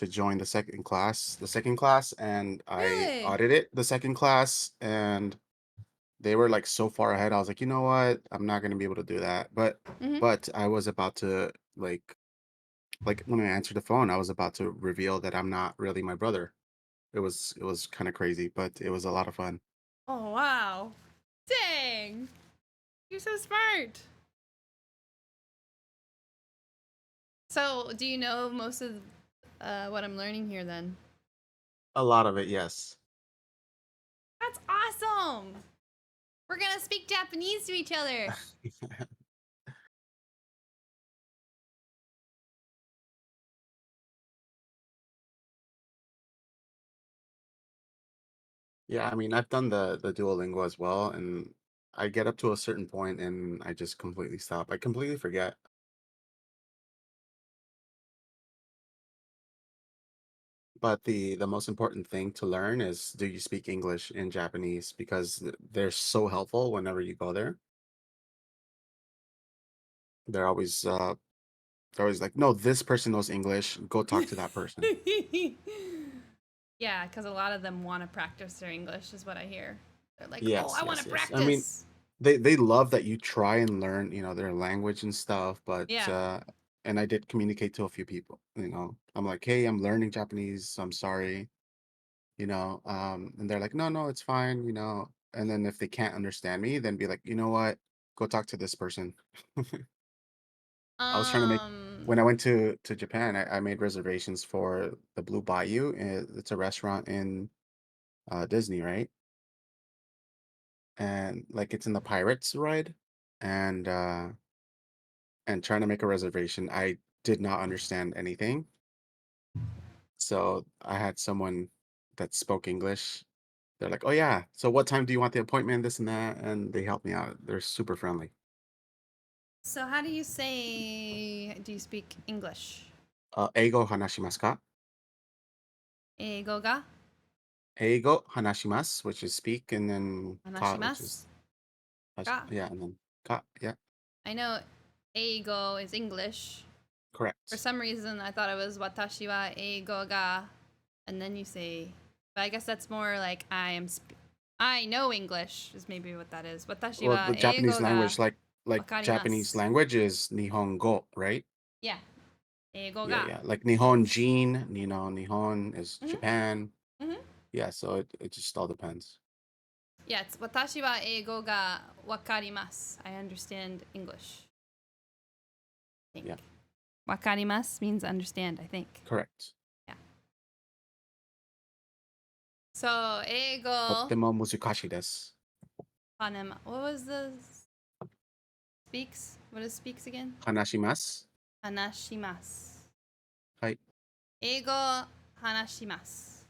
join the second class, and I Really? audited the second class, and they were like so far ahead. I was like, you know what? I'm not gonna be able to do that. But Hmm. but I was about to like when I answered the phone, I was about to reveal that I'm not really my brother. It was kind of crazy, but it was a lot of fun. Oh wow! Dang! You're so smart. So, do you know most of what I'm learning here then? A lot of it, yes. That's awesome! We're gonna speak Japanese to each other. Yeah, I mean, I've done the Duolingo as well, and I get up to a certain point and I just completely stop. I completely forget. But the most important thing to learn is, do you speak English and Japanese, because they're so helpful whenever you go there. They're always they're always like, "No, this person knows English. Go talk to that person." Yeah, because a lot of them want to practice their English, is what I hear. They're like, "Oh, Yes, I want yes, to yes. I mean, practice." they love that you try and learn, their language and stuff, but Yeah. and I did communicate to a few people, I'm like, "Hey, I'm learning Japanese. I'm sorry." And they're like, "No, no, it's fine." And then if they can't understand me, then be like, "You know what? Go talk to this person." I was trying to make Um. When I went to Japan, I made reservations for the Blue Bayou. It's a restaurant in Disney, right? And like it's in the Pirates ride, and trying to make a reservation, I did not understand anything. So I had someone that spoke English. They're like, "Oh yeah, so what time do you want the appointment? This and that," and they helped me out. They're super friendly. So, how do you say? Do you speak English? Eigo hanashimasu ka? Eigo ga Eigo hanashimasu, which is speak, and then ka, which hanashimasu is ga. yeah, and then ka, yeah, I know eigo is English. For correct. some reason, I thought it was watashi wa eigo ga, and then you say. But I guess that's more like I know English is maybe what that is. Watashi Well, wa the Japanese eigo ga language, like Japanese wakarimasu. language, is Nihongo, right? Yeah, eigo Yeah, ga. yeah. Like Nihonjin, Nihon is Mhm. Japan. Mhm. Yeah, so it just all depends. Yeah, it's watashi wa eigo ga wakarimasu. I understand English. I think. Yeah, Wakarimasu means understand, I think. correct. Yeah. So, eigo, とっても難しいです。panema. What was the speaks? What is speaks again? 話します。Hanashimasu. はい。Eigo hanashimasu.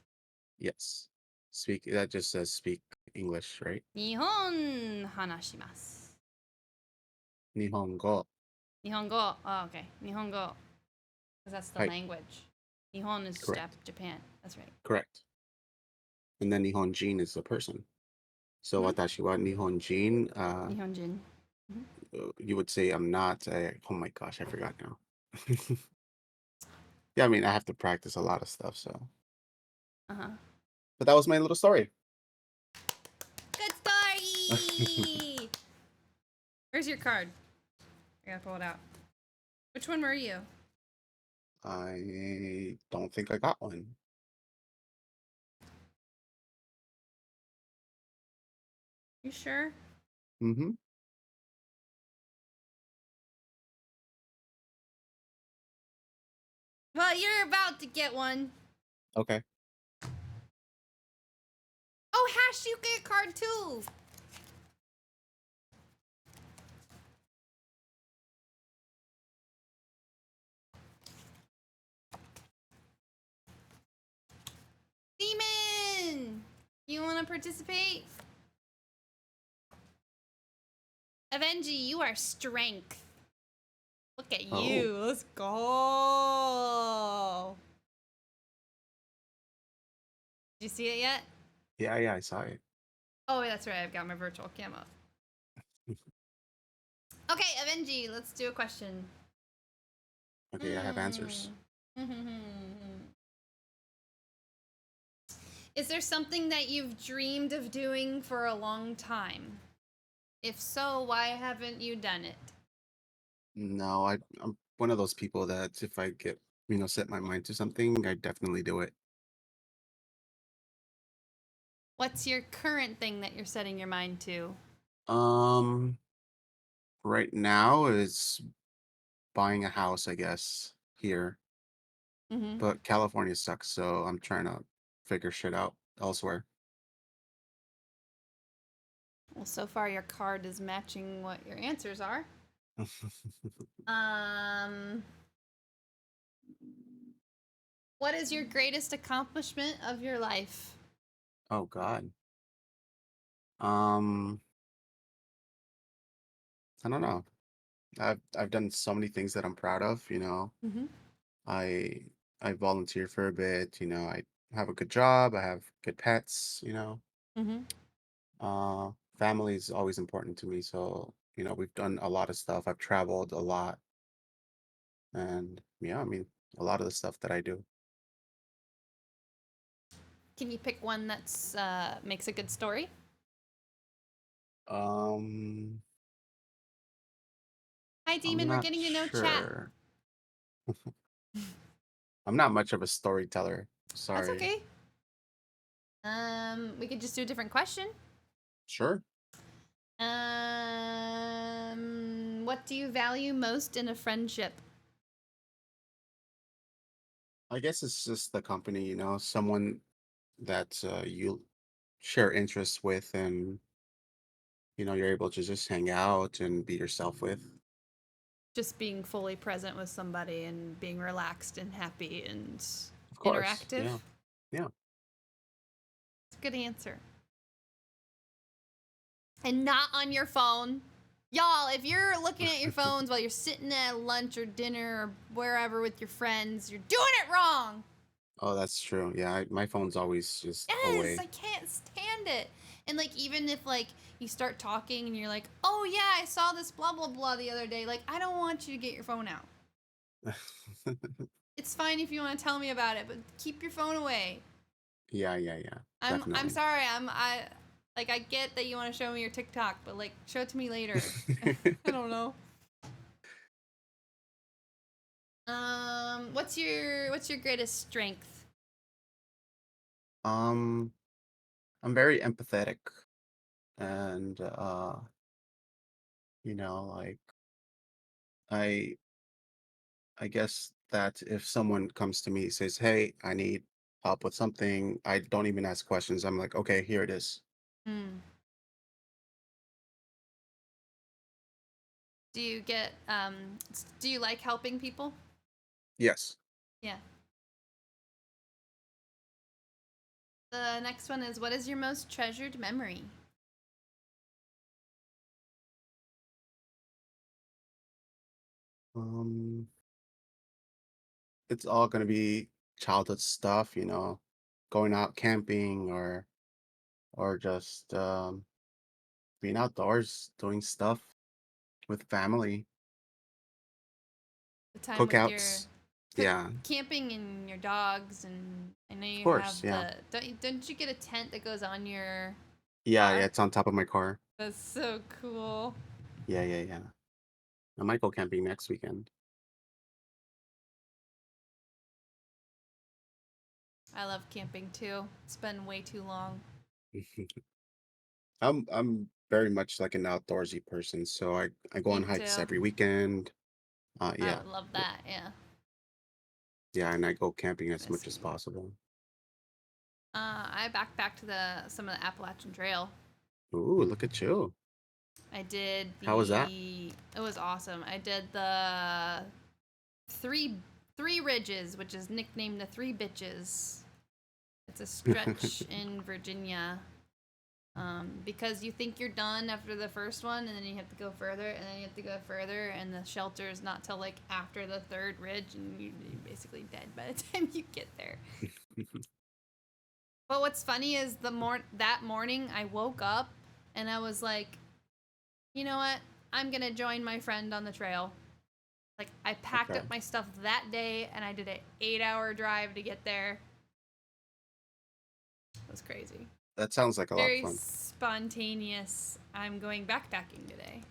Yes. Speak. That just says speak English, right? Nihon hanashimasu. Nihongo. Nihongo. Oh, okay. Nihongo. Because that's the Hi. language. Nihon is Correct. Japan. That's right. Correct. And then Nihonjin is the person. So watashi wa Nihonjin. Nihonjin. You would say I'm not. Oh my gosh, I forgot now. Yeah, I mean, I have to practice a lot of stuff, so. But that was my little story. Good story! Where's your card? I gotta pull it out. Which one were you? I don't think I got one. You sure? Mm-hmm. Well, you're about to get one. Okay. Oh, Hash, you get a card too. Demon! You want to participate? Avengi, you are strength. Look at you. Let's go. Did you see it yet? Yeah, I saw it. Oh, that's right. I've got my virtual cam up. Okay, Avengi, let's do a question. Okay, I have answers. Is there something that you've dreamed of doing for a long time? If so, why haven't you done it? No, I'm one of those people that if I get, set my mind to something, I definitely do it. What's your current thing that you're setting your mind to? Right now is buying a house, I guess, here. But California sucks, so I'm trying to figure shit out elsewhere. Well, so far your card is matching what your answers are. What is your greatest accomplishment of your life? Oh God. I don't know. I've done so many things that I'm proud of, I I volunteer for a bit, I have a good job, I have good pets, family is always important to me, so we've done a lot of stuff. I've traveled a lot, and yeah, I mean, a lot of the stuff that I do. Can you pick one that's makes a good story? Um, Hi, I'm Demon. We're not getting to know chat. sure. I'm not much of a storyteller. That's Sorry. okay. We could just do a different question. Sure. What do you value most in a friendship? I guess it's just the company, someone that you share interests with, and you're able to just hang out and be yourself with. Just being fully present with somebody and being relaxed and happy and Of course. interactive. Yeah. It's a good answer. And not on your phone. Y'all, if you're looking at your phones while you're sitting at lunch or dinner or wherever with your friends, you're doing it wrong. Oh, that's true. Yeah, my phone's always just away. Yes, I can't stand it. And even if you start talking and you're like, oh yeah, I saw this blah blah blah the other day, I don't want you to get your phone out. It's fine if you want to tell me about it, but keep your phone away. Yeah. I'm sorry. I get that you want to show me your TikTok, but show it to me later. I don't know. What's your greatest strength? I'm very empathetic, and I I guess that if someone comes to me says, "Hey, I need help with something," I don't even ask questions. I'm like, "Okay, here it is." Do you get do you like helping people? Yes. Yeah. The next one is, what is your most treasured memory? Um, it's all gonna be childhood stuff, going out camping or just being outdoors doing stuff with family, The time with your cookouts. Yeah, camping and your dogs, and I know of you have course. Yeah, don't you get a tent that goes on your yeah, yeah. car? It's on top of my car. That's so cool. Yeah, yeah, yeah. I might go camping next weekend. I love camping too. It's been way too long. I'm very much like an outdoorsy person, so I go Me on hikes too. every weekend. I Yeah, would love that. Yeah. yeah, and I go camping as Miss much as you. possible. I backpacked some of the Appalachian Trail. Ooh, look at you. I did How was that? It was awesome. I did the three three ridges, which is nicknamed the Three Bitches. It's a stretch in Virginia. Because you think you're done after the first one, and then you have to go further, and then you have to go further, and the shelter is not till like after the third ridge, and you're basically dead by the time you get there. But what's funny is that morning I woke up and I was like, you know what? I'm gonna join my friend on the trail. Like, I packed Okay. up my stuff that day and I did an 8-hour drive to get there. It was crazy. That sounds like a lot of Very fun. spontaneous. I'm going backpacking today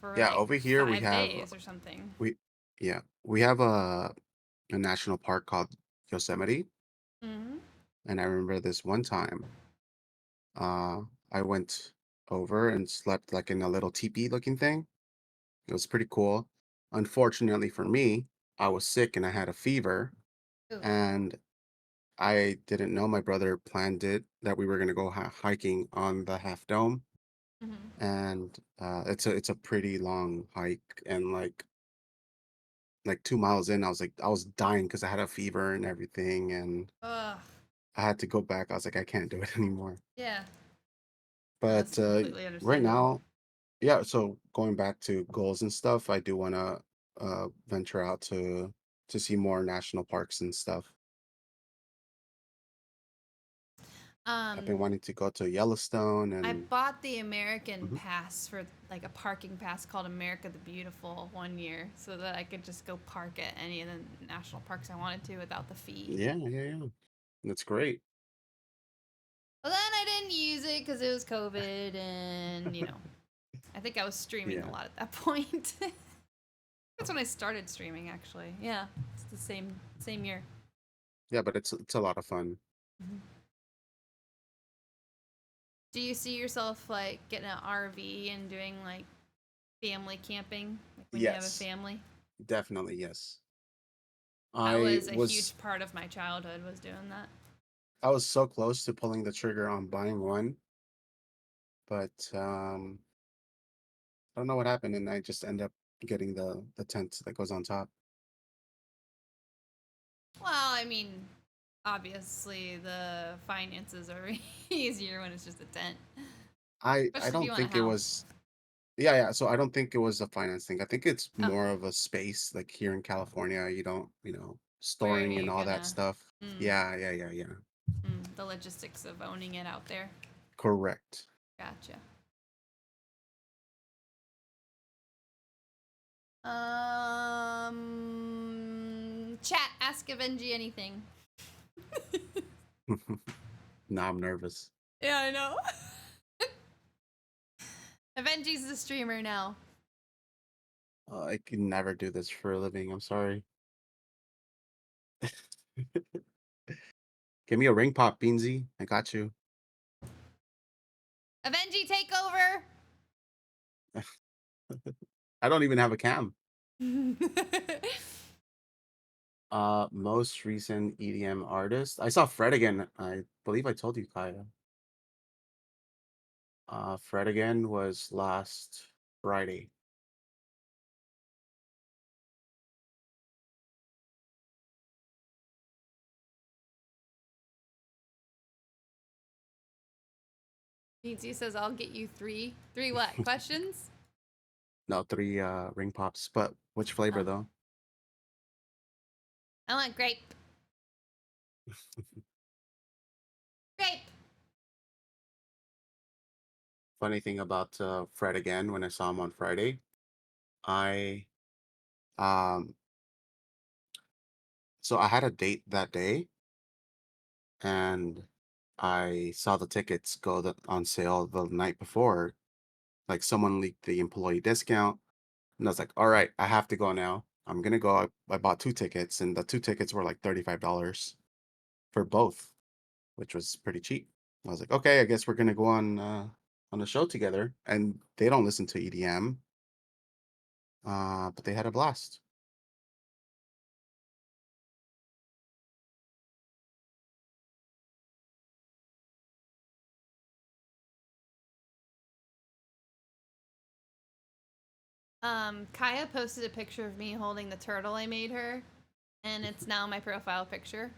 for Yeah, like over here 5 days or something. we yeah, we have a national park called Yosemite, Mm-hmm. and I remember this one time, uh, I went over and slept like in a little teepee looking thing. It was pretty cool. Unfortunately for me, I was sick and I had a fever, Ooh. and I didn't know my brother planned it that we were gonna go hiking on the Half Dome, Mm-hmm. and it's a pretty long hike, and like 2 miles in, I was dying because I had a fever and everything, and Ugh. I had to go back. I was like, I can't do it anymore. Yeah. No, But that's completely right understandable. now, yeah. So going back to goals and stuff, I do want to venture out to see more national parks and stuff. I've been wanting to go to Yellowstone I and bought the American Mhm. pass for like a parking pass called America the Beautiful one year so that I could just go park at any of the national parks I wanted to without the fee. Yeah, yeah, yeah. That's great. But then I didn't use it because it was COVID, and I think I was streaming a Yeah, lot at that point. That's when I started streaming, actually. Yeah, it's the same year. yeah, but it's a lot of fun. Mhm. Do you see yourself like getting an RV and doing like family camping, like when you have a Yes, family? definitely yes. That I was a was huge part of my childhood, was doing that. I was so close to pulling the trigger on buying one, but I don't know what happened, and I just end up getting the tent that goes on top. Well, I mean, obviously the finances are easier when it's just a tent, I especially if you don't want a think it house. was. Yeah, yeah. So I don't think it was a finance thing. I think it's Oh, more of a space. Like here in California, you don't, where are storing and you all that gonna? stuff. Mm, Yeah, yeah, yeah, yeah. the logistics of owning it out there. Correct. Gotcha. Chat. Ask Avengi anything. Now I'm nervous. Yeah, I know. Avengi's the streamer now. I can never do this for a living. I'm sorry. Give me a ring pop, Beansy. I got you. Avengi, take over. I don't even have a cam. Most recent EDM artist. I saw Fred again. I believe I told you, Kaya. Fred again was last Friday. Nitsu says, I'll get you three. Three what? Questions? No, 3 ring pops. But which flavor Oh. though? I want grape. Grape. Funny thing about Fred again, when I saw him on Friday, I so I had a date that day, and I saw the tickets go on sale the night before. Like someone leaked the employee discount, and I was like, "All right, I have to go now. I'm gonna go." I bought 2 tickets, and the 2 tickets were like $35 for both, which was pretty cheap. I was like, "Okay, I guess we're gonna go on the show together." And they don't listen to EDM, but they had a blast. Kaya posted a picture of me holding the turtle I made her, and it's now my profile picture.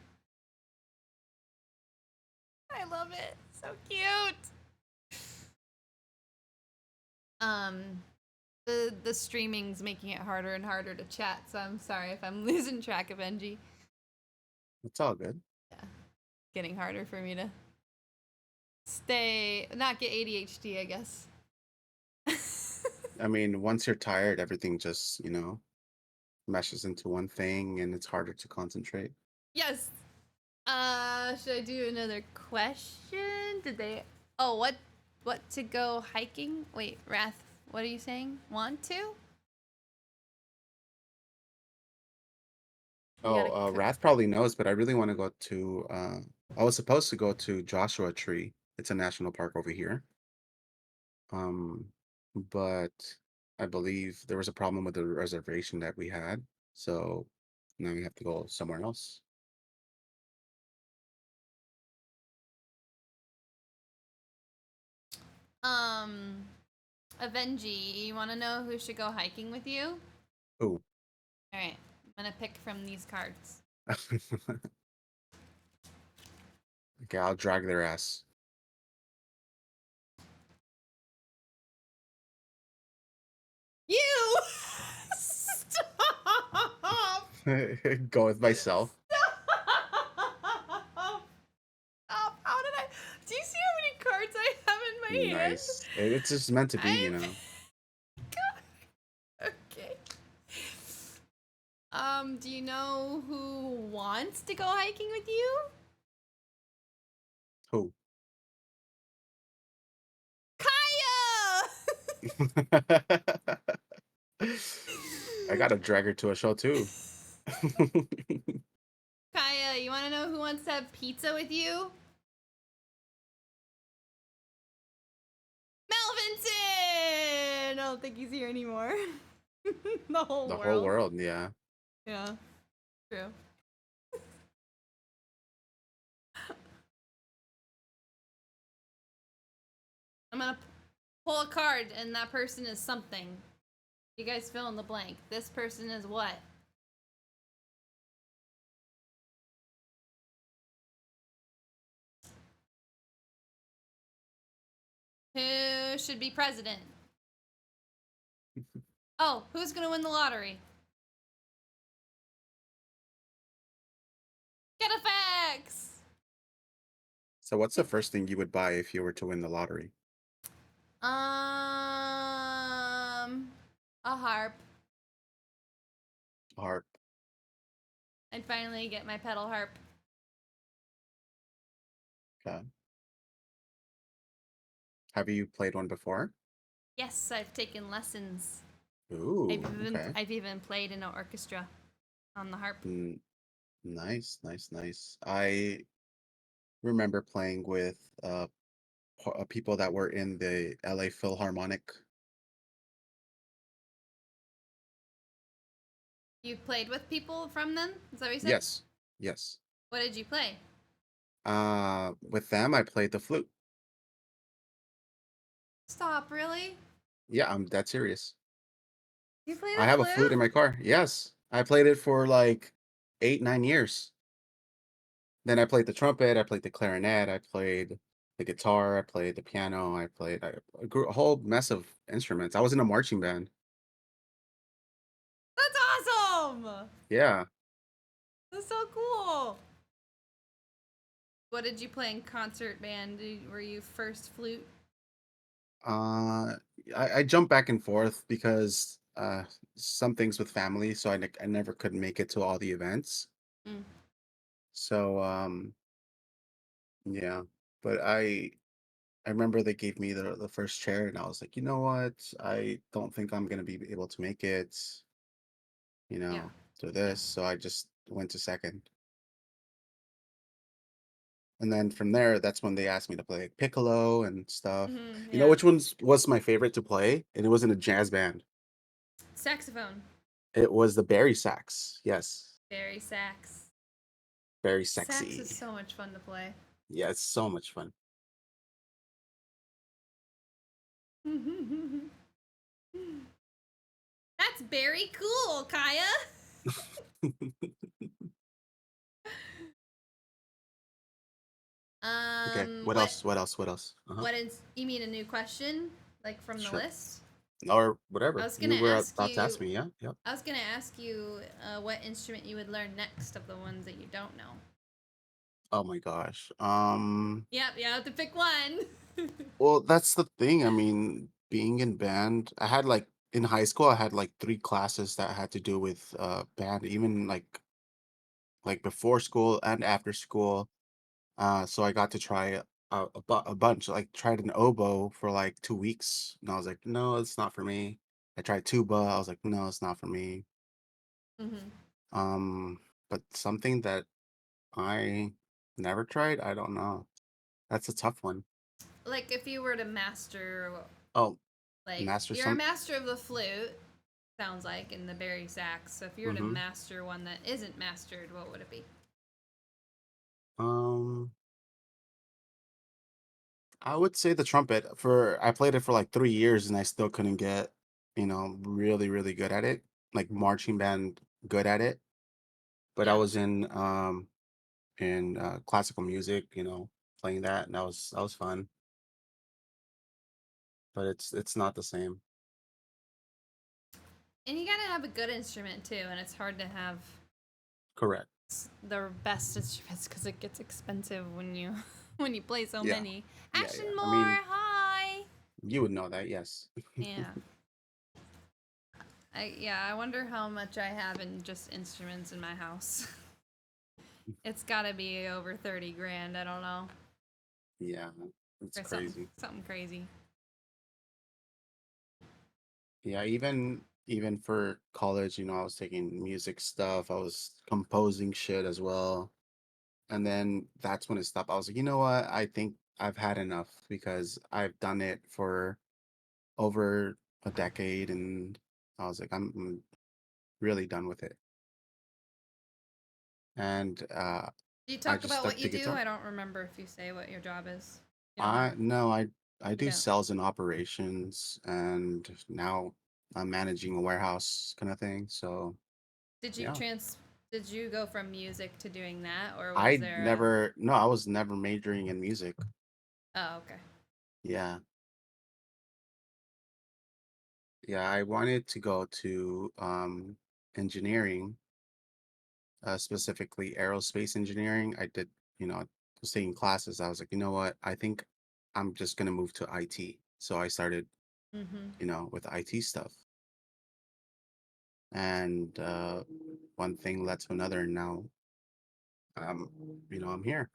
I love it. So cute. The streaming's making it harder and harder to chat, so I'm sorry if I'm losing track of NG. It's all good. Yeah. Getting harder for me to not get ADHD, I guess. I mean, once you're tired, everything just, meshes into one thing and it's harder to concentrate. Yes. Should I do another question? What to go hiking? Wait, Wrath, what are you saying? Want to? Wrath probably knows, but I really want to go to I was supposed to go to Joshua Tree. It's a national park over here. But I believe there was a problem with the reservation that we had, so now we have to go somewhere else. Avengi, you want to know who should go hiking with you? Oh. All right, I'm gonna pick from these cards. Okay, I'll drag their ass. You! Stop! Go with myself. Stop! How did I? Do you see how many cards I have in my hand? Nice. It's just meant to be, Okay. Do you know who wants to go hiking with you? Who? Kaya! I gotta drag her to a show too. Kaya, you want to know who wants to have pizza with you? Melvinson! I don't think he's here anymore. The whole world, yeah. Yeah, true. I'm gonna pull a card, and that person is something. You guys fill in the blank. This person is what? Who should be president? Oh, who's gonna win the lottery? Get a fax! So what's the first thing you would buy if you were to win the lottery? A harp. A harp. I'd finally get my pedal harp. Okay. Have you played one before? Yes, I've taken lessons. Ooh, I've okay. even played in an orchestra on the harp. Nice, nice, nice. I remember playing with people that were in the LA Philharmonic. You played with people from them? Is that what you said? Yes, yes. What did you play? With them, I played the flute. Stop, really? Yeah, I'm that serious. You play the I have flute? a flute in my car. Yes, I played it for like 8, 9 years. Then I played the trumpet. I played the clarinet. I played the guitar, I played the piano, I grew a whole mess of instruments. I was in a marching band. That's awesome. Yeah. That's so cool. What did you play in concert band? Were you first flute? I jump back and forth because some things with family, so I never could make it to all the events. Mm. So yeah, but I remember they gave me the first chair, and I was like, you know what? I don't think I'm gonna be able to make it, you Yeah. know, to this. So I just went to second. And then from there, that's when they asked me to play piccolo and stuff. You know Yeah. which ones was my favorite to play? And it was in a jazz band. Saxophone. It was the Barry sax. Yes. Barry sax. Very Sax is sexy. so much fun to play. Yeah, it's so much fun. That's very cool, Kaya. Okay. What else? What else? What else? What is, you mean a new question? Like from the Sure. list? Or I whatever. was You gonna were ask about to ask you. me, yeah? Yep. I was gonna ask you what instrument you would learn next of the ones that you don't know. Oh my gosh. Yep, you have to pick one. Well, that's the thing. I mean, being in band, I had like in high school, I had like 3 classes that had to do with band, even like before school and after school. So I got to try a bunch. Like tried an oboe for like 2 weeks, and I was like, no, it's not for me. I tried tuba. I was like, no, it's not for me. Mm-hmm. But something that I never tried, I don't know. That's a tough one. Like if you were to master, Oh, like master you're a some. master of the flute, sounds like, in the Barry sax. So if you were to Mm-hmm. master one that isn't mastered, what would it be? Um, I would say the trumpet. I played it for like 3 years, and I still couldn't get, really, really good at it. Like marching band good at it. But I Yeah. was in classical music, playing that, and that was fun. But it's not the same. And you gotta have a good instrument too, and it's hard to have Correct. the best instruments because it gets expensive when you when you play so Yeah. many. Yeah, Action yeah. more, I mean, hi. you would know that, yes. Yeah. I wonder how much I have in just instruments in my house. It's gotta be over 30 grand. I don't know. Yeah, it's Or crazy. something crazy. Yeah, even for college, I was taking music stuff. I was composing shit as well. And then that's when it stopped. I was like, you know what? I think I've had enough because I've done it for over a decade, and I was like, I'm really done with it. And Do you I talk just about what stuck you to do? guitar. I don't remember if you say what your job is. You don't mind? No, I You do don't. sales and operations, and now I'm managing a warehouse kind of thing. So Did you yeah. did you go from music to doing that, or was I there a never, no, I was never majoring in music. Oh, okay. Yeah. Yeah, I wanted to go to engineering, specifically aerospace engineering. I did, was taking classes. I was like, you know what? I think I'm just gonna move to IT. So I started, Mm-hmm. with IT stuff. And one thing led to another, and now um, I'm here.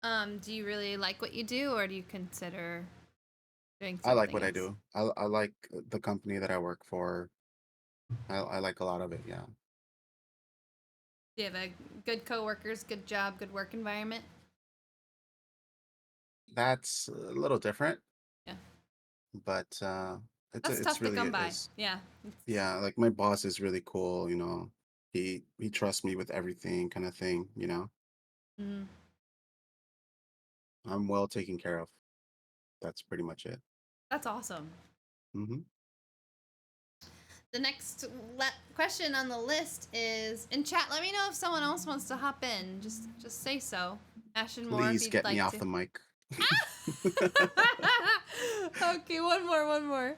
Do you really like what you do, or do you consider doing I like something what I else? do. I like the company that I work for. I like a lot of it, yeah. Do you have a good coworkers, good job, good work environment? That's a little different, Yeah. but That's it's tough to really come by. is. Yeah. Yeah, like my boss is really cool, He trusts me with everything kind of thing. Mm-hmm. I'm well taken care of. That's pretty much it. That's awesome. Hmm. the next question on the list is in chat. Let me know if someone else wants to hop in. Just say so. Ash and more if Please you'd get like me off to. the mic. Okay, one more.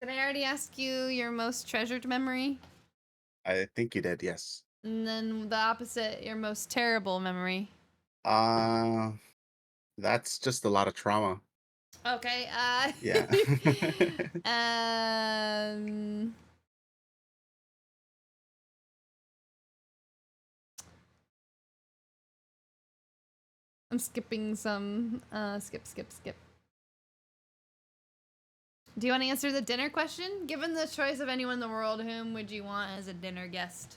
Did I already ask you your most treasured memory? I think you did, yes. And then the opposite, your most terrible memory. That's just a lot of trauma. Okay. Yeah. I'm skipping some. Skip. Do you want to answer the dinner question? Given the choice of anyone in the world, whom would you want as a dinner guest?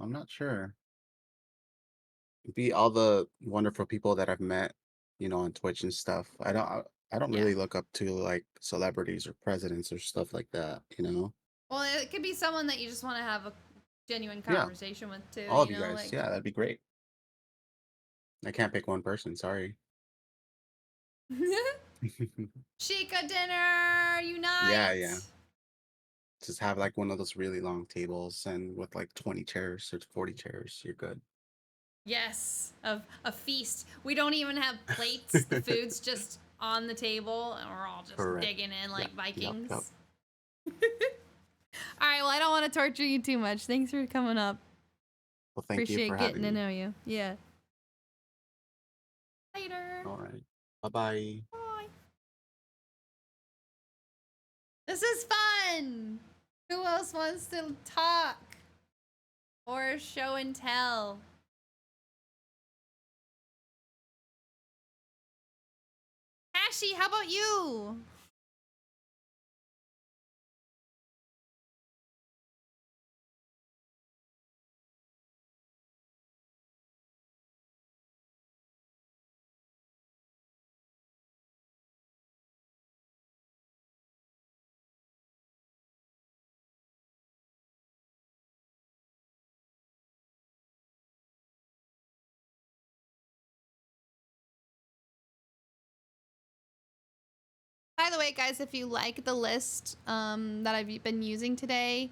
I'm not sure. Be all the wonderful people that I've met, on Twitch and stuff. I don't really look up to like celebrities or presidents or stuff like that. Well, it could be someone that you just want to have a genuine Yeah. conversation with too. All of you you know, guys. like Yeah, that'd be great. I can't pick one person, sorry. Chica dinner unite. Yeah. Just have like one of those really long tables and with like 20 chairs or 40 chairs, you're good. Yes, of a feast. We don't even have plates. The food's just on the table, and we're all just Correct. digging in like Vikings. Yup. All right, well, I don't want to torture you too much. Thanks for coming up. Well, thank Appreciate you for getting having to me. know you. Yeah. Later. All right. Bye-bye. Bye. This is fun. Who else wants to talk or show and tell? Ashy, how about you? By the way, guys, if you like the list that I've been using today,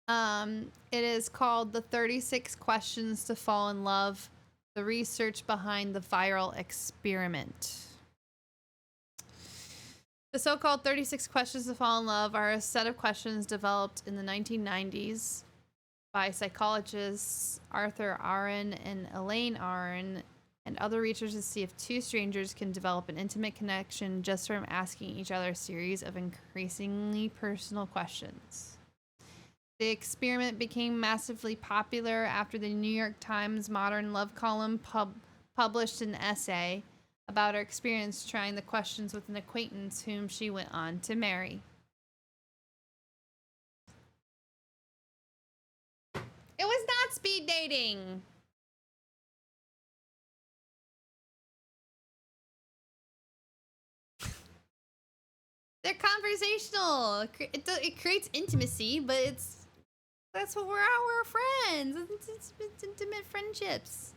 it is called the 36 Questions to Fall in Love, the research behind the viral experiment. The so-called 36 Questions to Fall in Love are a set of questions developed in the 1990s by psychologists Arthur Aron and Elaine Aron and other researchers to see if two strangers can develop an intimate connection just from asking each other a series of increasingly personal questions. The experiment became massively popular after the New York Times Modern Love column published an essay about her experience trying the questions with an acquaintance whom she went on to marry. It was not speed dating. They're conversational. It creates intimacy, but that's what we're at. We're friends. It's intimate friendships.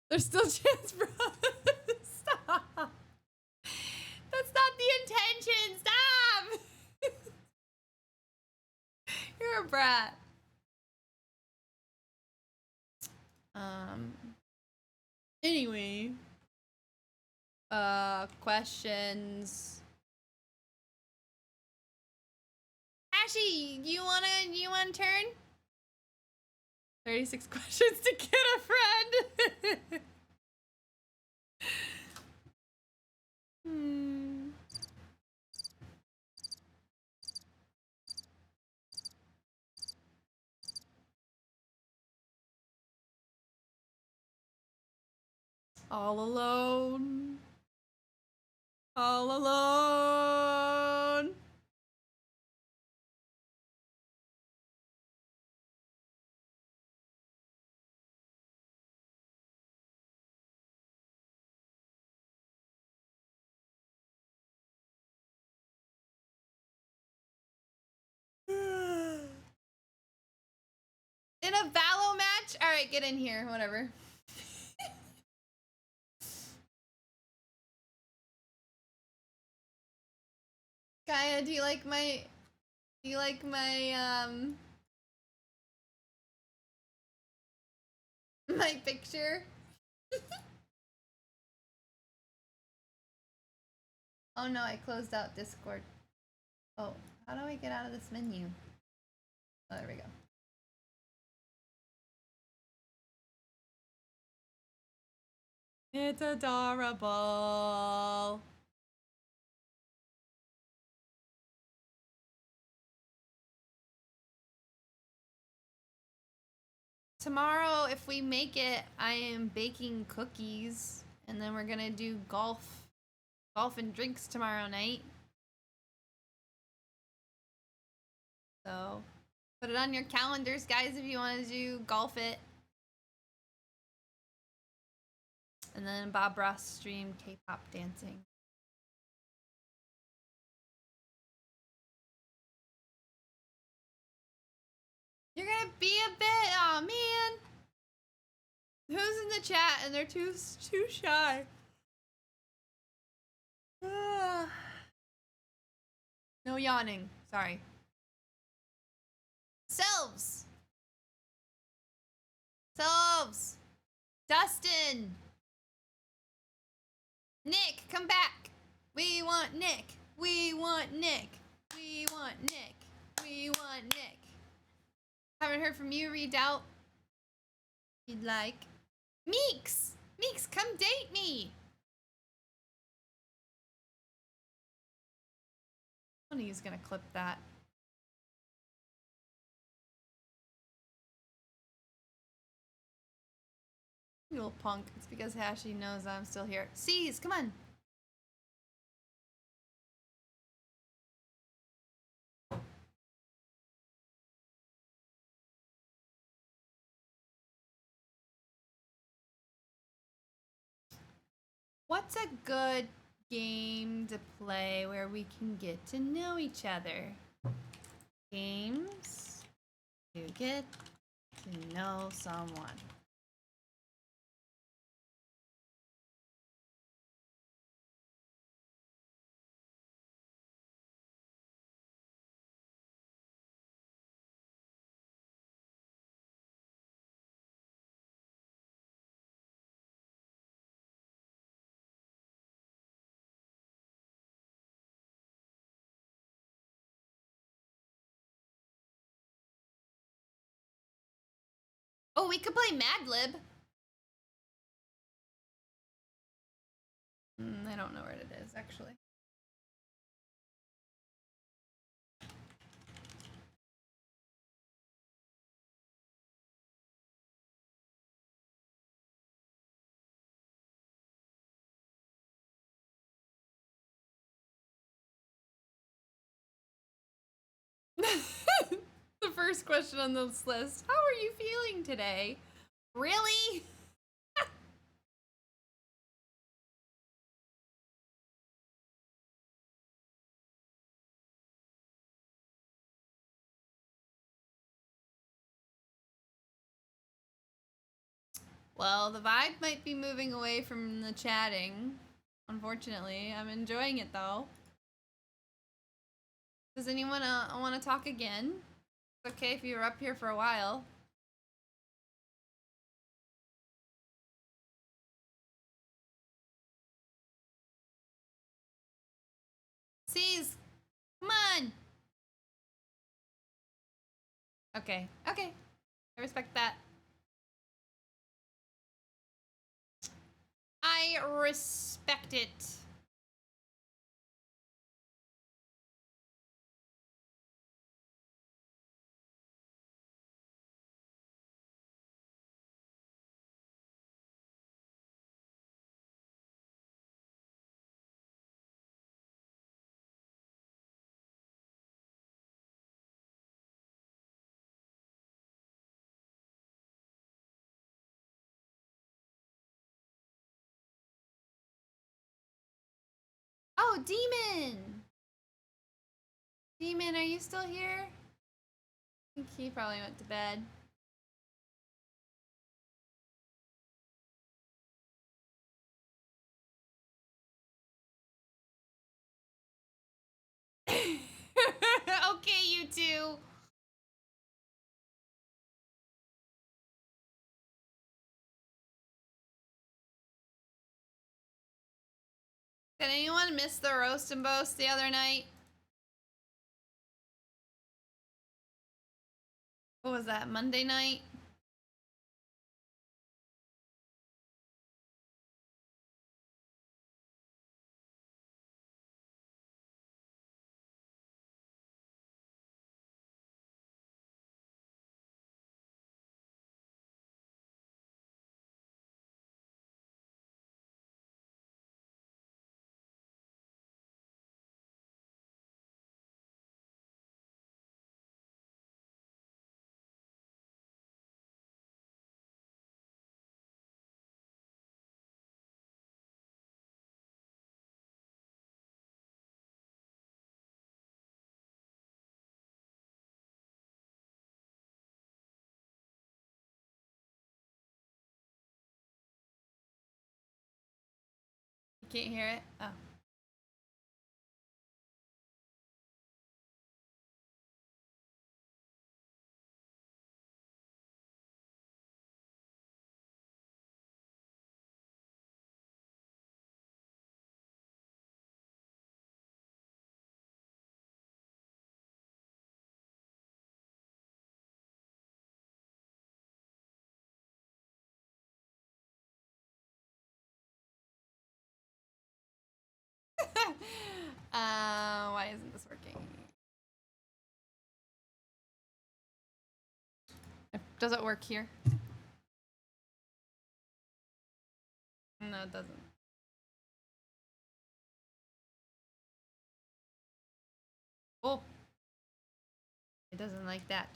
There's still chance for Stop. That's not the intention. Stop. You're a brat. Anyway. Questions. Ashy, you wanna turn? 36 questions to get a friend. All alone. All alone. In a Valo match? Alright, get in here. Whatever. Kaya, do you like my my picture? Oh no, I closed out Discord. Oh, how do I get out of this menu? Oh, there we go. It's adorable. Tomorrow, if we make it, I am baking cookies, and then we're gonna do golf and drinks tomorrow night. So, put it on your calendars, guys, if you want to do golf it. And then Bob Ross stream K-pop dancing. You're gonna be a bit, aw man. Who's in the chat and they're too shy? No yawning. Sorry. Selves. Dustin. Nick, come back. We want Nick. We want Nick. We want Nick. We want Nick. Haven't heard from you, Redoubt. You'd like. Meeks! Meeks, come date me! He's gonna clip that. You little punk. It's because Hashi knows I'm still here. Seize, come on! What's a good game to play where we can get to know each other? Games to get to know someone. Oh, we could play Mad Lib. I don't know where it is, actually. The first question on this list. How are you feeling today? Really? Well, the vibe might be moving away from the chatting. Unfortunately, I'm enjoying it though. Does anyone want to talk again? It's okay if you were up here for a while. Seize! Come on! Okay, okay. I respect that. I respect it. Oh, Demon! Demon, are you still here? I think he probably went to bed. Did anyone miss the roast and boast the other night? What was that, Monday night? You can't hear it? Oh. Why isn't this working? Does it work here? No, it doesn't. Oh. It doesn't like that.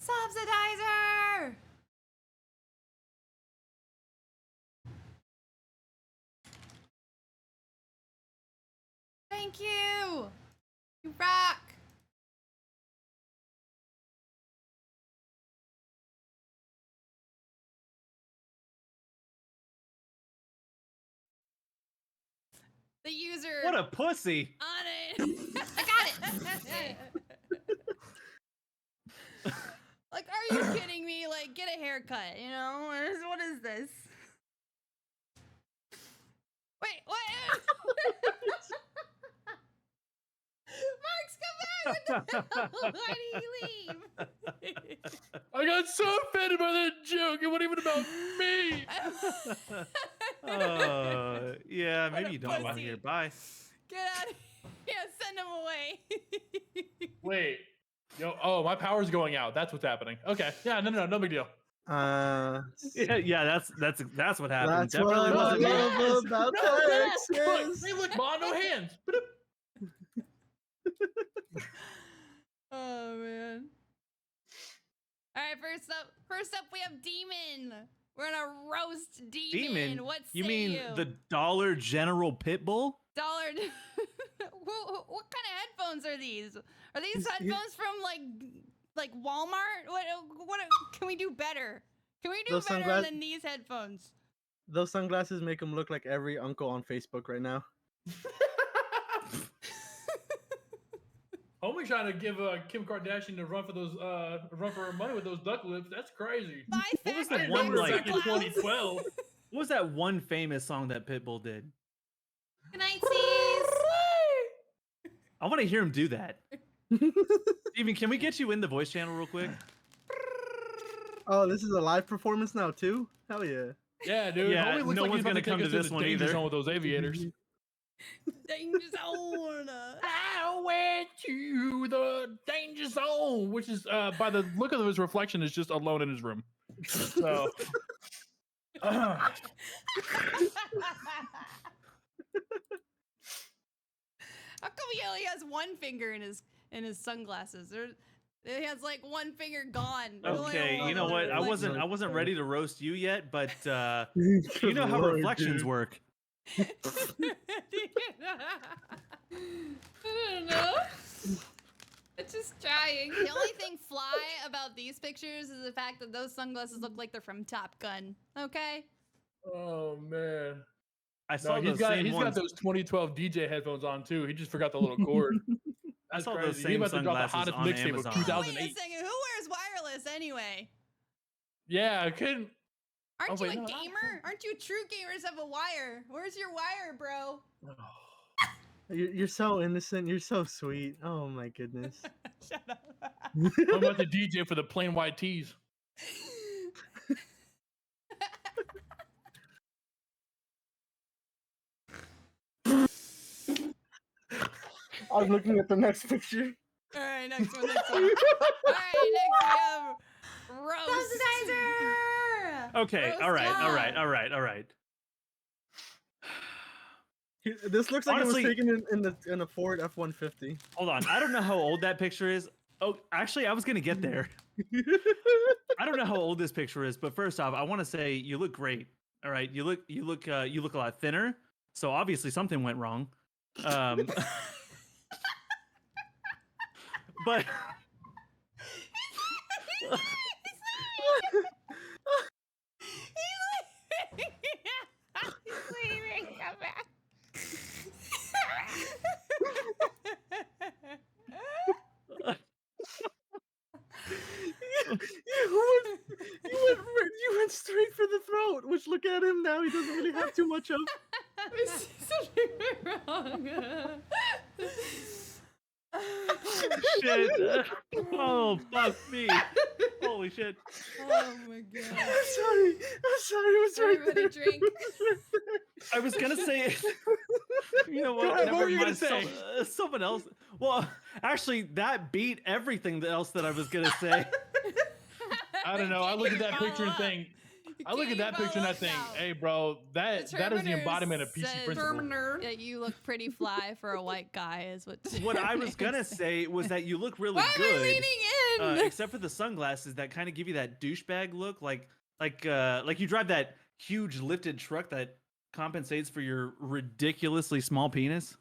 Subsidizer! Thank you! You rock! The user What a pussy! on it. I got it. Like, are you kidding me? Like, get a haircut, you know? What is this? Wait, what? Mark's come back! What the hell? Why did he leave? I got so offended by that joke. It wasn't even about me. Yeah, maybe you don't want to pussy. hear. Bye. Get out of here. Yeah, send him away. Wait. Yo, oh, my power's going out. That's what's happening. Okay. Yeah, no big deal. Yeah, that's what happened. That's Definitely what I wasn't me. love about Texas. Hey, look, Ma, no hands. Oh man. All right, first up we have Demon. We're gonna roast Demon. Demon? What say You mean the Dollar General Pitbull? Dollar? What kind of headphones are these? Are these headphones from like Walmart? What can we do better? Can we do Those better than these headphones? Those sunglasses make him look like every uncle on Facebook right now. Homie trying to give Kim Kardashian a run for her money with those duck lips. That's crazy. What was that one like in 2012? What was that one famous song that Pitbull did? Good night, C's. I want to hear him do that. Steven, can we get you in the voice channel real quick? Oh, this is a live performance now too? Hell yeah. Yeah, dude. Yeah, Homie looks no like one's he's gonna about to come take to us this the one danger either. zone with those aviators. Danger zone. I went to the danger zone, which is by the look of his reflection is just alone in his room. So How come he only has one finger in his sunglasses? He has like one finger gone. Okay, you know what? I wasn't ready to roast you yet, but you know how reflections work. I don't know. It's just trying. The only thing fly about these pictures is the fact that those sunglasses look like they're from Top Gun. Okay. Oh man. I saw he's those got same ones. those 2012 DJ headphones on too. He just forgot the little cord. I That's saw crazy. those He same about to drop the sunglasses hottest on mixtape of Amazon. 2008. Wait a second. Who wears wireless anyway? Yeah, I couldn't. Aren't Oh, you wait, a no, gamer? Aren't you true gamers have a wire? Where's your wire, bro? You're so innocent. You're so sweet. Oh my goodness. Shut up. I'm about to DJ for the plain white tees. I'm looking at the next picture. All right, next one. All right, next we have roast. Okay, Roast all God. right. This looks like Honestly- it was taken in a Ford F-150. Hold on. I don't know how old that picture is. Oh, actually, I was gonna get there. I don't know how old this picture is, but first off, I want to say you look great. All right, you look a lot thinner. So obviously something went wrong. But He's leaving. Come back. You went straight for the throat. Which look at him now. He doesn't really have too much of. I see something wrong. shit. Oh, fuck me. Holy shit. Oh my god. I'm sorry. It was right Everybody there. drink. I was gonna say, you know Go what? ahead, what were Never you gonna mind. say? Someone else. Well, actually, that beat everything else that I was gonna say. I don't know. I look at that picture and think. I look at that picture and I think, hey, bro, that is the embodiment of PC principle. That you look pretty fly for a white guy is what. What I was gonna say was that you look really Why am I good. leaning in? Except for the sunglasses that kind of give you that douchebag look, like you drive that huge lifted truck that compensates for your ridiculously small penis.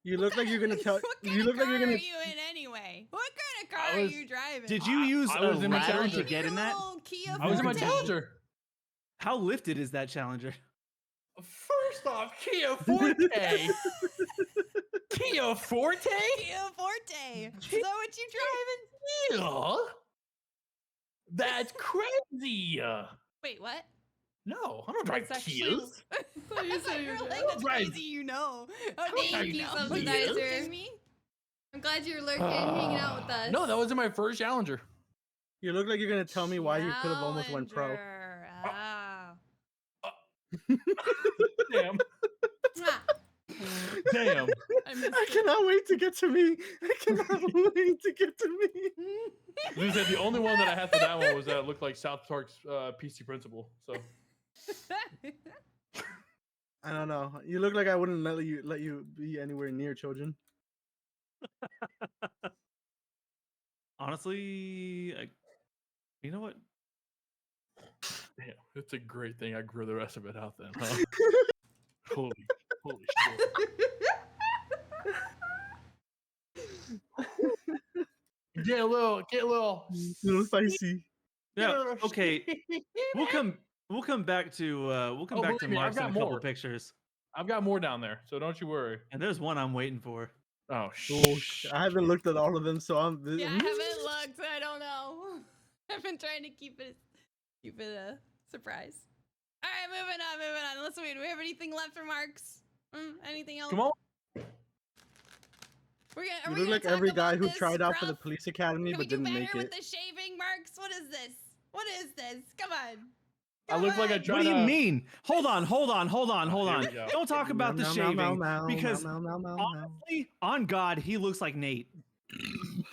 You look like you're gonna tell. You look like you're gonna. Are you in anyway? What kind of car are you driving? Did you use I a was in my ladder to Challenger. get in that? Kia I was in my Forte? Challenger. How lifted is that Challenger? First off, Kia Forte. Kia Forte? Kia Forte. Is that what you driving? Yeah. That's crazy. Wait, what? No, I don't drive That's Kias. I thought you said you're like, that's Right. crazy, you know. Oh, How thank you you, know? subsidizer. Me? I'm glad you're lurking, hanging out with us. No, that wasn't my first Challenger. You look like you're gonna tell me why you could have almost went pro. Challenger. Ah. Damn. Damn. I cannot wait to get to me. I cannot wait to get to me. You said the only one that I had for that one was that it looked like South Park's PC principal. So I don't know. You look like I wouldn't let you be anywhere near children. Honestly, you know what? damn, it's a great thing I grew the rest of it out then, huh? holy shit. Get a little spicy. Yeah. Okay. We'll come back to believe me, Mark's in I've a got couple more. pictures. I've got more down there, so don't you worry. And there's one I'm waiting for. Oh, I haven't looked at all of them, so I'm. Yeah, I haven't looked. I don't know. I've been trying to keep it a surprise. All right, moving on. Let's wait. Do we have anything left for Marks? Anything else? Come on. You look like every guy who tried out for the police academy Can we but do didn't better make with it. the shaving, Marks? What is this? What is this? Come on. I look like I tried. What do you mean? Hold on. Here we go. Don't talk about the Meow, shaving meow, meow, because meow, meow, meow, meow. honestly, on God, he looks like Nate.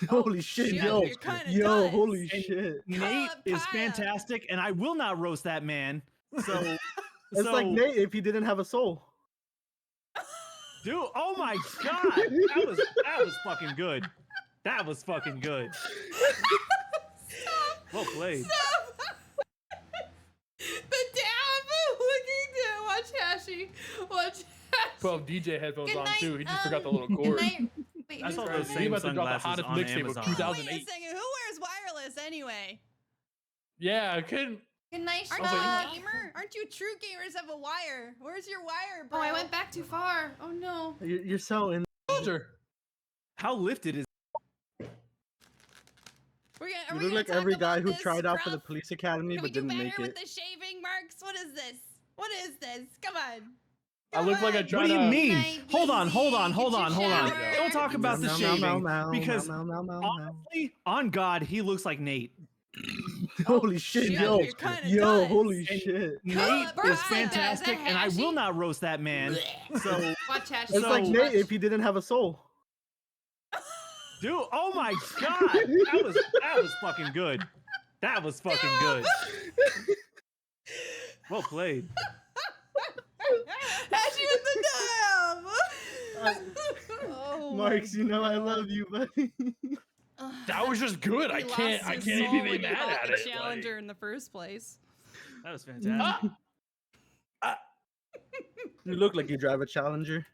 Holy shit, shit, yo, you kinda yo, does. holy And shit. Nate is Kyle. fantastic, and I will not roast that man. So, It's like Nate if he didn't have a soul. dude. Oh my God, that was fucking good. That was fucking good. Well played. The dab looking to watch Hashi. Watch Hashi. 12 DJ headphones Good on night, too. He just forgot the little cord. Good night. Wait, I saw Crazy. those He same about to drop the sunglasses hottest on mixtape of Amazon. Wait a 2008. second. Who wears wireless anyway? Yeah, I couldn't. Good night, I Aren't was you like- a gamer? Aren't you true gamers have a wire? Where's your wire, bro? Oh, I went back too far. Oh no. You're so in. Soldier. How lifted is? You look like every guy who tried out for the police academy Can we but do didn't better make with it. the shaving marks? What is this? What is this? Come on. I look like I tried What do you to- mean? Hold on. shower. Don't talk about the Meow, meow, shaving meow, meow, because meow, meow, meow, meow. honestly, on God, he looks like Nate. Holy shit, shoot, yo, you kinda yo, does. holy And shit. Nate Bro, is that fantastic, and I will not roast that man. So, Watch Ash. It's like Nate if he didn't have a soul. dude, oh my God, that was fucking good. That was fucking good. Well played. Ash with the dab. Oh, Marks, you know I love you, buddy. That was just good. I He can't. lost I his can't soul even when be he mad fought at the it. Challenger in the first place. That was fantastic. You look like you drive a Challenger.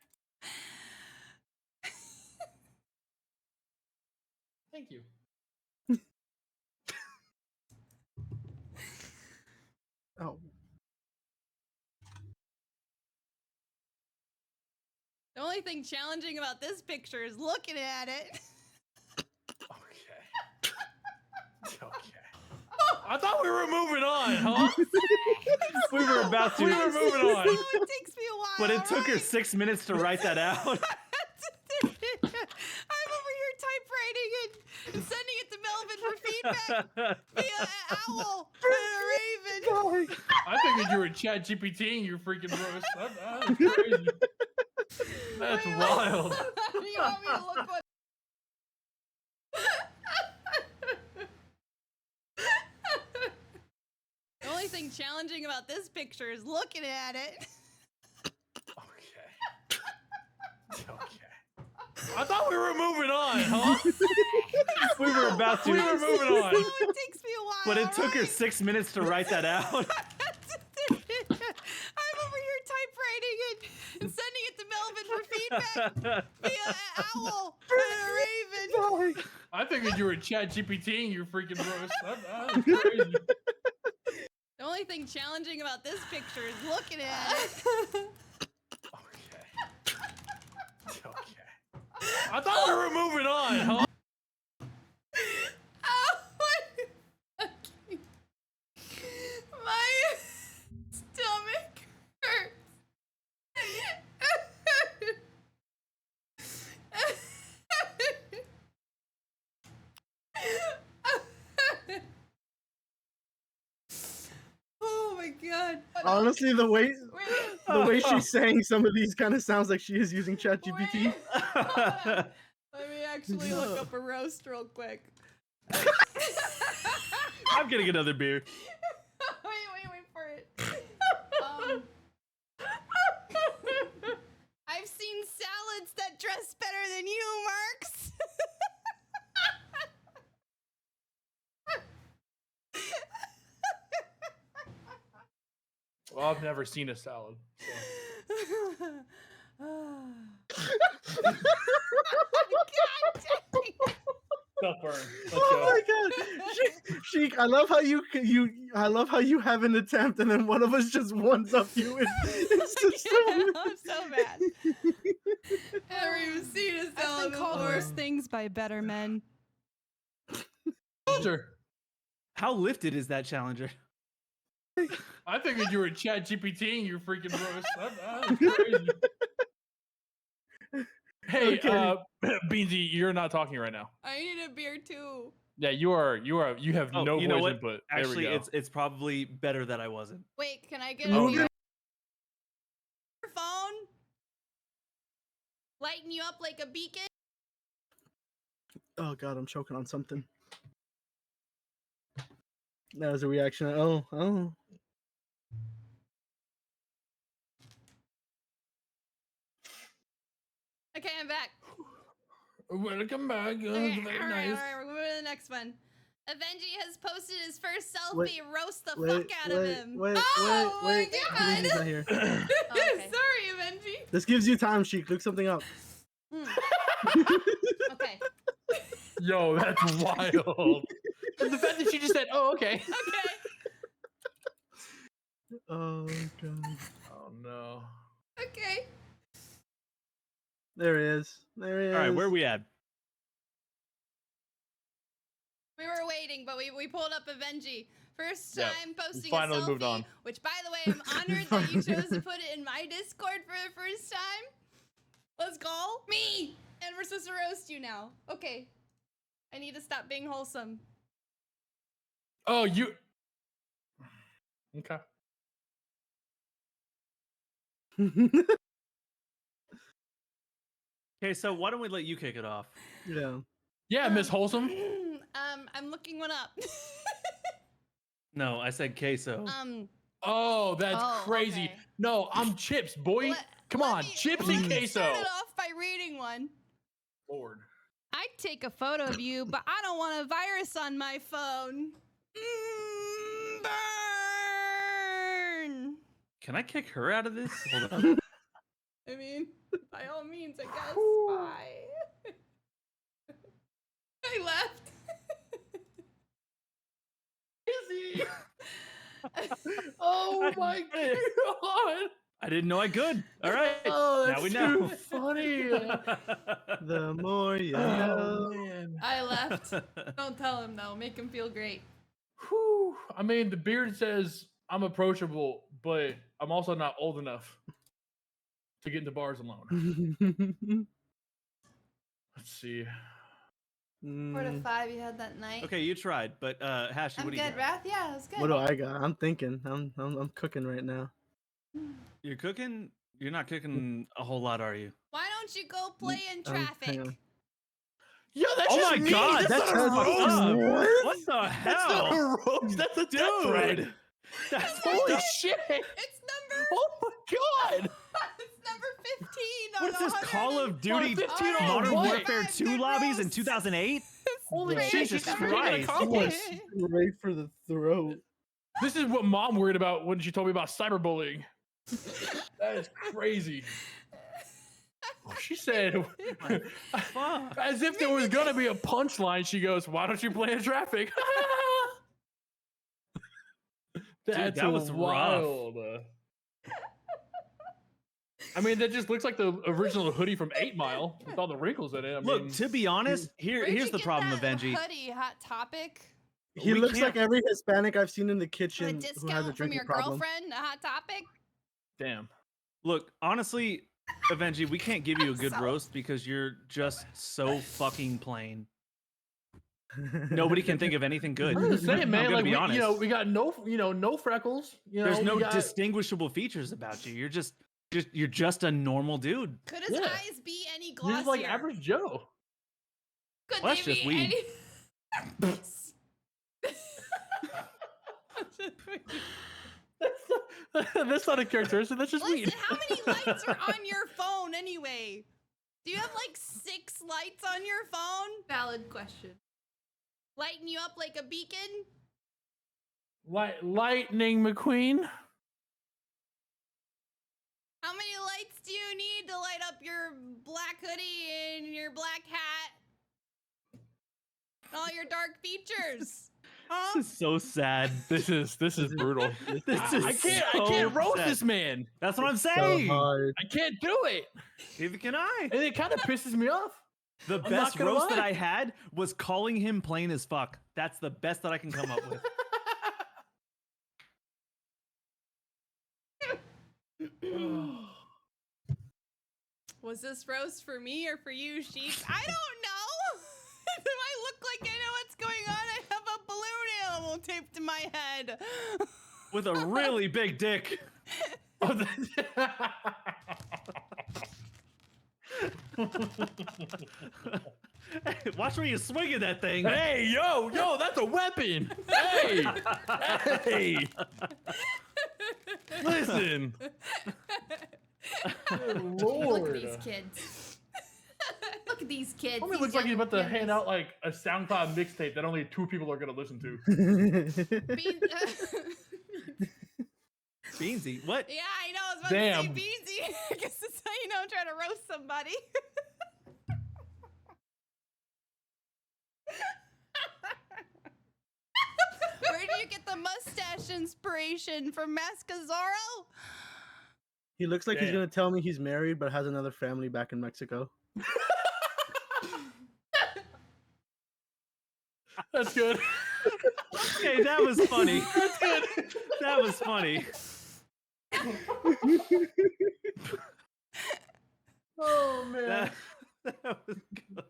Thank you. Oh. The only thing challenging about this picture is looking at it. Okay. I thought we were moving on, huh? We were about to. We were moving on. It takes me a while. But it took her 6 minutes to write that out. I'm over here typewriting it and sending it to Melvin for feedback via an owl and a raven. I figured you were Chat GPT and you're freaking roast. That's crazy. That's wild. You want me to look what? The only thing challenging about this picture is looking at it. I thought we were moving on, huh? We were about to. We were moving on. It takes me a while. But it took her 6 minutes to write that out. I'm over here typewriting it and sending it to Melvin for feedback via an owl and a raven. I figured you were Chat GPT and you're freaking roast. That's crazy. The only thing challenging about this picture is looking at it. I thought we were moving on, huh? Oh my fucking... My stomach hurts. Oh my god. Honestly, the way she's saying some of these kind of sounds like she is using ChatGPT. Let me actually look up a roast real quick. I'm getting another beer. Wait for it. I've seen salads that dress better than you, Marks. Well, I've never seen a salad. So. Stop burn. Let's go. Oh my god, Sheik! I love how I love how you have an attempt and then one of us just ones up you. It's just I'm so bad. Never even seen a salad called worse things by better men. Soldier. How lifted is that Challenger? I figured you were Chat GPT and you're freaking roast. That's crazy. Hey, Okay. Beansy, you're not talking right now. I need a beer too. Yeah, you are. You have Oh, no you know voice what? input. Actually, there we go. it's probably better that I wasn't. Wait, can I get Oh, a beer? no. Your phone? Lighten you up like a beacon? Oh god, I'm choking on something. That was a reaction. Oh. Okay, I'm back. Welcome back. Okay, Very all nice. right, we're moving to the next one. Avengi has posted his first selfie. Wait, Roast the wait, fuck out of him. Wait, oh wait. my He's god! not here. Okay. Sorry, Avengi. This gives you time, Sheik. Look something up. Hmm. Okay. Yo, that's wild. And the fact that she just said, "Oh, okay." Okay. Oh god. Oh no. Okay. There he is. There he is. All right, where are we at? We were waiting, but we pulled up Avengi. First Yeah, time we posting finally a selfie, moved on. which, by the way, I'm honored that you chose to put it in my Discord for the first time. Let's go. Me! And we're supposed to roast you now. Okay. I need to stop being wholesome. Oh, you. Okay. Okay, so why don't we let you kick it off? Yeah. Yeah, Miss Wholesome. I'm looking one up. No, I said queso. Oh, that's Oh, crazy. okay. No, I'm Chips, boy. Come on, Chips and queso. Start it off by reading one. Lord. I'd take a photo of you, but I don't want a virus on my phone. Burn! Can I kick her out of this? Hold on. I mean, by all means, I guess. Bye. I left. Oh my god. I didn't know I could. All right. Oh, now that's we know. too funny. The more you know. Oh, man. I left. Don't tell him, though. Make him feel great. Whew. I mean, the beard says I'm approachable, but I'm also not old enough to get into bars alone. Let's see. 4 to 5 you had that night. Okay, you tried, but Hashi, I'm what do you good, got? Wrath. Yeah, it was good. What do I got? I'm thinking. I'm cooking right now. You're cooking? You're not cooking a whole lot, are you? Why don't you go play in hang traffic? on. Yo, that's Oh just my mean. god, that's not a fucked roast. up. What? What the hell? That's not a roast. That's a death threat. Dude. That's Holy shit. It's number. Oh my god. It's number 15. What is this, Call of Duty 15 on Modern what? Warfare 2 lobbies in 2008? Holy shit, Jesus she's everything Christ. accomplished. Right for the throat. This is what Mom worried about when she told me about cyberbullying. That is crazy. She said, as if there was gonna be a punchline. She goes, "Why don't you play in traffic?" That's that was wild. I mean, that just looks like the original hoodie from 8 Mile with all the wrinkles in it. I Look, mean, to be honest, Where'd here's you the get problem, that Avengi. hoodie, Hot Topic? He We looks can't- like every Hispanic I've seen in the A kitchen who has a discount from drinking your problem. girlfriend, a Hot Topic? damn. Look, honestly, Avengi, we can't give you a good So- roast because you're just so fucking plain. Nobody can think of anything good. I'm just saying, I'm man. gonna Like, be honest. we got no freckles. There's no we got, distinguishable features about you. You're just a normal dude. Could his Yeah. eyes be any You're glossier? just like average Joe. Could Well, that's they just be weed. any... That's not a characteristic. That's just Listen, weed. how many lights are on your phone anyway? Do you have like 6 lights on your phone? Valid question. Lighting you up like a beacon? Lightning McQueen. How many lights do you need to light up your black hoodie and your black hat? All your dark features? Huh? This is so sad. This is brutal. This is I can't so roast sad. this man. That's what I'm So saying. hard. I can't do it. Neither can I. And it kind of pisses me off. The I'm best not gonna roast that lie. I had was calling him plain as fuck. That's the best that I can come up with. Was this roast for me or for you, Sheik? I don't know. Do I look like I know what's going on? I have a balloon animal taped to my head. With a really big dick. Watch where you swing at that thing. Hey, yo, that's a weapon. Hey, hey. Listen. Good Lord. Look at these kids. Look at these kids. Homie these looks like he's young about to kids. hand out like a SoundCloud mixtape that only 2 people are gonna listen to. Beansy, what? Yeah, I know. I was about Damn. to say Beansy. I guess that's how you know I'm trying to roast somebody. you get the mustache inspiration from Mask of Zorro? He looks like he's Damn. gonna tell me he's married but has another family back in Mexico. That's good. Okay, that was funny. That's good. That was funny. Oh man. That was good.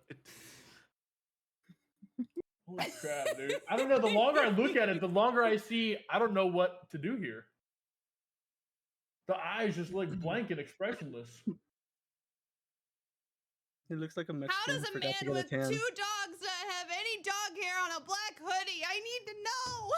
Holy crap, dude. I don't know. The longer I look at it, the longer I see I don't know what to do here. The eyes just look blank and expressionless. He looks like a How Mexican does who a forgot to man get a with tan. 2 dogs not have any dog hair on a black hoodie? I need to know.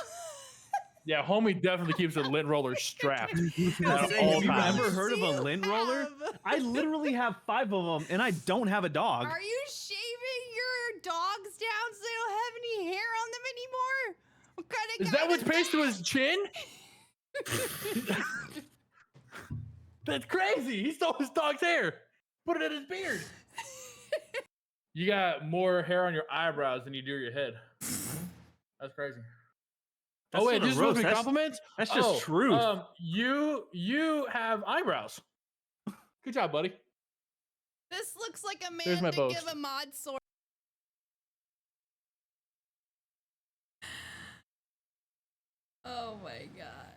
Yeah, homie definitely keeps a lint roller strapped at Say, all have you times. ever heard of a lint roller? I literally have 5 of them, and I don't have a dog. Are you shaving your dogs down so they don't have any hair on them anymore? What kind of Is guy that what's does pasted to his chin? That's crazy. He stole his dog's hair. Put it in his beard. You got more hair on your eyebrows than you do your head. That's crazy. That's oh wait, not a this is supposed to roast. be That's- compliments? that's just truth. You have eyebrows. Good job, buddy. This looks like a There's man my to give boast. a mod sword. Oh my god.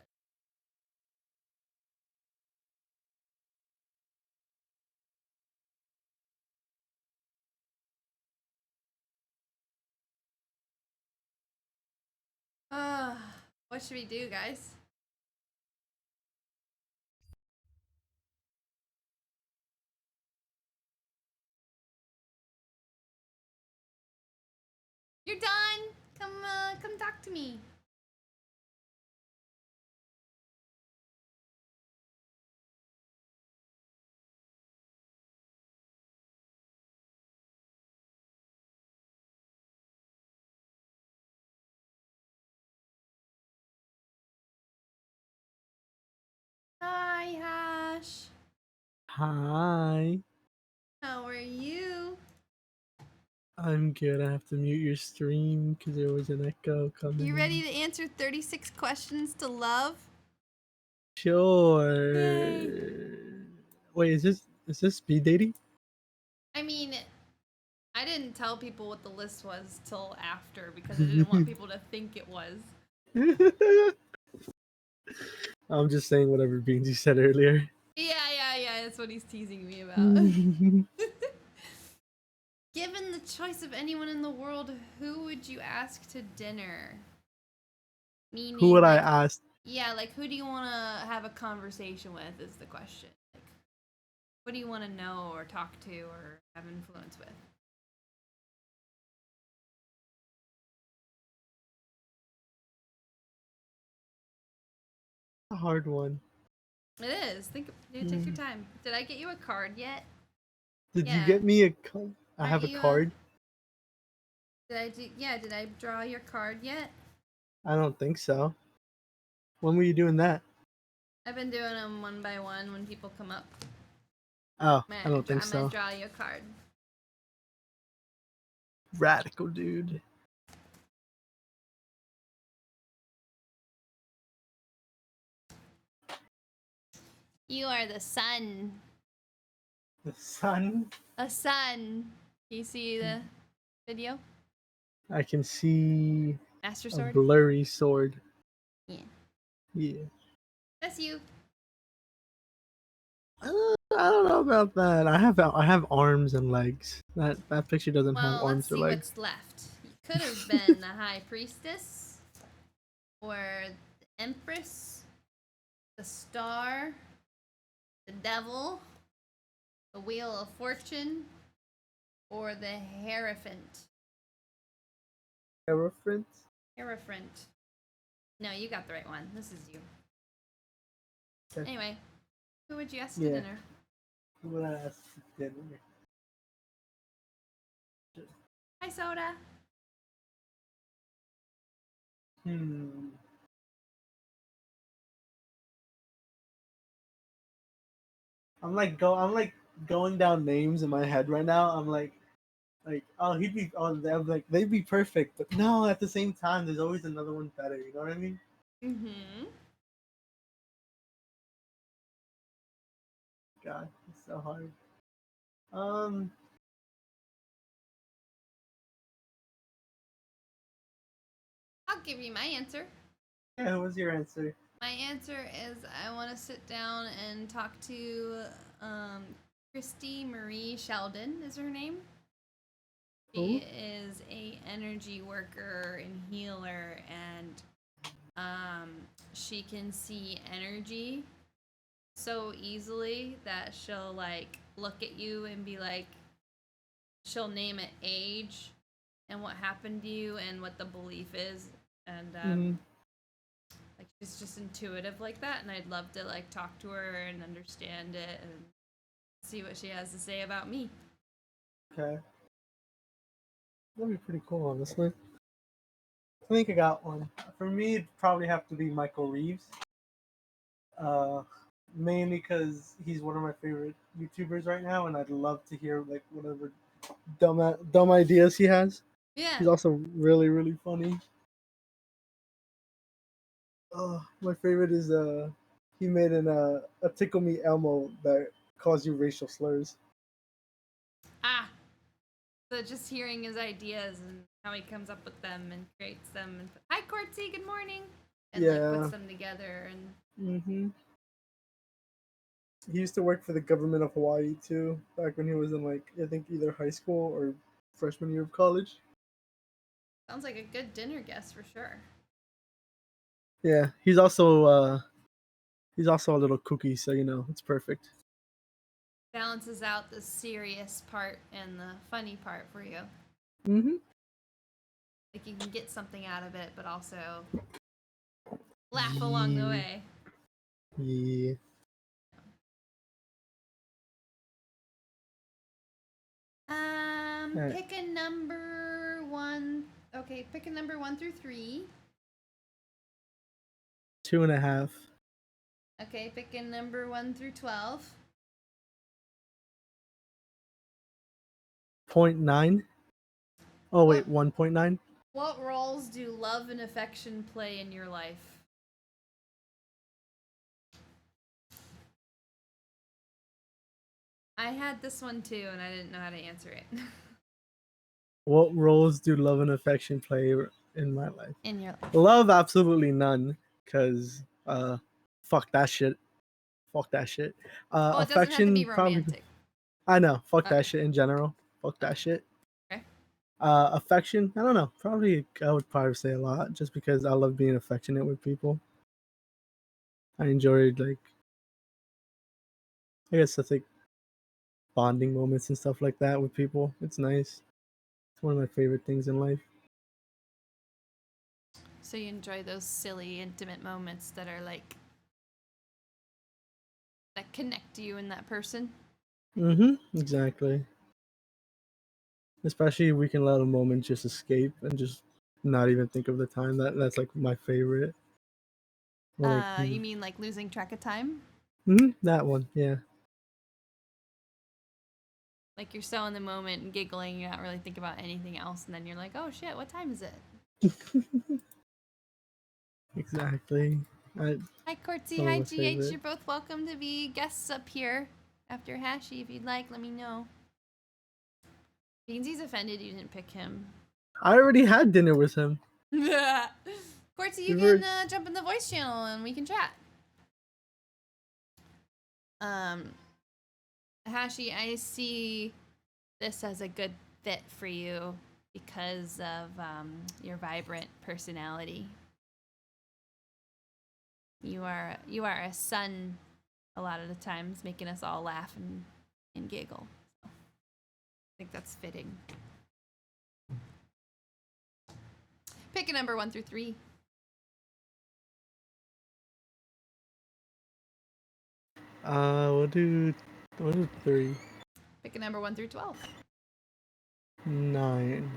What should we do, guys? You're done. Come talk to me. Hi, Hash. Hi. How are you? I'm good. I have to mute your stream because there was an echo coming. You ready to answer 36 questions to love? Sure. Yay. Wait, is this speed dating? I mean, I didn't tell people what the list was till after because I didn't want people to think it was. I'm just saying whatever Beans you said earlier. Yeah, that's what he's teasing me about. Given the choice of anyone in the world, who would you ask to dinner? Meaning, Who would I like, ask? Yeah, like who do you want to have a conversation with is the question. Like, what do you want to know or talk to or have influence with? A hard one. It is. Take your time. Did I get you a card yet? Did Yeah. you get me a card? I Aren't have a you, card. Did I draw your card yet? I don't think so. When were you doing that? I've been doing them one by one when people come up. Oh, I don't think I'm so. gonna draw you a card. Radical dude. You are the sun. The sun? A sun. Can you see the video? I can see Master a sword? blurry sword. Yeah. Yeah. That's you. I don't know about that. I have arms and legs. That picture doesn't have Well, let's arms or see legs. what's left. You could have been the High Priestess, or the Empress, the Star, the Devil, the Wheel of Fortune, or the Hierophant. Hierophant? Hierophant. No, you got the right one. This is you. Okay. Anyway, who would you ask to Yeah. dinner? Who would I ask for dinner? Hi, Soda. I'm like going down names in my head right now. I'm like, Like, oh, he'd be on them. Like, they'd be perfect, but no. At the same time, there's always another one better. You know what I mean? Mm-hmm. God, it's so hard. Um, I'll give you my answer. yeah. What was your answer? My answer is I want to sit down and talk to Christy Marie Sheldon is her name. She Who? is a energy worker and healer, and she can see energy so easily that she'll like look at you and be like, she'll name an age and what happened to you and what the belief is, and like she's just intuitive like that, and I'd love to like talk to her and understand it and see what she has to say about me. Okay, that'd be pretty cool, honestly. I think I got one. For me, it'd probably have to be Michael Reeves. Uh, Mainly because he's one of my favorite YouTubers right now, and I'd love to hear like whatever dumb ideas he has. Yeah. He's also really really funny. My favorite is he made a Tickle Me Elmo that calls you racial slurs. Ah, so just hearing his ideas and how he comes up with them and creates them. And hi, Courtsy, good morning. And like Yeah. puts them together and. Mm-hmm. He used to work for the government of Hawaii too, back when he was in like I think either high school or freshman year of college. Sounds like a good dinner guest for sure. Yeah, he's also a little kooky, so you know it's perfect. Balances out the serious part and the funny part for you. Mm-hmm. Like you can get something out of it, but also laugh along the way. Yeah. Alright. Pick a number one. Okay, pick a number 1 through 3. 2.5. Okay, pick a number 1 through 12. 0.9. Oh wait, 1.9. What roles do love and affection play in your life? I had this one too, and I didn't know how to answer it. What roles do love and affection play in my life? In your life. Love, absolutely none, cause fuck that shit. Fuck that shit. Oh, it doesn't have to Affection be probably. romantic. I know. Fuck Okay. that shit in general. Fuck that shit. Okay. Affection. I don't know. Probably I would probably say a lot, just because I love being affectionate with people. I enjoyed like, I guess I think bonding moments and stuff like that with people. It's nice. It's one of my favorite things in life. So you enjoy those silly, intimate moments that are like that connect you and that person. Mm-hmm. Exactly. Especially if we can let a moment just escape and just not even think of the time. That's like my favorite. Or, like, You mean like losing track of time? that one, yeah. Like you're so in the moment and giggling, you're not really thinking about anything else, and then you're like, oh shit, what time is it? Exactly. Hi, Courtsy. one of Hi, my GH. favorite. You're both welcome to be guests up here after Hashi. If you'd like, let me know. Beansy's offended you didn't pick him. I already had dinner with him. Courtsy, you can jump in the voice channel and we can chat. Hashi, I see this as a good fit for you because of your vibrant personality. You are a sun a lot of the times, making us all laugh and giggle. So I think that's fitting. Pick a number 1 through 3. We'll do 3. Pick a number 1 through 12. 9.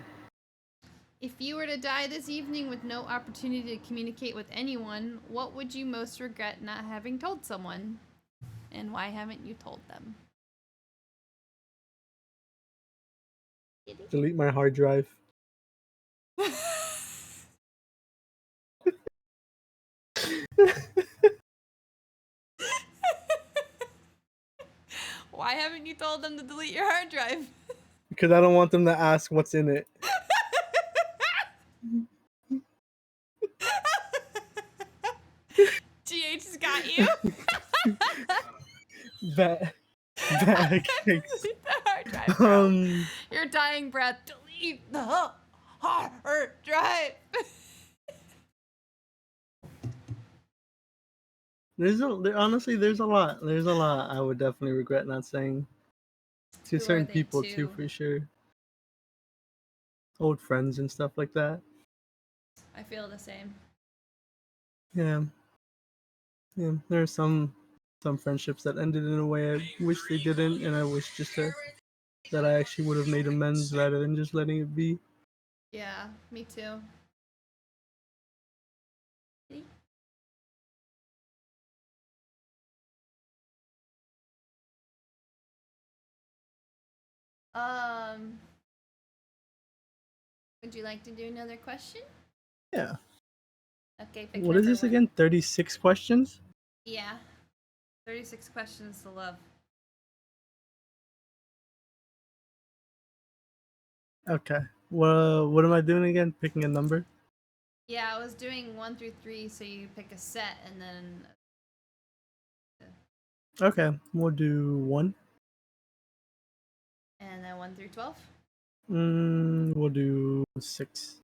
If you were to die this evening with no opportunity to communicate with anyone, what would you most regret not having told someone? And why haven't you told them? Delete my hard drive. Why haven't you told them to delete your hard drive? Because I don't want them to ask what's in it. GH has got you. Bad cakes. Delete the hard drive, bro. Your dying breath. Delete the hard drive. Honestly, there's a lot. There's a lot I would definitely regret not saying to Who are certain they people to? too, for sure. Old friends and stuff like that. I feel the same. Yeah. There are some friendships that ended in a way I wish they didn't, and I wish that I actually would have made amends rather than just letting it be. Yeah, me too. Would you like to do another question? Yeah. Okay, pick What is number this one. again? 36 questions? Yeah. 36 questions to love. Okay. What am I doing again? Picking a number? Yeah, I was doing 1 through 3, so you pick a set and then. Okay, we'll do 1. And then 1 through 12. We'll do 6.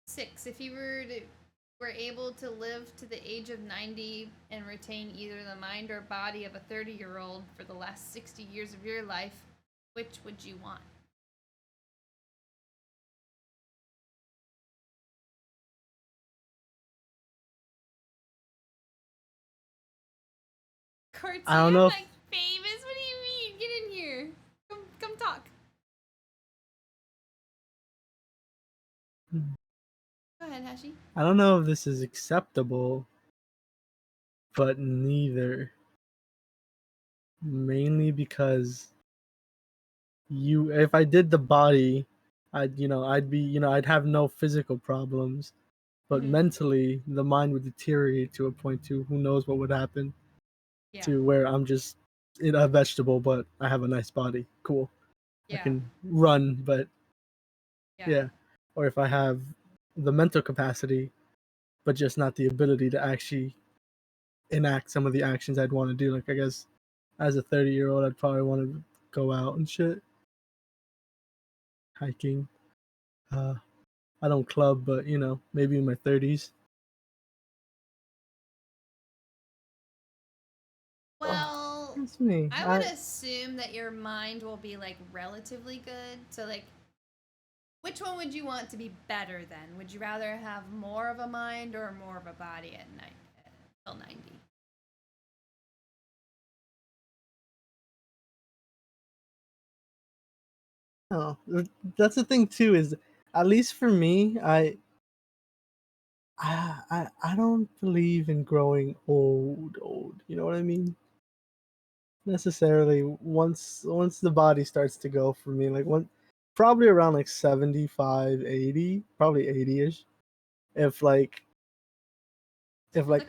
6. If you were able to live to the age of 90 and retain either the mind or body of a 30-year-old for the last 60 years of your life, which would you want? Courtesy, I don't know I'm if- like famous. What do you mean? Get in here. Come talk. Go ahead, Hashi. I don't know if this is acceptable, but neither. Mainly because if I did the body, I'd have no physical problems, but mentally the mind would deteriorate to a point to who knows what would happen. Yeah. To where I'm just a vegetable, but I have a nice body. Cool. I Yeah. can run, but Yeah. yeah. Or if I have the mental capacity, but just not the ability to actually enact some of the actions I'd want to do. Like, I guess as a 30-year-old, I'd probably want to go out and shit. Hiking. I don't club, but maybe in my 30s. Well, That's me. I would assume that your mind will be like relatively good. So like, which one would you want to be better then? Would you rather have more of a mind or more of a body at night till 90? Oh, that's the thing too. Is at least for me, I don't believe in growing old. You know what I mean? Necessarily. Once the body starts to go for me, like probably around like 75, 80, probably 80ish. If The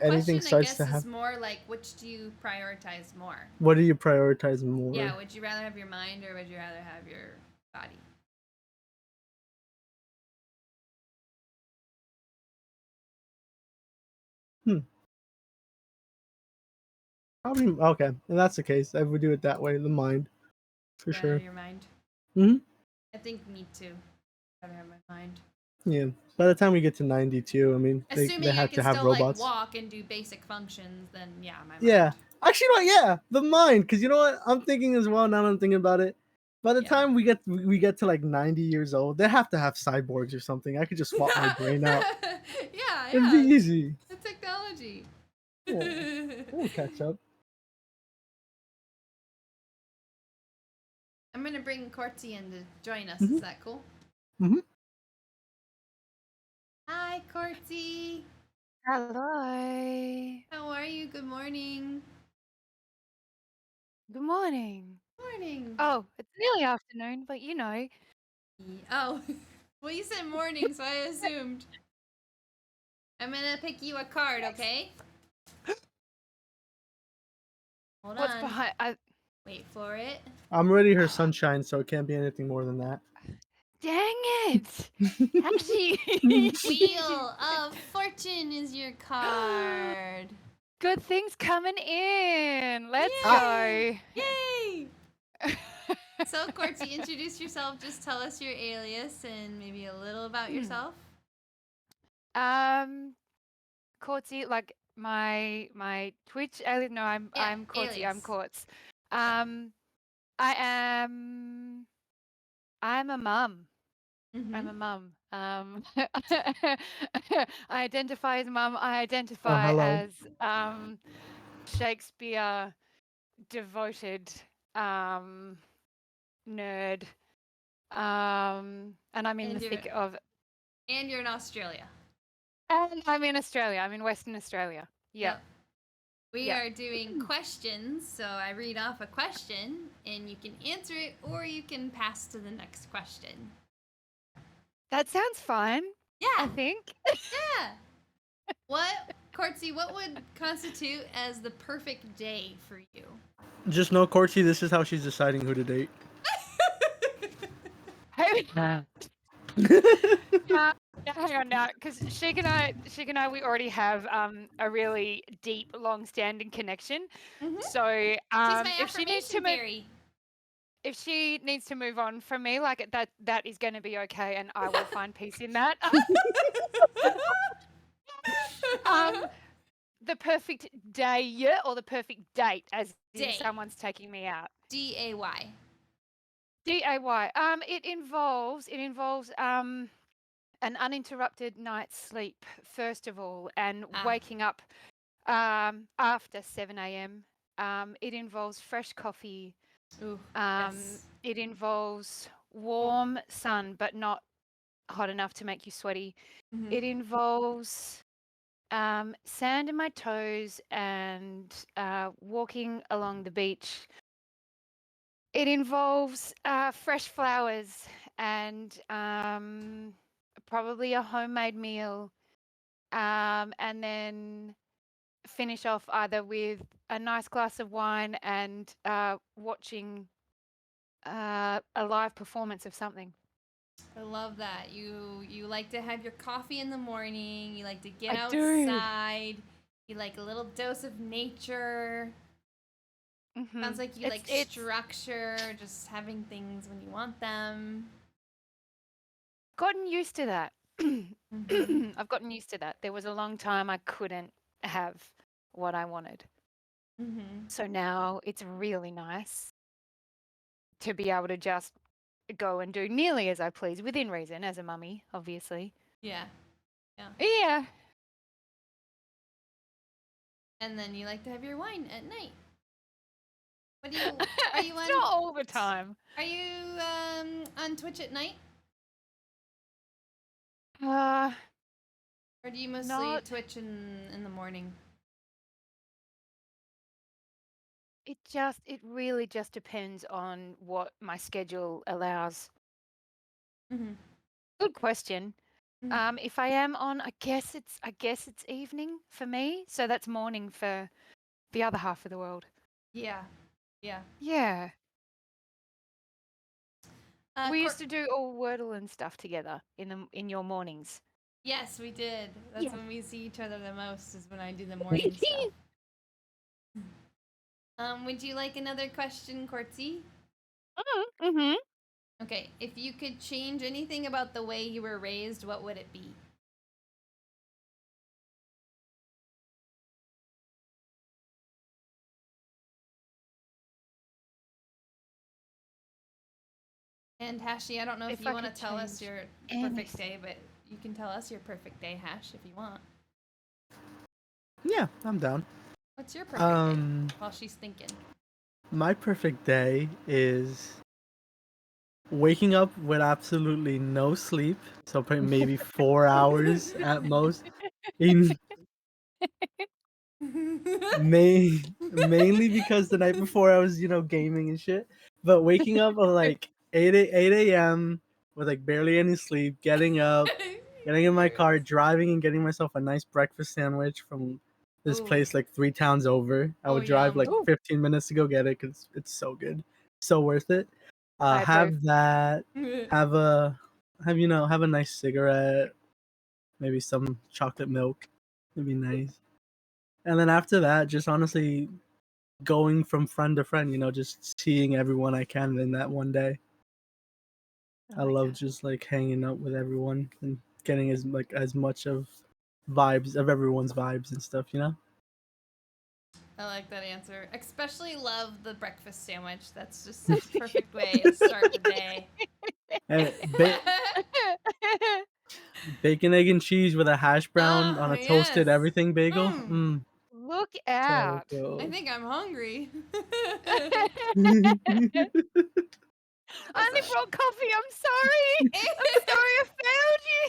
anything question, I starts guess, to is happen, more like, which do you prioritize more? what do you prioritize more? Yeah, would you rather have your mind or would you rather have your body? Probably okay. If that's the case, I would do it that way. The mind, for Rather sure. have your mind. I think me too. Rather have my mind. Yeah. By the time we get to 92, I mean, they Assuming I have can to have still robots. like walk and do basic functions, then yeah, my mind. Yeah. Actually, no, yeah, the mind. Because you know what? I'm thinking as well. Now that I'm thinking about it. By the time we get to like 90 years old, they have to have cyborgs or something. I could just swap my brain out. Yeah, It'd be easy. The technology. We'll catch up. I'm gonna bring Corti in to join us. Mhm. Is that cool? Mm-hmm. Hi, Corti. Hello. How are you? Good morning. Good morning. Morning. Oh, it's nearly afternoon, but Oh, well, you said morning, so I assumed. I'm gonna pick you a card, okay? Hold What's on. behind? Wait for it. I'm already her sunshine, so it can't be anything more than that. Dang it! Hashi! Wheel of Fortune is your card. Good things coming in. Let's Yay! go. Yay! So, Corty, introduce yourself. Just tell us your alias and maybe a little about yourself. Courtsy, like my Twitch alias. No, I'm Courtsy. alias. I'm Courts. I'm a mum. I'm a mum. I identify as mum. I identify hello. as Shakespeare devoted nerd. And I'm in the thick of. And you're in Australia. And I'm in Australia. I'm in Western Australia. Yep. We are doing questions, so I read off a question, and you can answer it, or you can pass to the next question. That sounds fun. Yeah. I think. Yeah. Courtsy, what would constitute as the perfect day for you? Just know, Corty, this is how she's deciding who to date. Hang on now, because Sheik and I, we already have a really deep, long-standing connection. So if she needs to move, if she needs to move on from me, like that is going to be okay, and I will find peace in that. The perfect day or the perfect date, as in someone's taking me out. D-A-Y. D-A-Y. It involves an uninterrupted night's sleep, first of all, and waking up after 7 a.m. It involves fresh coffee. Yes. It involves warm sun, but not hot enough to make you sweaty. It involves sand in my toes and walking along the beach. It involves fresh flowers and probably a homemade meal, and then finish off either with a nice glass of wine and watching a live performance of something. I love that. You like to have your coffee in the morning. You like to get I outside. You like a little dose of nature. Sounds like you like structure, just having things when you want them. Gotten used to that. I've gotten used to that. There was a long time I couldn't have what I wanted. So now it's really nice to be able to just go and do nearly as I please, within reason, as a mummy, obviously. Yeah. Yeah. And then you like to have your wine at night. What do you? Are you on? Not all the time. Are you on Twitch at night? Or do you mostly Twitch in the morning? It really just depends on what my schedule allows. Good question. If I am on, I guess it's evening for me, so that's morning for the other half of the world. Yeah. Yeah. We used to do all Wordle and stuff together in your mornings. Yes, we did. That's when we see each other the most, is when I do the morning stuff. Would you like another question, Courtsy? Okay, if you could change anything about the way you were raised, what would it be? And Hashi, I don't know if you want to tell us your perfect day, but you can tell us your perfect day, Hash, if you want. Yeah, I'm down. What's your perfect day while she's thinking? My perfect day is waking up with absolutely no sleep, so probably maybe 4 hours at most. Mainly because the night before I was, gaming and shit. But waking up at like 8 a.m. with like barely any sleep, getting up, getting in my car, driving, and getting myself a nice breakfast sandwich from this Ooh. place like 3 towns over. I would drive like 15 minutes to go get it because it's so good, so worth it. I Have that. Have a nice cigarette, maybe some chocolate milk. It'd be nice. And then after that, just honestly going from friend to friend, just seeing everyone I can in that one day. I love just like hanging out with everyone and getting as much of vibes of everyone's vibes and stuff, I like that answer. Especially love the breakfast sandwich. That's just such a perfect way to start the day. And bacon, egg, and cheese with a hash brown on a toasted yes. everything bagel. Look So out. cool. I think I'm hungry. I only brought coffee. I'm sorry. I'm sorry I failed you.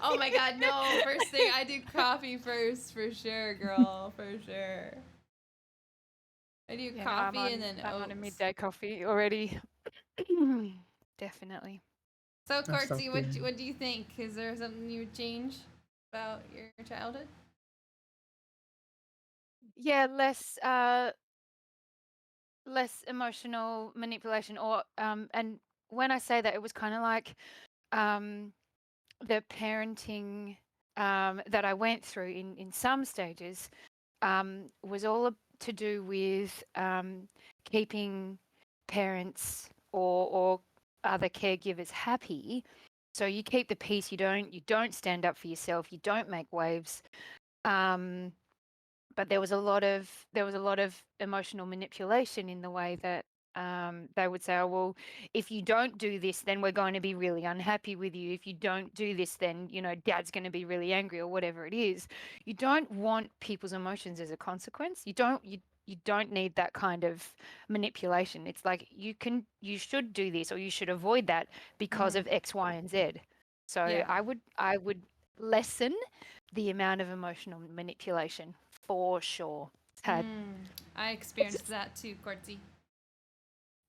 Oh my god, no. First thing, I do coffee first for sure, girl. For sure. I do Yeah, coffee and then I'm on a oats. midday coffee already. Definitely. So, That sounds Quartzy, good. what do you think? Is there something you would change about your childhood? Yeah, less emotional manipulation, or and when I say that, it was kind of like the parenting that I went through in some stages was all to do with keeping parents or other caregivers happy. So you keep the peace. You don't stand up for yourself. You don't make waves. But there was a lot of emotional manipulation in the way that they would say, oh, well, if you don't do this, then we're going to be really unhappy with you. If you don't do this, then, dad's going to be really angry, or whatever it is. You don't want people's emotions as a consequence. You don't need that kind of manipulation. It's like you should do this, or you should avoid that because of X, Y, and Z. So Yeah. I would lessen the amount of emotional manipulation for sure. I experienced that too, Quartzy.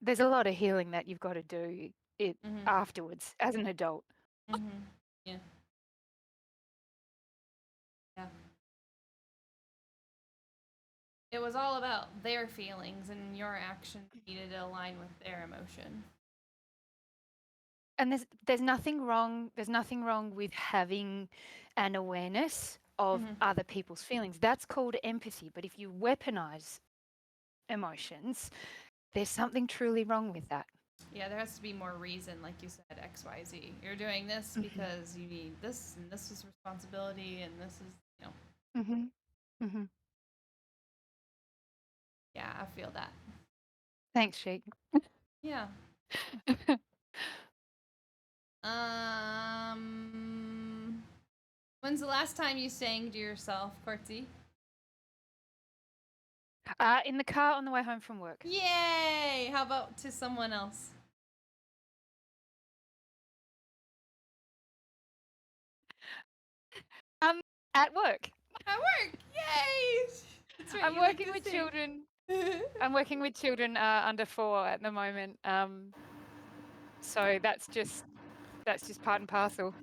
There's a lot of healing that you've got to do afterwards as an adult. Yeah. Yeah. It was all about their feelings, and your actions needed to align with their emotion. And there's nothing wrong with having an awareness of other people's feelings. That's called empathy. But if you weaponize emotions, there's something truly wrong with that. Yeah, there has to be more reason, like you said, X, Y, Z. You're doing this because you need this, and this is responsibility, and this is, Yeah, I feel that. Thanks, Sheik. Yeah. When's the last time you sang to yourself, Quartzy? In the car on the way home from work. Yay! How about to someone else? At work. At work! Yay! That's right, I'm you like working to with sing. children. I'm working with children under 4 at the moment. So that's just part and parcel.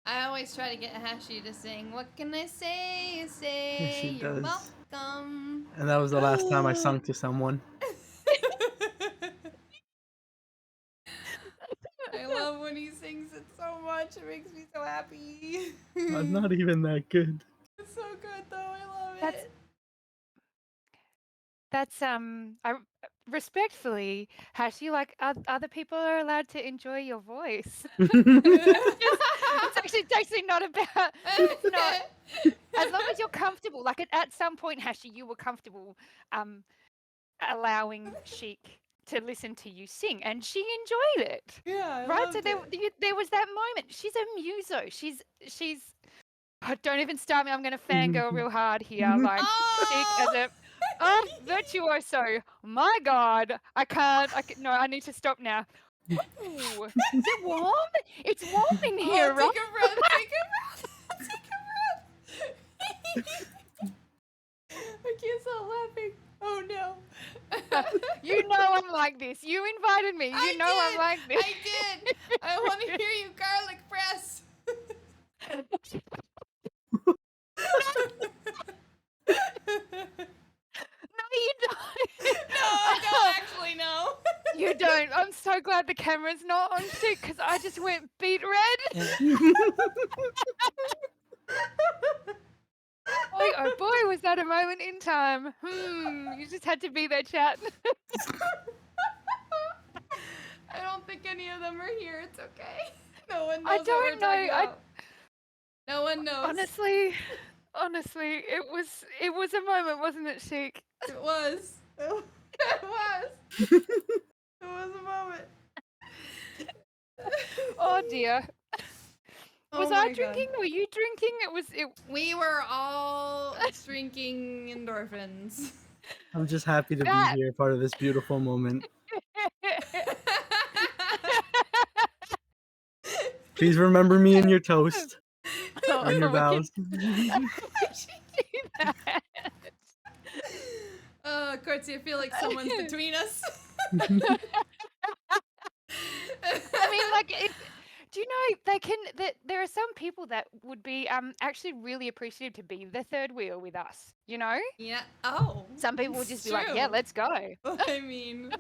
I always try to get Hashi to sing. What can I say? Say she you're does. welcome. And that was the last time I sung to someone. I love when he sings it so much. It makes me so happy. I'm not even that good. It's so good though. I love it. That's I respectfully, Hashi, like other people are allowed to enjoy your voice. It's actually not about. It's not. As long as you're comfortable. Like at some point, Hashi, you were comfortable allowing Sheik to listen to you sing, and she enjoyed it. Yeah, right. So there was that moment. She's a muso. She's. Oh, don't even start me. I'm going to fangirl real hard here. Like Sheik as a virtuoso. My God, I can't. No, I need to stop now. Ooh, is it warm? It's warm in here, right? Take a breath. Take a breath. Take a breath. I can't stop laughing. Oh no. You know I'm like this. You invited me. You know I'm like this. I did. I want to hear you garlic press. No, you don't. No, I don't actually know. You don't. I'm so glad the camera's not on shit because I just went beet red. Boy, oh boy, was that a moment in time. You just had to be there, chat. I don't think any of them are here. It's okay. No one knows I what don't we're know. talking about. No one knows. Honestly, it was a moment, wasn't it, Sheik? It was. It was. It was a moment. Oh dear. Was Oh I my God. drinking? Were you drinking? We were all drinking endorphins. I'm just happy to be That- here, part of this beautiful moment. Please remember me in your toast. Or in your vows. Courtsy, I feel like someone's between us. I mean, like, do you know there are some people that would be actually really appreciative to be the third wheel with us. You know? Yeah. Oh. Some people would just be like, true. "Yeah, let's go." I mean,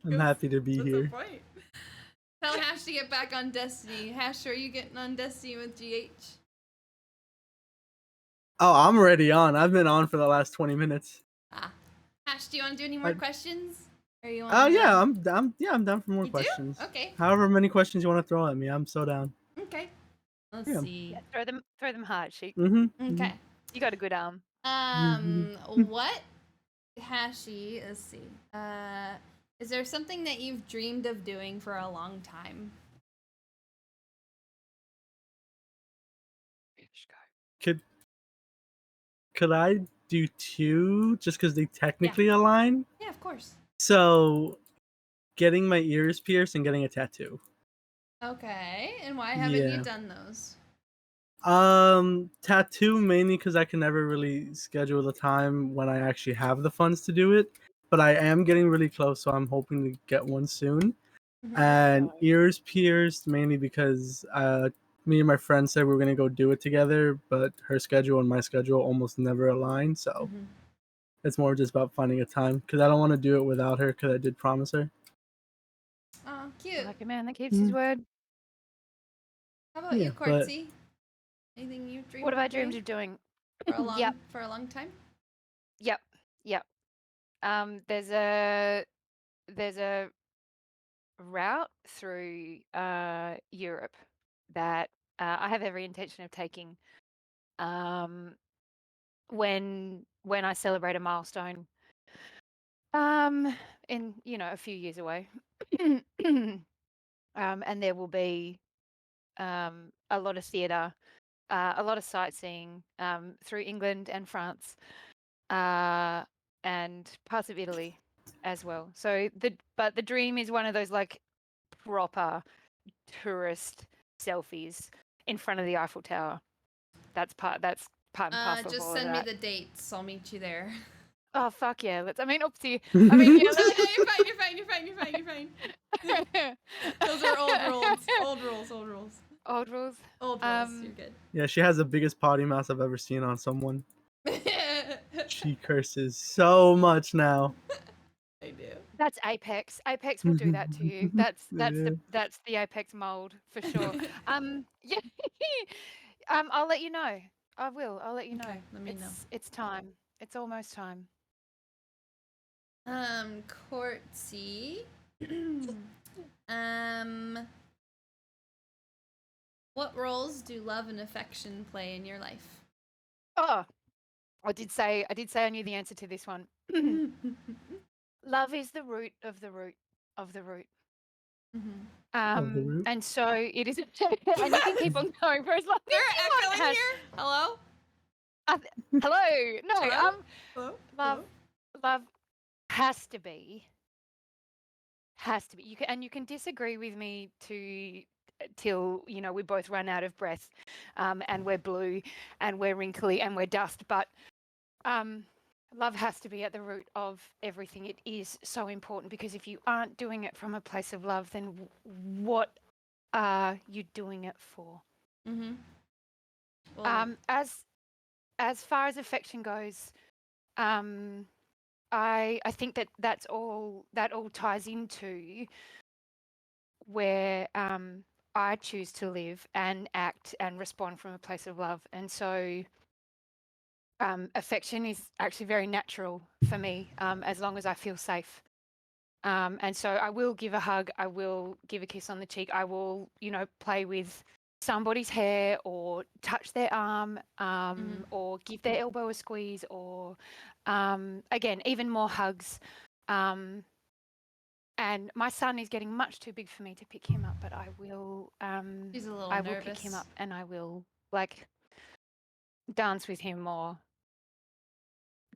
I'm happy to be what's here. the point? Tell Hash to get back on Destiny. Hash, are you getting on Destiny with GH? Oh, I'm already on. I've been on for the last 20 minutes. Hash, do you want to do any more questions? Or you want? Oh yeah, I'm down for more You do? questions. Okay. However many questions you want to throw at me, I'm so down. Okay. Let's Yeah. see. Yeah, throw them hard, Sheik. Okay. You got a good arm. What, Hashi? Let's see. Is there something that you've dreamed of doing for a long time? Could I do two just because they technically align? Yeah, of course. So, getting my ears pierced and getting a tattoo. Okay, and why haven't Yeah. you done those? Tattoo mainly because I can never really schedule the time when I actually have the funds to do it. But I am getting really close, so I'm hoping to get one soon. And ears pierced mainly because me and my friend said we were gonna go do it together, but her schedule and my schedule almost never align. So it's more just about finding a time because I don't want to do it without her because I did promise her. Oh, cute. Like a man that keeps his word. How about you, Courtsy? Anything you dreamed? What have I dreamed of doing? For a long, Yep. for a long time. Yep. There's a route through Europe that I have every intention of taking when I celebrate a milestone in a few years away. And there will be a lot of theatre, a lot of sightseeing through England and France, and parts of Italy as well. So the dream is one of those like proper tourist selfies in front of the Eiffel Tower. That's part and parcel of Just all send of me that. the dates. I'll meet you there. Oh fuck yeah! Oopsie. I mean, yeah, You're fine. Those are old rules. Old rules. Old rules. You're good. Yeah, she has the biggest potty mouth I've ever seen on someone. She curses so much now. I do. That's Apex. Apex will do that to you. That's the Apex mold for sure. Yeah. I'll let you know. I will. I'll let you know. Let me know. It's time. It's almost time. Courtsy. What roles do love and affection play in your life? Oh, I did say I knew the answer to this one. Love is the root of the root of the root. And so it is. And you can keep on going for as long as you want. Here? Hello? Hello. No. Hello? Love has to be. You can disagree with me till we both run out of breath, and we're blue, and we're wrinkly, and we're dust. But Love has to be at the root of everything. It is so important because if you aren't doing it from a place of love, then what are you doing it for? Mm-hmm. Well, As far as affection goes, I think that all ties into where I choose to live and act and respond from a place of love, and so affection is actually very natural for me as long as I feel safe. And so I will give a hug, I will give a kiss on the cheek, I will, play with somebody's hair or touch their arm or give their elbow a squeeze or, again, even more hugs. And my son is getting much too big for me to pick him up, but I will, He's a little I will pick him nervous. up and I will dance with him more.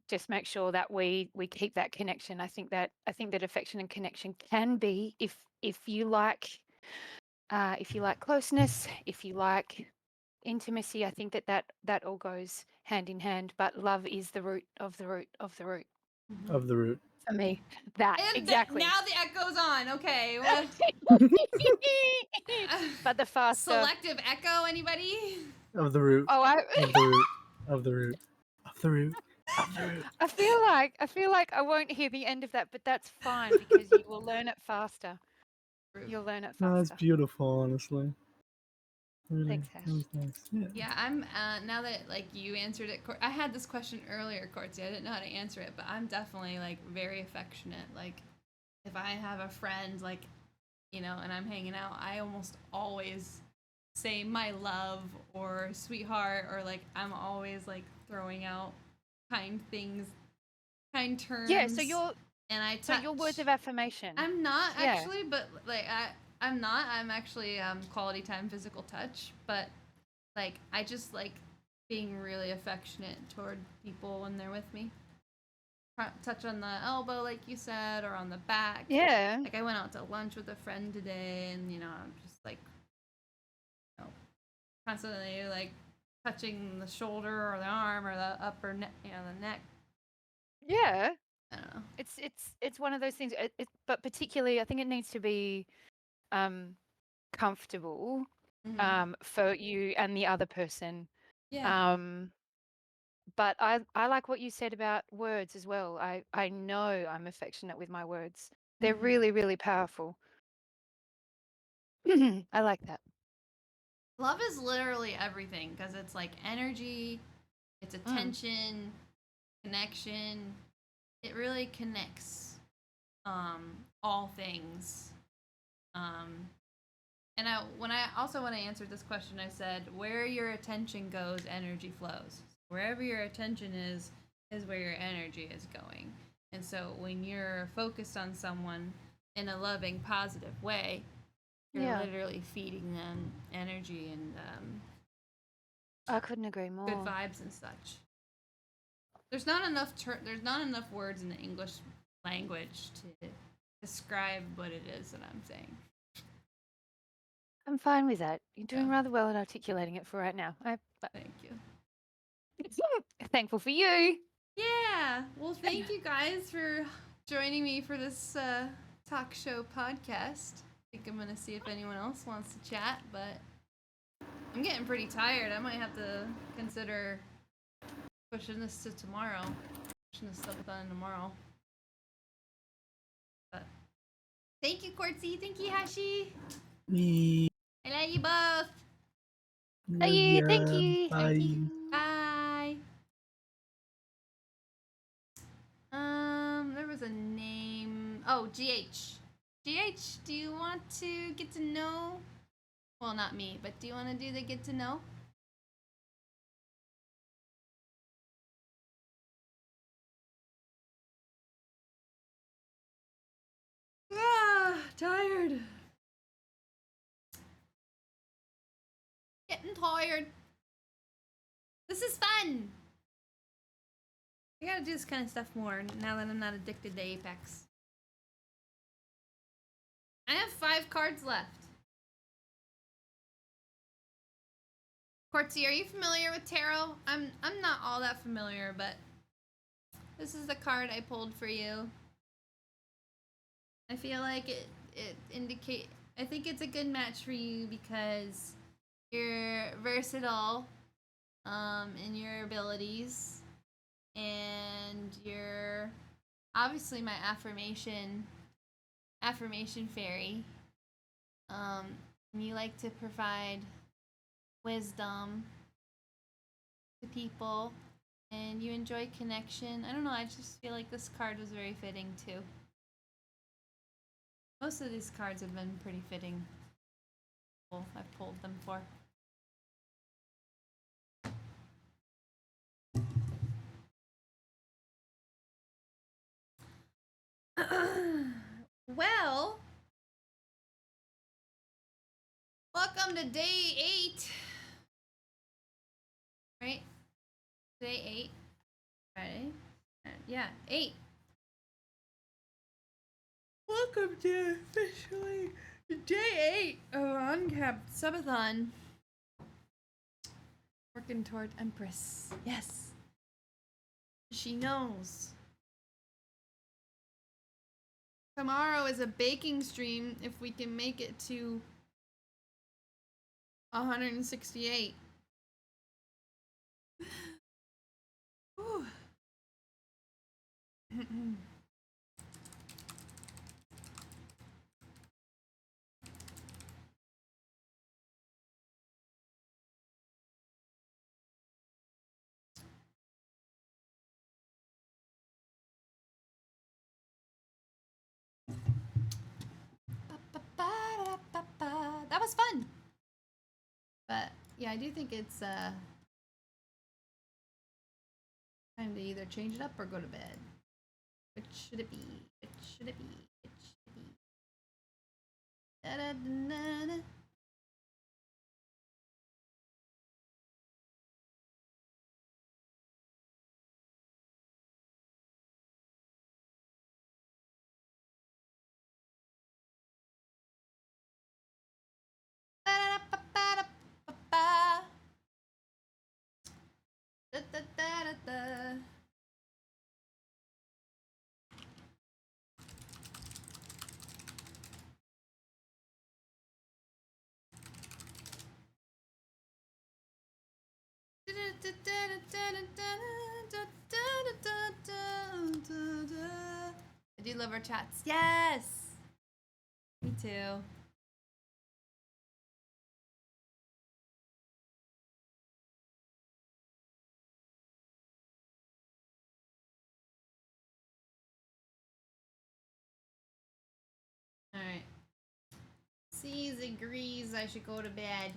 Just make sure that we keep that connection. I think that affection and connection can be if you like closeness, if you like intimacy. I think that all goes hand in hand. But love is the root of the root of the root Of the root. for me. That and exactly. now the echo's on. Okay. Well, but the faster selective echo. Anybody? Of the root. Oh, Of the root. Of the root. Of the root. Of the root. I feel like I won't hear the end of that, but that's fine because you will learn it faster. You'll learn it No, that's faster. beautiful, honestly. Really, Thanks, Ash. that was nice. Yeah, I'm now that you answered it. I had this question earlier, Courtsy. I didn't know how to answer it, but I'm definitely very affectionate. Like, if I have a friend, and I'm hanging out, I almost always say my love or sweetheart or I'm always throwing out kind things, kind terms. Yeah, so you're and I so your words of affirmation. I'm not Yeah. actually, but I'm not. I'm actually quality time physical touch, but I just like being really affectionate toward people when they're with me. Touch on the elbow, like you said, or on the back. Yeah. I went out to lunch with a friend today, and I'm just constantly touching the shoulder or the arm or the upper neck, the neck. Yeah. I don't know. It's one of those things. But particularly, I think it needs to be comfortable for you and the other person. Yeah. But I like what you said about words as well. I know I'm affectionate with my words. They're really, really powerful. I like that. Love is literally everything because it's energy, it's attention, connection. It really connects all things. And when I answered this question, I said, where your attention goes, energy flows. Wherever your attention is where your energy is going. And so when you're focused on someone in a loving, positive way, you're literally feeding them energy and I couldn't agree more. good vibes and such. There's not enough words in the English language to describe what it is that I'm saying. I'm fine with that. You're doing rather well at articulating it for right now. Thank you. Thankful for you. Yeah. Well, thank you guys for joining me for this talk show podcast. I think I'm going to see if anyone else wants to chat, but I'm getting pretty tired. I might have to consider pushing this to tomorrow. Pushing this stuff done tomorrow. But thank you, Courtsy. Thank you, Hashi. I love you both. Love you. Thank you. Bye. Bye. There was a name. Oh, GH. GH, do you want to get to know? Well, not me, but do you want to do the get to know? Tired. Getting tired. This is fun. I gotta do this kind of stuff more now that I'm not addicted to Apex. I have 5 cards left. Courtsy, are you familiar with tarot? I'm not all that familiar, but this is the card I pulled for you. I feel like it indicate. I think it's a good match for you because you're versatile in your abilities, and you're obviously my affirmation fairy. And you like to provide wisdom to people, and you enjoy connection. I don't know, I just feel like this card was very fitting too. Most of these cards have been pretty fitting. I've pulled them for. Well, welcome to day 8. Right? Day 8. Friday. Yeah, 8. Welcome to officially day 8 of Uncapped Subathon. Working toward Empress. Yes. She knows. Tomorrow is a baking stream if we can make it to 168. Whew. That was fun. But yeah, I do think it's time to either change it up or go to bed. Which should it be? Which should it be? Which should it be? Da da da da. Da, da, da, da, da. I do love our chats. Yes! Me too. Alright. C's agrees I should go to bed.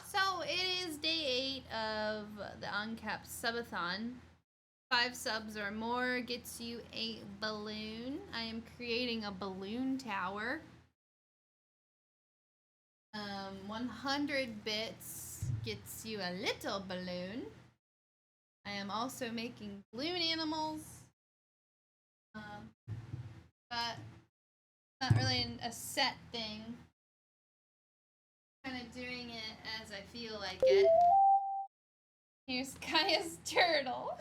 So it is day 8 of the Uncapped Subathon. 5 subs or more gets you a balloon. I am creating a balloon tower. 100 bits gets you a little balloon. I am also making balloon animals. But not really a set thing. Kind of doing it as I feel like it. Here's Kaya's turtle.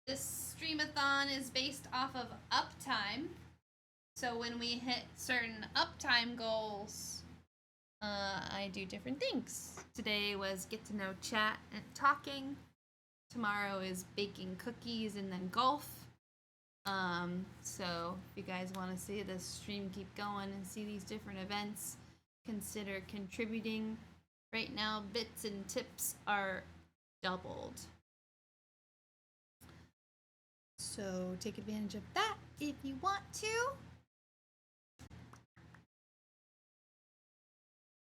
This streamathon is based off of uptime. So when we hit certain uptime goals, I do different things. Today was get to know chat and talking. Tomorrow is baking cookies and then golf. So if you guys want to see this stream keep going and see these different events, consider contributing. Right now, bits and tips are doubled. So take advantage of that if you want to.